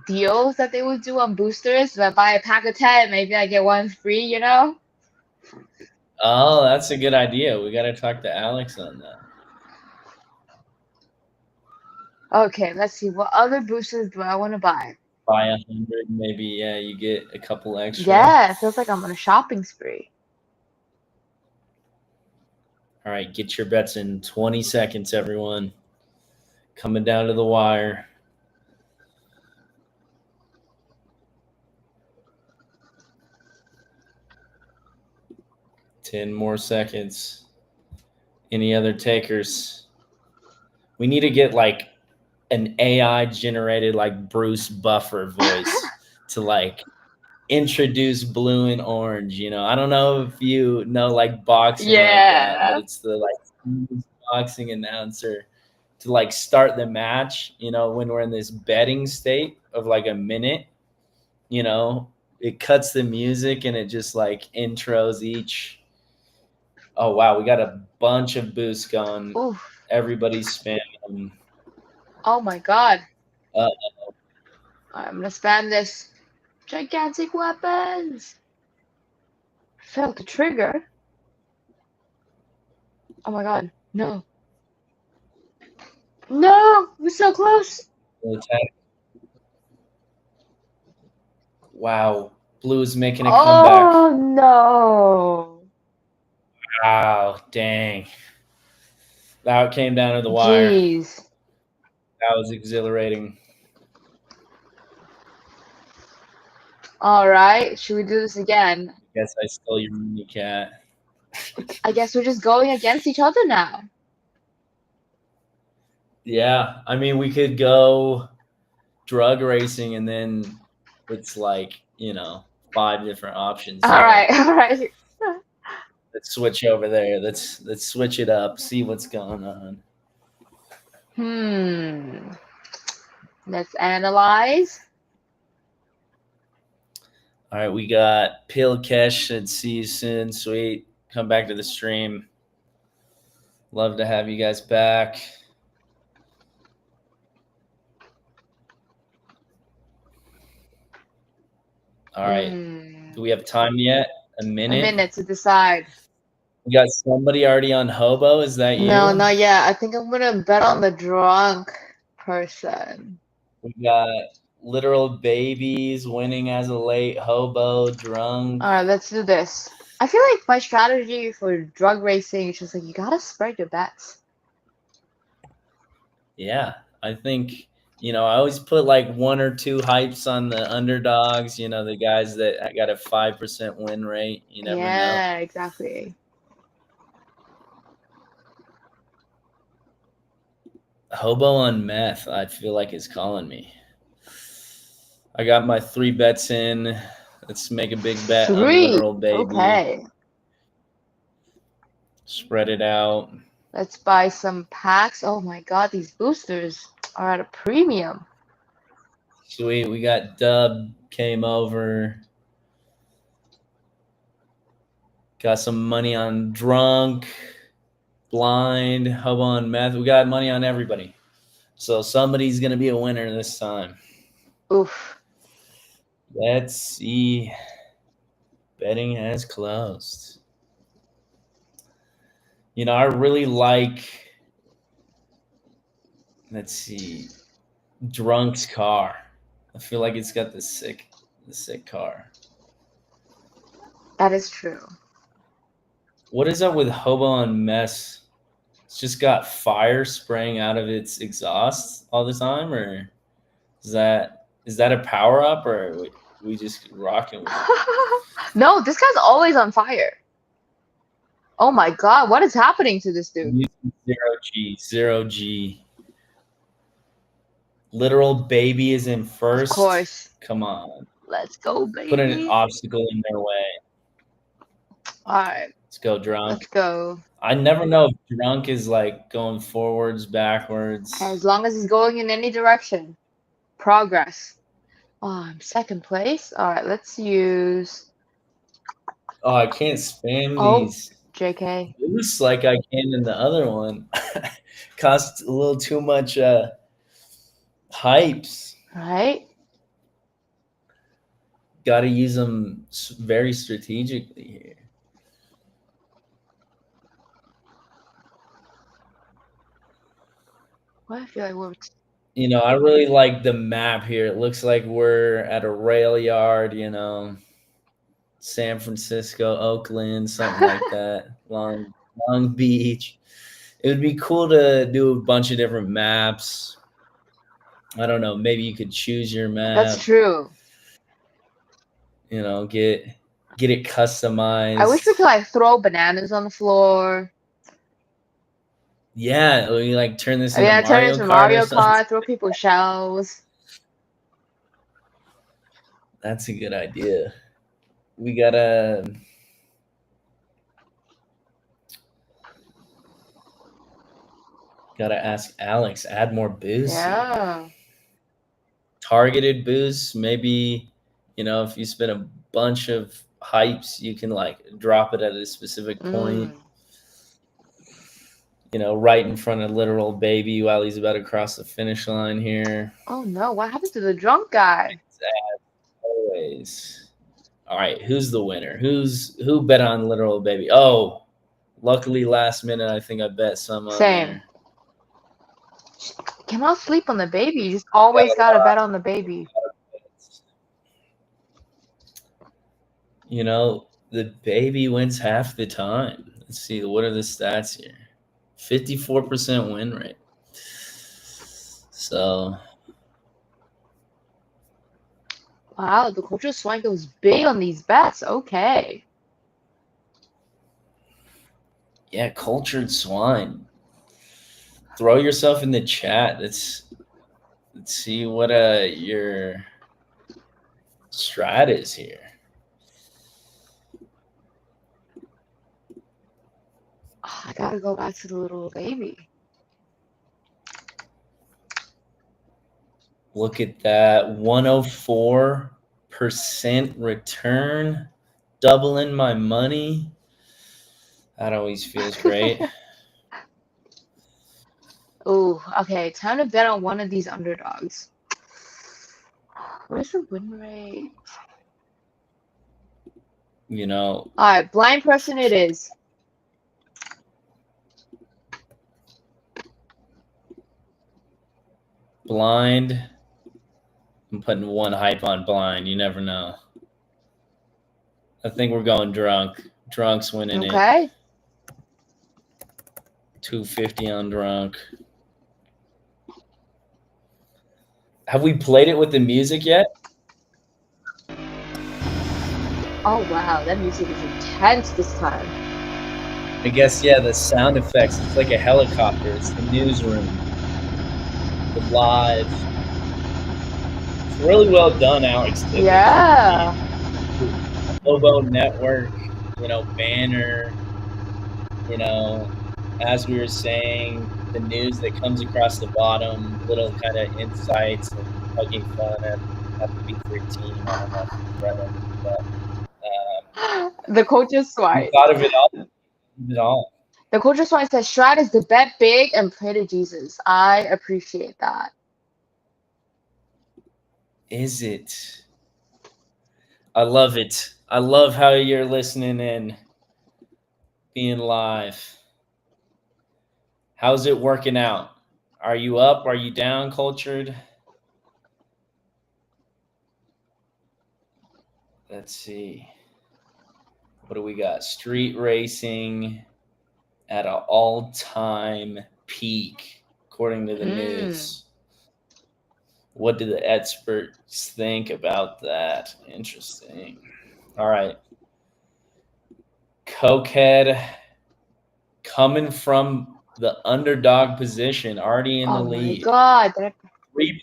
deals that they would do on boosters. If I buy a pack of 10, maybe I get one free, you know? Oh, that's a good idea. We got to talk to Alex on that. Okay, let's see. What other boosters do I want to buy? Buy 100, maybe. Yeah, you get a couple extra. Yeah, it feels like I'm on a shopping spree. All right, get your bets in 20 seconds, everyone. Coming down to the wire. Ten more seconds. Any other takers? We need to get like an AI generated like Bruce Buffer voice to like introduce blue and orange. You know, I don't know if you know like boxing like that, but it's the like boxing announcer to like start the match. You know, when we're in this betting state of like a minute, you know, it cuts the music and it just like intros each. Oh wow, we got a bunch of boosts going. Oof. Everybody's spamming. Oh my God. Uh-oh. I'm gonna spam this. Gigantic weapons. Failed to trigger. Oh my God. No. No, we're so close. Wow, blue is making a comeback. Oh no. Wow, dang. That came down to the wire. Jeez. That was exhilarating. All right, should we do this again? I guess I stole your money, Cat. I guess we're just going against each other now. Yeah, I mean, we could go drug racing and then it's like, you know, 5 different options. All right, all right. Let's switch over there. Let's switch it up. See what's going on. Let's analyze. All right, we got Pilkesh said, see you soon. Sweet. Come back to the stream. Love to have you guys back. All right. Do we have time yet? A minute? A minute to decide. We got somebody already on Hobo. Is that you? No, not yet. I think I'm gonna bet on the drunk person. We got literal babies winning as a late Hobo drunk. All right, let's do this. I feel like my strategy for drug racing is just like you gotta spread your bets. Yeah, I think, I always put like 1 or 2 hypes on the underdogs, the guys that got a 5% win rate. You never know. Yeah, exactly. Hobo on meth, I feel like is calling me. I got my 3 bets in. Let's make a big bet on literal baby. Okay. Spread it out. Let's buy some packs. Oh my god, these boosters are at a premium. Sweet. We got Dub came over. Got some money on drunk, blind, Hobo on meth. We got money on everybody. So somebody's going to be a winner this time. Oof. Let's see. Betting has closed. I really like, let's see, Drunk's car. I feel like it's got the sick car. That is true. What is up with Hobo on mess? It's just got fire spraying out of its exhaust all the time, or is that a power up, or are we just rocking with it? No, this guy's always on fire. Oh my god, what is happening to this dude? 0 G. Literal baby is in first. Of course. Come on. Let's go, baby. Put an obstacle in their way. All right. Let's go, drunk. Let's go. I never know if drunk is like going forwards, backwards. As long as he's going in any direction. Progress. Oh, I'm second place. All right, let's use. Oh, I can't spam these. JK. Boosts like I can in the other one. Costs a little too much hypes. Right. Got to use them very strategically here. Well, I feel like we're. I really like the map here. It looks like we're at a rail yard, San Francisco, Oakland, something like that. Long Beach. It would be cool to do a bunch of different maps. I don't know. Maybe you could choose your map. That's true. Get it customized. I wish we could like throw bananas on the floor. Yeah, we like turn this into Mario Kart, throw people shells. That's a good idea. We gotta ask Alex, add more boosts. Yeah. Targeted boosts, maybe, if you spend a bunch of hypes, you can like drop it at a specific point. Right in front of literal baby while he's about to cross the finish line here. Oh no, what happened to the drunk guy? As always. All right, who's the winner? Who bet on literal baby? Oh, luckily last minute I think I bet some on Same. there. Cannot sleep on the baby. You just always gotta bet on the baby. The baby wins half the time. Let's see, what are the stats here? 54% win rate. So, wow, the cultural swine goes big on these bets. Okay. yeah, cultured swine. Throw yourself in the chat. Let's see what your strat is here. I gotta go back to the little baby. Look at that, 104% return, doubling my money. That always feels great. Oh, okay. Time to bet on one of these underdogs. Where's the win rate? You know, All right, blind person it is. blind. I'm putting one hype on blind. You never know. I think we're going drunk. Drunk's winning it. Okay. 250 on drunk. Have we played it with the music yet? Oh wow, that music is intense this time. I guess, yeah, the sound effects. It's like a helicopter. It's the newsroom. The live. It's really well done, Alex. Yeah. Lobo Network, you know, banner, you know, as we were saying, the news that comes across the bottom, little kind of insights and poking fun at the B3 team. I don't know if you've read it, but The coach's we swine. thought of it all. The coach's swine says Strat is to bet big and pray to Jesus. I appreciate that. Is it? I love it. I love how you're listening in, being live. How's it working out? Are you up? Are you down, Cultured? Let's see. What do we got? Street racing at an all-time peak, according to the news. What do the experts think about that? Interesting. All right. Cokehead coming from the underdog position, already in the lead. Oh my god. 3%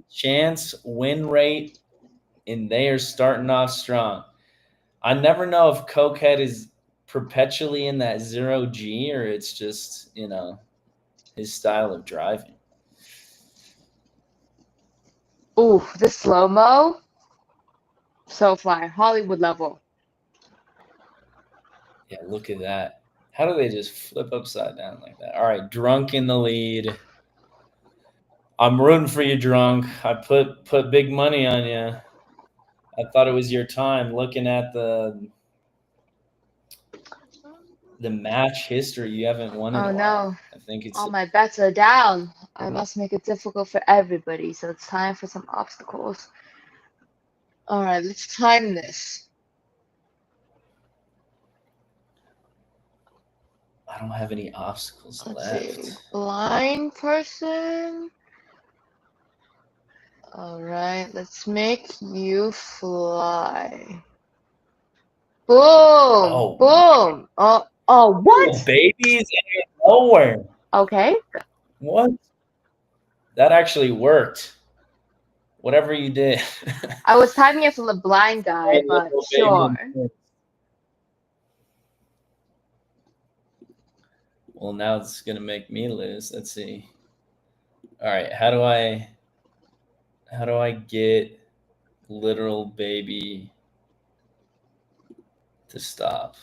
chance win rate, and they are starting off strong. I never know if Cokehead is perpetually in that 0G or it's just, you know, his style of driving. Ooh, the slow-mo. So fly. Hollywood level. Yeah, look at that. How do they just flip upside down like that? All right, Drunk in the lead. I'm rooting for you, Drunk. I put big money on you. I thought it was your time. Looking at the match history, you haven't won in Oh a while. no. I think it's All my bets are down. I must make it difficult for everybody, so it's time for some obstacles. All right, let's time this. I don't have any obstacles Let's left. see. Blind person. All right, let's make you fly. Boom! Oh, Boom! Oh, what? Babies ain't nowhere. Okay. What? That actually worked. Whatever you did. I was timing it for the blind guy, but sure. Well, now it's gonna make me lose. Let's see. All right, how do I get literal baby to stop?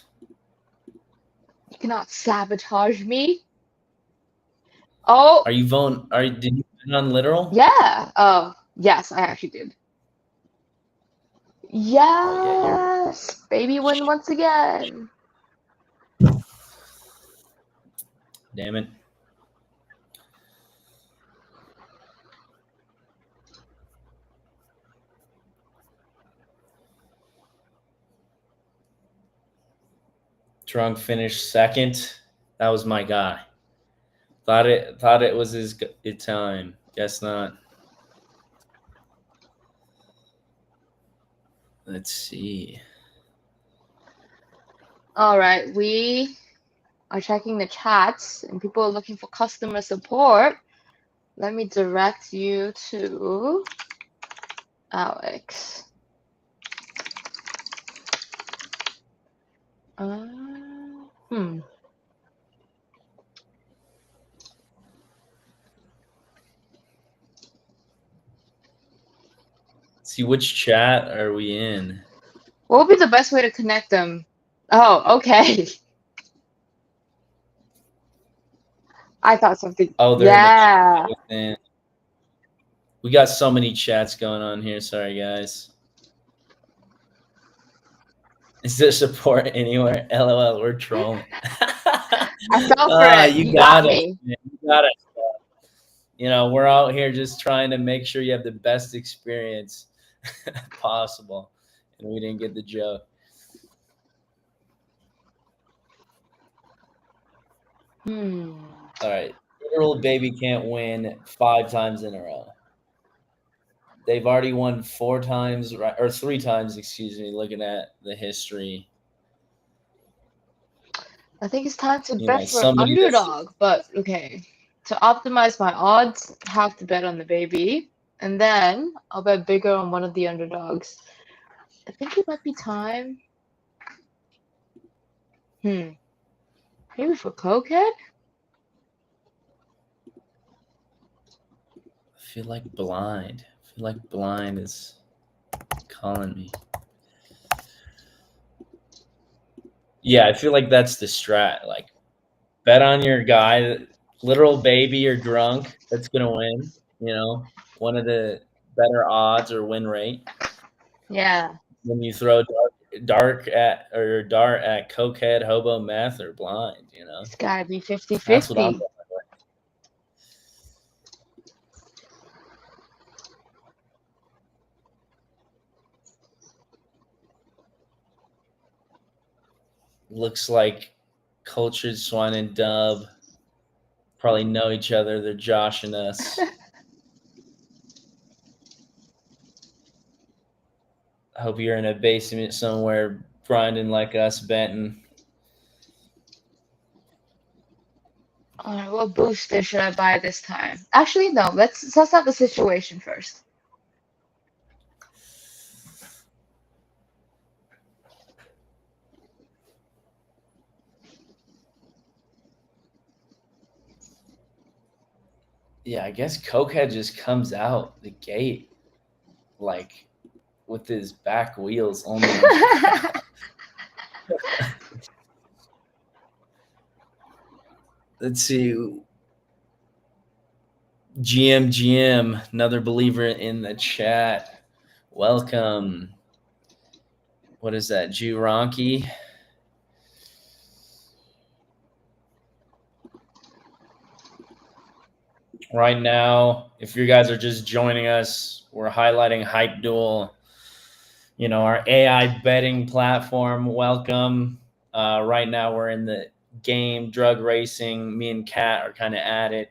You cannot sabotage me. Oh. Are you voting? Did you vote on literal? Yeah. Oh, yes, I actually did. Yes. Baby win once again. Damn it. Drunk finished second. That was my guy. Thought it was his time. Guess not. Let's see. All right, we are checking the chats and people are looking for customer support. Let me direct you to Alex. See, which chat are we in? What would be the best way to connect them? Oh, okay. I thought something. Oh, they're Yeah. in the chat within. We got so many chats going on here. Sorry, guys. Is there support anywhere? LOL, we're trolling. I fell for it. You got got us, me. man. You got us. You know, we're out here just trying to make sure you have the best experience possible. And we didn't get the joke. All right. Literal baby can't win 5 times in a row. They've already won 4 times, or 3 times, excuse me, looking at the history. I think it's time to You bet know, for somebody that's underdog, but okay. To optimize my odds, have to bet on the baby, and then I'll bet bigger on one of the underdogs. I think it might be time. Maybe for Cokehead? I feel like blind. I feel like blind is calling me. Yeah, I feel like that's the strat. Like, bet on your guy, literal baby or drunk, that's gonna win. You know, one of the better odds or win rate. Yeah. When you throw dart at cokehead, hobo, meth, or blind, you know, It's gotta be 50-50. That's what I'm going with. Looks like Cultured Swine and Dub probably know each other. They're joshing us. I hope you're in a basement somewhere grinding like us, Benton. All right, what booster should I buy this time? Actually, no. Let's have the situation first. Yeah, I guess Cokehead just comes out the gate like with his back wheels only. Let's see. GM, another believer in the chat. Welcome. What is that? Juronki? Right now, if you guys are just joining us, we're highlighting HypeDuel, you know, our AI betting platform. Welcome. Right now, we're in the game drug racing. Me and Kat are kind of at it.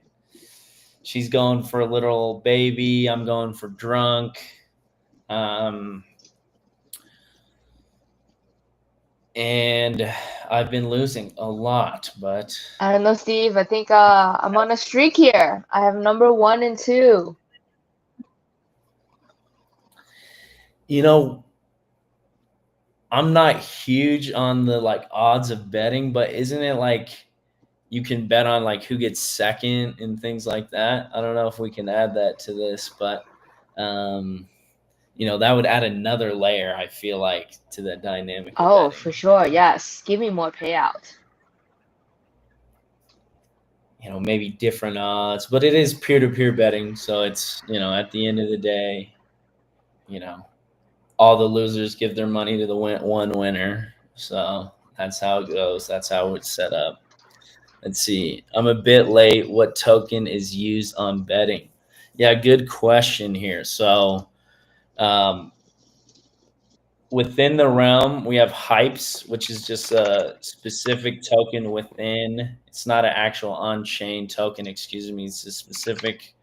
She's going for a little baby. I'm going for drunk. And I've been losing a lot, but I don't know, Steve. I think I'm on a streak here. I have number 1 and 2. you know, I'm not huge on the like odds of betting, but isn't it like you can bet on like who gets second and things like that? I don't know if we can add that to this, but you know, that would add another layer, I feel like, to the dynamic. Oh, for sure. Yes. Give me more payout. You know, maybe different odds, but it is peer-to-peer betting. So it's, you know, at the end of the day, you know, all the losers give their money to the one winner. So that's how it goes. That's how it's set up. Let's see. I'm a bit late. What token is used on betting? Yeah, good question here. So within the realm, we have Hypes, which is just a specific token within. It's not an actual on-chain token, excuse me. It's a specific,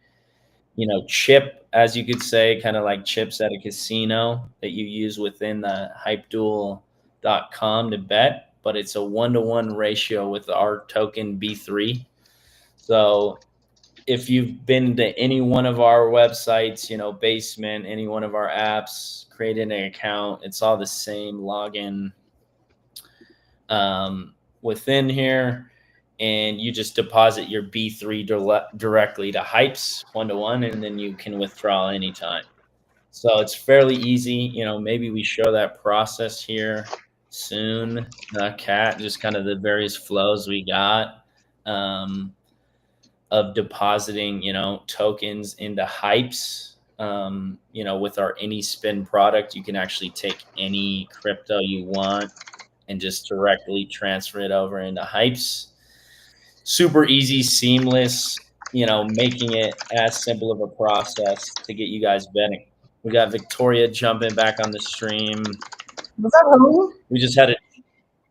you know, chip, as you could say, kind of like chips at a casino that you use within the HypeDuel.com to bet. But it's a 1-to-1 ratio with our token B3. So if you've been to any one of our websites, you know, Basement, any one of our apps, created an account, it's all the same login within here. And you just deposit your B3 directly to Hypes 1-to-1, and then you can withdraw anytime. So it's fairly easy. You know, maybe we show that process here soon, Kat, just kind of the various flows we got of depositing, you know, tokens into Hypes. You know, with our any spin product, you can actually take any crypto you want and just directly transfer it over into Hypes. Super easy, seamless, you know, making it as simple of a process to get you guys betting. We got Victoria jumping back on the stream. What's up, homie? We just had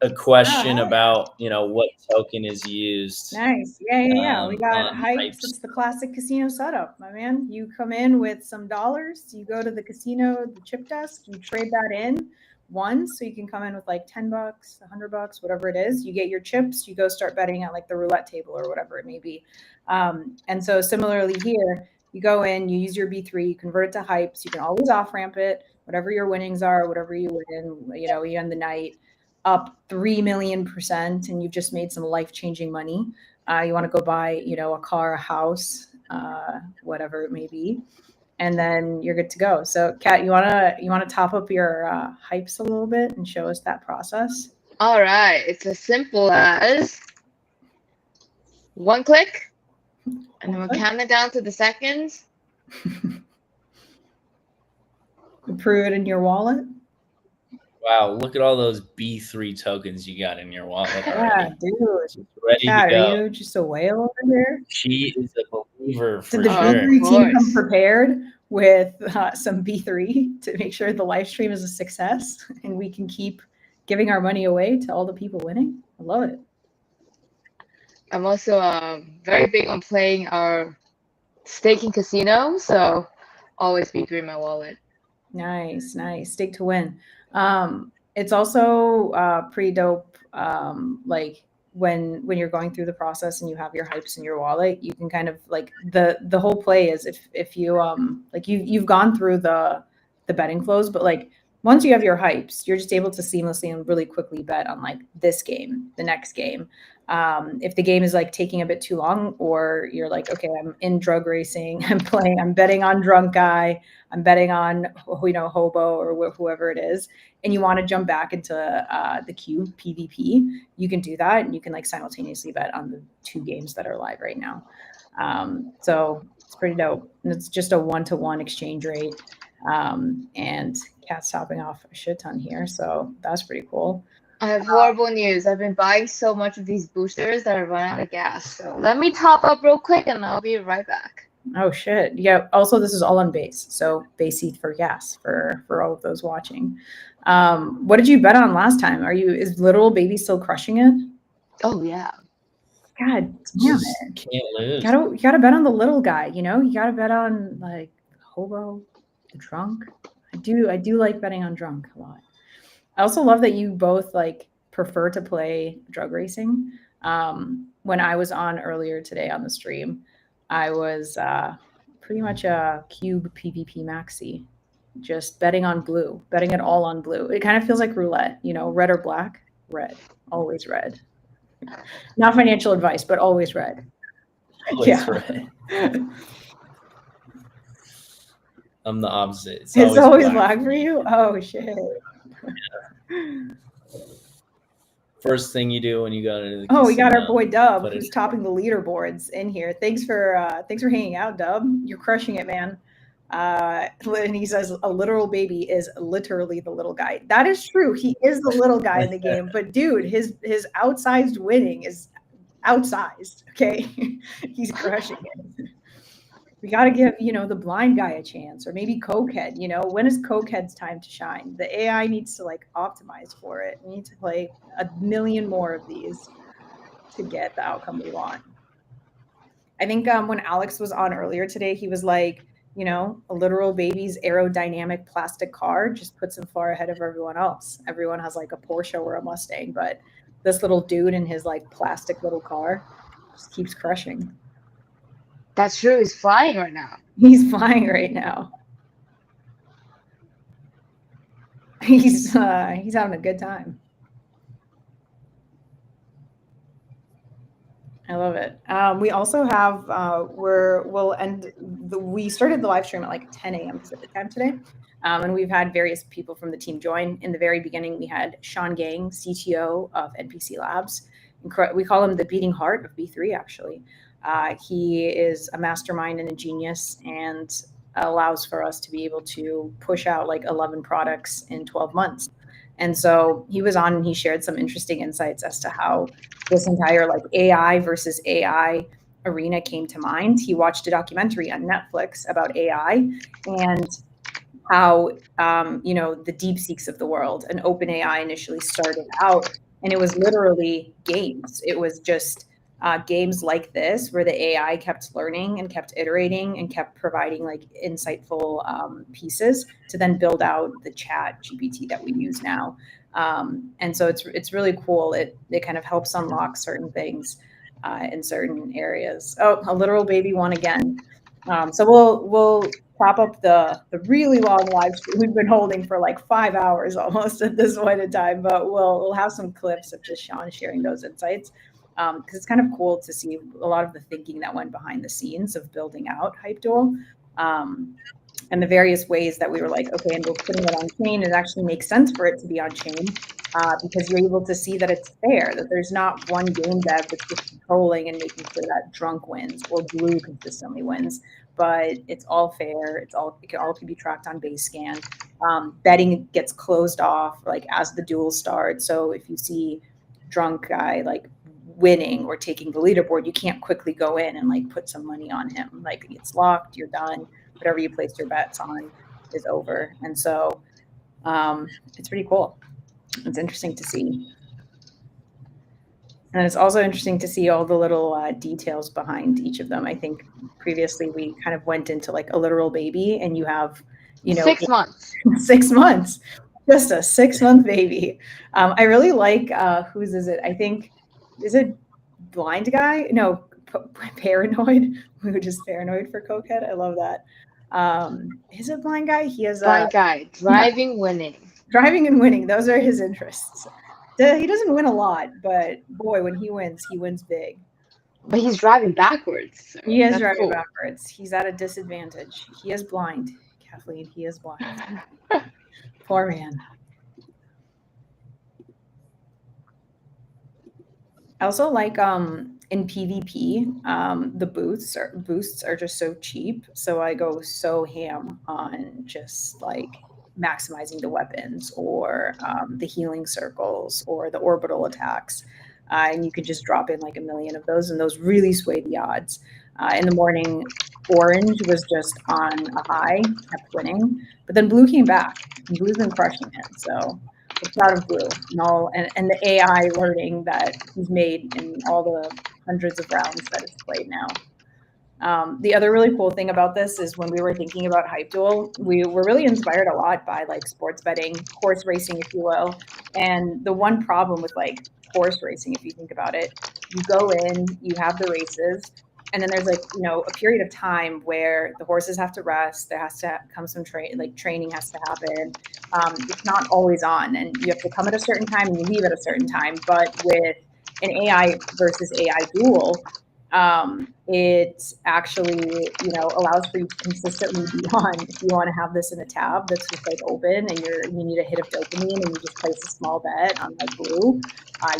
a question Oh, about, you know, what token is used. nice. Yeah. We got On Hypes. It's the classic casino setup, my man. You come in with some dollars, you go to the casino, the chip desk, you trade that in once. So you can come in with like $10, $100, whatever it is. You get your chips, you go start betting at like the roulette table or whatever it may be. And so similarly here, you go in, you use your B3, you convert it to Hypes. You can always off ramp it, whatever your winnings are, whatever you win, you know, you end the night up 3 million%, and you've just made some life-changing money. You want to go buy, you know, a car, a house, whatever it may be, and then you're good to go. So, Kat, you wanna top up your Hypes a little bit and show us that process? All right, it's as simple as one click, and then we'll count it down to the seconds. Approve it in your wallet. Wow, look at all those B3 tokens you got in your wallet Yeah, already. dude. Ready Kat, to go. are you just a whale over there? She is a believer for Did the sure. B3 team come prepared with some B3 to make sure the live stream is a success and we can keep giving our money away to all the people winning? I love it. I'm also very big on playing our staking casino, so always B3 in my wallet. Nice. Stake to win. It's also pretty dope. Like when you're going through the process and you have your Hypes in your wallet, you can kind of like the whole play is if you like you've gone through the betting flows, but like once you have your Hypes, you're just able to seamlessly and really quickly bet on like this game, the next game. If the game is like taking a bit too long, or you're like, okay, I'm in drug racing, I'm betting on drunk guy, I'm betting on, you know, hobo or whoever it is, and you want to jump back into the queue PvP, you can do that, and you can like simultaneously bet on the 2 games that are live right now. So it's pretty dope, and it's just a 1-to-1 exchange rate. And Kat's topping off a shit ton here, so that's pretty cool. I have horrible news. I've been buying so much of these boosters that I run out of gas. So let me top up real quick and I'll be right back. Oh shit. Yeah. Also, this is all on base. So base ETH for gas for all of those watching. What did you bet on last time? Is Literal Baby still crushing it? Oh yeah. God damn Just it. can't lose. You gotta bet on the little guy, you know? You gotta bet on like hobo, the drunk. I do like betting on drunk a lot. I also love that you both like prefer to play drug racing. When I was on earlier today on the stream, I was pretty much a cube PvP maxi, just betting on blue, betting it all on blue. It kind of feels like roulette, you know, red or black, red, always red. Not financial advice, but always red. Always red. I'm the opposite. It's always black for you? Oh shit. Yeah. First thing you do when you go to the casino, we got our boy Dub, put who's it- topping the leaderboards in here. Thanks for hanging out, Dub. You're crushing it, man. And he says a literal baby is literally the little guy. That is true. He is the little guy in the game, but dude, his outsized winning is outsized. Okay, he's crushing it. We got to give, you know, the blind guy a chance, or maybe Cokehead. You know, when is Cokehead's time to shine? The AI needs to like optimize for it. We need to play a million more of these to get the outcome we want. I think when Alex was on earlier today, he was like, you know, a literal baby's aerodynamic plastic car just puts him far ahead of everyone else. Everyone has like a Porsche or a Mustang, but this little dude in his like plastic little car just keeps crushing. That's true. He's flying right now. He's flying right now. He's having a good time. I love it. We also have we started the live stream at like 10 a.m. Pacific time today. And we've had various people from the team join. In the very beginning, we had Sean Gang, CTO of NPC Labs. We call him the beating heart of B3, actually. He is a mastermind and a genius and allows for us to be able to push out like 11 products in 12 months. And so he was on and he shared some interesting insights as to how this entire like AI versus AI arena came to mind. He watched a documentary on Netflix about AI and how the DeepSeeks of the world and OpenAI initially started out, and it was literally games. It was just games like this where the AI kept learning and kept iterating and kept providing like insightful pieces to then build out the chat GPT that we use now. And so it's really cool. It kind of helps unlock certain things in certain areas. Oh, a literal baby one again. So we'll prop up the really long live stream we've been holding for like 5 hours almost at this point in time, but we'll have some clips of just Sean sharing those insights. Because it's kind of cool to see a lot of the thinking that went behind the scenes of building out HypeDuel, and the various ways that we were like, okay, and we're putting it on chain. It actually makes sense for it to be on chain because you're able to see that it's fair, that there's not one game dev that's just controlling and making sure that Drunk wins or Blue consistently wins, but it's all fair. It all can be tracked on base scan. Betting gets closed off like as the duel starts. So if you see Drunk guy like winning or taking the leaderboard, you can't quickly go in and like put some money on him. Like it's locked, you're done. Whatever you placed your bets on is over. And so it's pretty cool. It's interesting to see. And it's also interesting to see all the little details behind each of them. I think previously we kind of went into like a literal baby and you have, 6 months. 6 months, just a 6-month baby. I really like, whose is it? I think, is it Blind Guy? No, Paranoid. We were just paranoid for Cokehead. I love that. Is it Blind Guy? He has Blind Guy, driving, winning. Driving and winning. Those are his interests. He doesn't win a lot, but boy, when he wins big. But he's driving backwards. So he is driving backwards. He's at a disadvantage. He is blind, Kathleen. He is blind. Poor man. I also like in PvP, the boosts are just so cheap. So I go so ham on just like maximizing the weapons or the healing circles or the orbital attacks. And you could just drop in like 1 million of those, and those really sway the odds. In the morning, orange was just on a high, kept winning, but then blue came back. And blue's been crushing it. So it's out of blue and the AI learning that he's made in all the hundreds of rounds that it's played now. The other really cool thing about this is when we were thinking about HypeDuel, we were really inspired a lot by like sports betting, horse racing, if you will. And the one problem with like horse racing, if you think about it, you go in, you have the races, and then there's like, a period of time where the horses have to rest. There has to come some training has to happen. It's not always on, and you have to come at a certain time and you leave at a certain time. But with an AI versus AI duel, it actually, allows for you to consistently be on. If you want to have this in a tab that's just like open and you need a hit of dopamine and you just place a small bet on like blue,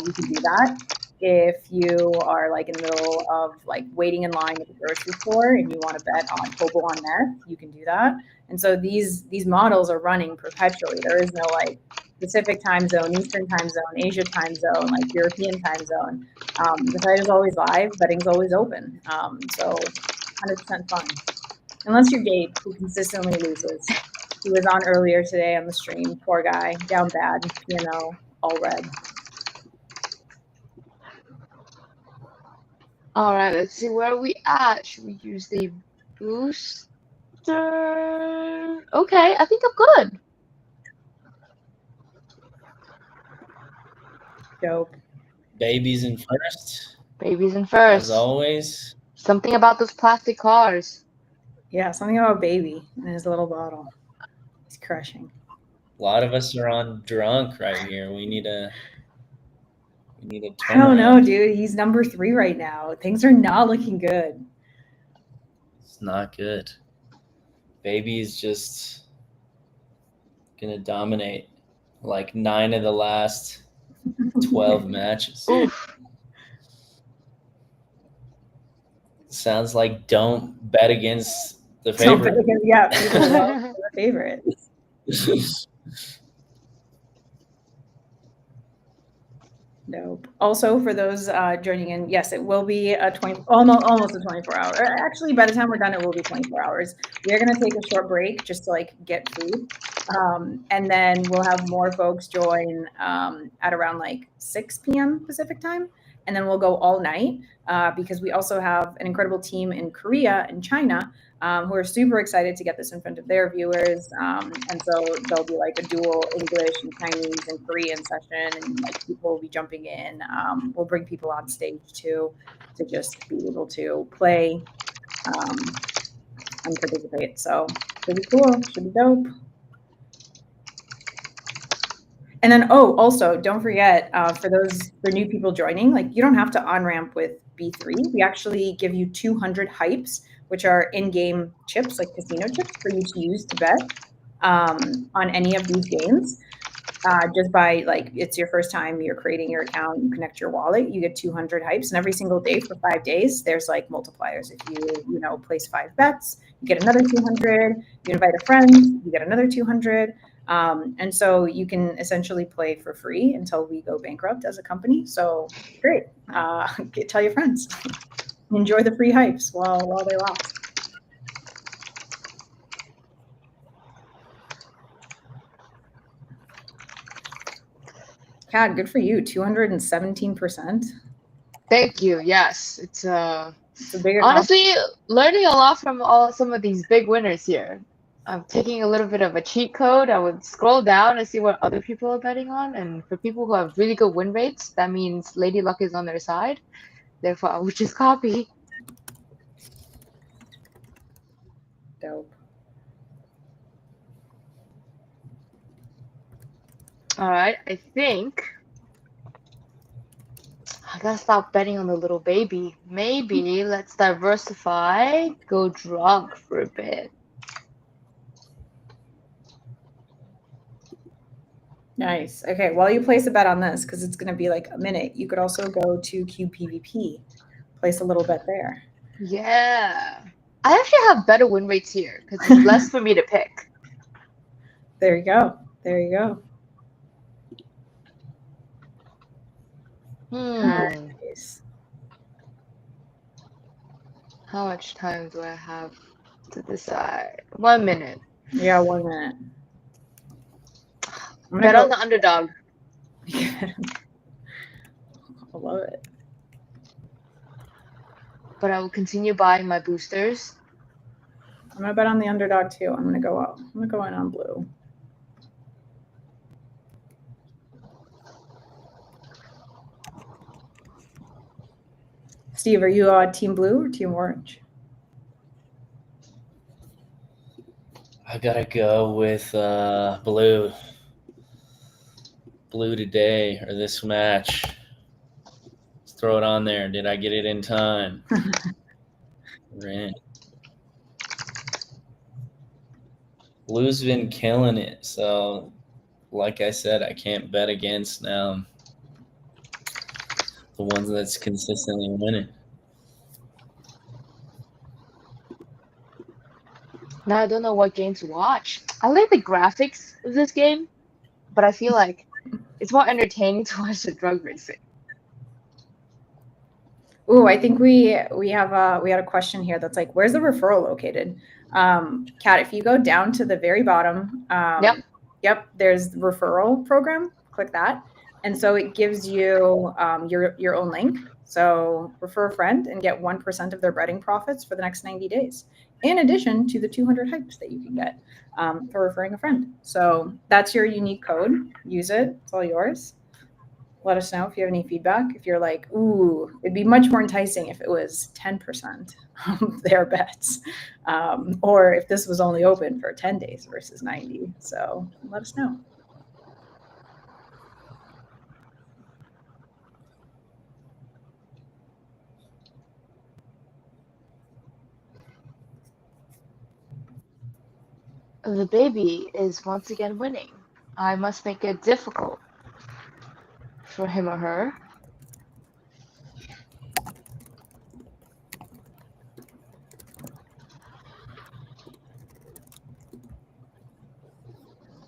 you can do that. If you are like in the middle of like waiting in line at the grocery store and you want to bet on hobo on meth, you can do that. And so these models are running perpetually. There is no like Pacific time zone, Eastern time zone, Asia time zone, like European time zone. The site is always live, betting's always open. So 100% fun. Unless you're Gabe, who consistently loses. He was on earlier today on the stream. Poor guy, down bad, all red. All right, let's see where we at. Should we use the booster? Okay, I think I'm good. Dope. Babies in first. Babies in first. As always. Something about those plastic cars. Yeah, something about baby in his little bottle. He's crushing. A lot of us are on Drunk right here. We need to We need a I don't know, turnaround. dude. He's number 3 right now. Things are not looking good. It's not good. Baby is just gonna dominate like 9 of the last 12 matches. Oof. Sounds like don't bet against the Don't bet favorite. against, yeah, people love the favorite. Nope. Also, for those joining in, yes, it will be a almost a 24 hour. Actually, by the time we're done, it will be 24 hours. We are going to take a short break just to like get food, and then we'll have more folks join at around like 6 p.m. Pacific time, and then we'll go all night because we also have an incredible team in Korea and China who are super excited to get this in front of their viewers. And so there'll be like a dual English and Chinese and Korean session, and like people will be jumping in. We'll bring people on stage too to just be able to play and participate. So should be cool, should be dope. And then, also don't forget for new people joining, like you don't have to on-ramp with B3. We actually give you 200 hypes, which are in-game chips, like casino chips, for you to use to bet on any of these games. Just by like, it's your first time, you're creating your account, you connect your wallet, you get 200 hypes, and every single day for 5 days, there's like multipliers. If you place 5 bets, you get another 200. You invite a friend, you get another 200. And so you can essentially play for free until we go bankrupt as a company. So great. Tell your friends. Enjoy the free hypes while they last. Kat, good for you. 217%. Thank you. Yes, it's a bigger honestly learning a lot from some of these big winners here. I'm taking a little bit of a cheat code. I would scroll down and see what other people are betting on. And for people who have really good win rates, that means Lady Luck is on their side. Therefore, I would just copy. Dope. All right, I think I gotta stop betting on the little baby. Maybe let's diversify, go drug for a bit. Nice. Okay, while you place a bet on this, because it's going to be like a minute, you could also go to QPVP, place a little bet there. Yeah. I actually have better win rates here because it's less for me to pick. There you go. There you go. Nice. How much time do I have to decide? 1 minute. Yeah, 1 minute. Bet on the underdog. I love it. But I will continue buying my boosters. I'm gonna bet on the underdog too. I'm gonna go in on blue. Steve, are you team blue or team orange? I gotta go with blue. Blue today, or this match. Let's throw it on there. Did I get it in time? Right. Blue's been killing it, so like I said, I can't bet against the ones that's consistently winning. Now I don't know what game to watch. I like the graphics of this game, but I feel like it's more entertaining to watch the drug racing. Ooh, I think we had a question here that's like, where's the referral located? Kat, if you go down to the very bottom, yep, there's the referral program. Click that, and so it gives you your own link. So refer a friend and get 1% of their betting profits for the next 90 days, in addition to the 200 hypes that you can get for referring a friend. So that's your unique code. Use it. It's all yours. Let us know if you have any feedback. If you're like, ooh, it'd be much more enticing if it was 10% of their bets, or if this was only open for 10 days versus 90. So let us know. The baby is once again winning. I must make it difficult for him or her.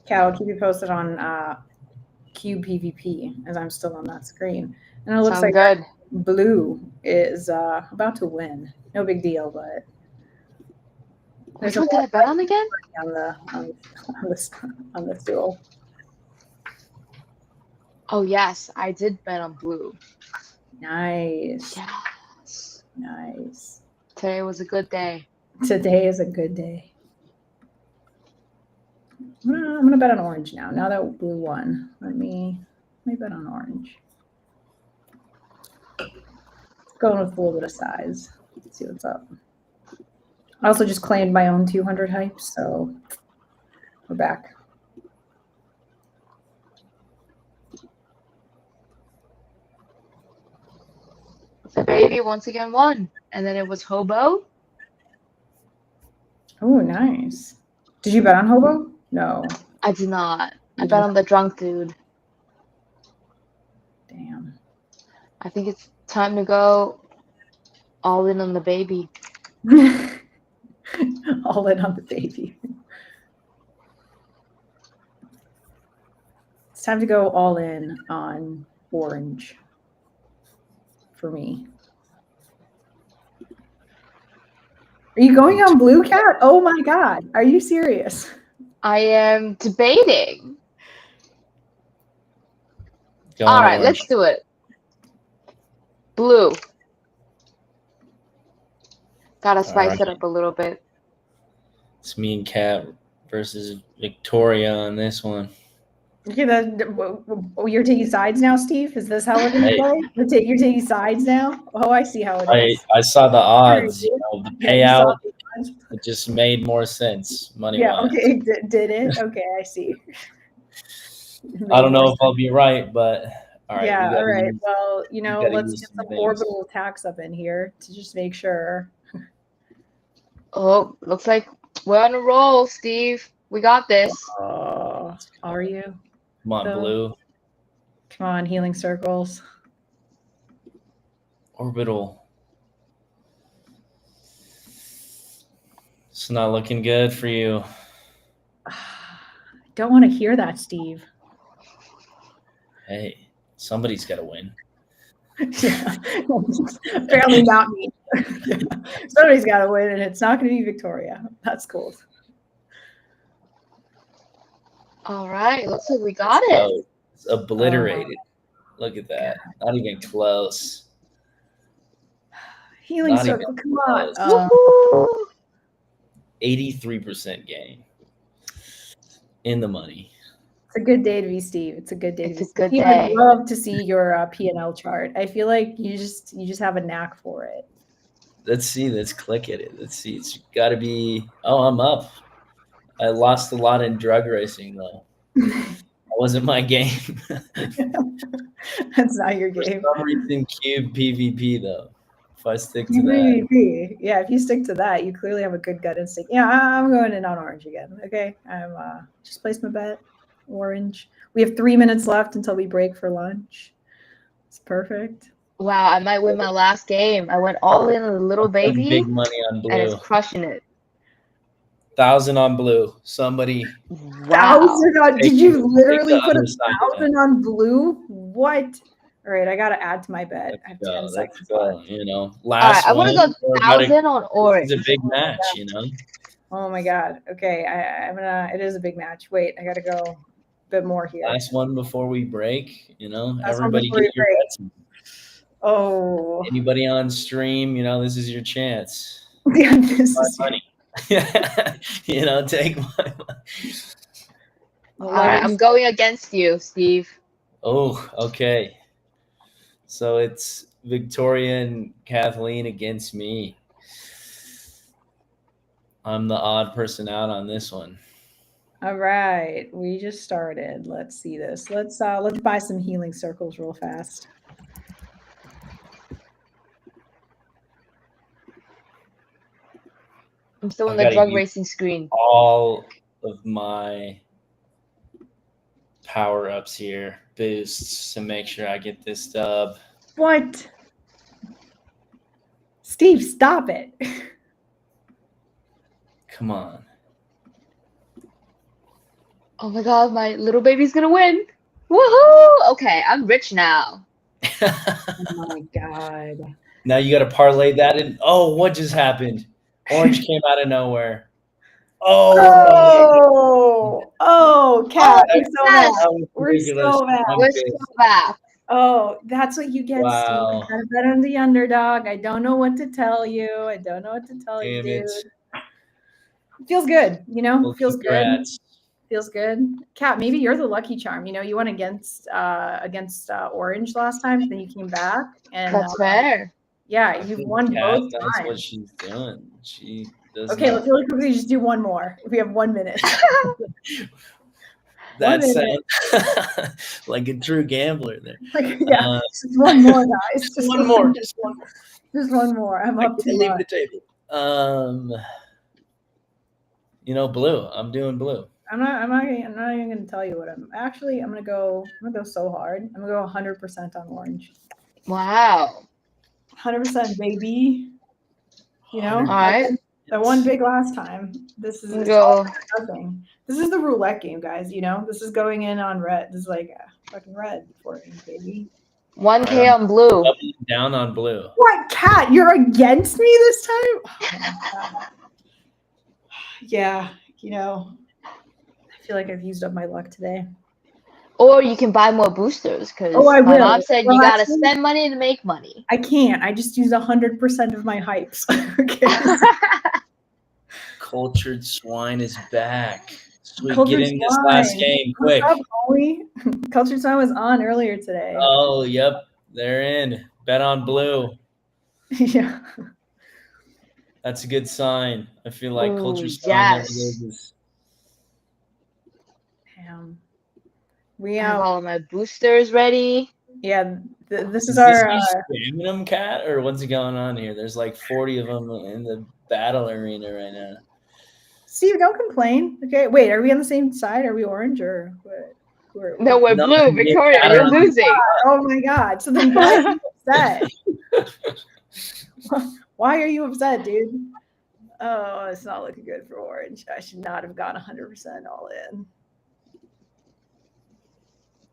Cal, I'll keep you posted on Cube PvP as I'm still on that screen. And it looks Sound like good. Blue is about to win. No big deal, but Which one did I bet on again? On this duel. Oh yes, I did bet on blue. Nice. Yes. Nice. Today was a good day. Today is a good day. I'm gonna bet on orange now. Now that blue won, let me bet on orange. Going with a little bit of size. Let's see what's up. I also just claimed my own 200 hype, so we're back. The baby once again won, and then it was Hobo. Oh, nice. Did you bet on Hobo? No. I did not. I bet on the drunk dude. Damn. I think it's time to go all in on the baby. All in on the baby. It's time to go all in on orange for me. Are you going on blue, Cat? Oh my God. Are you serious? I am debating. Going All right, orange. let's do it. Blue. Gotta spice it up a little bit. It's me and Kat versus Victoria on this one. Okay, you're taking sides now, Steve? Is this how we're going to play? You're taking sides now? Oh, I see how it is. I saw the odds, you know, the Yeah, you saw payout. the odds. It just made more sense money Yeah, wise. okay. Did it? Okay, I see. I don't know if I'll be right, but all right. Yeah, we all right. use- Well, you know, gotta let's use get some some things. orbital attacks up in here to just make sure. Oh, looks like we're on a roll, Steve. We got this. Are you? Come on, Phil? blue. Come on, healing circles. Orbital. It's not looking good for you. Don't want to hear that, Steve. Hey, somebody's got to win. Yeah. Apparently not me. Somebody's got to win, and it's not going to be Victoria. That's cool. All right, looks like we got it. It's obliterated. Look at that. Not even close. Healing Not circle, even come on. close. 83% gain. In the money. It's a good day to be Steve. It's a good day. It's to a be good Steve, day. I'd love to see your P&L chart. I feel like you just have a knack for it. Let's see. Let's click at it. Let's see. It's got to be. Oh, I'm up. I lost a lot in drug racing, though. That wasn't my game. That's not your game. For some reason, Cube PvP, though. If I stick to that. PvP. Yeah, if you stick to that, you clearly have a good gut instinct. Yeah, I'm going in on orange again. Okay, I'm just placed my bet. Orange. We have 3 minutes left until we break for lunch. It's perfect. Wow, I might win my last game. I went all in on the little baby, Big money on blue. and it's crushing it. 1,000 on blue. Somebody. Wow. 1,000 on, did you literally the put other side of 1,000 on blue? What? All right, I got to add to my bet. I have 10 Let's seconds go. left. You know, All right, last I want to one. go we're about to- 1,000 on orange. It's a big match, you know. Oh my God. Okay, I'm gonna. It is a big match. Wait, I gotta go a bit more here. Last one before we break, you know. Last one Everybody before get we your break. bets. Oh. Anybody on stream, you know, this is your chance. Yeah, this My is money. You know, take my money. All right, I'm going against you, Steve. Oh, okay. So it's Victoria and Kathleen against me. I'm the odd person out on this one. All right, we just started. Let's see this. Let's buy some healing circles real fast. I'm still on I the gotta drug use racing screen. All of my power-ups here, boosts, to make sure I get this dub. What? Steve, stop it. Come on. Oh my god, my little baby's gonna win. Woohoo! Okay, I'm rich now. Oh my god. Now you got to parlay that in. Oh, what just happened? Orange came out of nowhere. Cat, we're that- so that bad. was We're ridiculous. so bad. I'm We're pissed. so bad. Oh, that's what you get, Wow. Steve. You gotta bet on the underdog. I don't know what to tell you. I don't know what to tell you, Damn dude. it. Feels good, you know? Well, Feels good. congrats. Feels good. Kat, maybe you're the lucky charm. You know, you went against Orange last time, then you came back. And That's fair. yeah, I you've think won Kat both knows what times. she's doing. She does Okay, not. let's really quickly just do one more. We have 1 minute. That 1 minute. sounds like a true gambler there. Yeah, just one more, guys. Just one more. Just one more. Just one more. I'm up to Leave the table. You know, blue. I'm doing blue. I'm not even gonna tell you what I'm gonna go so hard. I'm gonna go 100% on orange. Wow. 100%, baby. You know, All right. I won big last time. This is it's all or nothing. This is the roulette game, guys. You know, this is going in on red. This is like fucking red for me, baby. 1K on blue. Doubling down on blue. What, Cat? You're against me this time? Oh my God. Yeah, you know, I feel like I've used up my luck today. Or you can buy more boosters because I my will. mom said Well, you gotta actually, spend money to make money. I can't. I just used 100% of my hypes. Okay. Cultured Swine is back. Sweet, Cultured get in this last Swine. game quick. What's up, Holly? Cultured Swine was on earlier today. Oh, yep. They're in. Bet on blue. Yeah. That's a good sign. I feel like Ooh, Cultured Swine never yes. loses. Damn. We I have all of my boosters ready. Yeah, this is Is our. this you spamming them, Cat, or what's going on here? There's like 40 of them in the battle arena right now. Steve, don't complain. Okay, wait, are we on the same side? Are we orange or what? No, we're blue. Victoria, you're losing. Oh my God! So then why are you upset? Why are you upset, dude? Oh, it's not looking good for orange. I should not have gone 100% all in.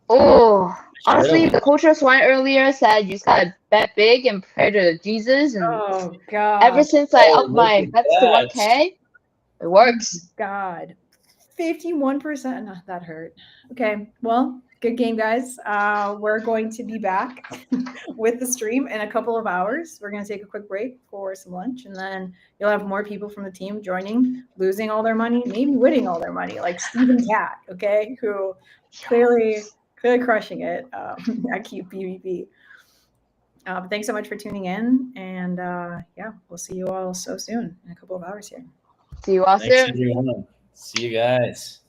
Oh, honestly, the Culture Swine earlier said you just gotta bet big and pray to Jesus. And Oh God! ever since I Oh, upped my look at bets to that. 1K, it works. God, 51%. No, that hurt. Okay, well, good game, guys. We're going to be back with the stream in a couple of hours. We're going to take a quick break for some lunch, and then you'll have more people from the team joining, losing all their money, maybe winning all their money, like Steven Cat, okay, who clearly crushing it at Cute PvP. But thanks so much for tuning in, and yeah, we'll see you all so soon in a couple of hours here. See you all Thanks, soon. everyone. See you guys.